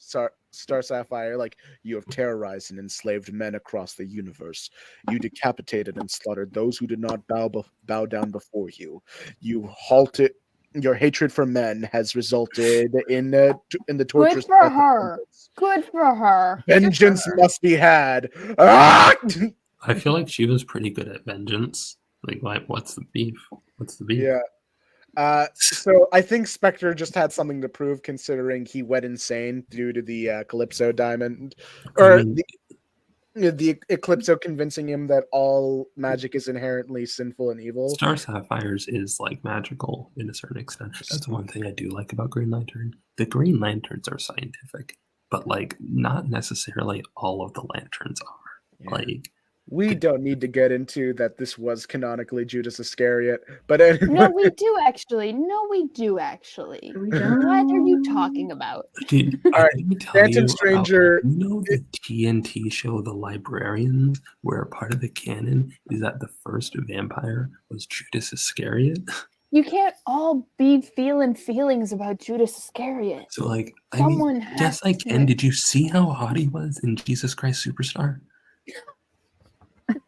Sapphire, like, you have terrorized and enslaved men across the universe. You decapitated and slaughtered those who did not bow down before you. You halted. Your hatred for men has resulted in the torture. Good for her. Good for her. Vengeance must be had. Ah! I feel like she was pretty good at vengeance. Like, what's the beef? What's the beef? Yeah. So I think Spectre just had something to prove, considering he went insane due to the Calypso diamond, or the Eclipso convincing him that all magic is inherently sinful and evil. Star Sapphires is like magical in a certain extent. That's one thing I do like about Green Lantern. The Green Lanterns are scientific, but like not necessarily all of the lanterns are. Yeah. Like, we don't need to get into that this was canonically Judas Iscariot, but anyway. No, we do actually. What are you talking about? Dude, All right, let me tell Phantom you Stranger. You know the TNT show, The Librarians, where part of the canon is that the first vampire was Judas Iscariot? You can't all be feeling feelings about Judas Iscariot. So, like, Someone yes, I can. Did you see how hot he was in Jesus Christ Superstar?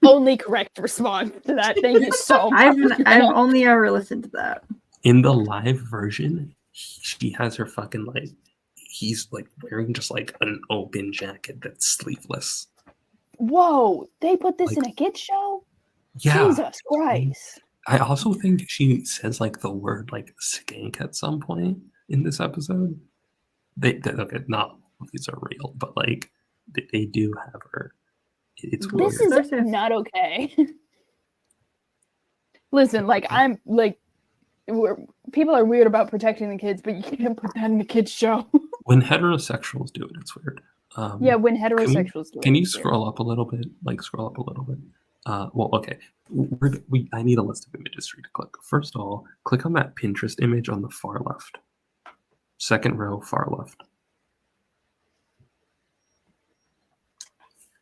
Only correct response to that. Thank you so much. I've only ever listened to that. In the live version, she has her fucking, like, he's like wearing just like an open jacket that's sleeveless. Whoa, they put this in a kid show? Yeah. Jesus Christ. I also think she says like the word like skank at some point in this episode. They okay, not these are real, but like they do have her. It's weird. This is not okay. Listen, like I'm like people are weird about protecting the kids, but you can't put that in a kid's show. When heterosexuals do it, it's weird. Yeah, when heterosexuals do it. Can you scroll up a little bit? Like scroll up a little bit. Well, okay. I need a list of images for you to click. First of all, click on that Pinterest image on the far left. Second row, far left.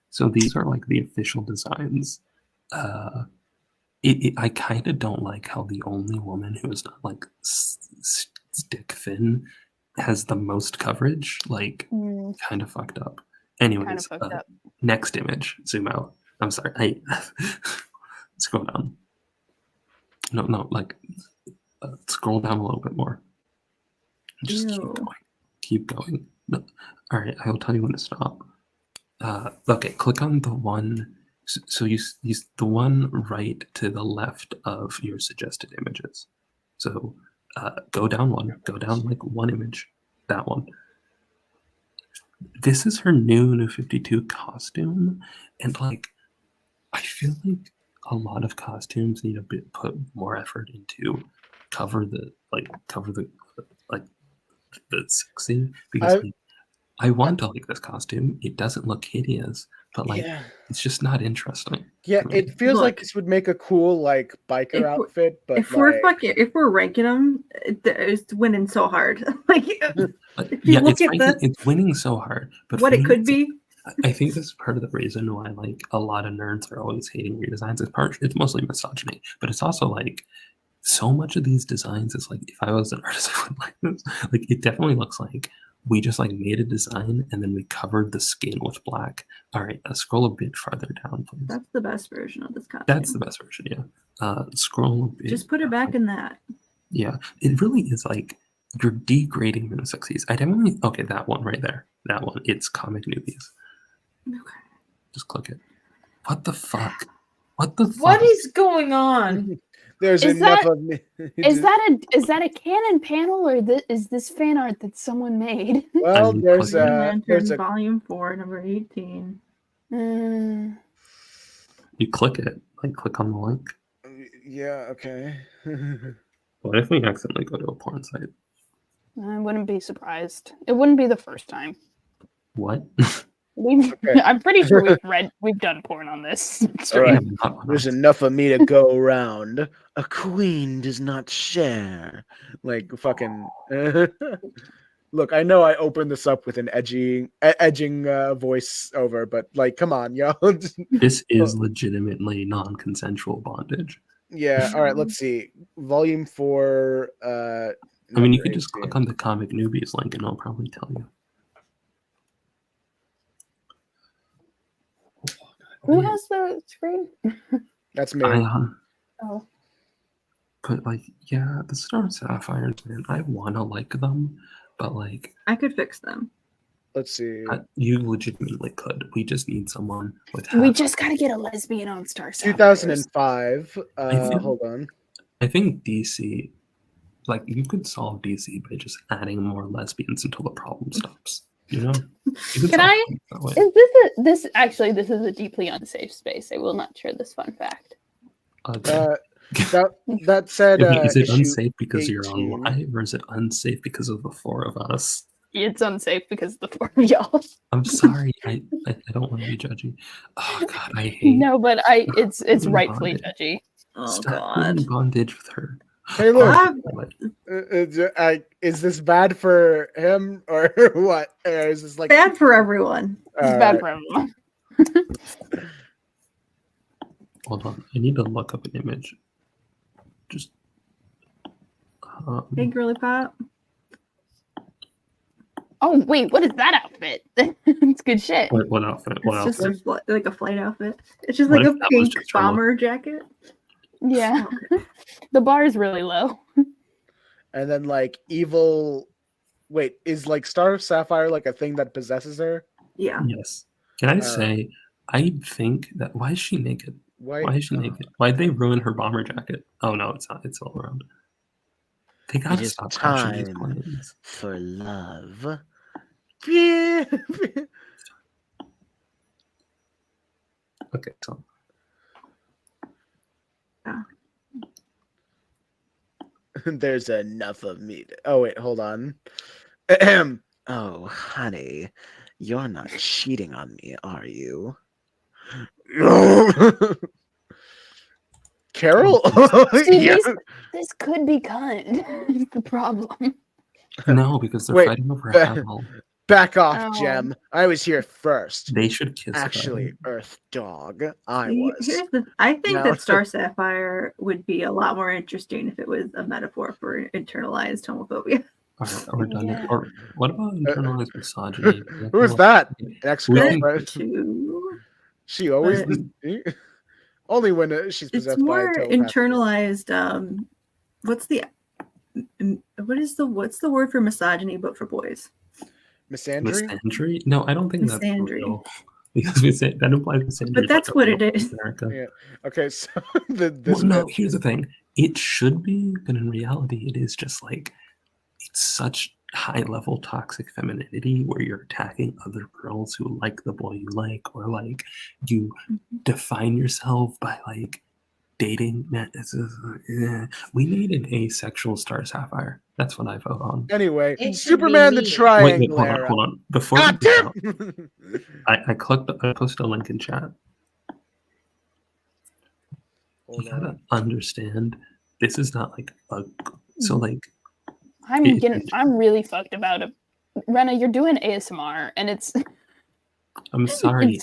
So these are like the official designs. I kind of don't like how the only woman who is not like stick thin has the most coverage. Like, kind of fucked up. Anyways, next image. Zoom out. I'm sorry. Scroll down. No, like scroll down a little bit more. Just keep going. Keep going. No. All right, I'll tell you when to stop. Okay, click on the one. So you the one right to the left of your suggested images. So go down one. Go down like one image. That one. This is her new 52 costume, and like I feel like a lot of costumes need to put more effort into cover the sexy, because I want to like this costume. It doesn't look hideous, but like it's just not interesting. Yeah, it feels like this would make a cool like biker outfit. But if we're ranking them, it's winning so hard. Like, if you look at it's winning so hard. But what it could be. I think this is part of the reason why like a lot of nerds are always hating redesigns. It's mostly misogyny, but it's also like so much of these designs is like if I was an artist, I would like this. Like it definitely looks like we just like made a design and then we covered the skin with black. All right, scroll a bit farther down, please. That's the best version of this costume. That's the best version, yeah. Scroll a bit. Just put it back in that. Yeah, it really is like you're degrading the sexies. I definitely okay, that one right there. That one. It's comic newbies. Okay. Just click it. What the fuck? What the fuck? What is going on? There's Is enough that- of me. Is that a canon panel, or is this fan art that someone made? Well, I'm there's Green a Lantern, Volume 4, number 18. You click it. Like click on the link. yeah, okay. What if we accidentally go to a porn site? I wouldn't be surprised. It wouldn't be the first time. What? Okay. I'm pretty sure we've done porn on this All stream. right. There's enough of me to go around. A queen does not share. Like fucking. Look, I know I opened this up with an edging voice over, but like, come on, yo. This is legitimately non-consensual bondage. Yeah. All right. Let's see. Volume 4. I mean, you number could just 18. click on the comic newbies link and it'll probably tell you. Who has the screen? That's me. Ayaan. Oh, But like, yeah, the Star Sapphires, man, I want to like them, but like, I could fix them. Let's see. you legitimately could. We just need someone with. we half- just gotta get a lesbian on Star Sapphires. 2005. think- Hold on. I think DC, like, you could solve DC by just adding more lesbians until the problem stops. You know? You could Can solve I- things that way. Is this is a deeply unsafe space. I will not share this fun fact. That said, Wait, is it issue unsafe because you're 18. on live, or is it unsafe because of the four of us? It's unsafe because of the four of y'all. I'm sorry, I don't want to be judgy. Oh god, I hate. No, but it's Stop rightfully bondage. judgy. Oh, Stop putting God. bondage with her. Hey, look. Ah. Is this bad for him or what? Or is this like Bad for everyone. It's bad for everyone. Hold on, I need to look up an image. Just. Hey, girly pop. Oh wait, what is that outfit? It's good shit. What outfit? What It's outfit? just like a flight outfit. It's just What like if a that was pink just her bomber jacket. Yeah, the bar is really low. and then like evil wait, is like Star Sapphire like a thing that possesses her? Yeah. Yes. Can I say? I think that why is she naked? Why Why is she naked? Why'd they ruin her bomber jacket? Oh no, it's not. It's all around. They gotta is stop crashing these time. planes. For love. Yeah. Okay, so There's enough of me. Oh wait, hold on. Ahem. Oh, honey, you're not cheating on me, are you? Carol? See, Yeah. this could be cunt. It's the problem. no, because they're Wait, fighting over ba- Hal. Back off, Oh. Gem. I was here first. They should kiss. Actually, Earth Dog. I See, was. I think No. that Star Sapphire would be a lot more interesting if it was a metaphor for internalized homophobia. Or done it. Yeah. Or what about internalized misogyny? Who is that? We Ex-girlfriend. Too. She always But- only when she's It's possessed by a more telepath. internalized. What's the word for misogyny but for boys? Misandry? Misandry? No, I don't think that's Misandry. real. Because we say that implies misandry. But is that's like a what real it is. America. Yeah. Okay, so Well, this no, bit- here's the thing. It should be, but in reality, it is just like it's such high level toxic femininity where you're attacking other girls who like the boy you like, or like you define yourself by like dating. We need an asexual Star Sapphire. That's what I vote on. Anyway, It should Superman be the me. Triangle. Wait, hold on. Before God we get out, damn! I posted a link in chat. Hold You gotta on. understand, this is not like a so like I'm really fucked about it. Rena, you're doing ASMR, and it's I'm sorry.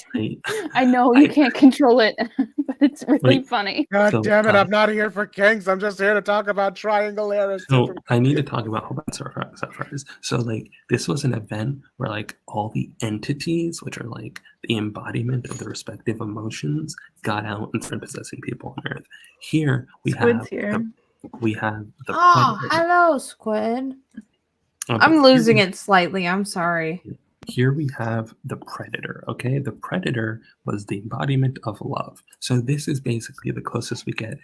I know you can't control it, but it's really Wait. funny. God So, damn it! I'm not here for kinks. I'm just here to talk about triangle era. So I need to talk about Sapphires. So like this was an event where like all the entities, which are like the embodiment of the respective emotions, got out and started possessing people on Earth. Here we Squid's have here. the Oh, Predator. hello, Squid. But I'm here losing we- it slightly. I'm sorry. Here we have the Predator, okay? The Predator was the embodiment of love. So this is basically the closest we get,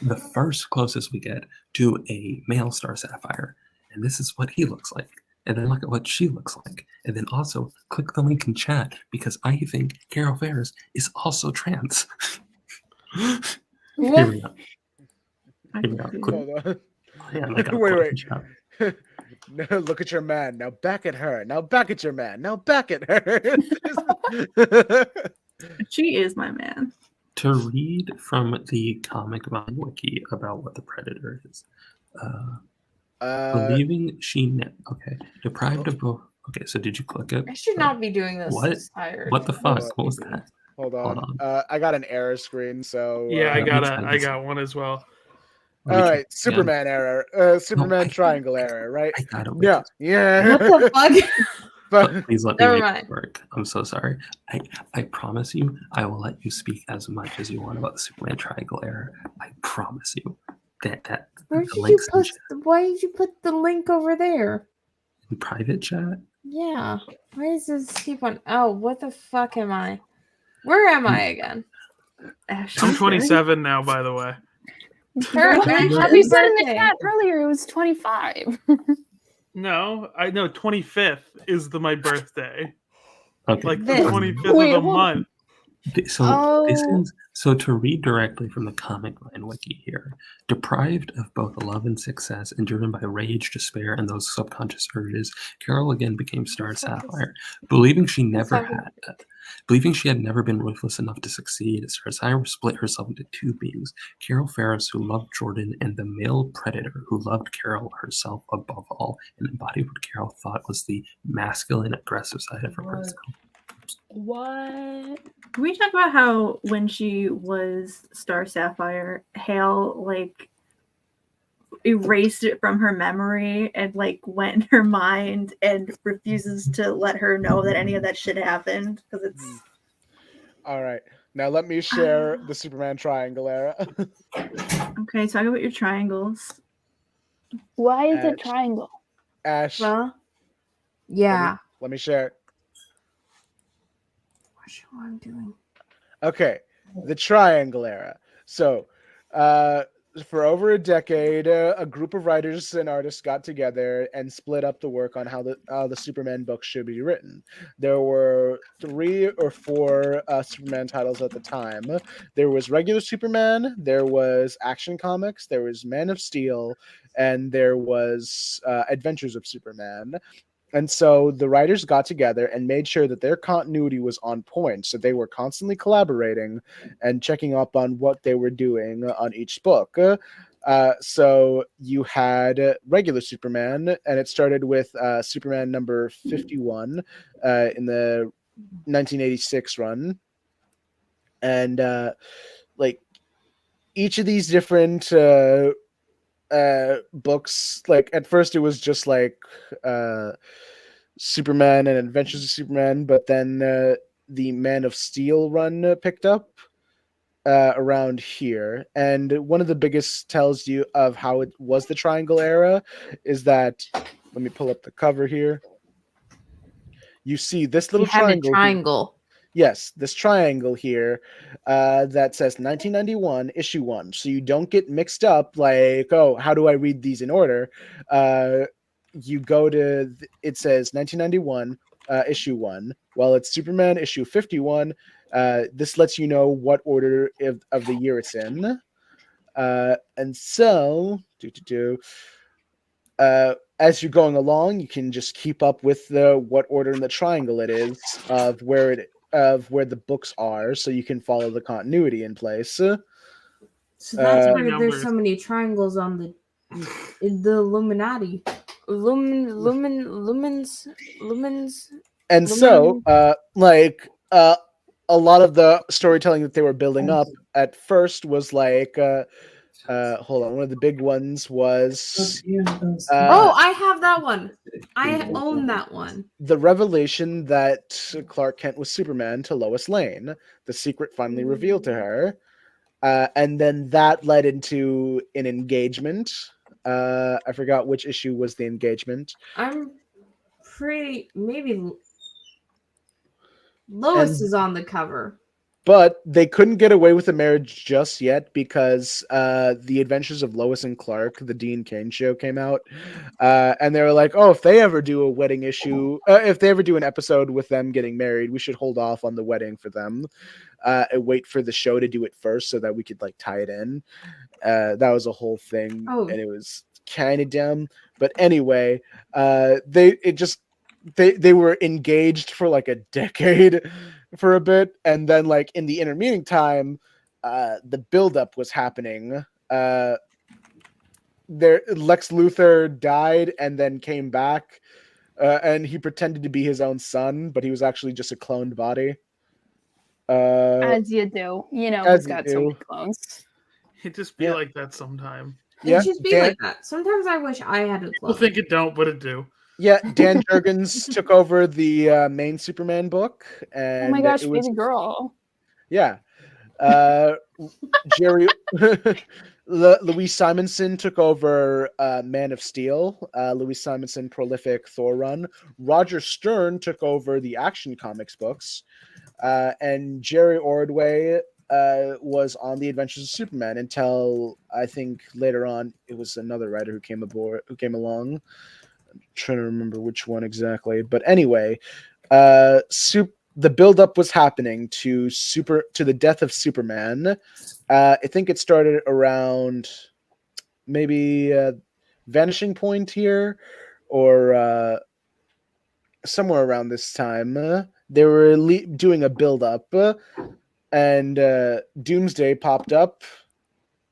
the first closest we get to a male Star Sapphire. And this is what he looks like. And then look at what she looks like. And then also click the link in chat because I think Carol Ferris is also trans. Here we go. Here we go. Click, Hold on. yeah, like Wait. No, look at your man. Now back at her. Now back at your man. Now back at her. She is my man. To read from the Comic Vine wiki about what the Predator is. Believing deprived of both. Okay, so did you click it? I should not be doing this. What? This tired. What the fuck? What was that? Hold on. I got an error screen, so Yeah, I me got one as well. all right, Superman error. Superman triangle error, right? I got it. Yeah. Yeah. What the fuck? But Please let me Never make mind. it work. I'm so sorry. I promise you, I will let you speak as much as you want about the Superman triangle error. I promise you that Where the did you links in put? Why did you put the link over there? private chat. Yeah. Why does this keep on? Oh, what the fuck am I? Where am I again? I'm 27 now, by the way. You said in the chat earlier it was 25. No, I know 25th is my birthday. Okay. Like the This. 25th Wait, of the hold on. month. So to read directly from the Comic Vine wiki here, deprived of both love and success and driven by rage, despair, and those subconscious urges, Carol again became Star Sapphire, believing she had never been ruthless enough to succeed. Star Sapphire split herself into two beings: Carol Ferris, who loved Jordan, and the male Predator, who loved Carol herself above all, and embodied what Carol thought was the masculine, aggressive side of her person. What? Can we talk about how when she was Star Sapphire, Hale like erased it from her memory and like went in her mind and refuses to let her know that any of that shit happened because it's all right. Now let me share the Superman triangle era. okay. Talk about your triangles. Why is it triangle? Ash. Well, yeah. Let me share it. What I'm doing. Okay, the triangle era. So, for over a decade, a group of writers and artists got together and split up the work on how the Superman books should be written. There were 3 or 4 Superman titles at the time. There was regular Superman, there was Action Comics, there was Man of Steel, and there was Adventures of Superman. And so the writers got together and made sure that their continuity was on point. So they were constantly collaborating and checking up on what they were doing on each book. So you had regular Superman, and it started with Superman number 51 in the 1986 run. And like each of these different books, like at first it was just like Superman and Adventures of Superman, but then the Man of Steel run picked up around here. And one of the biggest tells you of how it was the triangle era is that, let me pull up the cover here. You see this little triangle. Yes, this triangle here that says 1991 issue 1. So you don't get mixed up like, oh, how do I read these in order? You go to, it says 1991 issue 1. Well, it's Superman issue 51. This lets you know what order of the year it's in. And so, as you're going along, you can just keep up with what order in the triangle it is of where the books are, so you can follow the continuity in place. So that's why there's so many triangles on the Illuminati. Lumens. And so, like a lot of the storytelling that they were building up at first was like hold on, one of the big ones was Oh, I have that one. I own that one. the revelation that Clark Kent was Superman to Lois Lane. The secret finally revealed to her. And then that led into an engagement. I forgot which issue was the engagement. I'm pretty maybe Lois is on the cover. But they couldn't get away with the marriage just yet because The Adventures of Lois and Clark, the Dean Cain show, came out. And they were like, oh, if they ever do a wedding issue, if they ever do an episode with them getting married, we should hold off on the wedding for them and wait for the show to do it first so that we could like tie it in. That was a whole thing. Oh. And it was kind of dumb. But anyway, they were engaged for like a decade for a bit, and then like in the intervening time the buildup was happening. Lex Luthor died and then came back, and he pretended to be his own son, but he was actually just a cloned body. As you do. You know, As he's you got do. so many clones. It just be like that sometime. Yeah, It just be like that. Sometimes I wish I had a People clone. think it don't, but it do. Yeah, Dan Jurgens took over the main Superman book, and Oh my gosh, it was baby girl. yeah. Jerry Louise Simonson took over Man of Steel. Louise Simonson prolific Thor run. Roger Stern took over the Action Comics books, and Jerry Ordway was on the Adventures of Superman until I think later on it was another writer who came along. I'm trying to remember which one exactly, but anyway, the buildup was happening to the death of Superman. I think it started around maybe Vanishing Point here, or somewhere around this time. They were doing a buildup, and Doomsday popped up,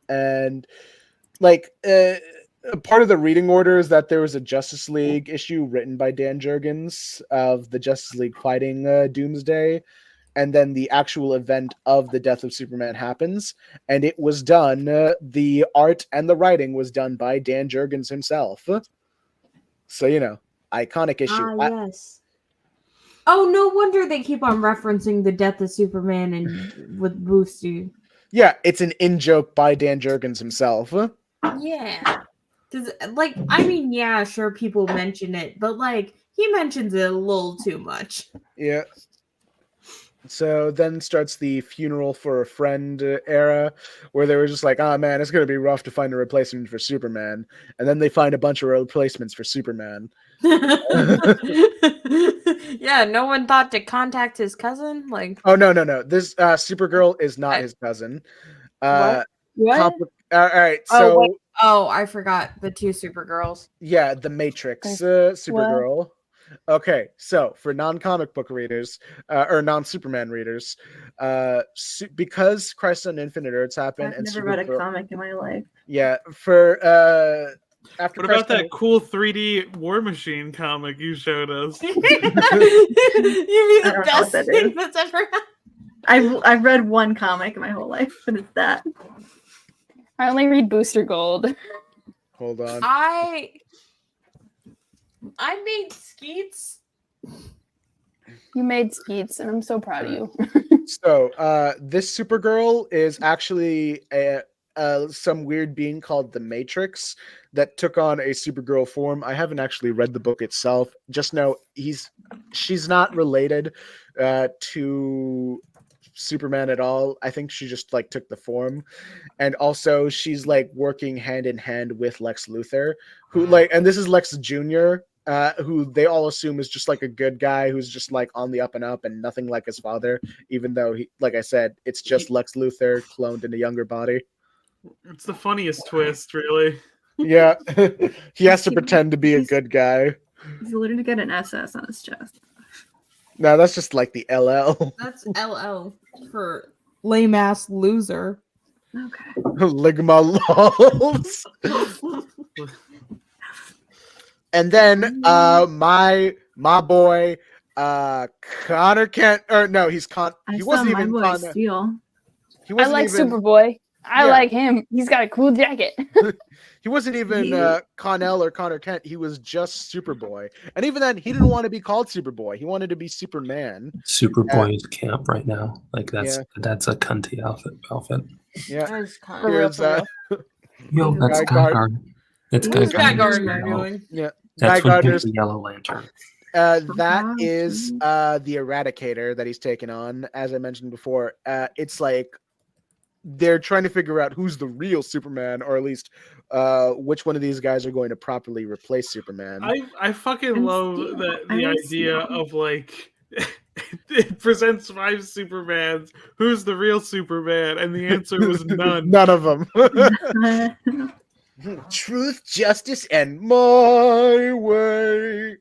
and like part of the reading order is that there was a Justice League issue written by Dan Jurgens of the Justice League fighting Doomsday, and then the actual event of the death of Superman happens, and it was done. The art and the writing was done by Dan Jurgens himself. So iconic issue. Yes. Oh, no wonder they keep on referencing the death of Superman and with Boosty. Yeah, it's an in-joke by Dan Jurgens himself. Yeah. Because, yeah, sure, people mention it, but, he mentions it a little too much. Yeah. So then starts the funeral for a friend era, where they were just like, oh man, it's going to be rough to find a replacement for Superman. And then they find a bunch of replacements for Superman. Yeah, no one thought to contact his cousin? Oh, no. This Supergirl is not his cousin. What? What? All right, so... Oh, I forgot the two Supergirls. Yeah, the Matrix Supergirl. Okay, so for non-comic book readers or non-Superman readers, because Crisis on Infinite Earths happened, I've and never read a Supergirl, comic in my life. yeah, for after What about Crisis that cool 3D War Machine comic you showed us? You mean I the don't know best what that thing is. that's ever happened? I've read one comic in my whole life, and it's that. I only read Booster Gold. Hold on. I made Skeets. You made Skeets, and I'm so proud of you. So this Supergirl is actually some weird being called the Matrix that took on a Supergirl form. I haven't actually read the book itself. Just know she's not related to Superman at all. I think she just took the form, and also she's working hand in hand with Lex Luthor, who and this is Lex Jr., who they all assume is just a good guy who's just on the up and up and nothing like his father, even though he, like I said, it's just Lex Luthor cloned in a younger body. It's the funniest twist, really. Yeah. He has to pretend to be a good guy. He's literally got an SS on his chest. No, that's just the LL. That's LL for lame ass loser. Okay. Ligma lols. And then my boy Connor Kent, or no, he's I he saw wasn't my even boy Connor. Steel. He I wasn't like even. Superboy. I Yeah. like him. He's got a cool jacket. He wasn't even He- Connell or Connor Kent. He was just Superboy, and even then, he didn't want to be called Superboy. He wanted to be Superman. Superboy is camp right now. Like Yeah. that's a cunty outfit. Yeah. That is kind For real, Here's for real. Yo, Guy that's Gardner. Guy Gardner. It's Who's Guy Guy Gardner. Gardner doing? Yeah. That's Guy when he Gardner's. was the Yellow Lantern. That is the Eradicator that he's taken on. As I mentioned before, it's like they're trying to figure out who's the real Superman, or at least which one of these guys are going to properly replace Superman. I fucking And love Steel. the I like idea Steel. of like it presents 5 Supermans. Who's the real Superman? And the answer was none. None of them. Truth, justice, and my way.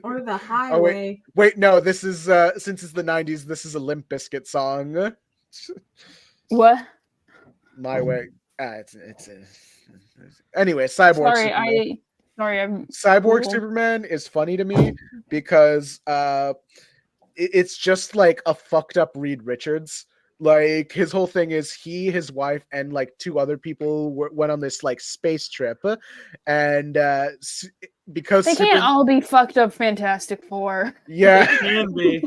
Or the highway. Wait, no. This is since it's the '90s. This is a Limp Bizkit song. What? My way. Anyway, Cyborg. Sorry, Superman. I'm Cyborg cool. Superman is funny to me because it's just like a fucked up Reed Richards. Like his whole thing is he, his wife, and like 2 other people went on this like space trip, and because They can't all be fucked up Fantastic Four. yeah, Can be.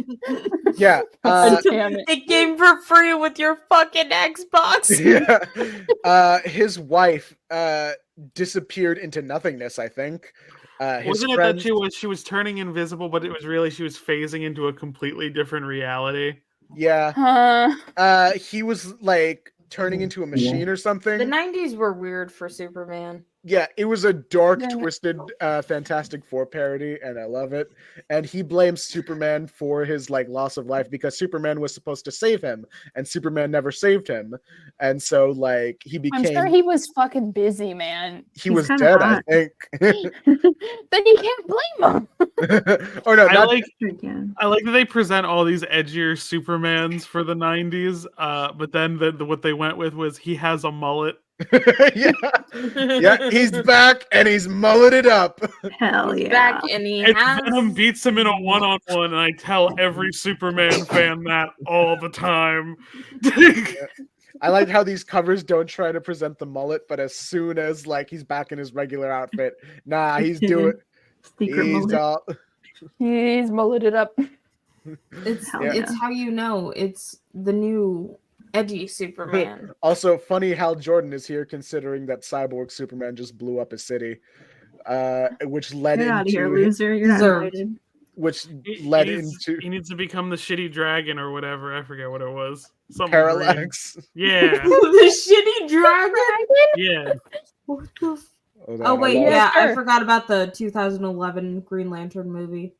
yeah, God damn it. It came for free with your fucking Xbox. yeah. His wife disappeared into nothingness. I think. His Wasn't it friends- that she was turning invisible, but it was really she was phasing into a completely different reality? Yeah. He was like turning into a machine or something. The 90s were weird for Superman. Yeah, it was a dark, Damn it. twisted Fantastic Four parody, and I love it. And he blames Superman for his like loss of life because Superman was supposed to save him, and Superman never saved him. And so like he became I'm sure he was fucking busy, man. he He's was kinda dead, hot. I think. Then you can't blame him. Or no, I not like Again. that they present all these edgier Supermans for the 90s, but then what they went with was he has a mullet. yeah. Yeah, he's back and he's mulleted up. Hell He's yeah. back and he And has. Venom beats him in a one-on-one, and I tell every Superman fan that all the time. I like how these covers don't try to present the mullet, but as soon as like he's back in his regular outfit, nah, he's doing Secret he's mullet. all He's mulleted up. It's Hell Yeah. it's how you know it's the new edgy Superman. Also, funny Hal Jordan is here considering that Cyborg Superman just blew up a city, which led Get out of here, into loser. You're not Deserved. invited. which He led needs, into he needs to become the shitty dragon or whatever. I forget what it was. Something Parallax. green. Yeah, The shitty dragon. yeah. What the f- Hold on, Oh I wait, lost- yeah, sure. I forgot about the 2011 Green Lantern movie.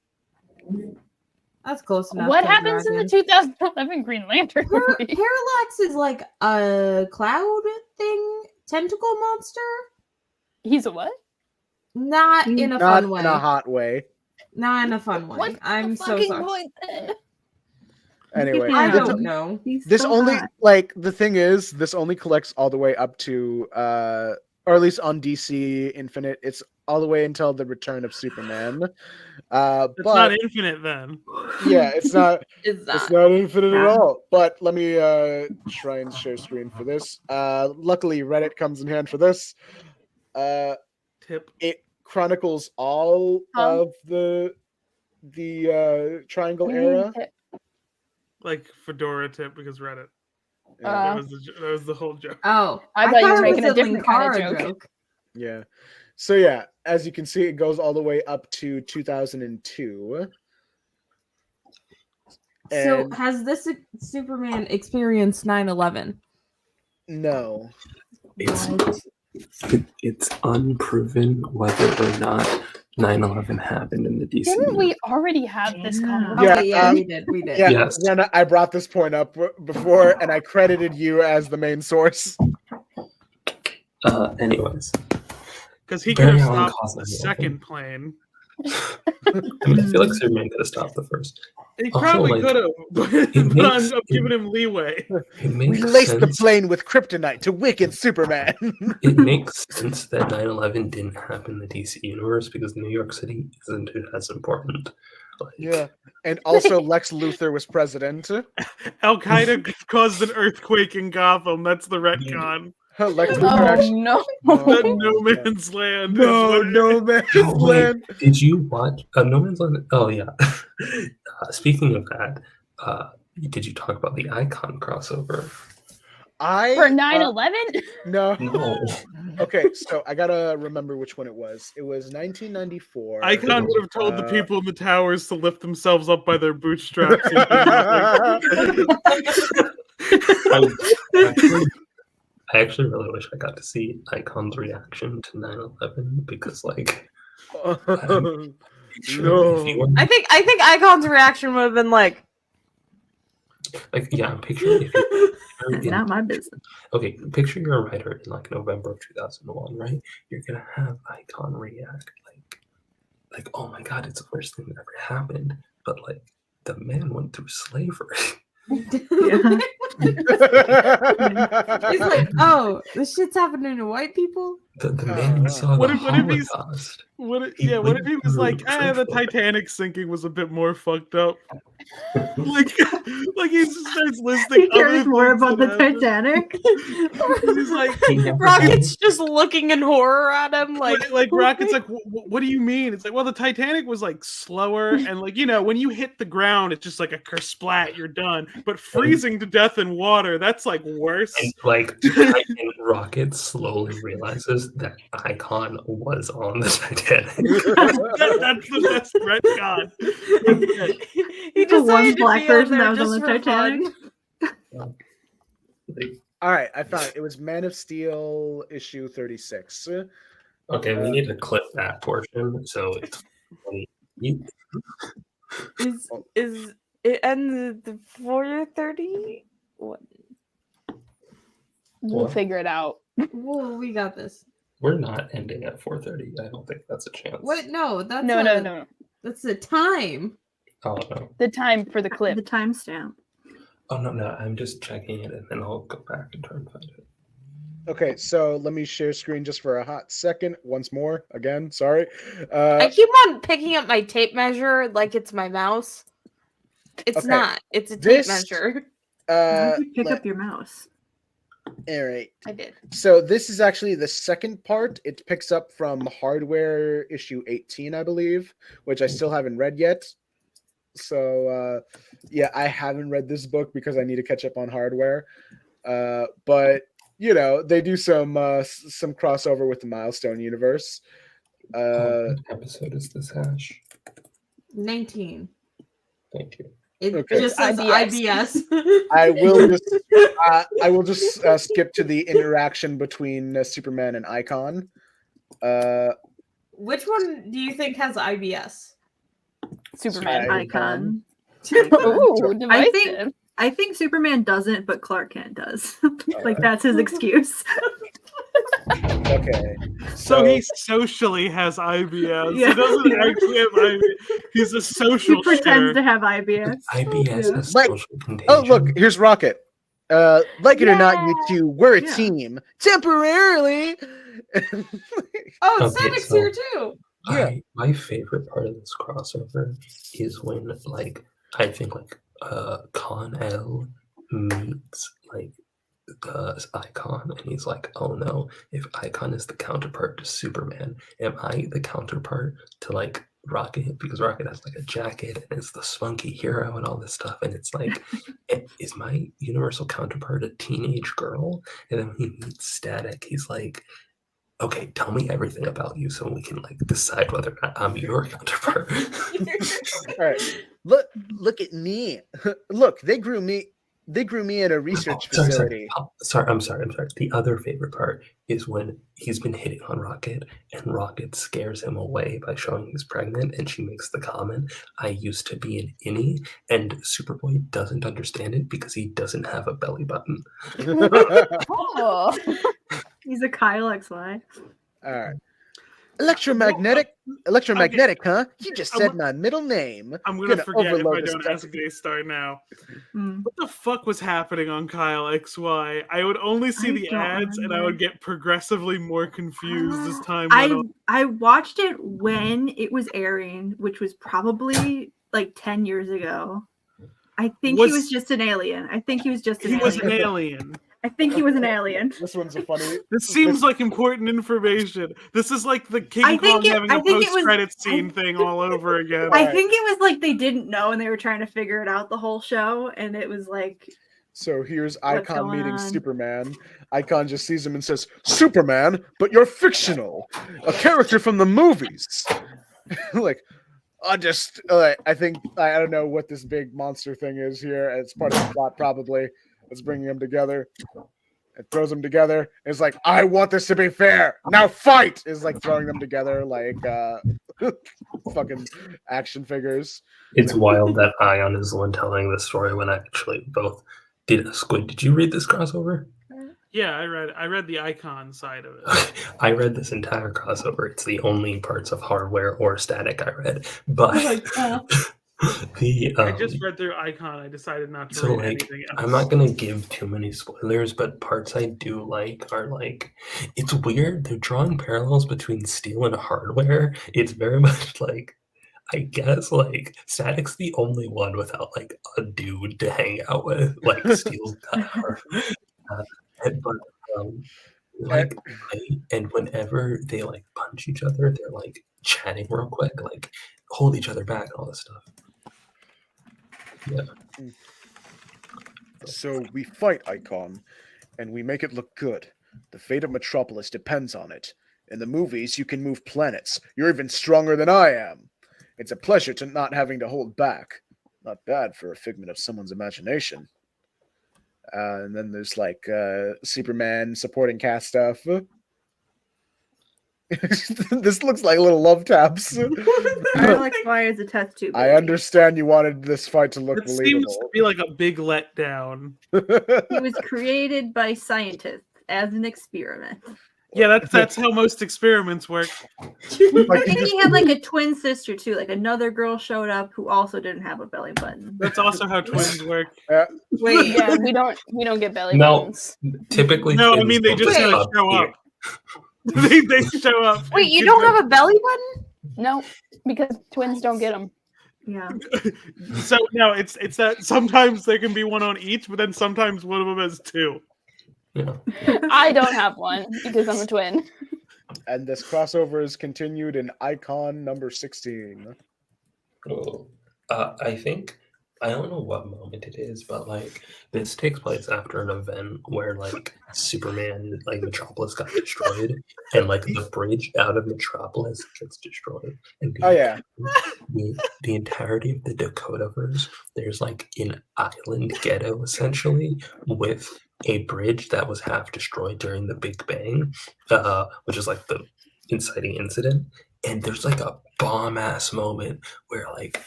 That's close enough. What to happens in the dragon. 2011 Green Lantern Par- movie? Parallax is like a cloud thing, tentacle monster. He's a what? Not in a not fun way. in a hot way. Not in a fun way. What's I'm the so fucking sorry. point then? Anyway, I Yeah. don't know. He's this so only hot. like the thing is this only collects all the way up to or at least on DC Infinite, it's all the way until the return of Superman. It's But not infinite then. yeah, it's not Is it's that? not infinite at Yeah. all. But let me try and share screen for this. Luckily Reddit comes in hand for this. Tip. It chronicles all Huh? of the Triangle Mm, era. Like Fedora tip because Reddit. Yeah. That was the whole joke. Oh, I thought you were it making was a different kind of Linkara joke. Yeah. So yeah, as you can see, it goes all the way up to 2002. So And has this Superman experienced 9/11? no. It's unproven whether or not 9/11 happened in the DC. Didn't we already have this Yeah. conversation? Okay, yeah, um, we did. We did. Yeah, Yes. Rena, I brought this point up before, and I credited you as the main source. Anyways, Because he could Barry have Allen stopped caused the that. second plane. I mean, I feel like Superman could have stopped the first. He Also, probably like, could have, but, it but makes- I'm giving him leeway. It We makes laced the sense. plane with kryptonite to weaken Superman. It makes sense that 9/11 didn't happen in the DC universe because New York City isn't as important. Like, Yeah. And also Lex Luthor was president. Al Qaeda caused an earthquake in Gotham. That's the retcon. Lex Luthor Oh actually. no. That Oh, no man. man's land. No, is what no man's oh, wait, land. did you watch No Man's Land? Oh yeah. Speaking of that, did you talk about the Icon crossover? For 9/11? No. No. Okay, so I gotta remember which one it was. It was 1994. Icon would have told the Uh, people in the towers to lift themselves up by their bootstraps. I actually really wish I got to see Icon's reaction to 9/11 because, like, No. I think Icon's reaction would have been like, I'm picturing if you're It's in- not my business. okay, picture you're a writer in like November of 2001, right? You're gonna have Icon react like, oh my god, it's the worst thing that ever happened. But like, the man went through slavery. Yeah. he's like, oh, this shit's happening to white people. The man saw What the if he's- Holocaust. What if He he went was through like, the Trench Titanic sinking was a bit more fucked up. like he just starts listing He cares other more things about the that happened. Titanic. He's like, Rocket's just looking in horror at him, like Rocket's like, what do you mean? It's like, well, the Titanic was like slower, and like, when you hit the ground, it's just like a kersplat, you're done. But freezing to death in water, that's like worse. And like, and Rocket slowly realizes that Icon was on the Titanic. That's the best retcon. he The one decided to black be on person there that was on just the for Titanic. fun. All right, I found it. It was Man of Steel issue 36. Okay, we need to clip that portion so it's funny. Is it ends the 4:30? What? We'll What? figure it out. Whoa, we got this. We're not ending at 4:30. I don't think that's a chance. What? No, that's No. That's the time. Oh no. The time for the The clip. timestamp. Oh no. I'm just checking it and then I'll go back and try and find it. Okay, so let me share screen just for a hot second. Once more, again, sorry. I keep on picking up my tape measure like it's my mouse. It's Okay, not. It's a tape this- measure. How did you pick up your mouse? All right. I did. So this is actually the second part. It picks up from Hardware issue 18, I believe, which I still haven't read yet. So yeah, I haven't read this book because I need to catch up on Hardware. But they do some crossover with the Milestone universe. What episode is this, Ash? 19. Thank you. It Okay. just says IBS. IBS. I will just skip to the interaction between Superman and Icon. Which one do you think has IBS? Superman. Icon. Ooh, I think- divisive. I think Superman doesn't, but Clark Kent does. Like that's his excuse. Okay. So he socially has IBS. Yeah. He doesn't actually have IBS. He's a social He pretends shitter. to have IBS. IBS Yeah. has Like- social contagion. Oh, look, here's Rocket. Like it or not, you two, we're a Yeah. team. Temporarily. Oh, Okay, Static's so- here too. My favorite part of this crossover is when, like, I think like Con-El meets like the Icon, and he's like, "Oh no! If Icon is the counterpart to Superman, am I the counterpart to like Rocket? Because Rocket has like a jacket and is the spunky hero and all this stuff, and it's like, is my universal counterpart a teenage girl?" And then when he meets Static, he's like, okay, tell me everything about you so we can like decide whether or not I'm your counterpart. All right. Look at me. Look, they grew me in a research facility. I'm sorry. The other favorite part is when he's been hitting on Rocket and Rocket scares him away by showing he's pregnant, and she makes the comment, "I used to be an innie," and Superboy doesn't understand it because he doesn't have a belly button. Oh. He's a Kyle XY. All right. Electromagnetic, huh? You just I'm- said my middle name. I'm gonna forget if overload I this don't stuff. ask Daystar now. Mm. What the fuck was happening on Kyle XY? I would only see I the don't ads, and I remember. would get progressively more confused as time went on. I watched it when it was airing, which was probably like 10 years ago. I think he was just an alien. I think he was just an He alien. was an alien. I think he was an alien. This one's a funny. This seems like important information. This is like the King I think Kong it- having I a think it was- post-credit scene thing all over again. I think it was like they didn't know and they were trying to figure it out the whole show, and it was like, So here's What's Icon going meeting on? Superman. Icon just sees him and says, "Superman, but you're fictional, a character from the movies." Like, I think I don't know what this big monster thing is here. It's part of the plot, probably. It's bringing them together. It throws them together. It's like, I want this to be fair. Now fight! Is like throwing them together like fucking action figures. It's wild that Ayaan is the one telling this story when actually both did. Squid, did you read this crossover? Yeah, I read the Icon side of it. I read this entire crossover. It's the only parts of hardware or static I read. But I just read through Icon. I decided not to so read like anything else. I'm not gonna give too many spoilers, but parts I do like are like it's weird. They're drawing parallels between Steel and hardware. It's very much like I guess like Static's the only one without like a dude to hang out with. Like Steel's got hardware. But like and whenever they like punch each other, they're like chatting real quick, like hold each other back and all this stuff. Yeah. So we fight Icon, and we make it look good. The fate of Metropolis depends on it. In the movies, you can move planets. You're even stronger than I am. It's a pleasure to not having to hold back. Not bad for a figment of someone's imagination. And then there's like Superman supporting cast stuff. This looks like little love taps. Alex Myers a test tube. I understand you wanted this fight to look It seems believable. to be like a big letdown. He was created by scientists as an experiment. Yeah, that's how most experiments work. I think he had like a twin sister too. Like another girl showed up who also didn't have a belly button. That's also how twins work. Wait, Yeah, we don't get belly No, buttons. typically. No, I twins mean they don't just kind of up show here. up. they show up. Wait, you don't have a belly button? No, because twins don't get them. yeah. So no, it's that sometimes there can be one on each, but then sometimes one of them has two. Yeah. I don't have one because I'm a twin. And this crossover is continued in Icon number 16. Cool. I think I don't know what moment it is, but like this takes place after an event where like Superman, like Metropolis got destroyed, and like the bridge out of Metropolis gets destroyed. And Oh yeah. the entirety of the Dakotaverse, there's like an island ghetto essentially with a bridge that was half destroyed during the Big Bang, which is like the inciting incident. And there's like a bomb ass moment where like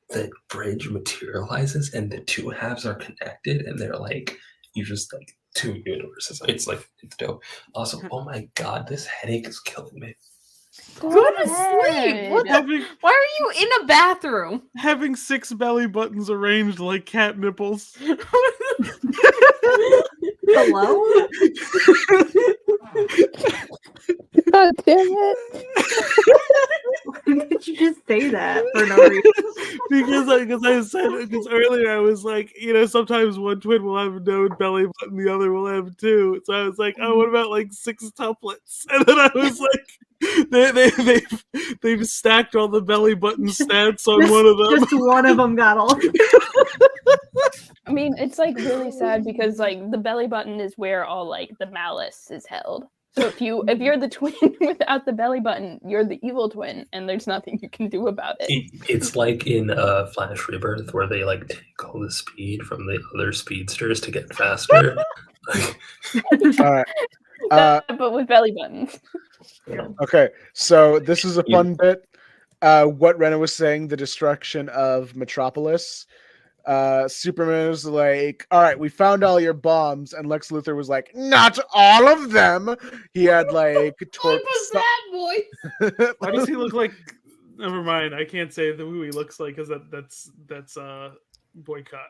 the bridge materializes and the two halves are connected and they're like you just like two universes. It's like it's dope. Also, oh my god, this headache is killing me. Go to sleep. What the, why are you in a bathroom? Having 6 belly buttons arranged like cat nipples. Hello? God damn it. Why did you just say that for no reason? because earlier I was like, sometimes one twin will have no belly button, the other will have 2. So I was like, oh, what about like 6 tuplets? And then I was like, they've stacked all the belly button stats on one of them. Just one of them got all. I mean, it's like really sad because like the belly button is where all like the malice is held. So if you're the twin without the belly button, you're the evil twin, and there's nothing you can do about it. It's like in Flash Rebirth where they like take all the speed from the other speedsters to get faster. All right. But with belly buttons. Okay, so this is a fun bit. What Rena was saying, the destruction of Metropolis. Superman was like, all right, we found all your bombs, and Lex Luthor was like, not all of them. He had like What was that voice? Why does he look like? Never mind. I can't say who he looks like because that's boycott.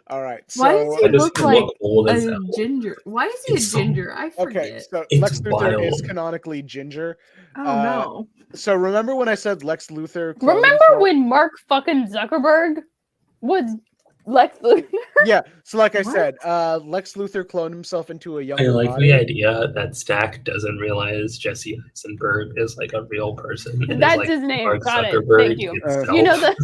All right. Why So does he Why does look he like look old as a hell? ginger? Why is he It's a so- ginger? I forget. okay, so It's Lex Luthor is wild. canonically ginger. Oh Uh, no. So remember when I said Lex Luthor? cloned Remember himself? when Mark fucking Zuckerberg was Lex Luthor? Yeah. So like I What? said, Lex Luthor cloned himself into a I younger like body. the idea that Stack doesn't realize Jesse Eisenberg is like a real person. And That's is, like, his name. Mark Got it. Zuckerberg Thank you. itself. You know the.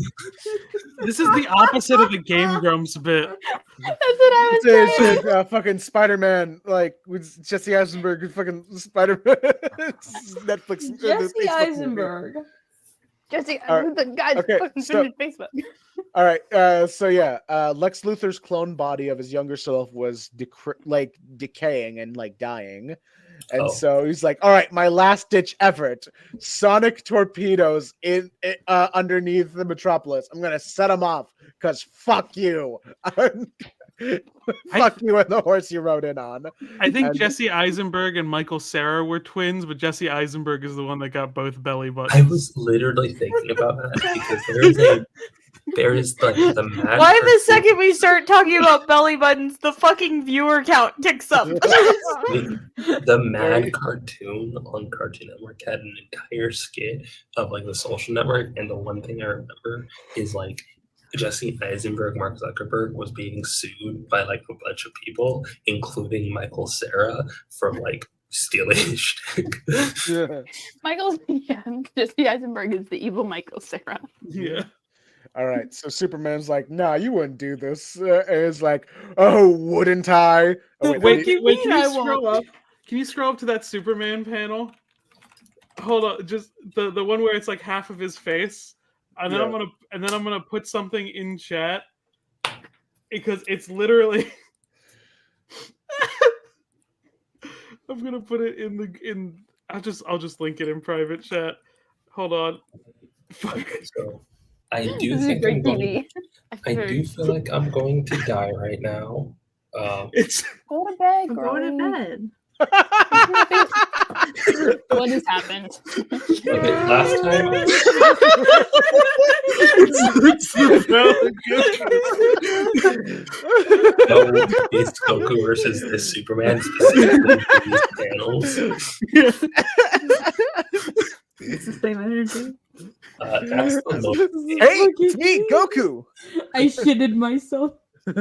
This is the opposite of the Game Grumps bit. That's what I was saying. It's fucking Spider-Man, like with Jesse Eisenberg, and fucking Spider-Man. Netflix. Jesse Facebook movie. Eisenberg. Jesse, Alright, the guy's okay, fucking so- finished Facebook. All right. So yeah, Lex Luthor's clone body of his younger self was decaying and like dying, and Oh. so he's like, "All right, my last ditch effort: sonic torpedoes in underneath the metropolis. I'm gonna set them off because fuck you." Fuck you and the horse you rode in on. I think And- Jesse Eisenberg and Michael Cera were twins, but Jesse Eisenberg is the one that got both belly buttons. I was literally thinking about that because there is the mad Why the cartoon- second we start talking about belly buttons, the fucking viewer count ticks up. the mad cartoon on Cartoon Network had an entire skit of like the Social Network, and the one thing I remember is like Jesse Eisenberg, Mark Zuckerberg was being sued by like a bunch of people, including Michael Cera, for like stealing his shtick. Yeah. Jesse Eisenberg is the evil Michael Cera. Yeah. All right, so Superman's like, "Nah, you wouldn't do this." And it's like, "Oh, wouldn't I?" Oh, Wait, do you can mean you I scroll won't? up? Can you scroll up to that Superman panel? Hold on, just the one where it's like half of his face, and then Yeah. I'm gonna put something in chat because it's literally. I'm gonna put it in. I'll just link it in private chat. Hold on. Fuck. So I do This is think great I'm going, TV. I do feel like I'm going to die right now. It's Go to bed, I'm girl. going to bed. What has happened? okay, last time it's Goku versus this Superman specifically for these panels. It's the same energy. That's the most Hey, it's me, Goku. I shitted myself. So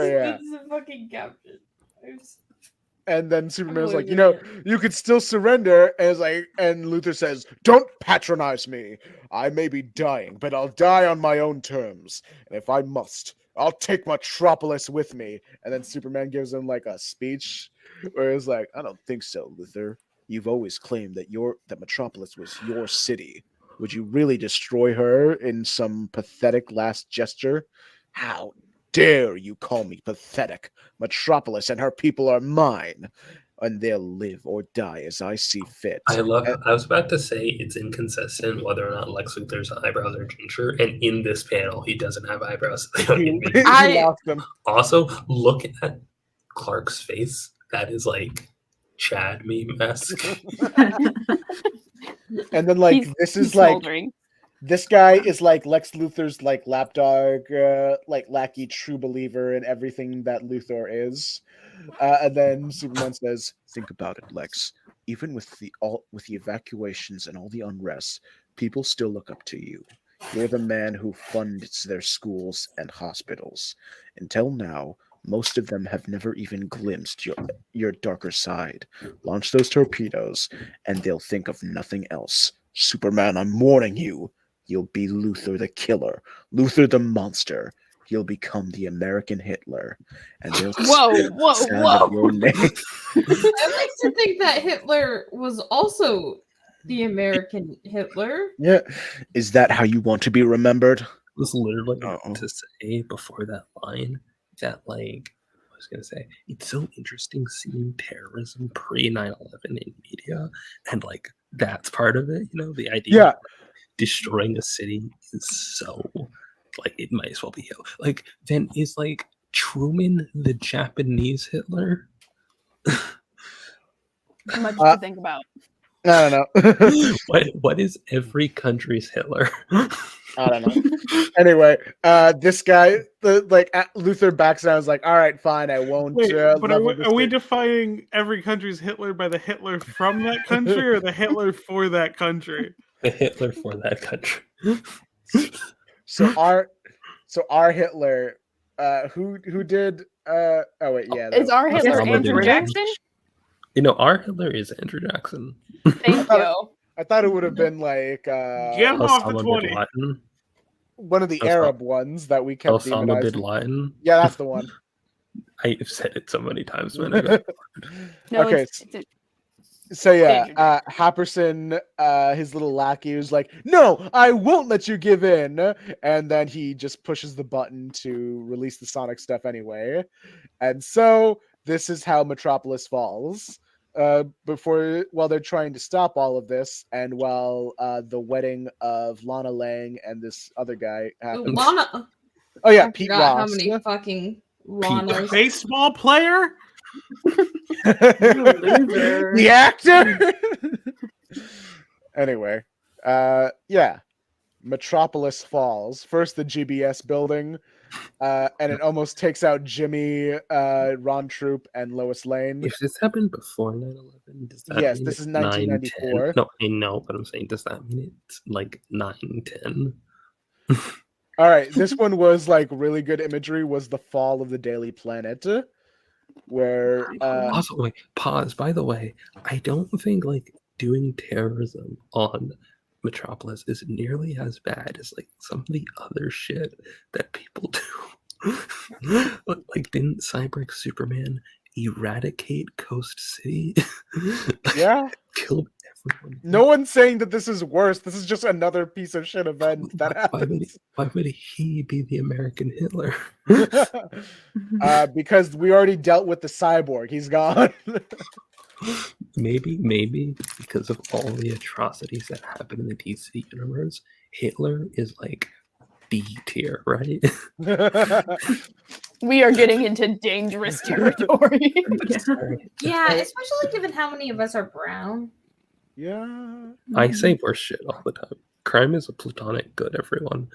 yeah, This is a fucking caption. and then Superman's Oh, like, yeah. you could still surrender. And it's like, and Luthor says, "Don't patronize me. I may be dying, but I'll die on my own terms. And if I must, I'll take Metropolis with me." And then Superman gives him like a speech where it's like, "I don't think so, Luthor. You've always claimed that Metropolis was your city. Would you really destroy her in some pathetic last gesture? How dare you call me pathetic? Metropolis and her people are mine, and they'll live or die as I see fit." I was about to say it's inconsistent whether or not Lex Luthor's eyebrows are ginger, and in this panel he doesn't have eyebrows. So they don't He, get he made. lost them. Also, look at Clark's face. That is like Chad meme-esque. And then like He's this is like smoldering. this guy is like Lex Luthor's like lapdog, like lackey, true believer in everything that Luthor is. And then Superman says, "Think about it, Lex. Even with the evacuations and all the unrest, people still look up to you. You're the man who funds their schools and hospitals. Until now, most of them have never even glimpsed your darker side. Launch those torpedoes, and they'll think of nothing else. Superman, I'm warning you. You'll be Luthor the killer, Luthor the monster. He'll become the American Hitler, and they'll Whoa, sound of your name." I like to think that Hitler was also the American Hitler. Yeah, is that how you want to be remembered? Was literally Uh-oh. to say before that line that like I was gonna say it's so interesting seeing terrorism pre 9/11 in media, and like that's part of it, the idea Yeah. destroying a city is so like it might as well be like then is like Truman the Japanese Hitler? Much to think about. I don't know. What is every country's Hitler? I don't know. Anyway, this guy, Luther backs down. Is like, all right, fine, I won't. Wait, but level this are we thing." defining every country's Hitler by the Hitler from that country or the Hitler for that country? The Hitler for that country. So our Hitler, who did? Oh wait, yeah. Is our Hitler Obama Andrew did. Jackson? Our Hitler is Andrew Jackson. Thank you. I thought it would have been like Get him off the Osama bin 20. Laden. one of the Osama- Arab ones that we kept Osama bin demonizing. Laden. Yeah, that's the one. I've said it so many times, man. No, Okay, it's So yeah, Danger. Happerson, his little lackey was like, "No, I won't let you give in," and then he just pushes the button to release the Sonic stuff anyway, and so this is how Metropolis falls. While they're trying to stop all of this, and while the wedding of Lana Lang and this other guy happens. Lana. Oh yeah, I Pete forgot Ross. how many fucking The Lanas. baseball player? Loser. The actor. Anyway, yeah, Metropolis falls. First, the GBS building, and it almost takes out Jimmy, Ron Troop, and Lois Lane. If this happened before 9/11, does that Yes, mean this is it's 9, 1994. 10? No, I know, but I'm saying, does that mean it's like 9, 10? All right, this one was like really good imagery. Was the fall of the Daily Planet, where Also, wait, pause. By the way, I don't think like doing terrorism on Metropolis is nearly as bad as like some of the other shit that people do. Like, didn't Cyborg Superman eradicate Coast City? yeah, Killed everyone. no one's saying that this is worse. This is just another piece of shit event that happens. Why would he be the American Hitler? Because we already dealt with the cyborg. He's gone. Maybe because of all the atrocities that happen in the DC universe, Hitler is like D tier, right? we are getting into dangerous territory. Yeah, especially given how many of us are brown. Yeah. I say worse shit all the time. Crime is a platonic good, everyone.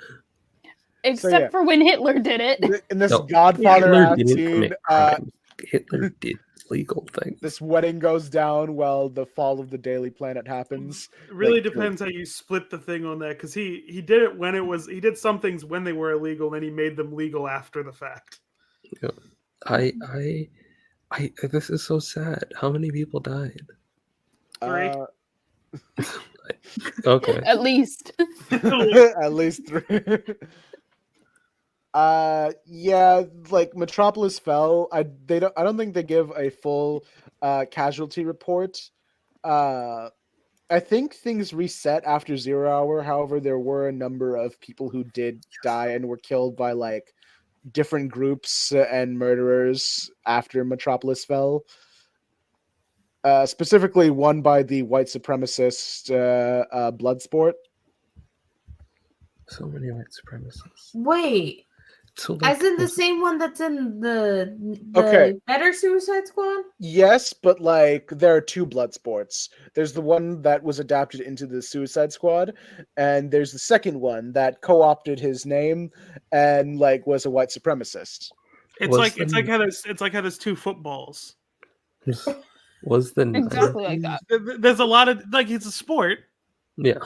Except yeah. for when Hitler did it. In this No, Godfather Hitler didn't scene, commit crimes. Hitler did legal things. this wedding goes down while the fall of the Daily Planet happens. It really Like, depends how you split the thing on that, because he did it when he did some things when they were illegal, then he made them legal after the fact. Yeah. I this is so sad. How many people died? Three. Okay. At least. At least 3. Yeah, like Metropolis fell. I don't think they give a full casualty report. I think things reset after 0 hour. However, there were a number of people who did die and were killed by like different groups and murderers after Metropolis fell. Specifically one by the white supremacist Bloodsport. So many white supremacists. Wait, So as in the same one that's in the Okay. Better Suicide Squad? Yes, but like there are 2 Bloodsports. There's the one that was adapted into the Suicide Squad, and there's the second one that co-opted his name and like was a white supremacist. It's Was like the- how there's 2 footballs. Was the Exactly like 90s that. There's a lot of like it's a sport. Yeah,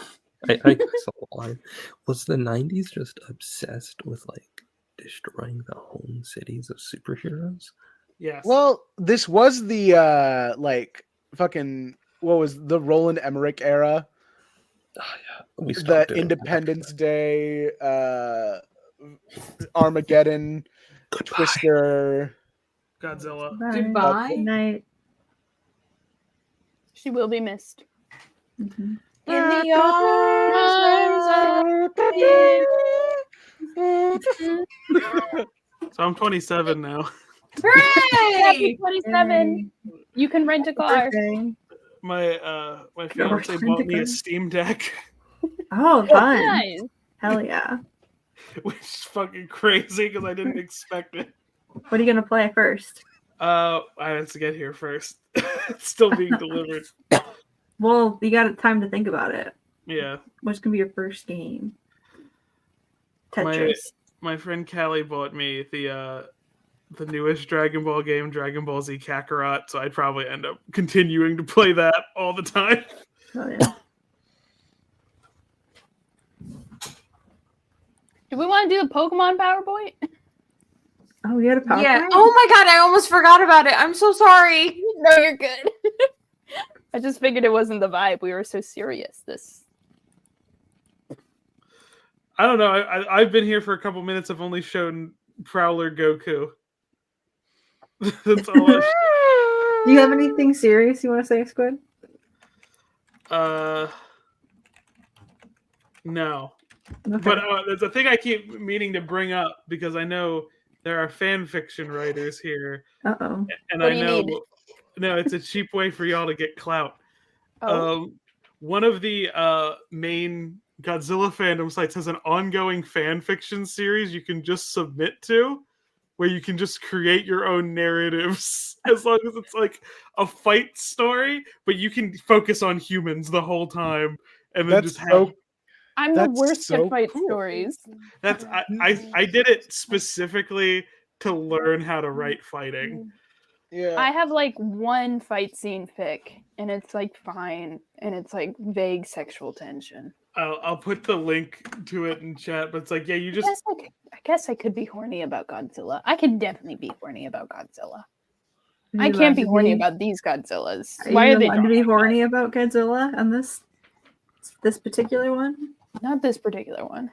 I guess a line. Was the 90s just obsessed with like destroying the home cities of superheroes? Yes. Well, this was the like fucking what was the Roland Emmerich era, Oh, yeah. We the stopped doing that. Independence Day, Armageddon, Goodbye. Twister. Godzilla. Goodbye. Good night. She will be missed. Mhm. In the arms So I'm 27 now. Hooray! 27. You can rent a car. My fiance bought me a Steam Deck. Oh, fun. Nice. Hell yeah. Which is fucking crazy because I didn't expect it. What are you going to play first? I had to get here first. It's still being delivered. Well, you got time to think about it. Yeah. What's going to be your first game? Tetris. My friend Callie bought me the newest Dragon Ball game, Dragon Ball Z Kakarot, so I'd probably end up continuing to play that all the time. Oh, yeah. Do we want to do the Pokemon PowerPoint? Oh, you had a PowerPoint? Yeah. Oh my god, I almost forgot about it. I'm so sorry. No, you're good. I just figured it wasn't the vibe. We were so serious. I don't know. I've been here for a couple minutes. I've only shown Prowler Goku. That's all. Do you have anything serious you want to say, Squid? No. Okay. But there's a thing I keep meaning to bring up because I know there are fan fiction writers here. Uh-oh. And What I do you know need? no, it's a cheap way for y'all to get clout. Oh. One of the main Godzilla fandom sites has an ongoing fan fiction series you can just submit to, where you can just create your own narratives as long as it's like a fight story, but you can focus on humans the whole time and then That's just have. so I'm the That's worst so at fight cool. stories. That's I did it specifically to learn how to write fighting. yeah. I have like one fight scene fic, and it's like fine, and it's like vague sexual tension. I'll put the link to it in chat, but it's like, yeah, you just I guess I could be horny about Godzilla. I could definitely be horny about Godzilla. Are I you can't allowed be to horny about these Godzillas. Are Why you are they allowed to be drawing horny about Godzilla on this particular one? Not this particular one.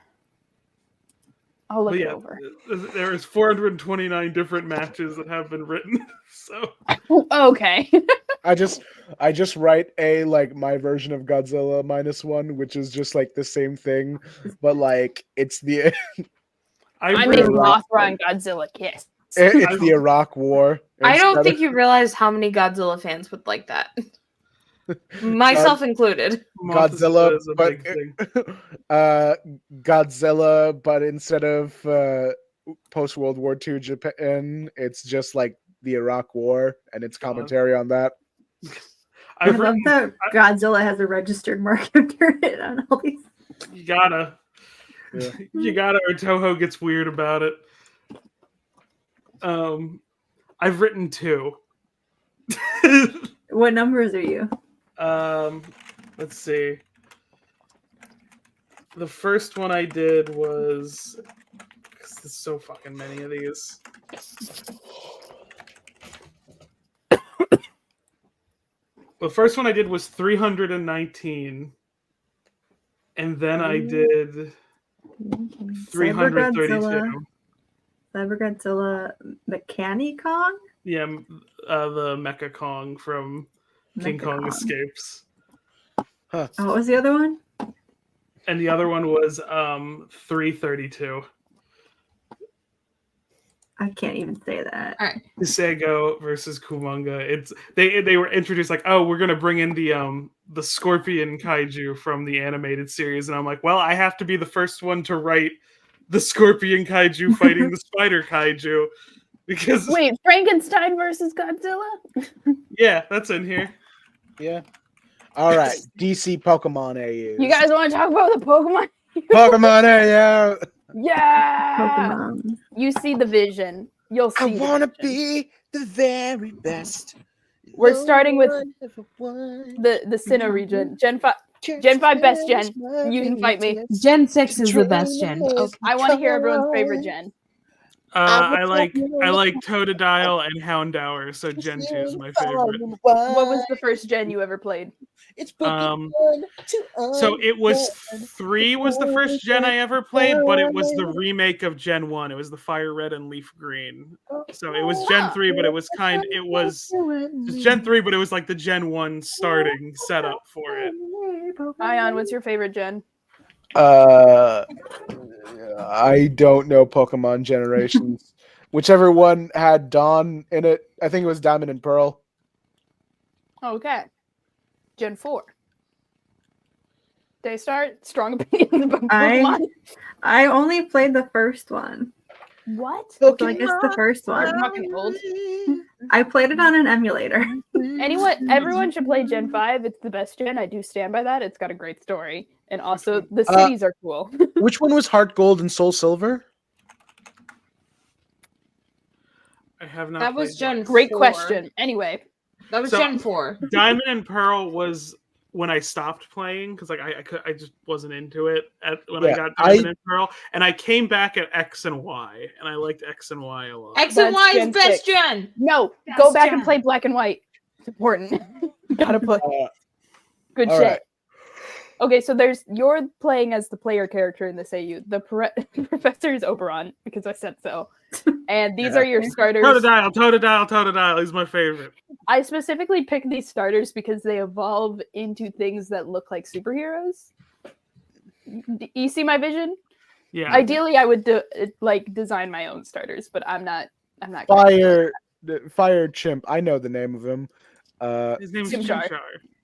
I'll look But it yeah, over. there is 429 different matches that have been written. So Okay. I just write a like my version of Godzilla -1, which is just like the same thing, but like it's the I I've make written, Iraq- Mothra and Godzilla kiss. it's the Iraq War. I don't instead think of- you realize how many Godzilla fans would like that. Myself included. Mothzilla Godzilla, is a but big thing. Godzilla, but instead of post World War II Japan, it's just like the Iraq War and its commentary on that. I I've love written, that Godzilla has a registered mark after it on all these. you gotta, Yeah. you gotta, or Toho gets weird about it. I've written 2. What numbers are you? Let's see. The first one I did was, there's so fucking many of these. The first one I did was 319, and then I did 332. Cyber Godzilla Mechanicon? Yeah, the Mecha Kong from King Kong Mechacon. Escapes. Oh, what was the other one? And the other one was 332. I can't even say that. All right. Isego versus Kumonga. It's they were introduced like, oh, we're gonna bring in the Scorpion Kaiju from the animated series, and I'm like, well, I have to be the first one to write the Scorpion Kaiju fighting the Spider Kaiju because Wait, Frankenstein versus Godzilla? yeah, that's in here. Yeah. All right. DC Pokemon AU. You guys want to talk about the Pokemon? Pokemon AU. Yeah. Pokemon. You see the vision. You'll see. I the want to vision. be the very best. We're No starting with one ever won. the Sinnoh region. Gen 5 best gen. You can fight me. Gen 6 is the best gen. Okay. I want to hear everyone's favorite gen. I like Totodile and Houndour, so Gen 2 is my favorite. What was the first gen you ever played? It's So it was 3 was the first gen I ever played, but it was the remake of Gen 1. It was the Fire Red and Leaf Green. So it was Gen 3, but it was Gen 3, but it was like the Gen 1 starting setup for it. Ayaan, what's your favorite gen? I don't know Pokemon generations. Whichever one had Dawn in it, I think it was Diamond and Pearl. Okay. Gen 4. Daystar, strong opinions about Pokemon. I only played the first one. What? So I guess the first You're one. fucking old. I played it on an emulator. Everyone should play Gen 5. It's the best gen. I do stand by that. It's got a great story. And also, the cities are cool. Which one was Heart Gold and Soul Silver? I have not. That was played Gen Great 4. question. Anyway. That was So- Gen 4. Diamond and Pearl was when I stopped playing because like I just wasn't into it when I got Diamond and Pearl, and I came back at X and Y, and I liked X and Y a lot. X and That's Y is Gen best 6. gen. No, Best go back gen. and play Black and White. It's important. Gotta play. Good all shit. right. Okay, so you're playing as the player character in this AU. The professor is Oberon because I said so, and these are your starters. Totodile. He's my favorite. I specifically picked these starters because they evolve into things that look like superheroes. You see my vision? Yeah. Ideally, I would design my own starters, but I'm not. Fire Chimp. I know the name of him. His name's Chimchar.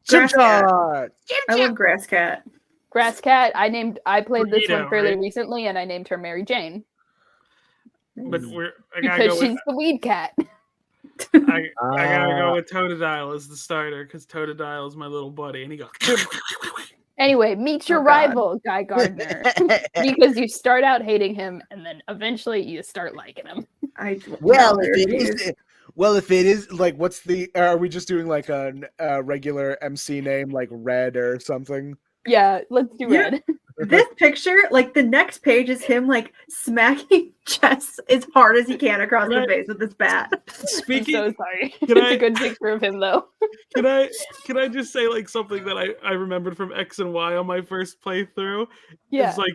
Chimchar. I love Grass Cat. Grass Cat. I played this Burrito, one fairly right? recently, and I named her Mary Jane But I gotta because go she's with the weed cat. I gotta go with Totodile as the starter because Totodile is my little buddy, and he goes. Anyway, meet your God. rival, Guy Gardner, because you start out hating him, and then eventually you start liking him. If it is like, what's the? Are we just doing like a regular MC name like Red or something? Yeah, let's do Yeah. Red. This picture, like the next page is him like smacking chest as hard as he can across the face with this bat. Speaking, I'm so sorry. Can It's I- a good picture of him though. can I just say like something that I remembered from X and Y on my first playthrough? Yeah. It's like,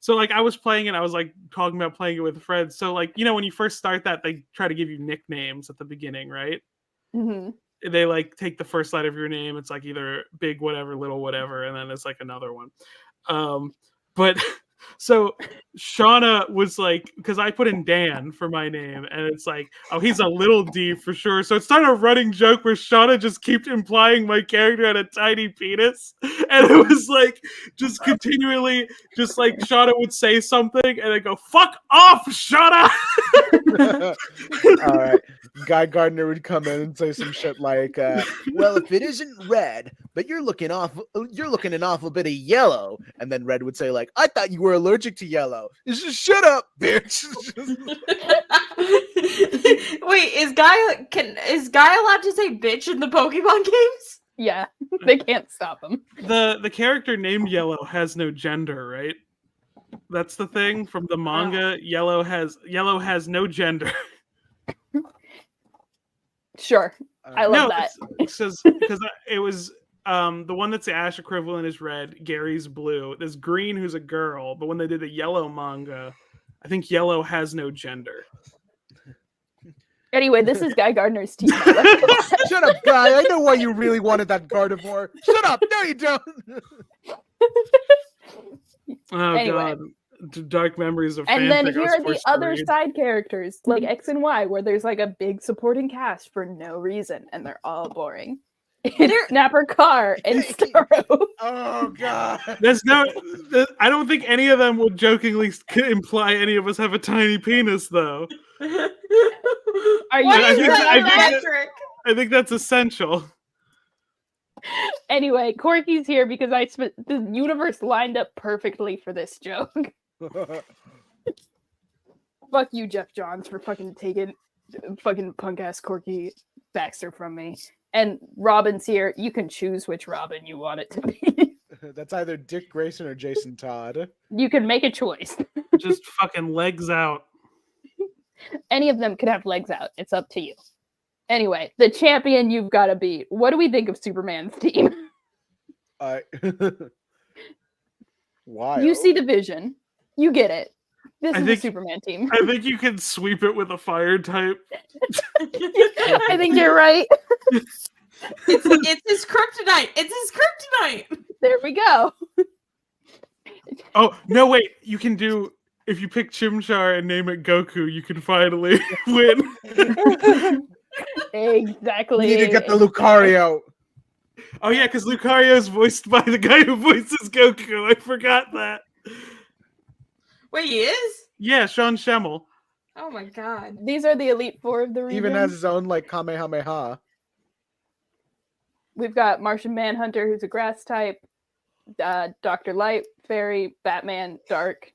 so like I was playing it, I was like talking about playing it with friends. So like, you know, when you first start that, they try to give you nicknames at the beginning, right? hmm They like take the first letter of your name. It's like either big whatever, little whatever, and then it's like another one. But so Shauna was like, because I put in Dan for my name, and it's like, oh, he's a little D for sure. So it started a running joke where Shauna just kept implying my character had a tiny penis, and it was like just continually, just like Shauna would say something, and I go, "Fuck off, Shauna!" All right. Guy Gardner would come in and say some shit like, "Well, if it isn't red, but you're looking an awful bit of yellow," and then Red would say like, "I thought you were allergic to yellow." It's just shut up, bitch. Wait, is Guy allowed to say bitch in the Pokemon games? Yeah, they can't stop him. The character named Yellow has no gender, right? That's the thing from the manga. Yellow has no gender. Sure, I love that. Because it was the one that's the Ash equivalent is red. Gary's blue. There's green, who's a girl. But when they did the yellow manga, I think yellow has no gender. Anyway, this is Guy Gardner's team. Shut up, Guy. I know why you really wanted that Gardevoir. Shut up. No, you don't. Oh Anyway. god, dark memories of. And then fanfic I here was are the forced to other read. side characters, like X and Y, where there's like a big supporting cast for no reason, and they're all boring. It's Snapper Carr and Starro. Oh god. There's no. I don't think any of them would jokingly imply any of us have a tiny penis, though. Are you Why is think- that I a think- metric? I think that's essential. Anyway, Corky's here because the universe lined up perfectly for this joke. Fuck you, Jeff Johns, for fucking taking fucking punk ass Corky Baxter from me. And Robin's here. You can choose which Robin you want it to be. That's either Dick Grayson or Jason Todd. You can make a choice. Just fucking legs out. Any of them could have legs out. It's up to you. Anyway, the champion you've got to beat. What do we think of Superman's team? Why? You see the vision. You get it. This I is think- the Superman team. I think you can sweep it with a fire type. I think you're right. It's his kryptonite. It's his kryptonite. There we go. Oh no! Wait, you can do if you pick Chimchar and name it Goku, you can finally win. Exactly. You need to get the Lucario. Oh yeah, because Lucario is voiced by the guy who voices Goku. I forgot that. Wait, he is? Yeah, Sean Schemmel. Oh my god. These are the Elite Four of the region. Even has his own like Kamehameha. We've got Martian Manhunter, who's a grass type, Dr. Light, Fairy, Batman, Dark,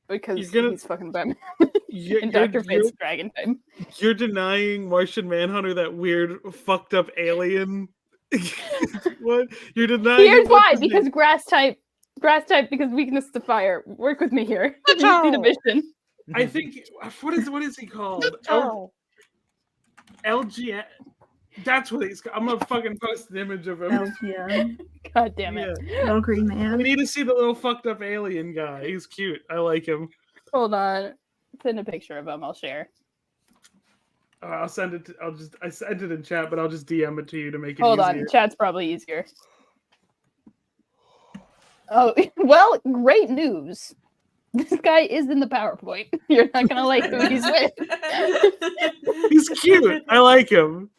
because he's fucking Batman. And Dr. Fate's Dragon type. You're denying Martian Manhunter that weird, fucked up alien. What? You're denying. Here's why: because grass type, because weakness to fire. Work with me here. You see the vision. I think what is he called? LGN. That's what he's. I'm gonna fucking post an image of him. LGN. God damn it! Little green man. We need to see the little fucked up alien guy. He's cute. I like him. Hold on. Send a picture of him. I'll share. I'll send it. I sent it in chat, but I'll just DM it to you to make it Hold easier. on. Chat's probably easier. Oh well, great news. This guy is in the PowerPoint. You're not gonna like who he's with. He's cute. I like him.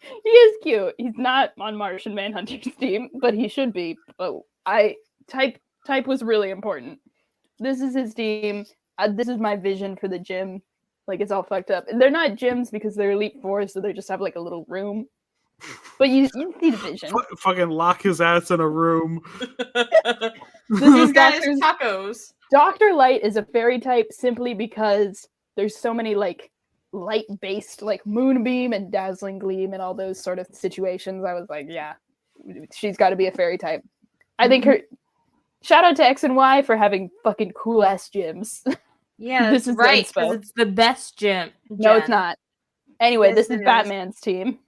He is cute. He's not on Martian Manhunter's team, but he should be. But type was really important. This is his team. This is my vision for the gym. Like, it's all fucked up. And they're not gyms because they're Elite Four, so they just have like a little room. But you see the vision. Fucking lock his ass in a room. These guys tacos. Dr. Light is a fairy type simply because there's so many like light-based, like Moonbeam and Dazzling Gleam and all those sort of situations. I was like, yeah, she's got to be a fairy type. I think her. Shout out to X and Y for having fucking cool ass gyms. Yeah, this is right. Because it's the best gym. No, it's not. Anyway, this is Batman's team.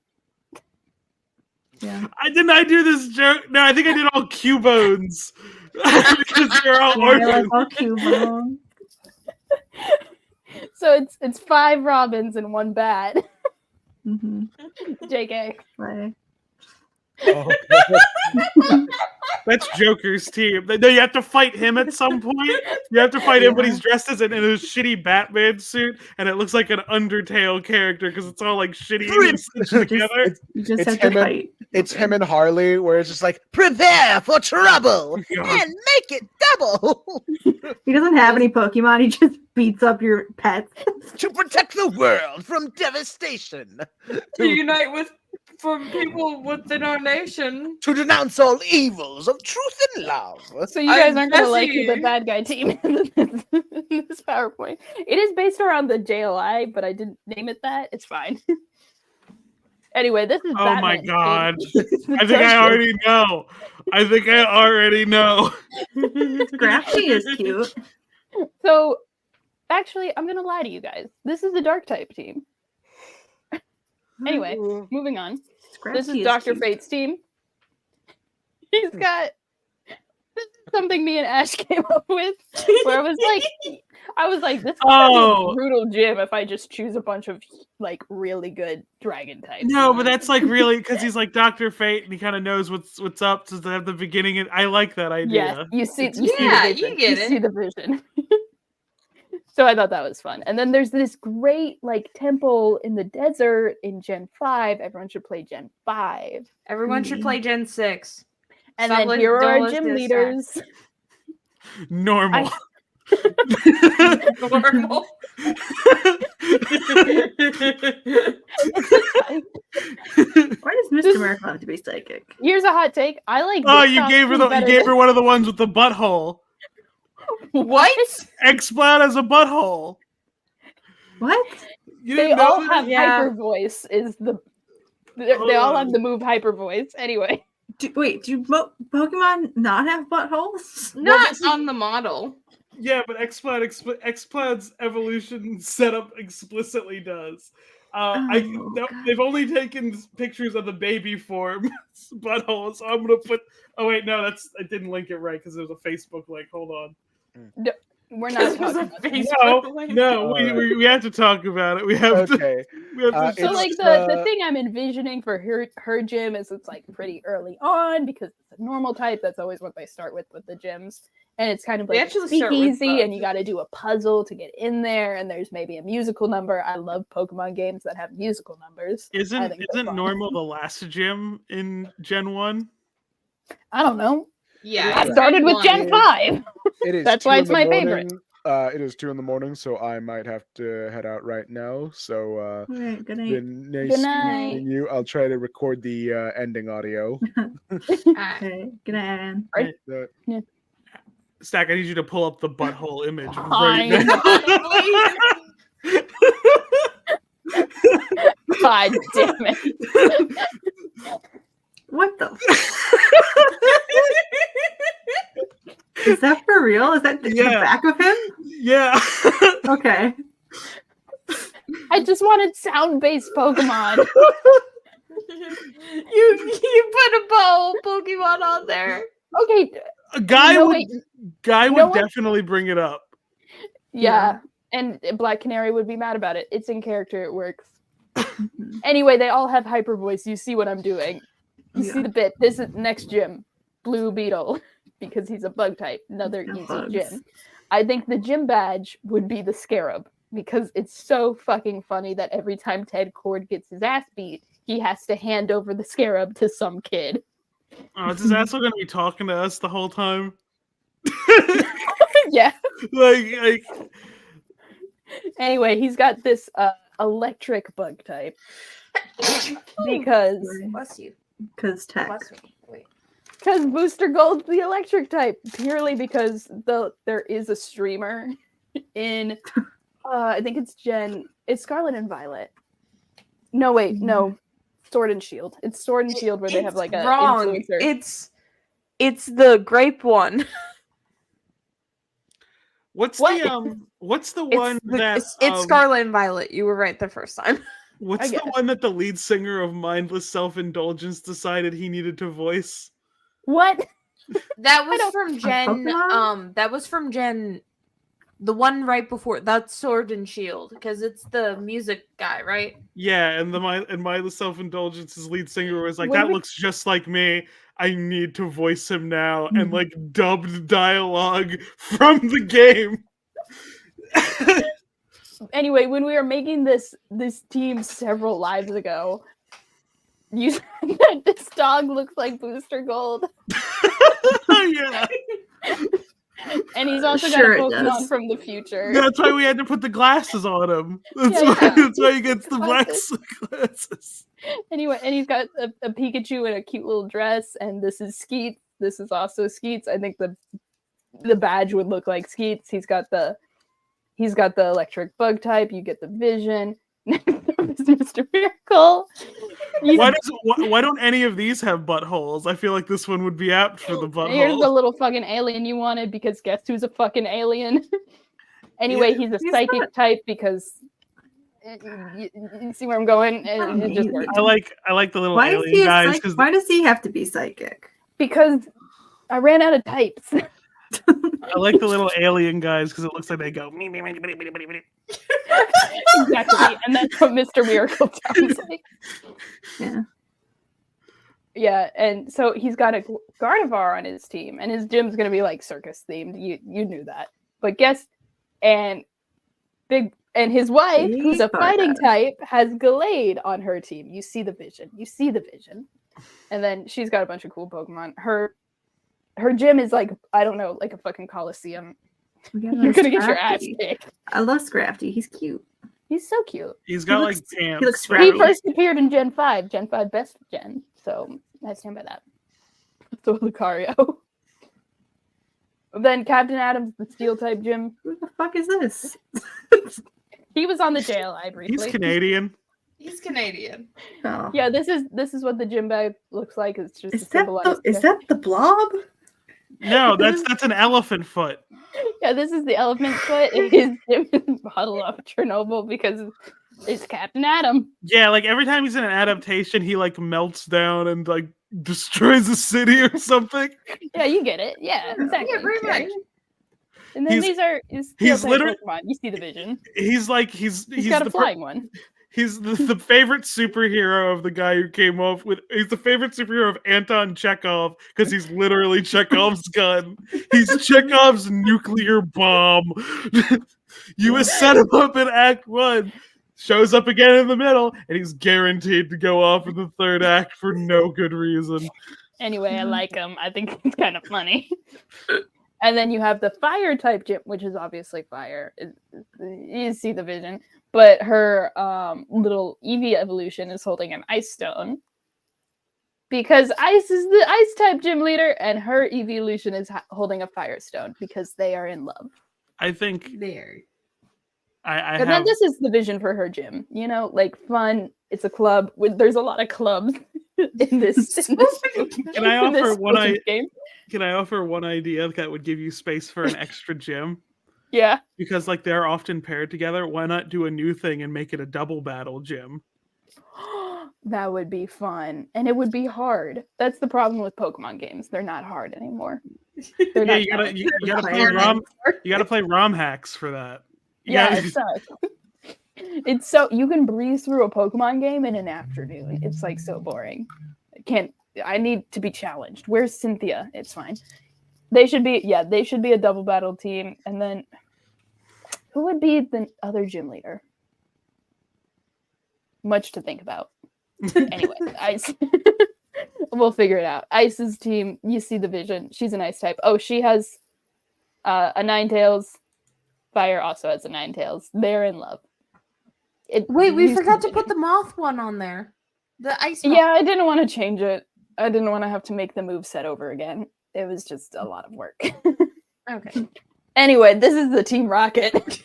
Yeah. Didn't I do this joke? No, I think I did all Cubones. Because they're all orphans. All Cubone. So it's 5 Robins and 1 Bat. Mm-hmm. JK. Right. Oh, that's Joker's team. No, you have to fight him at some point. You have to fight him, but he's dressed as in a shitty Batman suit, and it looks like an Undertale character because it's all like shitty together. You just have to fight. It's him and Harley, where it's just like, prepare for trouble and make it double. He doesn't have any Pokemon. He just beats up your pets to protect the world from devastation. To unite from people within our nation. To denounce all evils of truth and love. So you guys aren't going to like who the bad guy team is in this PowerPoint. It is based around the JLI, but I didn't name it that. It's fine. Anyway, this is Oh my god. I think I already know. Scratchy is cute. So, actually, I'm going to lie to you guys. This is the Dark type team. Anyway, moving on. This is Dr. Fate's team. He's got something me and Ash came up with where I was like, this is a brutal gym if I just choose a bunch of like really good dragon types. No, but that's like really because he's like Dr. Fate and he kind of knows what's up to have the beginning. And I like that idea. Yeah, you see the vision. So I thought that was fun. And then there's this great like temple in the desert in Gen 5. Everyone should play Gen 5. Everyone should play Gen 6. And then here are our gym leaders. Normal. Normal. Why does Mr. Miracle have to be psychic? Here's a hot take. I like. Oh, you gave her one of the ones with the butthole. What? X-Cloud has a butthole. What? They all have hyper voice. They all have the move hyper voice. Anyway. Do Pokemon not have buttholes? Not on the model. Yeah, but X-Cloud's evolution setup explicitly does. They've only taken pictures of the baby form butthole, so I'm gonna put. Oh wait, no, I didn't link it right because there's a Facebook link. Hold on. No, we're not talking about Facebook. No, we have to talk about it. We have to. So like the thing I'm envisioning for her gym is it's like pretty early on because it's a normal type. That's always what they start with the gyms. And it's kind of like speakeasy, and you got to do a puzzle to get in there. And there's maybe a musical number. I love Pokemon games that have musical numbers. Isn't normal the last gym in Gen 1? I don't know. Yeah, I started with Gen 5. It is. That's 2 why in it's the my morning. favorite. It is 2 in the morning, so I might have to head out right now. So, All right, good night. been nice Good night. meeting you. I'll try to record the ending audio. Okay, good night. Right. Uh, Stack, I need you to pull up the butthole image Fine. right now. God damn it. What the? Is that for real? Is that the back of him? Yeah. Okay. I just wanted sound-based Pokemon. you put a bow Pokemon on there. Okay. A guy No, would wait. would definitely bring it up. Yeah. And Black Canary would be mad about it. It's in character. It works. Anyway, they all have hyper voice. You see what I'm doing. You see the bit. This is next gym. Blue Beetle. Because he's a bug type. Another easy gym. I think the gym badge would be the Scarab. Because it's so fucking funny that every time Ted Cord gets his ass beat, he has to hand over the Scarab to some kid. Oh, is his asshole gonna be talking to us the whole time? Yeah. like. Anyway, he's got this electric bug type. Because Bless you. Because tech. Bless me. Wait. Because Booster Gold's the electric type. Purely because there is a streamer in I think it's Scarlet and Violet. No, wait, no. Sword and Shield. It's Sword and Shield where they have like a influencer. It's the grape one. What's the one that it's Scarlet and Violet. You were right the first time. What's the one that the lead singer of Mindless Self-Indulgence decided he needed to voice? What? That was from Gen that was from Gen the one right before. That's Sword and Shield because it's the music guy, right? Yeah, and Mindless Self-Indulgence's lead singer was like, that looks just like me. I need to voice him now, and like dubbed dialogue from the game. Anyway, when we were making this team several lives ago, you said that this dog looks like Booster Gold. Yeah. And he's also got a Pokemon from the future. That's why we had to put the glasses on him. That's why he gets the black glasses. Anyway, and he's got a Pikachu in a cute little dress, and this is Skeets. This is also Skeets. I think the badge would look like Skeets. He's got the electric bug type. You get the vision. Mr. Miracle. Why don't any of these have buttholes? I feel like this one would be apt for the butthole. Here's the little fucking alien you wanted because guess who's a fucking alien? Anyway, he's a psychic type because you see where I'm going. It just works. I like the little alien guys. Why does he have to be psychic? Because I ran out of types. I like the little alien guys because it looks like they go me. Exactly, and that's what Mr. Miracle sounds like. Yeah, and so he's got a Gardevoir on his team, and his gym's gonna be like circus themed. You knew that, but his wife, who's a fighting type, has Gallade on her team. You see the vision. And then she's got a bunch of cool Pokemon. Her gym is like, I don't know, like a fucking Coliseum. You're gonna get your ass kicked. I love Scrafty. He's cute. He's so cute. He's got like pants. He looks scrappy. He first appeared in Gen 5. Gen 5 best gen. So I stand by that. So Lucario. Then Captain Adams, the Steel type gym. Who the fuck is this? He was on the JLI briefly. He's Canadian. He's Canadian. Oh. Yeah, this is what the gym bag looks like. It's just is that the blob? No, that's an elephant foot. Yeah, this is the elephant foot. His gym is bottled up Chernobyl because it's Captain Adam. Yeah, like every time he's in an adaptation, he like melts down and like destroys a city or something. Yeah, you get it. Yeah, exactly. Yeah, pretty much. And then he's literally Pokemon. You see the vision. He's got a flying one. He's the favorite superhero of the guy who came up with. He's the favorite superhero of Anton Chekhov because he's literally Chekhov's gun. He's Chekhov's nuclear bomb. You set him up in Act 1, shows up again in the middle, and he's guaranteed to go off in the third act for no good reason. Anyway, I like him. I think it's kind of funny. And then you have the fire type gym, which is obviously fire. You see the vision. But her little Eevee evolution is holding an ice stone. Because Ice is the ice type gym leader, and her evolution is holding a fire stone because they are in love. I think There. And then this is the vision for her gym. You know, like fun. It's a club. There's a lot of clubs in this. Can I offer one game? Can I offer one idea that would give you space for an extra gym? Yeah. Because like they're often paired together. Why not do a new thing and make it a double battle gym? That would be fun, and it would be hard. That's the problem with Pokemon games; they're not hard anymore. They're Yeah, not you gotta play ROM. You gotta play ROM hacks for that. It sucks. It's so you can breeze through a Pokemon game in an afternoon. It's like so boring. I need to be challenged. Where's Cynthia? It's fine. They should be a double battle team. And then who would be the other gym leader? Much to think about. Anyway, Ice. We'll figure it out. Ice's team, you see the vision. She's an ice type. Oh, she has a Ninetales. Fire also has a Ninetales. They're in love. Wait, we forgot to put the moth one on there. The ice moth. Yeah, I didn't want to change it. I didn't want to have to make the move set over again. It was just a lot of work. Okay. Anyway, this is the Team Rocket.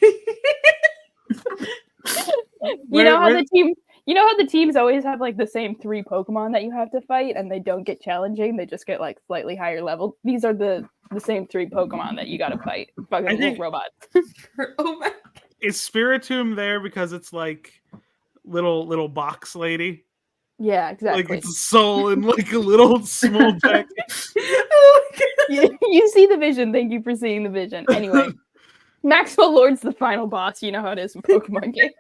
You know how the teams always have like the same 3 Pokemon that you have to fight and they don't get challenging, they just get like slightly higher level. These are the same 3 Pokemon that you gotta fight. Fucking little robots. Oh my. Is Spiritomb there because it's like little box lady? Yeah, exactly. Like it's a soul in like a little small deck. You see the vision. Thank you for seeing the vision. Anyway, Maxwell Lord's the final boss. You know how it is in Pokemon games.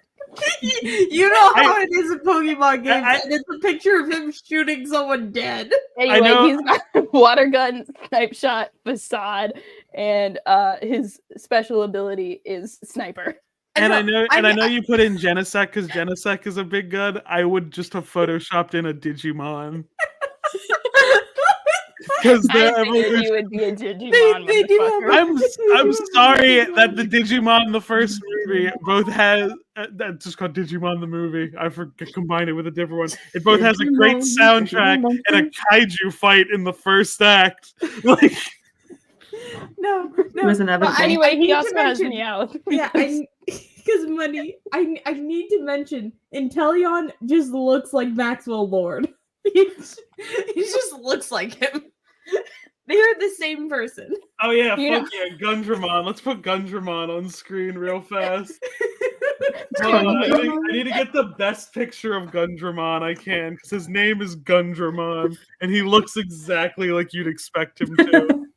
You know how it is in Pokemon games, and it's a picture of him shooting someone dead. Anyway, he's got a water gun, snipe shot, facade, and his special ability is sniper. And I know you put in Genesect because Genesect is a big gun. I would just have photoshopped in a Digimon. Because you would be a Digimon. They do I'm sorry that the Digimon in the first movie both has that's just called Digimon the movie. I forget combined it with a different one. It both has a great soundtrack and a kaiju fight in the first act. Like no. It was inevitable. Anyway, he also has Meowth. Yeah, because money. I need to mention Inteleon just looks like Maxwell Lord. He just looks like him. They're the same person. Oh yeah, fuck yeah, Gundramon. Let's put Gundramon on screen real fast. I need to get the best picture of Gundramon I can, because his name is Gundramon, and he looks exactly like you'd expect him to.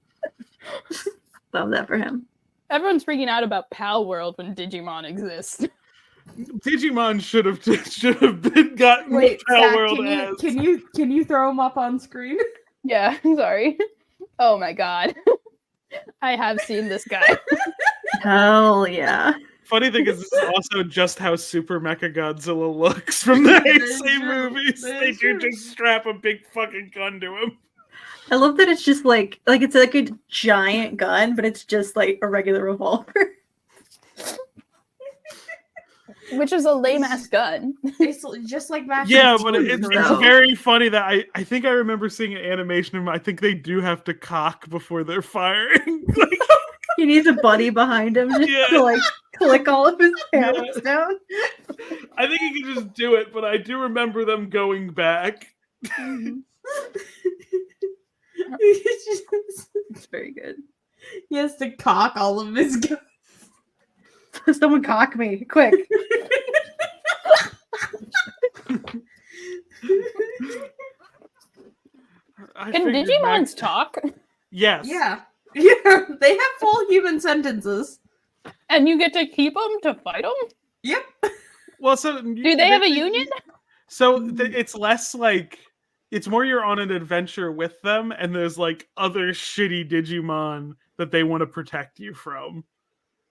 Love that for him. Everyone's freaking out about Pal World when Digimon exists. Digimon should have been gotten. Wait, Pal Zach, World can you throw him up on screen? Yeah, sorry. Oh my god. I have seen this guy. Hell yeah. Funny thing is, this is also just how Super Mecha Godzilla looks from the same movies. They do just strap a big fucking gun to him. I love that it's just like it's like a giant gun, but it's just like a regular revolver. Which is a lame ass gun. It's just like Max. Yeah, but it's very funny that I think I remember seeing an animation of him. I think they do have to cock before they're firing. He needs a buddy behind him just to like click all of his hands down. I think he can just do it, but I do remember them going back. It's very good. He has to cock all of his guns. Someone cock me, quick. Can Digimons talk? Yes. Yeah. Yeah. They have full human sentences. And you get to keep them to fight them? Yep. Well, so do they have a union? So it's less like it's more you're on an adventure with them, and there's like other shitty Digimon that they want to protect you from.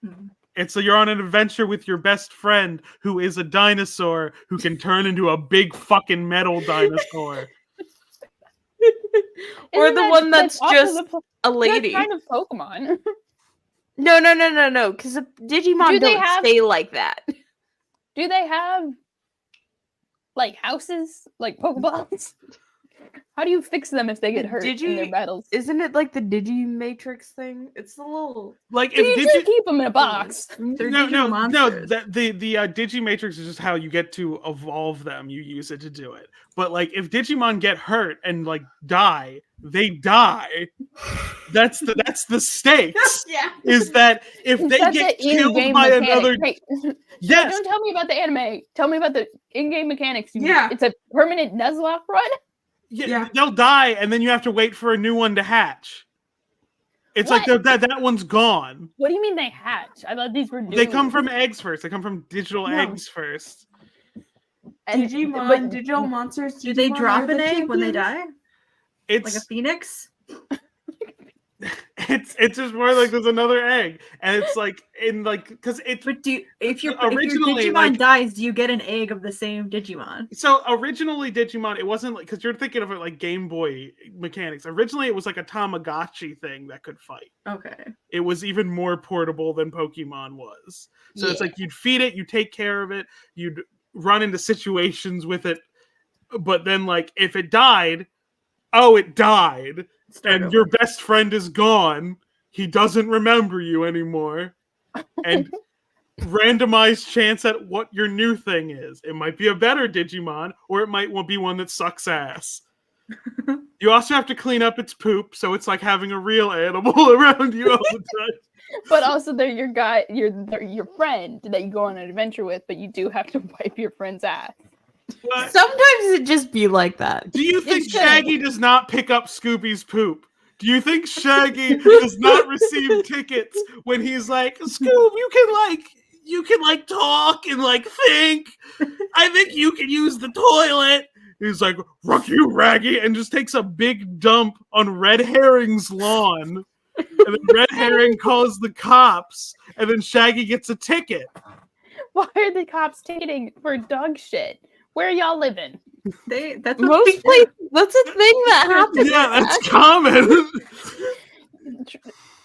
Mm-hmm. And so you're on an adventure with your best friend who is a dinosaur who can turn into a big fucking metal dinosaur. Or Isn't the that- one that's also just the po- a that's lady. kind of Pokemon. No, because Digimon Do they don't have- stay like that. Do they have like houses, like Pokeballs? How do you fix them if they get hurt in their battles? Isn't it like the Digimatrix thing? It's the little. Like So you if just keep them in a box. They're no, digital monsters. the Digimatrix is just how you get to evolve them. You use it to do it. But like, if Digimon get hurt and like die, they die. That's the stakes. Yeah. Is that if they That's get the killed in-game by mechanic. another? Hey, Yes. don't tell me about the anime. Tell me about the in-game mechanics. Yeah. It's a permanent Nuzlocke run. Yeah, they'll die, and then you have to wait for a new one to hatch. It's What? like that one's gone. What do you mean they hatch? I thought these were new. They come from eggs first. They come from digital No. eggs first. And- Digimon, but- digital monsters. Do they Digimon drop are an the egg when they champions. die? It's Like a phoenix? it's just more like there's another egg, and it's like in like because it's But if your Originally, Digimon like- dies, do you get an egg of the same Digimon? so originally Digimon, it wasn't like because you're thinking of it like Game Boy mechanics. Originally, it was like a Tamagotchi thing that could fight. Okay. It was even more portable than Pokemon was. So it's like you'd feed it, you take care of it, you'd run into situations with it, but then like if it died, it died, Start and over. your best friend is gone. He doesn't remember you anymore, and randomized chance at what your new thing is. It might be a better Digimon, or it might be one that sucks ass. You also have to clean up its poop, so it's like having a real animal around you all the time. But also, they're they're your friend that you go on an adventure with, but you do have to wipe your friend's ass. But Sometimes it just be like that. do you think It's good. Shaggy does not pick up Scooby's poop? Do you think Shaggy does not receive tickets when he's like, Scoob, you can like talk and like think. I think you can use the toilet. He's like, "Ruck you, Raggy," and just takes a big dump on Red Herring's lawn. And then Red Herring calls the cops, and then Shaggy gets a ticket. Why are the cops ticketing for dog shit? Where y'all living? That's what Most they do. places, that's a thing that happens. Yeah, that's common.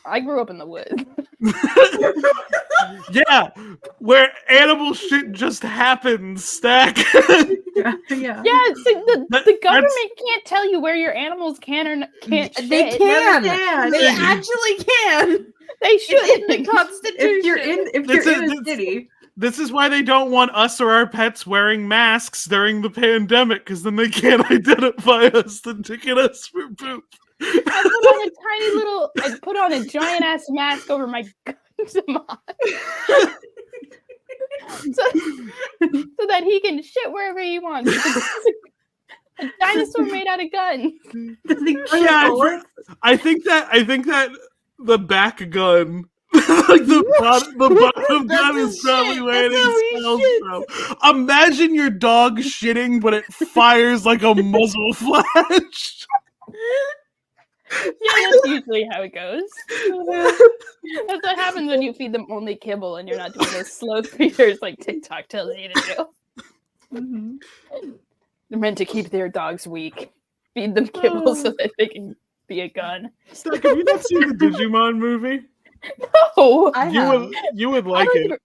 I grew up in the woods. Yeah, where animal shit just happens, Stack. Yeah. Yeah, the government can't tell you where your animals can or can't shit. They can. Yeah, They actually can. They should. In the Constitution. If you're in a city, This is why they don't want us or our pets wearing masks during the pandemic, because then they can't identify us and ticket us for poop. I put on a giant ass mask over my Gundamon. so that he can shit wherever he wants. A dinosaur made out of guns. does he Yeah, bullets? I think that the back gun, like the bottom gun is probably where it smells from. Imagine your dog shitting, but it fires like a muzzle flash. Yeah, that's usually how it goes. That's what happens when you feed them only kibble and you're not doing those slow feeders like TikTok tells you to do. They're meant to keep their dogs weak. Feed them kibble so that they can be a gun. Stack, have you not seen the Digimon movie? No, You would like it.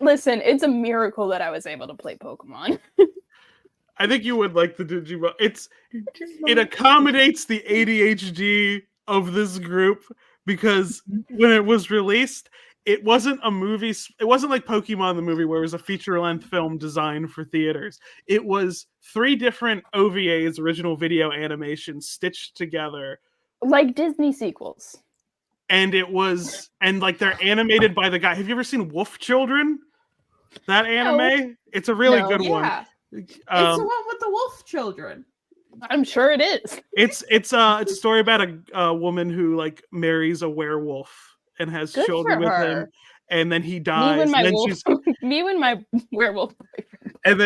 Listen, it's a miracle that I was able to play Pokemon. I think you would like the Digimon. It accommodates the ADHD of this group because when it was released, it wasn't a movie. It wasn't like Pokemon the movie where it was a feature-length film designed for theaters. It was 3 different OVAs, original video animations, stitched together. Like Disney sequels. And like they're animated by the guy. Have you ever seen Wolf Children? That anime? It's a really good one. Yeah. It's the one with the wolf children. I'm sure it is. It's a story about a woman who like marries a werewolf and has Good children for with her. him, and then he Me dies. when my And then wolf, she's me when my werewolf boyfriend. and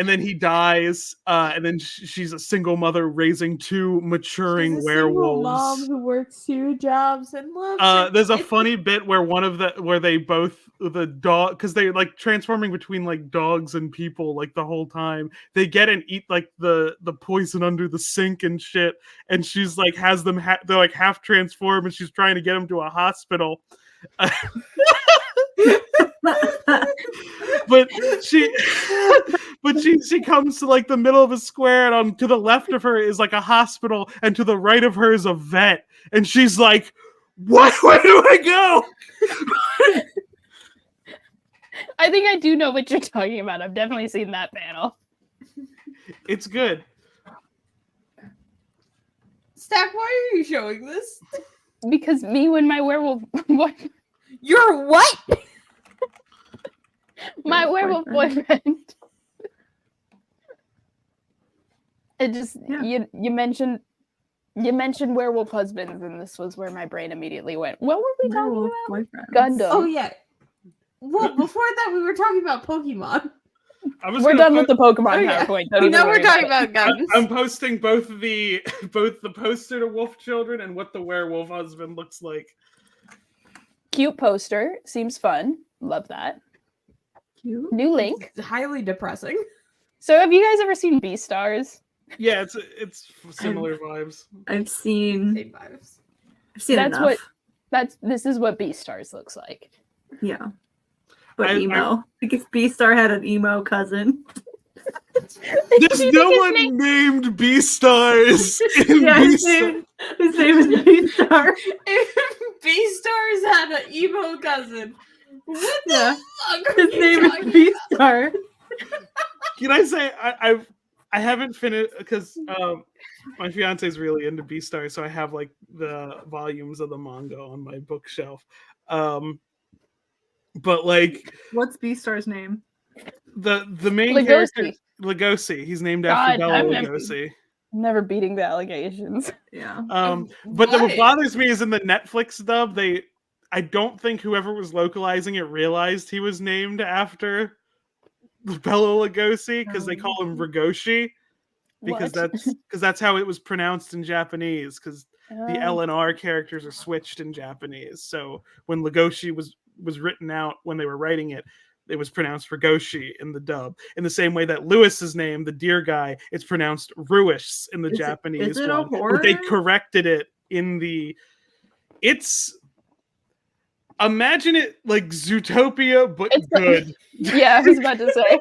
then he dies. And then she's a single mother raising 2 maturing She's a single werewolves. mom who works 2 jobs and loves. There's a funny bit where the dog, because they're like transforming between like dogs and people like the whole time. They get and eat like the poison under the sink and shit, and she's like has them they're like half transformed, and she's trying to get them to a hospital. but she comes to like the middle of a square, and to the left of her is like a hospital, and to the right of her is a vet, and she's like, where do I go? I think I do know what you're talking about. I've definitely seen that panel. It's good. Stack, why are you showing this? Because me when my werewolf what? You're what? My werewolf boyfriend. It just you mentioned werewolf husbands, and this was where my brain immediately went. What were we talking about? Gundam. Oh yeah. Well, before that, we were talking about Pokemon. We're done with the Pokemon Oh, yeah. PowerPoint. Now we're talking about guns. I'm posting both the poster to Wolf Children and what the werewolf husband looks like. Cute poster. Seems fun. Love that. Cute. New link. It's highly depressing. So have you guys ever seen Beastars? Yeah, it's similar vibes. I've seen Same vibes. enough. This is what Beastars looks like. Yeah. But emo. Like if Beastar had an emo cousin. There's no one named Beastars in Beastar. His name is Daystar. If Beastars had an emo cousin, what the fuck? His name is Beastar. Can I say I haven't finished because my fiance is really into Beastars, so I have like the volumes of the manga on my bookshelf. But like, what's Beastar's name? The main Lugosi. character, Lugosi. He's named after Bela Lugosi. Never beating the allegations. Yeah. But what bothers me is in the Netflix dub, I don't think whoever was localizing it realized he was named after Bela Lugosi, because they call him Rigoshi, because that's how it was pronounced in Japanese, because the L and R characters are switched in Japanese. So when Lugoshi was written out when they were writing it, it was pronounced Rigoshi in the dub. In the same way that Lewis's name, the deer guy, it's pronounced Ruish in the Japanese is it one. a horror? But they corrected it in the. It's. Imagine it like Zootopia, but it's good. Yeah, I was about to say.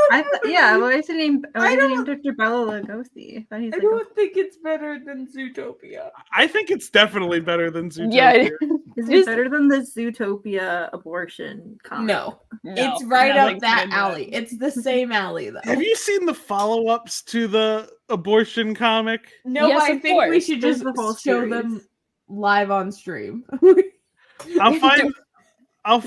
Why is it named after Bela Lugosi? I don't think it's better than Zootopia. I think it's definitely better than Zootopia. Yeah, is it better than the Zootopia abortion comic? No, it's right up that alley. It's the same alley though. Have you seen the follow-ups to the abortion comic? No, Yes, I of think we course. should There's just the whole show series. them live on stream. I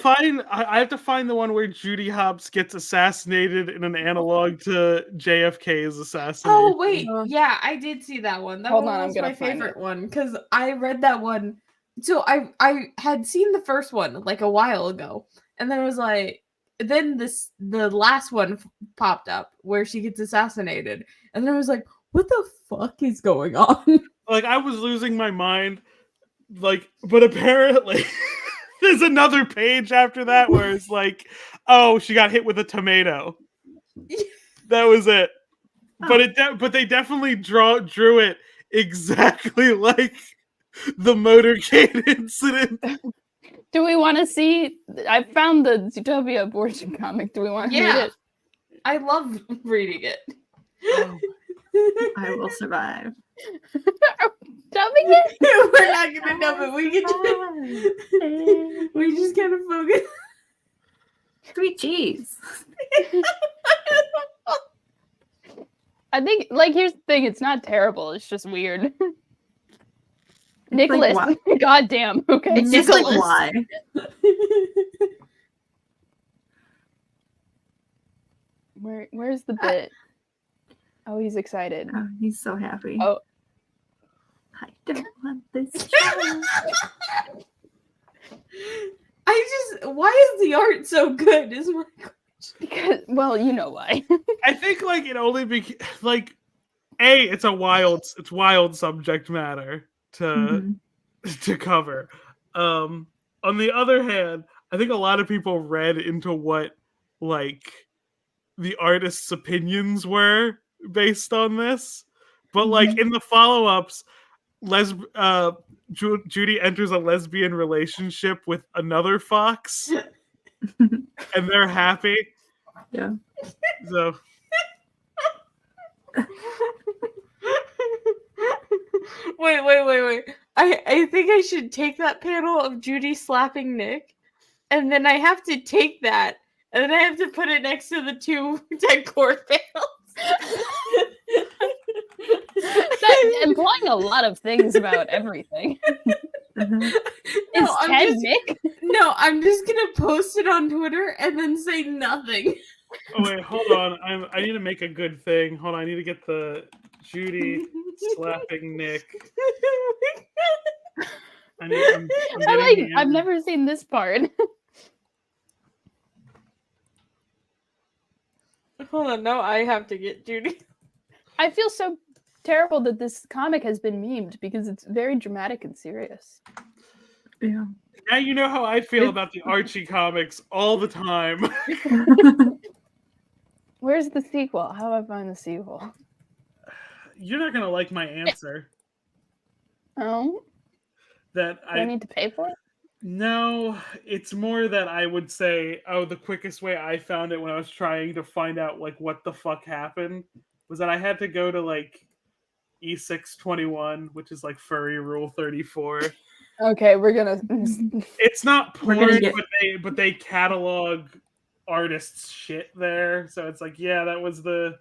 have to find the one where Judy Hopps gets assassinated in an analog to JFK's assassination. Oh wait, yeah, I did see that one. That Hold one on, I'm was gonna my find favorite it. one because I read that one. So I had seen the first one like a while ago, and then it was like the last one popped up where she gets assassinated, and then I was like, what the fuck is going on? Like, I was losing my mind, like, but apparently there's another page after that where it's like, oh, she got hit with a tomato. That was it. But they definitely drew it exactly like the motorcade incident. Do we want to see? I found the Zootopia abortion comic. Do we want to read it? I love reading it. I will survive. Dubbing it? We're not gonna dub it. We just kind of focus. Sweet cheese. I think, like, here's the thing. It's not terrible. It's just weird. Nicholas. Like, God damn. Okay. It's just like why? Where's the bit? Oh, he's excited. Oh, he's so happy. Oh. I don't want this. Why is the art so good? Is my question. Because, well, you know why. I think like it only like it's wild subject matter to cover. On the other hand, I think a lot of people read into what like the artist's opinions were based on this, but like in the follow-ups, Judy enters a lesbian relationship with another fox, and they're happy. Yeah. So Wait. I think I should take that panel of Judy slapping Nick, and then I have to take that, and then I have to put it next to the two dead cord panels. That's implying a lot of things about everything. Is Ted Nick? No, I'm just gonna post it on Twitter and then say nothing. oh wait, hold on. I need to make a good thing. Hold on, I need to get the Judy slapping Nick. I've never seen this part. Hold on, no, I have to get Judy. I feel so terrible that this comic has been memed because it's very dramatic and serious. Yeah. Now you know how I feel about the Archie comics all the time. Where's the sequel? How do I find the sequel? You're not gonna like my answer. Oh? That I need to pay for it? No, it's more that I would say, the quickest way I found it when I was trying to find out like what the fuck happened was that I had to go to like E621, which is like Furry Rule 34. Okay, we're gonna. It's not porn, get... but they catalog artists' shit there, so it's like, yeah, that was the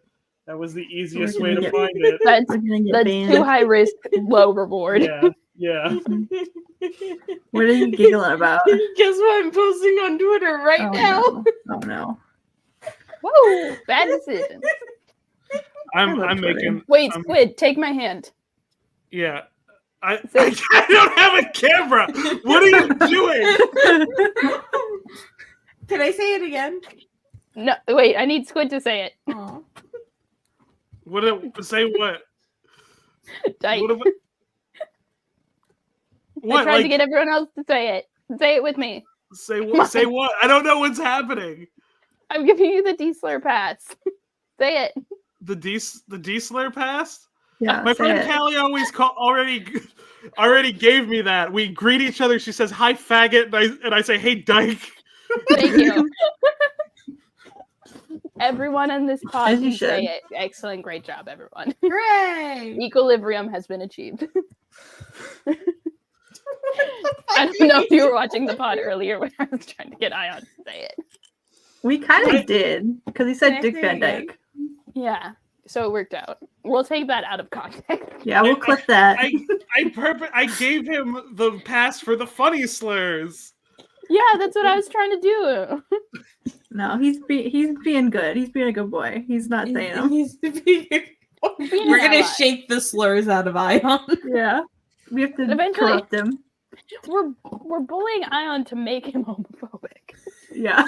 easiest way to find it. That's too high risk, low reward. Yeah. What are you giggling about? Guess what I'm posting on Twitter right now? No. Oh no. Whoa, bad decision. I'm making. Wait, Squid, take my hand. Yeah. I don't have a camera. What are you doing? Can I say it again? No, wait. I need Squid to say it. Oh. Say what? Dyke. What? I tried to get everyone else to say it. Say it with me. Say what? Say what? I don't know what's happening. I'm giving you the D-slur pass. Say it. The D-slur pass? Yeah. My friend Callie already gave me that. We greet each other. She says, "Hi, faggot," and I say, "Hey, dyke." Thank you. Everyone in this pod As you can say should. it. Excellent, great job, everyone. Hooray! Equilibrium has been achieved. I don't know if you were watching the pod earlier when I was trying to get Ayaan to say it. We kind of did, because he said Dick Van Dyke. Yeah, so it worked out. We'll take that out of context. Yeah, we'll clip that. I gave him the pass for the funny slurs. Yeah, that's what I was trying to do. No, he's being good. He's being a good boy. He's not saying them. We're gonna shake the slurs out of Ayaan. Yeah, we have to Eventually. corrupt him. We're bullying Ayaan to make him homophobic. Yeah.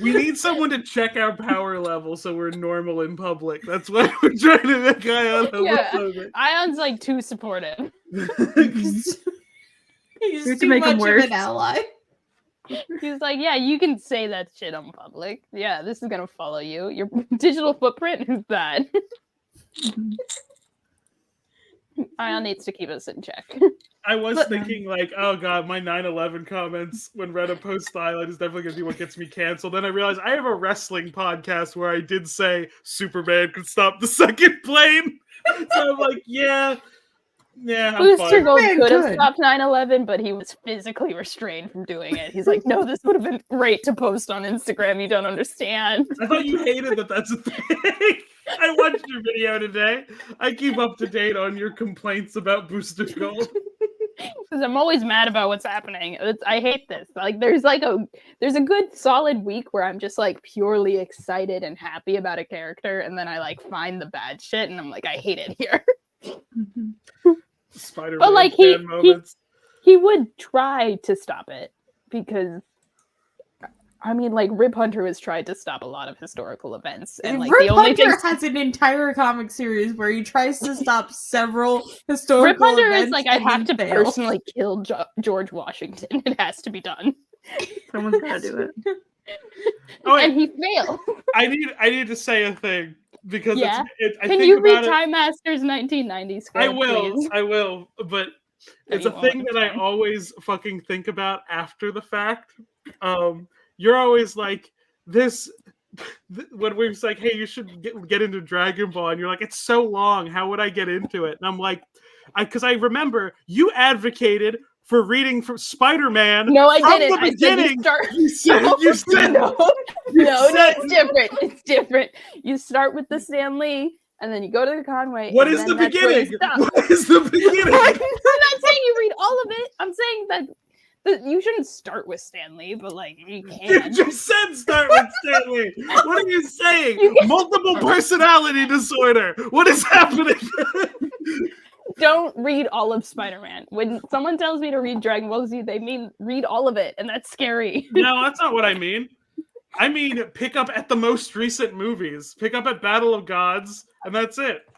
We need someone to check our power level so we're normal in public. That's why we're trying to make Ayaan homophobic. Ayyaan's like too supportive. He's too much of an ally. He's like, yeah, you can say that shit on public. Yeah, this is gonna follow you. Your digital footprint is bad. Ayaan needs to keep us in check. I was thinking like, oh god, my 9/11 comments when Rena posts the highlight is definitely gonna be what gets me canceled. Then I realized I have a wrestling podcast where I did say Superman could stop the second plane. So I'm like, yeah, I'm Booster fine. Gold could have stopped 9/11, but he was physically restrained from doing it. He's like, no, this would have been great to post on Instagram. You don't understand. I thought you hated that that's a thing. I watched your video today. I keep up to date on your complaints about Booster Gold. Because I'm always mad about what's happening. I hate this. Like, there's a good solid week where I'm just like purely excited and happy about a character, and then I like find the bad shit, and I'm like, I hate it here. Spider-Man but like moments. he would try to stop it because I mean, like Rip Hunter has tried to stop a lot of historical events, and like Rip the only Hunter thing has an entire comic series where he tries to stop several historical Rip Hunter events. is like, I and have to then fails. personally kill George Washington. It has to be done, Someone's gotta do it. Oh, wait, and he failed. I need to say a thing because Yeah. I Can think you read about it. Time Masters 1990? Squid, I will, please? but No, it's you a thing won't. that I always fucking think about after the fact. You're always like this when we're just like, hey, you should get into Dragon Ball, and you're like, it's so long. How would I get into it? And I'm like, because I remember you advocated for reading from Spider-Man. No, I from didn't. the I said beginning. you start. You said No, you no, said- it's different. It's different. You start with the Stan Lee, and then you go to the Conway. What and is then the that's where you beginning? stop. What is the beginning? I'm not saying you read all of it. I'm saying that you shouldn't start with Stan Lee, but like you You can. just said start with Stanley. What are you saying? You can- Multiple personality disorder. What is happening? Don't read all of Spider-Man. When someone tells me to read Dragon Ball Z, they mean read all of it, and that's scary. No, that's not what I mean. I mean pick up at the most recent movies. Pick up at Battle of Gods, and that's it.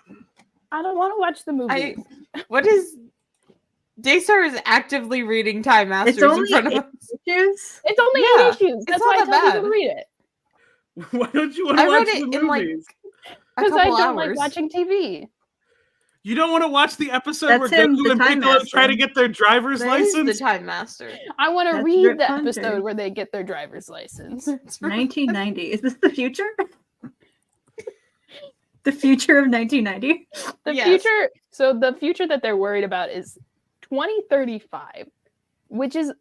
I don't want to watch the movie. What is Daystar is actively reading Time Masters It's only in front of 8 us. issues. It's only Yeah, 8 issues. That's not why I that tell people to bad. read it. Why don't you want to I watch read it the in like movies? a Because I couple don't hours. like watching TV. You don't want to watch the episode That's where him, Goku the and Time Piccolo try to Master. get their driver's That is license? the Time Master. I want to That's read Rip the Hunter. episode where they get their driver's license. 1990. Is this the future? The future of 1990? The Yes. future, so the future that they're worried about is 2035, which is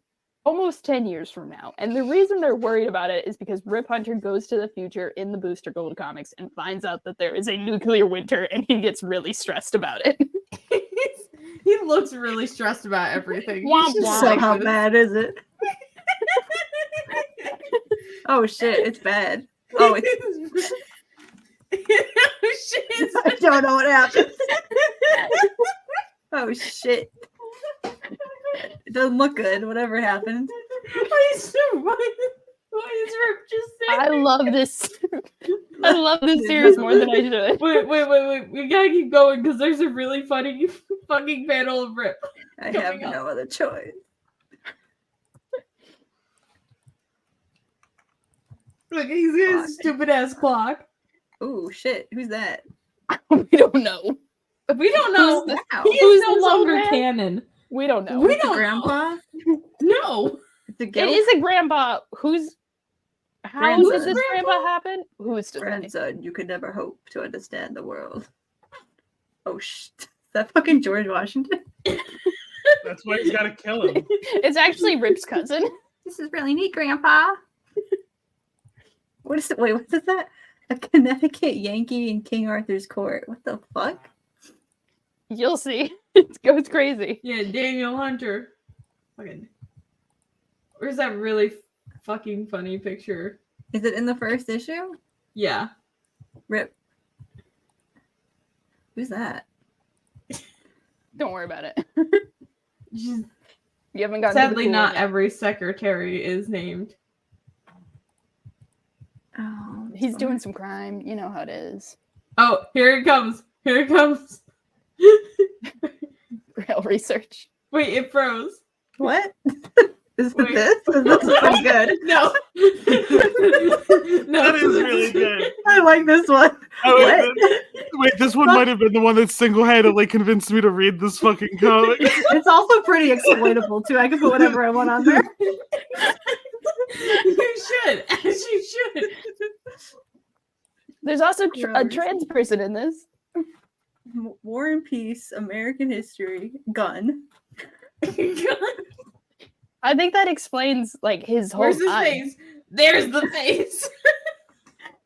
almost 10 years from now. And the reason they're worried about it is because Rip Hunter goes to the future in the Booster Gold comics and finds out that there is a nuclear winter, and he gets really stressed about it. He looks really stressed about everything. Womp He's just womp. So like how this. bad is it? Oh shit, it's bad. Oh, it's, Shit. I don't know what happened. Oh shit. It doesn't look good, whatever happened. Why is Rip just saying? I love this. I love this series more than I should. Wait. We gotta keep going because there's a really funny fucking panel of Rip. I have Coming up. no other choice. Look, he's got Fuck. his stupid ass clock. Oh shit, who's that? We don't know. We don't know. Who's Wow. He Who's is no this old longer man? canon. We don't know. We It's a don't grandpa? No. It's a It ghost? is a grandpa who's. How Grandson. did this grandpa happen? Who is to say? Grandson, you could never hope to understand the world. Oh shit. Is that fucking George Washington? That's why he's got to kill him. It's actually Rip's cousin. This is really neat, Grandpa. What is it? Wait, what is that? A Connecticut Yankee in King Arthur's court. What the fuck? You'll see. It goes crazy. Yeah, Daniel Hunter. Fucking. Where's that really fucking funny picture? Is it in the first issue? Yeah. Rip. Who's that? Don't worry about it. Just, You haven't gotten. to the sadly, cool not one yet. every secretary is named. Oh, He's doing some crime. You know how it is. Oh, here it comes. Here it comes. Real research. Wait, it froze. What? Is it Wait. this? This is pretty good. No. No. That is really good. I like this one. Oh, wait, this one might have been the one that single-handedly convinced me to read this fucking comic. It's also pretty exploitable too. I can put whatever I want on there. You should. As you should. There's also a Real trans person in this. War and Peace, American History, gun. I think that explains like his whole Where's his time. face? There's the face.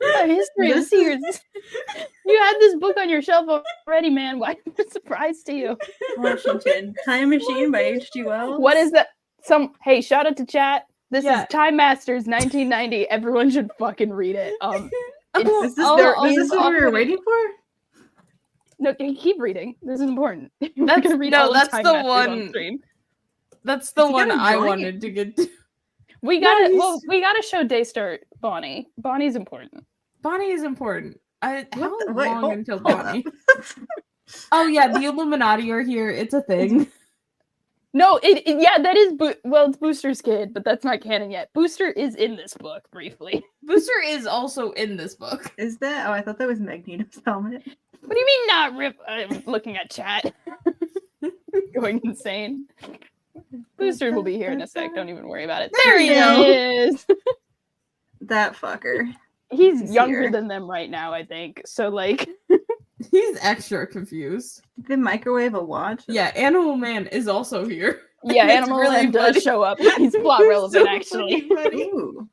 The history of This is- Sears. You had this book on your shelf already, man. Why am I surprised to you? Washington. Time Machine by H.G. Wells. What is that? Hey, shout out to chat. This Yeah. is Time Masters 1990. Everyone should fucking read it. Is this, I'll is this what we were put it- waiting for? No, keep reading. This is important. We're That's- gonna read no, all of that's Time the Masters one- on stream. That's the Is he one gonna I join? wanted to get to. We gotta show Daystar Bonnie. Bonnie's important. Bonnie is important. How Wait, long until hold Bonnie? Oh yeah, the Illuminati are here. It's a thing. No, that is it's Booster's kid, but that's not canon yet. Booster is in this book briefly. Booster is also in this book. Is that? Oh, I thought that was Magneto's helmet. What do you mean not Rip? I'm looking at chat. Going insane. Booster will be here in a sec. Don't even worry about it. There he is. That fucker. He's younger here. than them right now, I think. So like, He's extra confused. The microwave a watch. Yeah, Animal Man is also here. yeah, It's Animal really Man does funny. show up. He's plot It's relevant, so actually. funny. Ooh.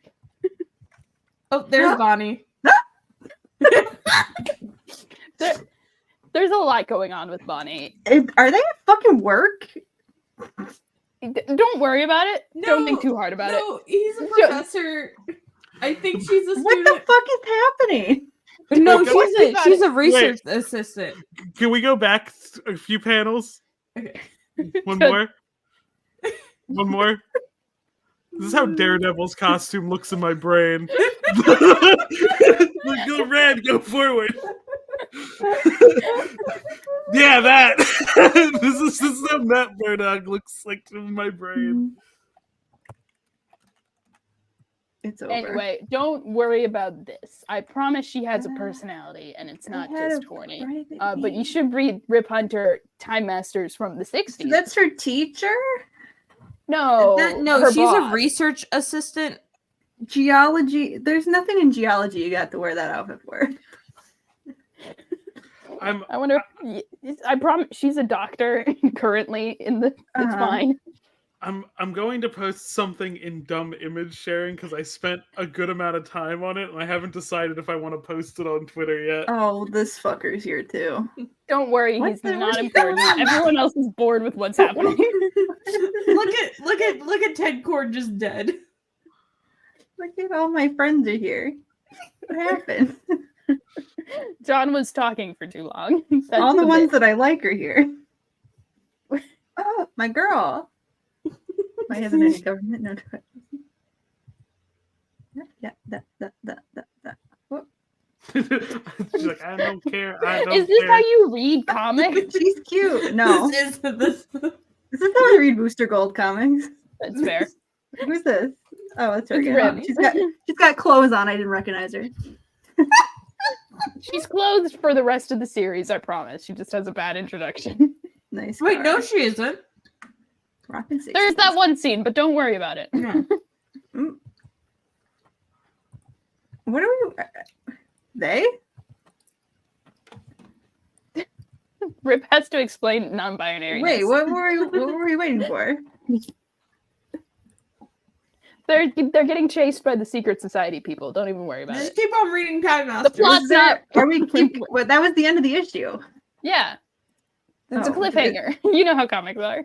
Oh, there's Bonnie. There's a lot going on with Bonnie. Are they at fucking work? Don't worry about it. Don't think No, too hard about it. No, he's a professor. I think she's a student. What the fuck is happening? No, Okay, she's a research assistant. Can we go back a few panels? Okay. One more. One more. This is how Daredevil's costume looks in my brain. Go red, go forward. Yeah, that. This is how Matt Murdock looks like in my brain. It's over. Anyway, don't worry about this. I promise she has a personality, and it's not just horny. But you should read Rip Hunter Time Masters from the 60s. That's her teacher? No, No, her she's a boss. research assistant. Geology. There's nothing in geology you got to wear that outfit for. I wonder. I promise she's a doctor currently in the. It's fine. I'm going to post something in dumb image sharing because I spent a good amount of time on it and I haven't decided if I want to post it on Twitter yet. Oh, this fucker's here too. Don't worry, he's What's not going important. on? Everyone else is bored with what's happening. Look at Ted Cord just dead. Look at all my friends are here. What happened? John was talking for too long. All the ones that I like are here. Oh, my girl. I haven't any government notifications. Yeah, that. Whoop. She's like, I don't care. I don't Is this care. how you read comics? She's cute. No. This is Is this how I read Booster Gold comics? That's fair. Who's this? Oh, that's her. It's Yeah. Rip. She's got clothes on. I didn't recognize her. She's clothed for the rest of the series, I promise. She just has a bad introduction. Nice. Wait, car. no, she isn't. Rockin' 60s. There's that one scene, but don't worry about it. What are we? They? Rip has to explain non-binary. Wait, what were we waiting for? They're getting chased by the secret society people. Don't even worry about Just it. keep on reading Time The Masters. plot's not. Are we keep? What? That was the end of the issue. Yeah, it's a Oh, cliffhanger. You know how comics are.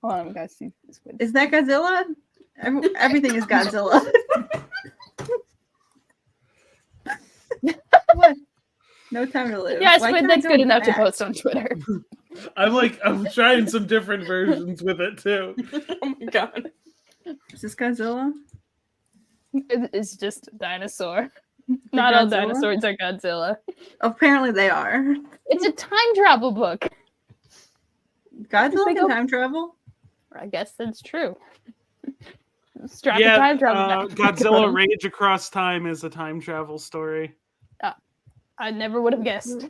Hold on, guys. See Squid. Is that Godzilla? Everything is Godzilla. What? No time to live. Yeah, Why Squid. can't I That's go good enough to back? post on Twitter. I'm trying some different versions with it too. Oh my god. Is this Godzilla? It's just a dinosaur. Not all Godzilla? dinosaurs are Godzilla. Apparently they are. It's a time travel book. Godzilla They can go- time travel? I guess that's true. Strap Yeah, a time travel back. Godzilla Rage Across Time is a time travel story. I never would have guessed.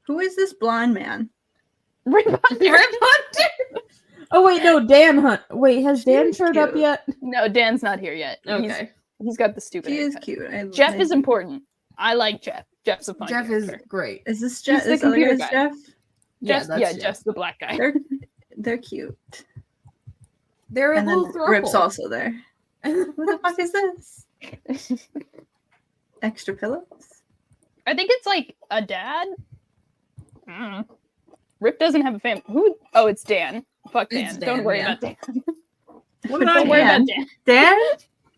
Who is this blonde man? Rip Hunter. Oh wait, no, Dan Hunt. Wait, has Dan She's showed up cute. yet? No, Dan's not here yet. Okay. He's got the stupid. She is haircut. cute. Jeff is important. I like Jeff. Jeff's a fun Jeff is character. great. Is this He's Jeff? the This other computer guy's guy. Jeff? Jeff's, that's yeah, Jeff. Jeff's the black guy. They're cute. They're a And then little Rip's throuple. also there. Who the fuck is this? Extra pillows? I think it's like a dad. Rip doesn't have a family. Who? Oh, it's Dan. Fuck Dan. It's Don't Dan, worry yeah. about Dan. What did I Don't worry do? about Dan. Dan?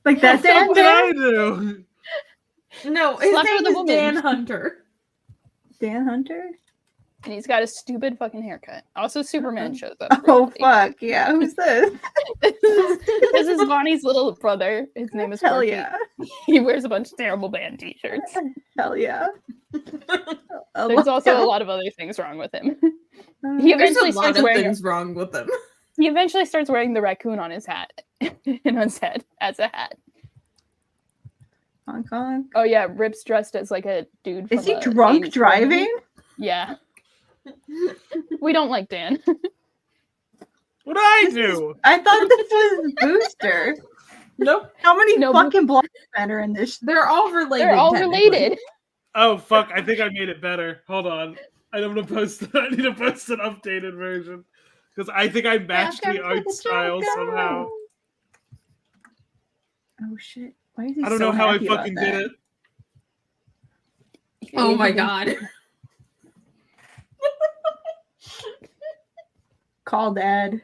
Like that Dan? What did I do? No, his Slept name with a is woman. Dan Hunter. Dan Hunter? And he's got a stupid fucking haircut. Also, Superman shows up. Oh briefly. fuck, yeah. Who's this? This is Bonnie's little brother. His name is Hell Porky. yeah. He wears a bunch of terrible band t-shirts. Hell yeah. There's also a lot of other things wrong with him. He There's eventually a lot starts of wearing things wrong with them. He eventually starts wearing the raccoon on his hat, and on his head as a hat. Hong Kong. Oh yeah, Rip's dressed as like a dude. Is from he a drunk 80s driving? movie. Yeah. We don't like Dan. What did I do? I thought this was Booster. Nope. How many No, fucking black men are in this? They're all related. They're all technically. related. Oh fuck! I think I made it better. Hold on. I'm gonna post. I need to post an updated version because I think I matched the Welcome to art the style jungle. somehow. Oh shit! Why is he I don't so know how I happy about fucking that? did it. Oh my god. Call dad.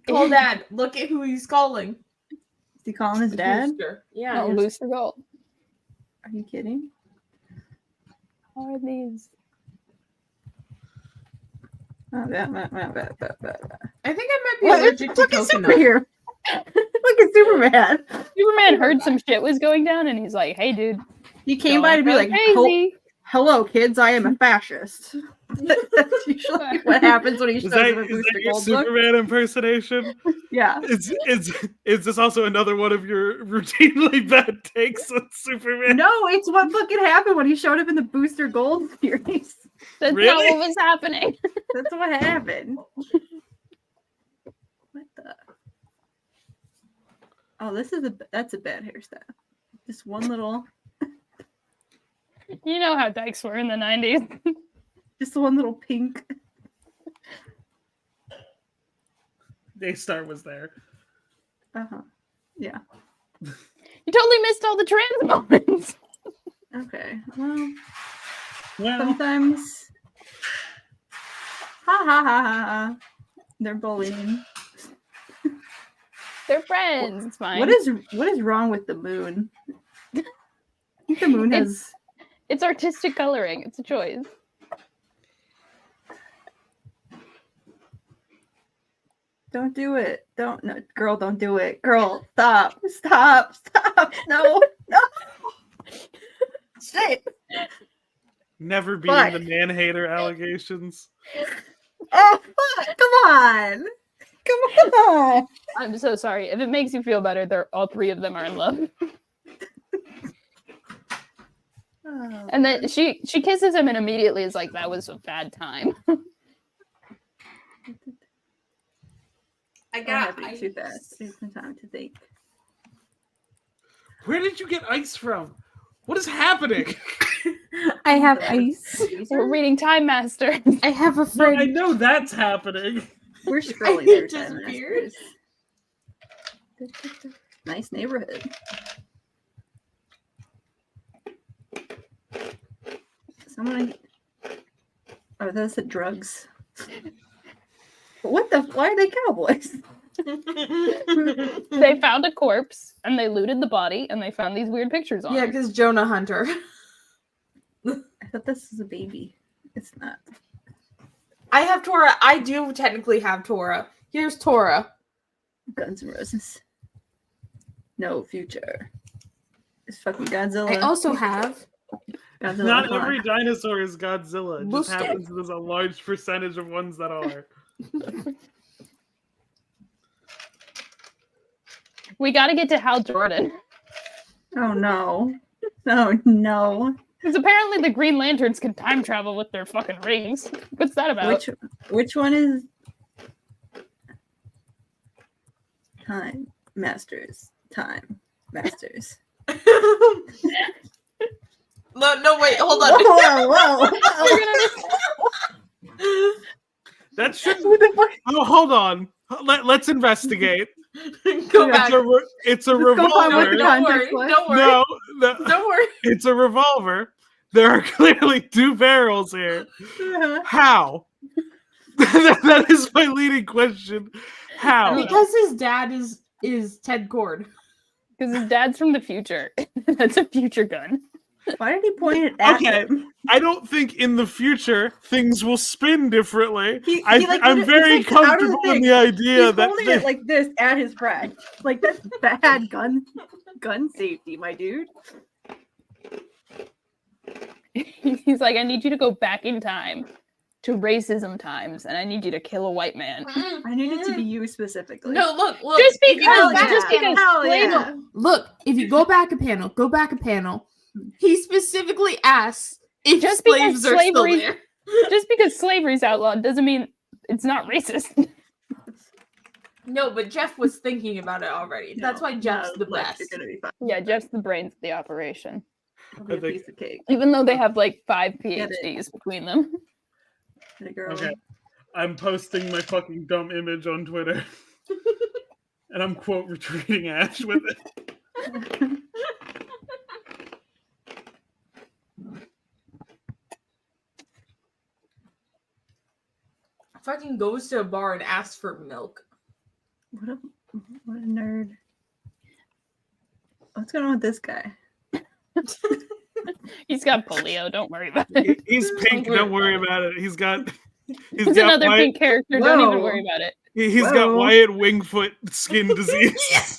Call dad. Look at who he's calling. Is he calling his dad? Booster. Yeah. No, Booster Gold. Are you kidding? How are these? Oh, I think I might be What? allergic to Look at coconut. Superhero. Look at Superman. Superman heard some shit was going down, and he's like, "Hey, dude, He came by to be like, crazy." "Hello, kids. I am a fascist." That's usually what happens when he Is shows that, up in is Booster that your Gold book. Superman impersonation? Yeah. Is this also another one of your routinely bad takes on Superman? No, it's what fucking happened when he showed up in the Booster Gold series. That's not Really? what was happening. That's what happened. What the? Oh, that's a bad hairstyle. Just one little, You know how dykes were in the 90s. just one little pink. Daystar was there. Yeah. You totally missed all the trans moments. Okay. Well, Well, sometimes. Ha ha ha ha ha. They're bullying. They're friends. It's fine. What is wrong with the moon? I think the moon has. It's artistic coloring. It's a choice. Don't do it. Don't no, girl. Don't do it. Girl, stop. Stop. Stop. No. No. Shit. never beating Fuck. the man-hater allegations. Oh fuck! Come on. Come on. I'm so sorry. If it makes you feel better, they're all three of them are in love. Oh, And then she kisses him and immediately is like, that was a bad time. I I'm got happy too fast. Take some time to think. Where did you get ice from? What is happening? I have ice. We're reading Time Master. I have a No, friend. I know that's happening. We're scrolling through Just Time weird. Masters. Nice neighborhood. Someone. Oh, that's the drugs. What the? Why are they cowboys? They found a corpse and they looted the body and they found these weird pictures on Yeah, it. because Jonah Hunter. I thought this was a baby. It's not. I have Tora. I do technically have Tora. Here's Tora. Guns N' Roses. No future. It's fucking Godzilla. I also have. Godzilla. Not come on. every dinosaur is Godzilla. It just Booster. happens there's a large percentage of ones that are. We got to get to Hal Jordan. Oh no. Oh no. Because apparently the Green Lanterns can time travel with their fucking rings. What's that about? Which one is Time Masters? Time Masters. No, wait, hold on. Whoa, whoa. That should. Who the fuck? Oh, hold on. Let's investigate. Go back. It's a Let's go find what revolver. the Don't worry. context was. Don't worry. No, Don't worry. it's a revolver. There are clearly two barrels here. How? That is my leading question. How? Because his dad is Ted Cord. Because his dad's from the future. That's a future gun. Why did he point it at Okay. him? I don't think in the future things will spin differently. He, I'm very comfortable in the idea He's that holding it like this at his breast. Like that's bad gun safety, my dude. He's like, I need you to go back in time to racism times, and I need you to kill a white man. I need it to be you specifically. No, look. Just if you go because, back just a panel- because slavery. Look, if you go back a panel, he specifically asks if Just because slaves are still slavery- there. Just because slavery's outlawed doesn't mean it's not racist. No, but Jeff was thinking about it already. That's why Jeff's the like, best. You're gonna be fine. Yeah, Jeff's the brains of the operation. It'll be a I think- piece of cake. Even though they have like 5 Get it. PhDs between them. Get it, girl. Okay. I'm posting my fucking dumb image on Twitter. And I'm quote retweeting Ash with it. Fucking goes to a bar and asks for milk. What a nerd. What's going on with this guy? He's got polio, don't worry about it. He's pink, don't worry about it. He's got He's another pink character, don't even Whoa. worry about it. He's got Whoa. Wyatt Wingfoot skin disease.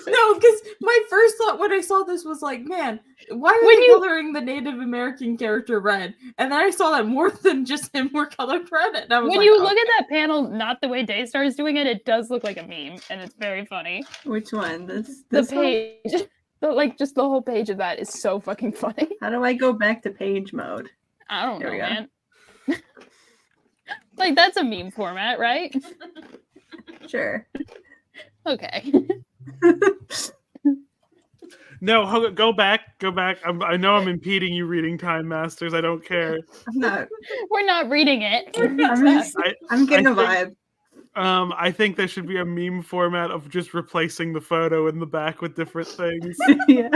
No, because my first thought when I saw this was like, man, why are When they you- coloring the Native American character red? And then I saw that more than just him were colored red. And I was When like, you oh. look at that panel, not the way Daystar is doing it, it does look like a meme, and it's very funny. Which one? This The one? page, just the whole page of that is so fucking funny. How do I go back to page mode? I don't There know, we go. man. Like, that's a meme format, right? Sure. Okay. No, go back. I know I'm impeding you reading Time Masters. I don't care. I'm not. We're not reading it. I'm getting a I vibe. I think there should be a meme format of just replacing the photo in the back with different things. Yeah.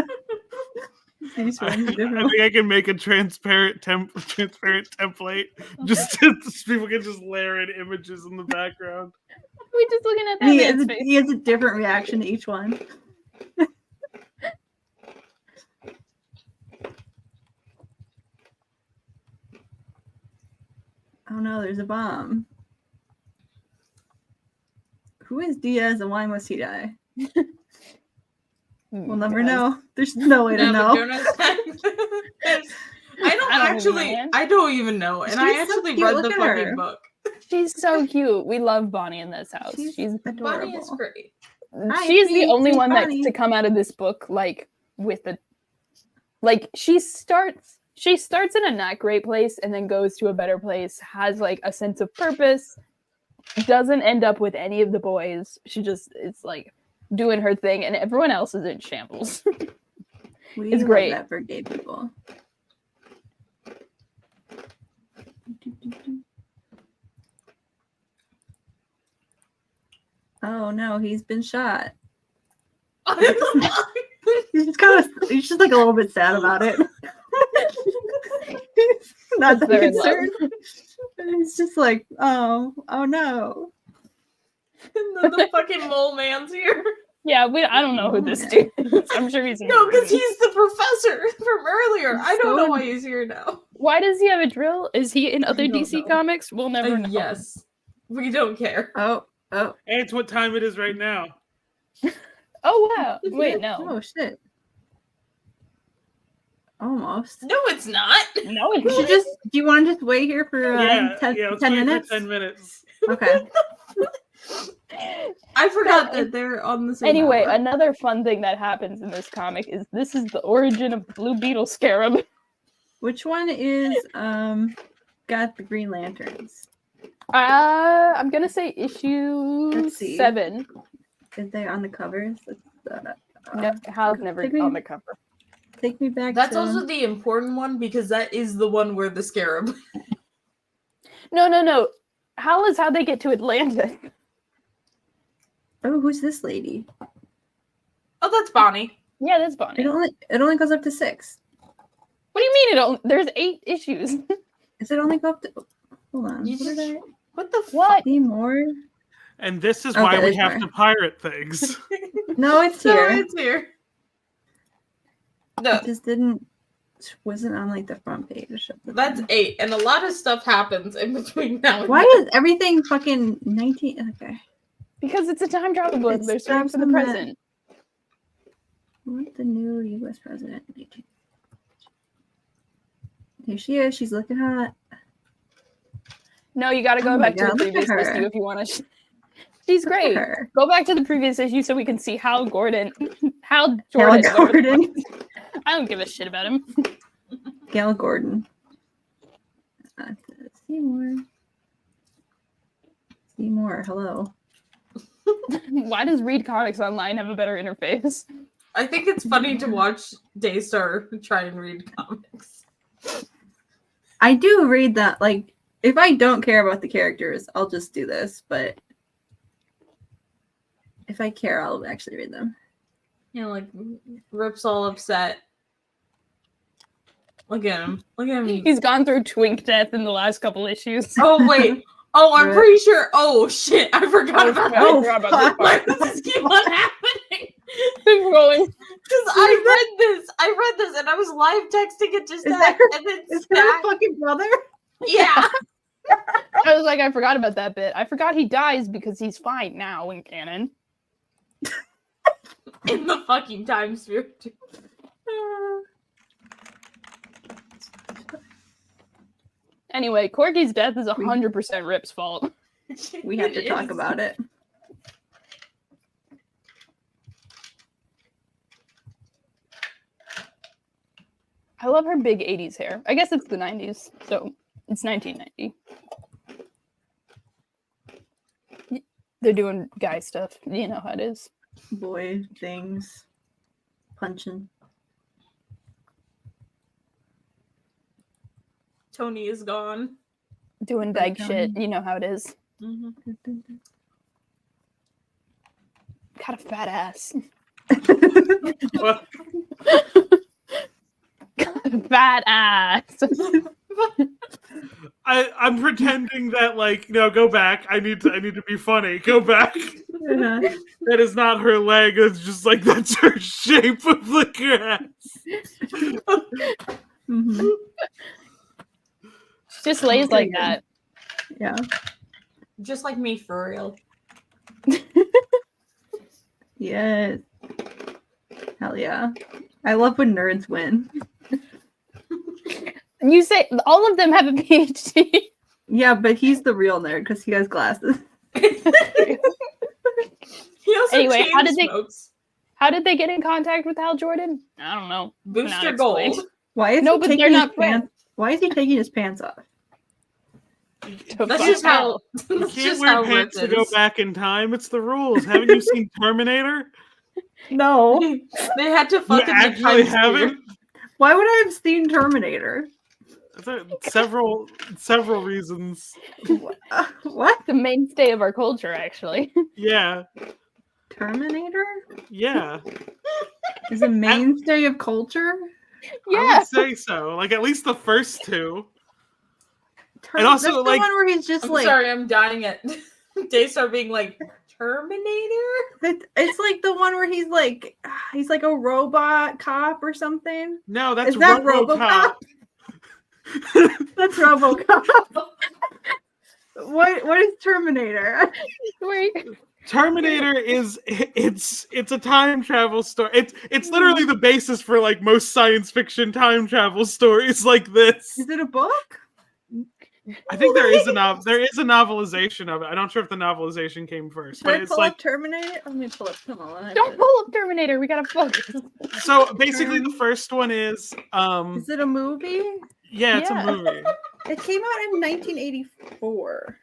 These I ones are different. think I can make a transparent template. Just so people can just layer in images in the background. We're just looking at that He man's has, face. he has a different reaction to each one. Oh no, there's a bomb. Who is Diaz and why must he die? We'll never know. There's no way to know. I don't even know. And I She's so actually cute. read Look the at fucking her. book. She's so cute. We love Bonnie in this house. She's She's adorable. Bonnie is great. Hi, she's the Pete. only Say one that's Bonnie. to come out of this book like with a she starts in a not great place and then goes to a better place, has like a sense of purpose, doesn't end up with any of the boys. She just is like doing her thing and everyone else is in shambles. We It's love great. that for gay people. Oh no, he's been shot. He's just like a little bit sad about it. Not that They're in love. concerned. It's just like, oh no. the fucking mole man's here. Yeah, I don't know who this dude is. I'm sure he's No, because he's the professor from earlier. I don't know So- why he's here now. Why does he have a drill? Is he in other don't DC know. comics? We'll never know. Yes. We don't care. Oh. And it's what time it is right now. Oh wow. Wait, no. Oh shit. Almost. No, it's not. No, We should just. Do you want to just wait here for 10 let's 10 wait for minutes? 10 minutes. Okay. I forgot that they're on the same Anyway, hour. another fun thing that happens in this comic is this is the origin of the Blue Beetle Scarab. Which one is got the Green Lanterns? I'm gonna say issue Let's see. 7. Is they on the covers? No, Hal's never take me- on the cover. Take me back. That's to... also the important one because that is the one where the scarab. No. Hal is how they get to Atlantis. Oh, who's this lady? Oh, that's Bonnie. Yeah, that's Bonnie. It only goes up to 6. What do you mean it only? There's 8 issues. Does it only go up to? Hold on. You What did just- I? What the What? See more? And this is Okay, why we there's have more. to pirate things. No, it's No, here. it's here. No, It just didn't. wasn't on like the front page. That's 8, and a lot of stuff happens in between now and Why then. is everything fucking 19? Okay. Because it's a time travel book. It They're starting starts from the on that- present. What the new U.S. president? Here she is. She's looking hot. No, you got to go Oh my back to God, the look at previous her. issue if you want to. She's Look at great. her. Go back to the previous issue so we can see Hal Jordan. Gal Jordan. Gordon. I don't give a shit about him. Gal Gordon. Seymour. Seymour, hello. Why does Read Comics Online have a better interface? I think it's funny to watch Daystar try and read comics. I do read that. Like, if I don't care about the characters, I'll just do this. But if I care, I'll actually read them. You know, like Rip's all upset. Look at him. Look at him. He's gone through twink death in the last couple issues. Oh wait. Oh, I'm pretty sure. Oh shit! I forgot about that. I forgot about Why this does this keep on happening? Keep going. Because I read this, and I was live texting it just that, and then Is that a fucking brother? yeah. I was like, I forgot about that bit. I forgot he dies because he's fine now in canon. In the fucking time sphere. Anyway, Corky's death is 100% Rip's fault. We have to talk about it. I love her big 80s hair. I guess it's the 90s, so it's 1990. They're doing guy stuff. You know how it is. Boy things. Punching. Tony is gone. Doing dyke shit. You know how it is. Mm-hmm. Got a fat ass. What? Fat ass. I'm pretending that go back. I need to be funny. Go back. That is not her leg. It's just like that's her shape of the grass. Mm-hmm. She just lays like that. Yeah. Just like me, for real. Yes. Hell yeah. I love when nerds win. You say all of them have a PhD. Yeah, but he's the real nerd because he has glasses. He also Anyway, chain how did they get in contact with Hal Jordan? I don't know. Booster Not Gold. explained. Why is No, he but taking they're his not friends. pants? Why is he taking his pants off? That's just how. You That's can't just wear how pants Rip to go is. back in time. It's the rules. Haven't you seen Terminator? No. They had to You fuck in the actually time sphere. haven't? Why would I have seen Terminator? Several reasons. What? The mainstay of our culture, actually. Yeah. Terminator? Yeah. Is a mainstay of culture? I Yeah. would say so. Like at least the first two. And also, that's the like- one where he's just I'm like sorry, I'm dying at Daystar being like Terminator. it's like the one where he's like a robot cop or something. No, that's Is that RoboCop. That's RoboCop. What is Terminator? Wait. Terminator is it's a time travel story. It's literally the basis for like most science fiction time travel stories like this. Is it a book? I think there is a novelization of it. I'm not sure if the novelization came first, Should but I it's pull like up Terminator? Let me pull up. Come on. Don't pull up Terminator. We gotta focus. so basically the first one is Is it a movie? yeah, it's Yeah. a movie. It came out in 1984.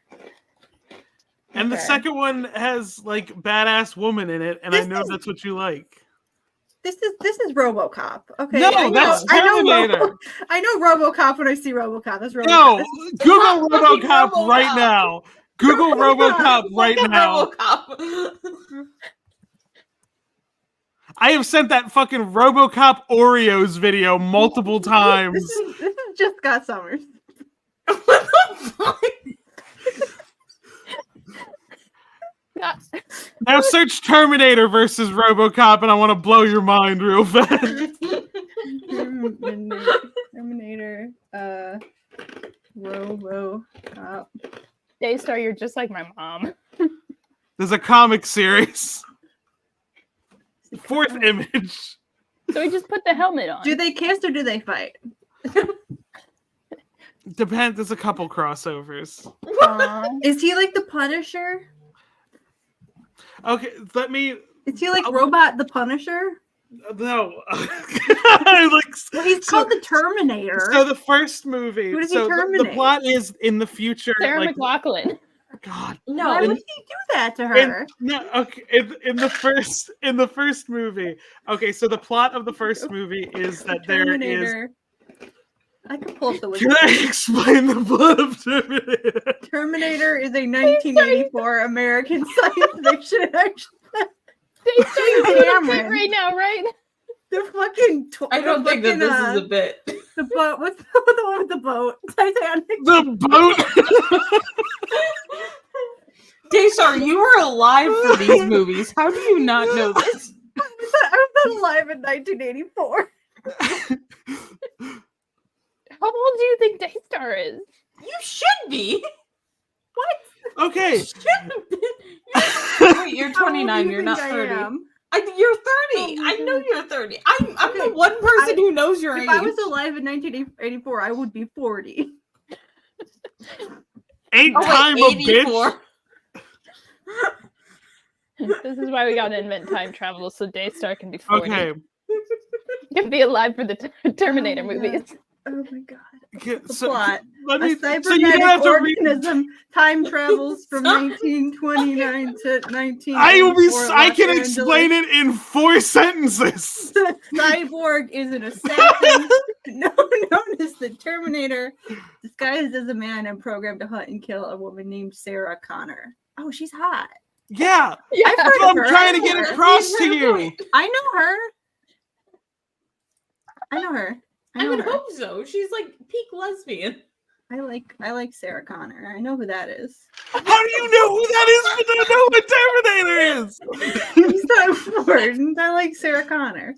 And the Okay. second one has like badass woman in it, and I know that's what you like. This is RoboCop. Okay. No, I know, that's I know Terminator. I know RoboCop when I see RoboCop. That's RoboCop. No, Google not fucking RoboCop RoboCop. right now. Google RoboCop right Look at now. RoboCop. I have sent that fucking RoboCop Oreos video multiple times. This is just Scott Summers. What the fuck? Now search Terminator versus RoboCop, and I want to blow your mind real fast. Terminator. RoboCop. Daystar, you're just like my mom. There's a comic series. Fourth image. So we just put the helmet on. Do they kiss or do they fight? Depends. There's a couple crossovers. Is he like the Punisher? Okay, let me. Is he like Robot the Punisher? No. Well, he's called the Terminator. So the first movie. Who does he so the terminate? plot is in the future. Sarah like, McLachlan. God. No, Why would he do that to her? In the first movie. Okay, so the plot of the first movie is that there is. Terminator. I can pull up the Can I explain the plot of Terminator? Terminator is a 1984 American science fiction action. Daystar, you're doing a bit right now, right? The fucking. I don't think that this is a bit. The boat. What's the one with the boat? Titanic. The boat. Daystar, you were alive for these movies. How do you not know this? I was not alive in 1984. How old do you think Daystar is? You should be. What? Okay. Wait, you're 29. You're not 30. You're 30. I know you're 30. I'm the one person who knows your age. If I was alive in 1984, I would be 40. Ain't time a bitch. This is why we gotta invent time travel so Daystar can be 40. Okay. Can be alive for the Terminator movies. Oh my god. Okay, The so, plot. let me, A cybernetic so you don't have to read. organism time travels from 1929 to 19. I can explain it in 4 sentences. The cyborg is an assassin known as the Terminator, disguised as a man and programmed to hunt and kill a woman named Sarah Connor. Oh, she's hot. Yeah. I've heard I'm of her. trying to get across to you. I know her. I know her. I would hope so. She's like peak lesbian. I like Sarah Connor. I know who that is. How do you know who that is but don't know who Terminator is? He's not important. I like Sarah Connor.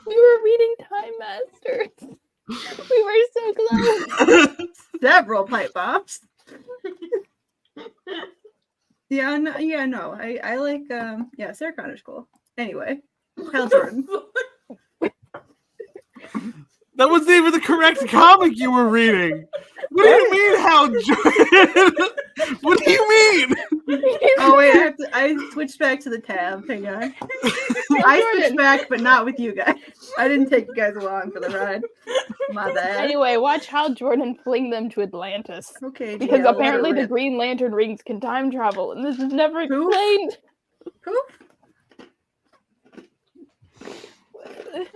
We were reading Time Masters. We were so close. Several pipe bombs. I like Sarah Connor's cool. Anyway, Hal Jordan. That wasn't even the correct comic you were reading. What do you mean, Hal Jordan? What do you mean? Oh wait, I switched back to the tab. Hang on. I switched back, but not with you guys. I didn't take you guys along for the ride. My bad. Anyway, watch Hal Jordan fling them to Atlantis. Okay. Because yeah, apparently the whatever. Green Lantern rings can time travel, and this is never explained. Poof.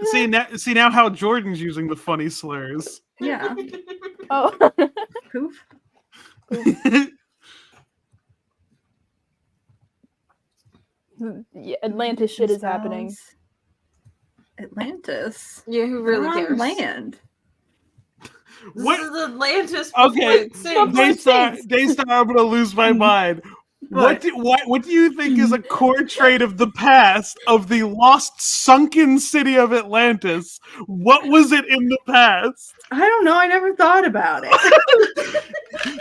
See now how Jordan's using the funny slurs. Yeah. Oh. Poof. Yeah, Atlantis shit is happening. Atlantis. Yeah, who really We're on cares? land. What? This is Atlantis. Okay, Daystar. Daystar, I'm gonna lose my mind. What do you think is a core trait of the past of the lost sunken city of Atlantis? What was it in the past? I don't know. I never thought about it.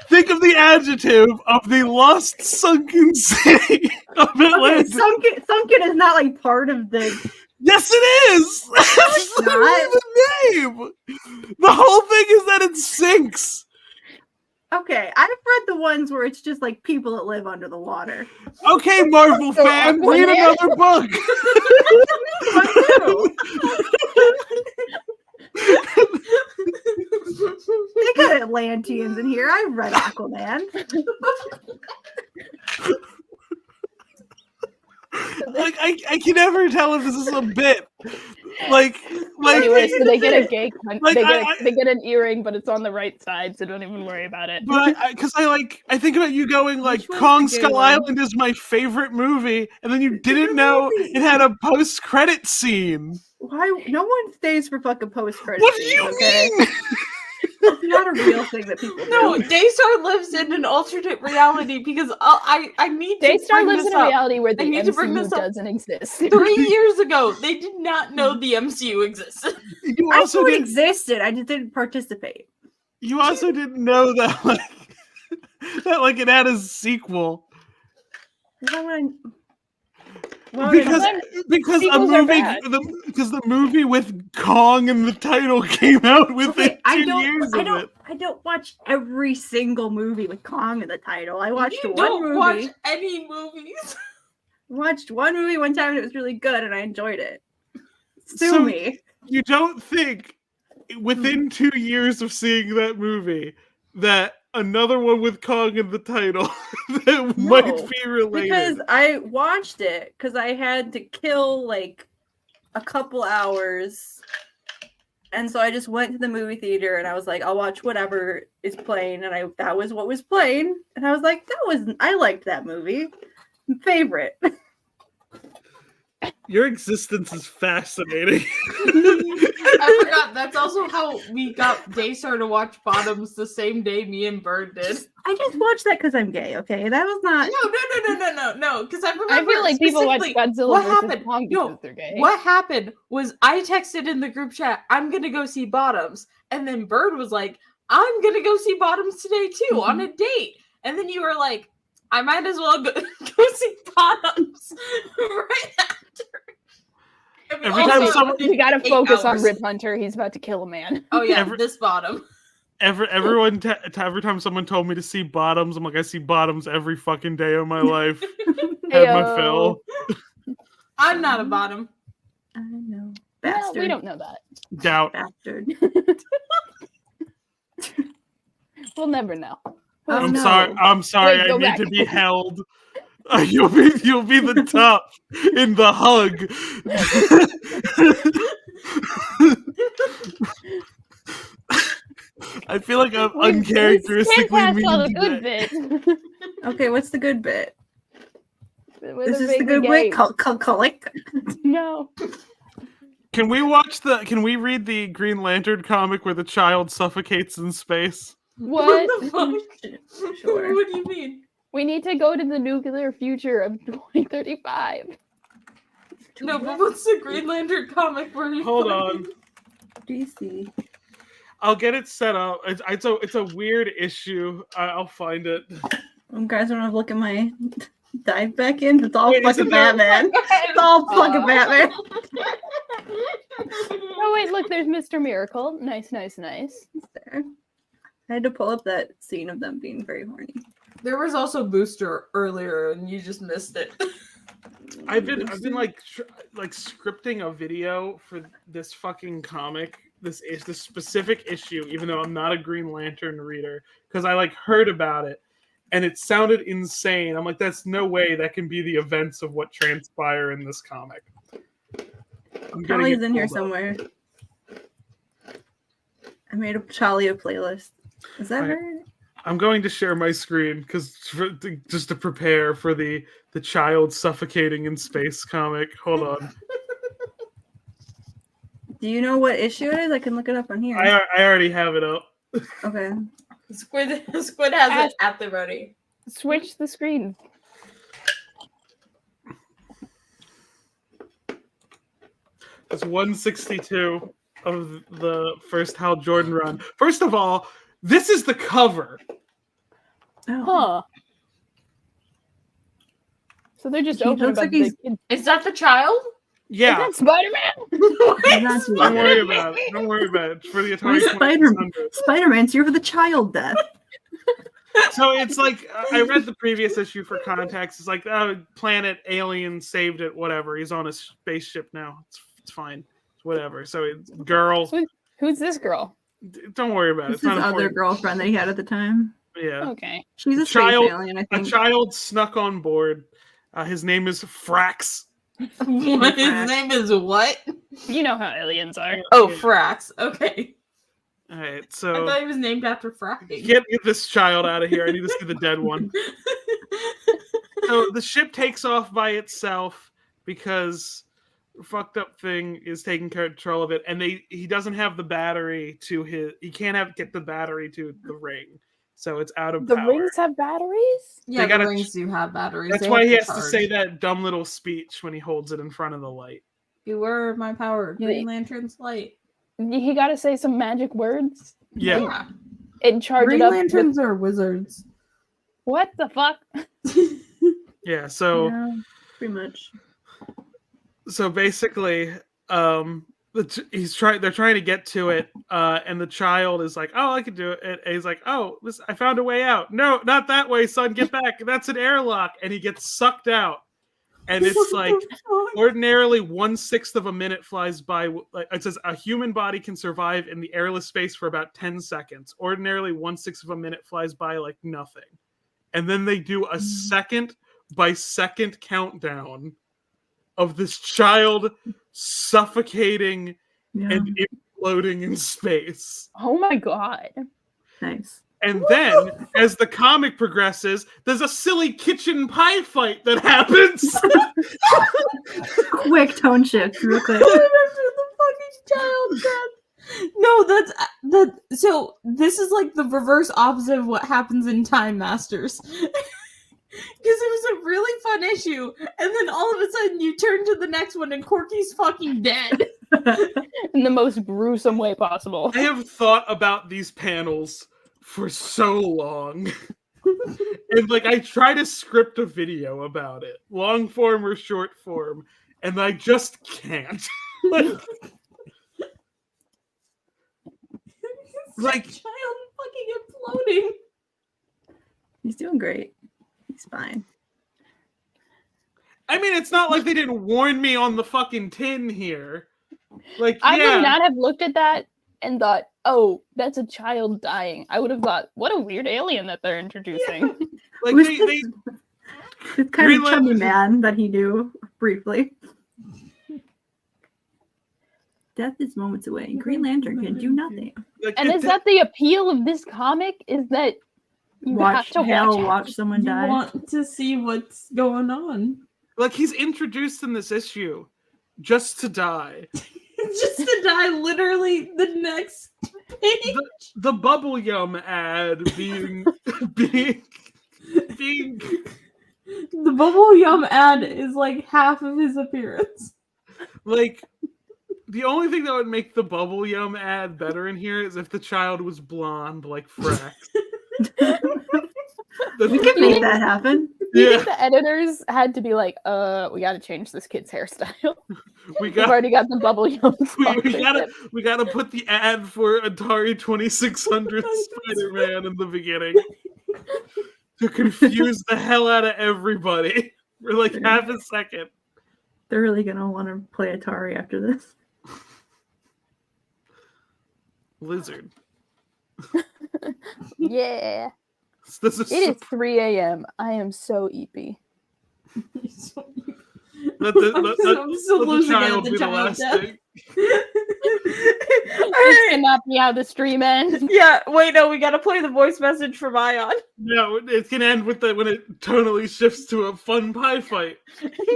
Think of the adjective of the lost sunken city of Atlantis. Okay, sunken is not like part of the. Yes, it is. That's literally the name. The whole thing is that it sinks. Okay, I've read the ones where it's just like people that live under the water. Okay, Marvel fan, read another book. They got Atlanteans in here. I've read Aquaman. Like I can never tell if this is a bit. Like Anyway, so they get a gay Like, they get an earring, but it's on the right side, so don't even worry about it. But I think about you going like Which one's Kong the gay Skull one? Island is my favorite movie, and then you didn't know it had a post-credit scene. Why? No one stays for fucking post credits. What do you mean? It's not a real thing that people do. No, Daystar lives in an alternate reality because I need to Daystar bring lives this in a up. reality where the I need to bring MCU this up. doesn't exist. 3 years ago, they did not know the MCU existed. You I also knew it did. existed. I just didn't participate. You also didn't know that like it had a sequel. Why would I? Why would I know Because that? because a Sequels are movie bad. because the movie with Kong in the title came out within Okay, I 2 years don't. of it. I don't watch every single movie with Kong in the title. I watched You one don't movie. watch any movies. Watched one movie one time and it was really good and I enjoyed it. Sue So- me. You don't think within 2 years of seeing that movie that another one with Kong in the title that might No, be related? Because I watched it because I had to kill like a couple hours. And so I just went to the movie theater and I was like, I'll watch whatever is playing. And that was what was playing. And I was like, I liked that movie. Favorite. Your existence is fascinating. I forgot. That's also how we got Daystar to watch Bottoms the same day me and Bird did. I just watched that because I'm gay, okay? That was not. No. Because I remember. I feel like people watch specifically Godzilla what versus happened. Kong No, because they're gay. what happened was I texted in the group chat, I'm gonna go see Bottoms, and then Bird was like, I'm gonna go see Bottoms today too on a date, and then you were like, I might as well go see Bottoms right after. And we Every also time had someone- We gotta 8 focus on hours. Rip Hunter. He's about to kill a man. Oh yeah, Every- this bottom. Everyone, every time someone told me to see Bottoms, I'm like, I see Bottoms every fucking day of my life. Had my fill. I'm not a bottom. I know. No, Bastard. we don't know that. Doubt. Bastard. We'll never know. Oh, I'm no. sorry. I'm sorry. Wait, I go need back. to be held. You'll be the top in the hug. I feel like I'm We uncharacteristically skip past all the mean good today. bits. Okay, what's the good bit? With Is a this the vaguely good gay- bit? Collect. No. Can we read the Green Lantern comic where the child suffocates in space? What? the fuck? Sure. What do you mean? We need to go to the nuclear future of 2035. No, but what's the Green Lantern comic where you Hold find- on. DC. I'll get it set up. It's a weird issue. I'll find it. You guys want to look at my dive back in? It's all Wait, fucking isn't there- Batman. It's all fucking Batman. Oh wait, look, there's Mr. Miracle. Nice. There. I had to pull up that scene of them being very horny. There was also Booster earlier, and you just missed it. I've been like scripting a video for this fucking comic. This is the specific issue, even though I'm not a Green Lantern reader, because I like heard about it and it sounded insane. I'm like, that's no way that can be the events of what transpire in this comic. I'm getting Charlie's it in here pulled up. somewhere. I made a Charlie a playlist. Is that Alright. her? I'm going to share my screen just to prepare for the child suffocating in space comic. Hold on. Do you know what issue it is? I can look it up on here. I already have it up. Okay. Squid has it at the ready. Switch the screen. It's 162 of the first Hal Jordan run. First of all, this is the cover. Oh. Huh. So they're just He open looks about like the he's- kid. Is that the child? Yeah, Is that Spider-Man? Not don't worry about it. Don't worry about it. It's for the Atari Where's Spider-Man? 2600. Spider-Man's here for the child death. So it's like I read the previous issue for context. It's like planet alien saved it. Whatever. He's on a spaceship now. It's fine. It's whatever. So it's girl. Who's this girl? Don't worry about it. This It's is not his other important. girlfriend that he had at the time. Yeah. Okay. She's a space Child- alien, I A think. child snuck on board. His name is Frax. What? His name is what? You know how aliens are. Oh, Yeah. Frax. Okay. All right. I So thought he was named after fracking. get this child out of here. I need to see the dead one. So the ship takes off by itself because fucked up thing is taking control of it, and he doesn't have the battery to he can't get the battery to the ring, so it's out of The power. rings have batteries? Yeah, gotta the rings do have batteries. That's They why have he has to charge. say that dumb little speech when he holds it in front of the light. Beware of my power, Green Lantern's light. He got to say some magic words. Yeah. And charge Green it up. Lanterns are wizards. What the fuck? Yeah. So. Yeah, pretty much. So basically, they're trying to get to it, and the child is like, "Oh, I can do it." And he's like, "Oh, I found a way out." No, not that way, son. Get back. That's an airlock. And he gets sucked out. And it's like ordinarily 1/6 of a minute flies by. Like it says, a human body can survive in the airless space for about 10 seconds. Ordinarily, 1/6 of a minute flies by like nothing. And then they do a second by second countdown of this child suffocating and imploding in space. Oh my god. Nice. And then, as the comic progresses, there's a silly kitchen pie fight that happens. Quick tone shift, real quick. The fucking child death. No, so this is like the reverse opposite of what happens in Time Masters. Because it was a really fun issue, and then all of a sudden you turn to the next one and Corky's fucking dead. In the most gruesome way possible. I have thought about these panels for so long. And like I try to script a video about it, long form or short form, and I just can't. like child fucking imploding. He's doing great. He's fine. I mean, it's not like they didn't warn me on the fucking tin here. Like, I would not have looked at that and thought, oh, that's a child dying. I would have thought, what a weird alien that they're introducing. Yeah. Like it's kind of chubby man that he knew briefly. Death is moments away. Green Lantern can do nothing. And is that the appeal of this comic? Is that you have to watch someone die? You want to see what's going on. Like, he's introduced in this issue just to die. Just to die literally the next page. The bubble yum ad being the bubble yum ad is like half of his appearance. Like, the only thing that would make the bubble yum ad better in here is if the child was blonde like Frax. We can make that happen. You think the editors had to be like, we gotta change this kid's hairstyle. We've already got the bubble yum. We gotta put the ad for Atari 2600 Spider-Man in the beginning to confuse the hell out of everybody for like half a second. They're really gonna want to play Atari after this. Lizard. Yeah. This is it is 3 a.m. I am so eepy. Let the child be the last thing. This cannot be how the stream ends. Yeah, wait, no, we gotta play the voice message from Ayaan. No, it can end with when it totally shifts to a fun pie fight.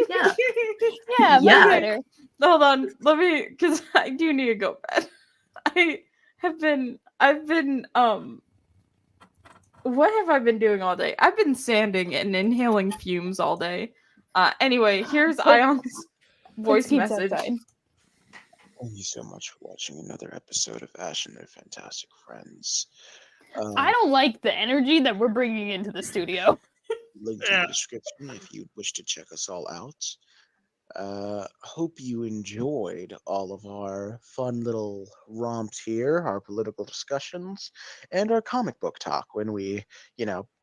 Yeah. Better. Hold on, let me, because I do need to go bed. I've been what have I been doing all day? I've been sanding and inhaling fumes all day. Anyway, here's Ayaan's voice message. Thank you so much for watching another episode of Ash and Their Fantastic Friends. I don't like the energy that we're bringing into the studio. Link in the description if you wish to check us all out. Hope you enjoyed all of our fun little romps here, our political discussions, and our comic book talk when we,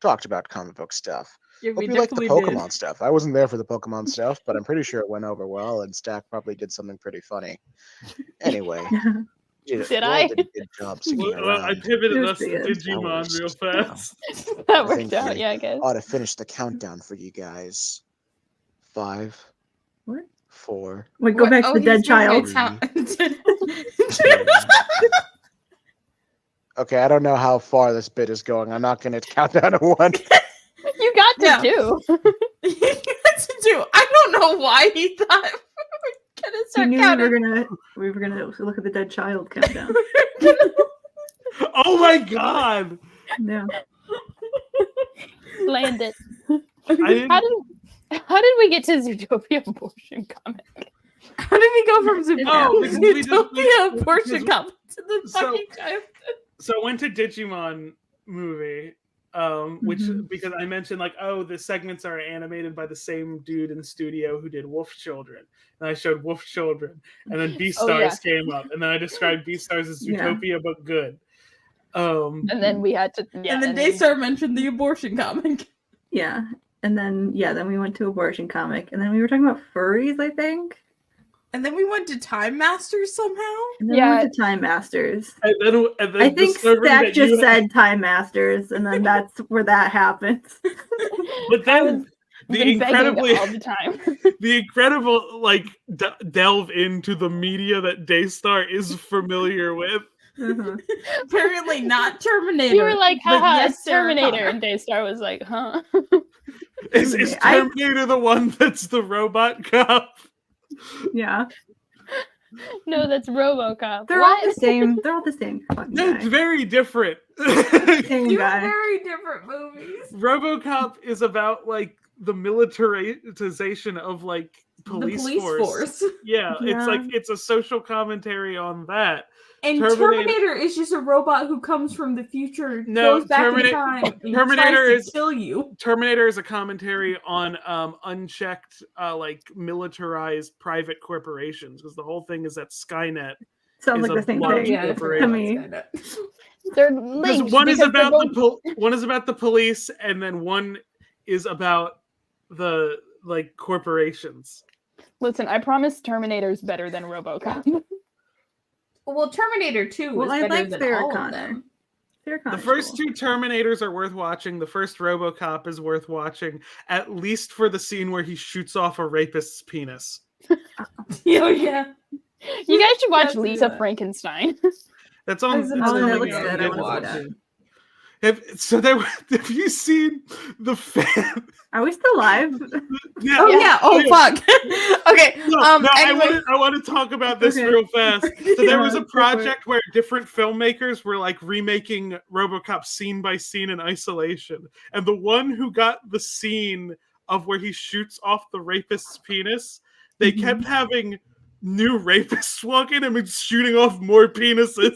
talked about comic book stuff. Yeah, Hope you liked the Pokemon stuff. I wasn't there for the Pokemon stuff, but I'm pretty sure it went over well, and Stack probably did something pretty funny. Anyway. Did I? Did a good job well, I pivoted us to Digimon real fast. That worked out, yeah, I guess. Ought to finish the countdown for you guys. 5. What? 4. Wait, go back to the dead child. Okay, I don't know how far this bit is going. I'm not going to count down to 1. You got to 2. He got to 2. I don't know why he thought we were gonna We start knew counting. we were gonna look at the dead child countdown. Oh my god! Yeah. Land it. I didn't. How did we get to Zootopia abortion comic? How did we go from Oh, because we just- Zootopia abortion because- comic to the so- fucking child? So I went to Digimon movie, which because I mentioned like, oh, the segments are animated by the same dude in the studio who did Wolf Children, and I showed Wolf Children, and then Beastars came up, and then I described Beastars as Zootopia but good. And then we had to, and then Daystar mentioned the abortion comic. Yeah. And then then we went to abortion comic, and then we were talking about furries, I think. And then we went to Time Masters somehow. And then we went to Time Masters. And then I think discovering Stack that just you- said Time Masters, and then that's where that happens. But then the incredibly all the time. the incredible like delve into the media that Daystar is familiar with. Apparently not Terminator. You were like, but haha, yes, it's Sarah Terminator. Connor. And Daystar was like, huh? Is Terminator the one that's the robot cop? Yeah. No, that's RoboCop. They're all the same. They're all the same. fucking They're guy. very different. Same Two guy. very different movies. RoboCop is about like the militarization of like police, police force. Yeah, Yeah. it's like it's a social commentary on that. And Terminator is just a robot who comes from the future, goes back in time, and tries to kill you. Terminator is a commentary on unchecked, like militarized private corporations, because the whole thing is that Skynet Sounds is like the a same large thing corporation. to me. They're Because linked. one is because they're about both- one is about the police, and then one is about the like corporations. Listen, I promise Terminator's better than RoboCop. Well, Terminator 2 Well, is I better like than Sarah all of Connor. them. The first two Terminators are worth watching. The first RoboCop is worth watching, at least for the scene where he shoots off a rapist's penis. Oh, yeah. You guys should watch Gotta do Lisa that. Frankenstein. That's on. As a It's mother, on that the looks game. good. I Yeah, wanna watch see it. Have you seen the fan? Are we still live? Yeah. Oh, yeah. Oh, fuck. Okay. No, Anyway. I want to talk about this Okay. real fast. So there was a Go for it. project where different filmmakers were like remaking RoboCop scene by scene in isolation, and the one who got the scene of where he shoots off the rapist's penis, they kept having new rapists walk in and shooting off more penises.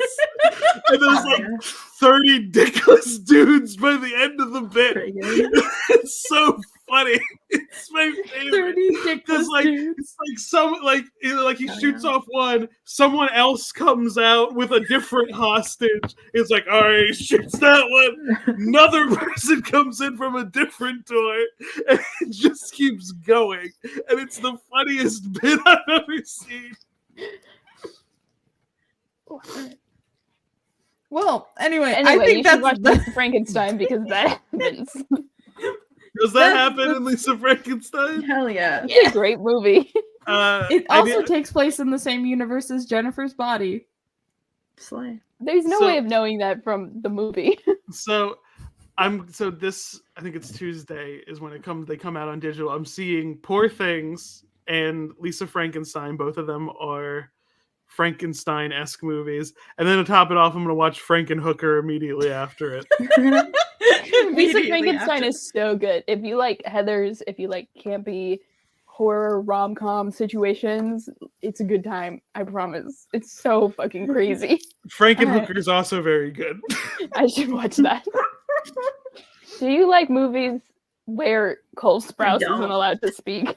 And there's like 30 dickless dudes by the end of the bit. Pretty good. It's so funny. It's my favorite. 30 dickless Because like dudes. it's like some like he Oh, shoots yeah. off one, someone else comes out with a different hostage. It's like, all right, he shoots that one. Another person comes in from a different door, and it just keeps going. And it's the funniest bit I've ever seen. Well, anyway, I Anyway, think you should that's watch Lisa Frankenstein because that happens. Does that happen in Lisa Frankenstein? Hell yeah. It's a great movie. It also takes place in the same universe as Jennifer's Body. Slay. There's no So- way of knowing that from the movie. So this I think it's Tuesday is when they come out on digital. I'm seeing Poor Things and Lisa Frankenstein. Both of them are Frankenstein-esque movies. And then to top it off, I'm gonna watch Frankenhooker immediately after it. Lisa Immediately Frankenstein after. is so good. If you like Heathers, if you like campy horror rom-com situations, it's a good time. I promise. It's so fucking crazy. Frankenhooker is also very good. I should watch that. Do you like movies where Cole Sprouse don't. isn't allowed to speak?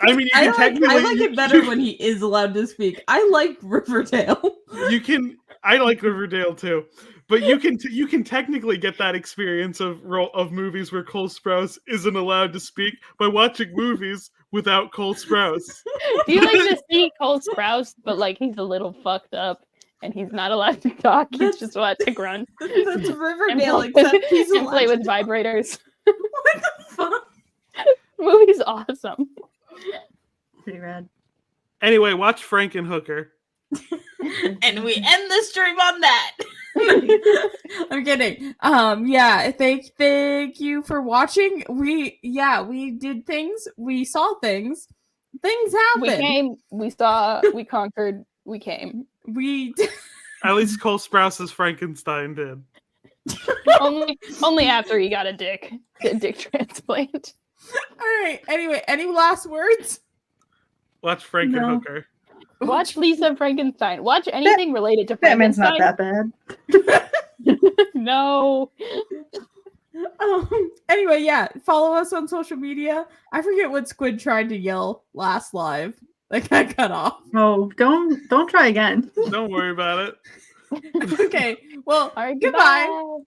I mean, you I can like technically it better when he is allowed to speak. I like Riverdale. I like Riverdale too, but you can technically get that experience of movies where Cole Sprouse isn't allowed to speak by watching movies without Cole Sprouse. Do you like to see Cole Sprouse, but like he's a little fucked up and he's not allowed to talk? He's just allowed to grunt. That's and Riverdale, play, except he's and play allowed with to talk. vibrators. What the fuck? Movie's awesome. Pretty rad. Anyway, watch Frankenhooker. And we end the stream on that. I'm kidding. Yeah, thank you for watching. We did things. We saw things. Things happen. We came, we saw, we conquered, we came. We At least Cole Sprouse's Frankenstein did. only after he got a dick transplant. All right. Anyway, any last words? Watch Frankenhooker. Watch Lisa Frankenstein. Watch anything related to Batman's not Frankenstein. that bad. No. Anyway, yeah, follow us on social media. I forget what Squid tried to yell last live. That got cut off. Oh, don't try again. Don't worry about it. Okay, well, All right, goodbye. goodbye.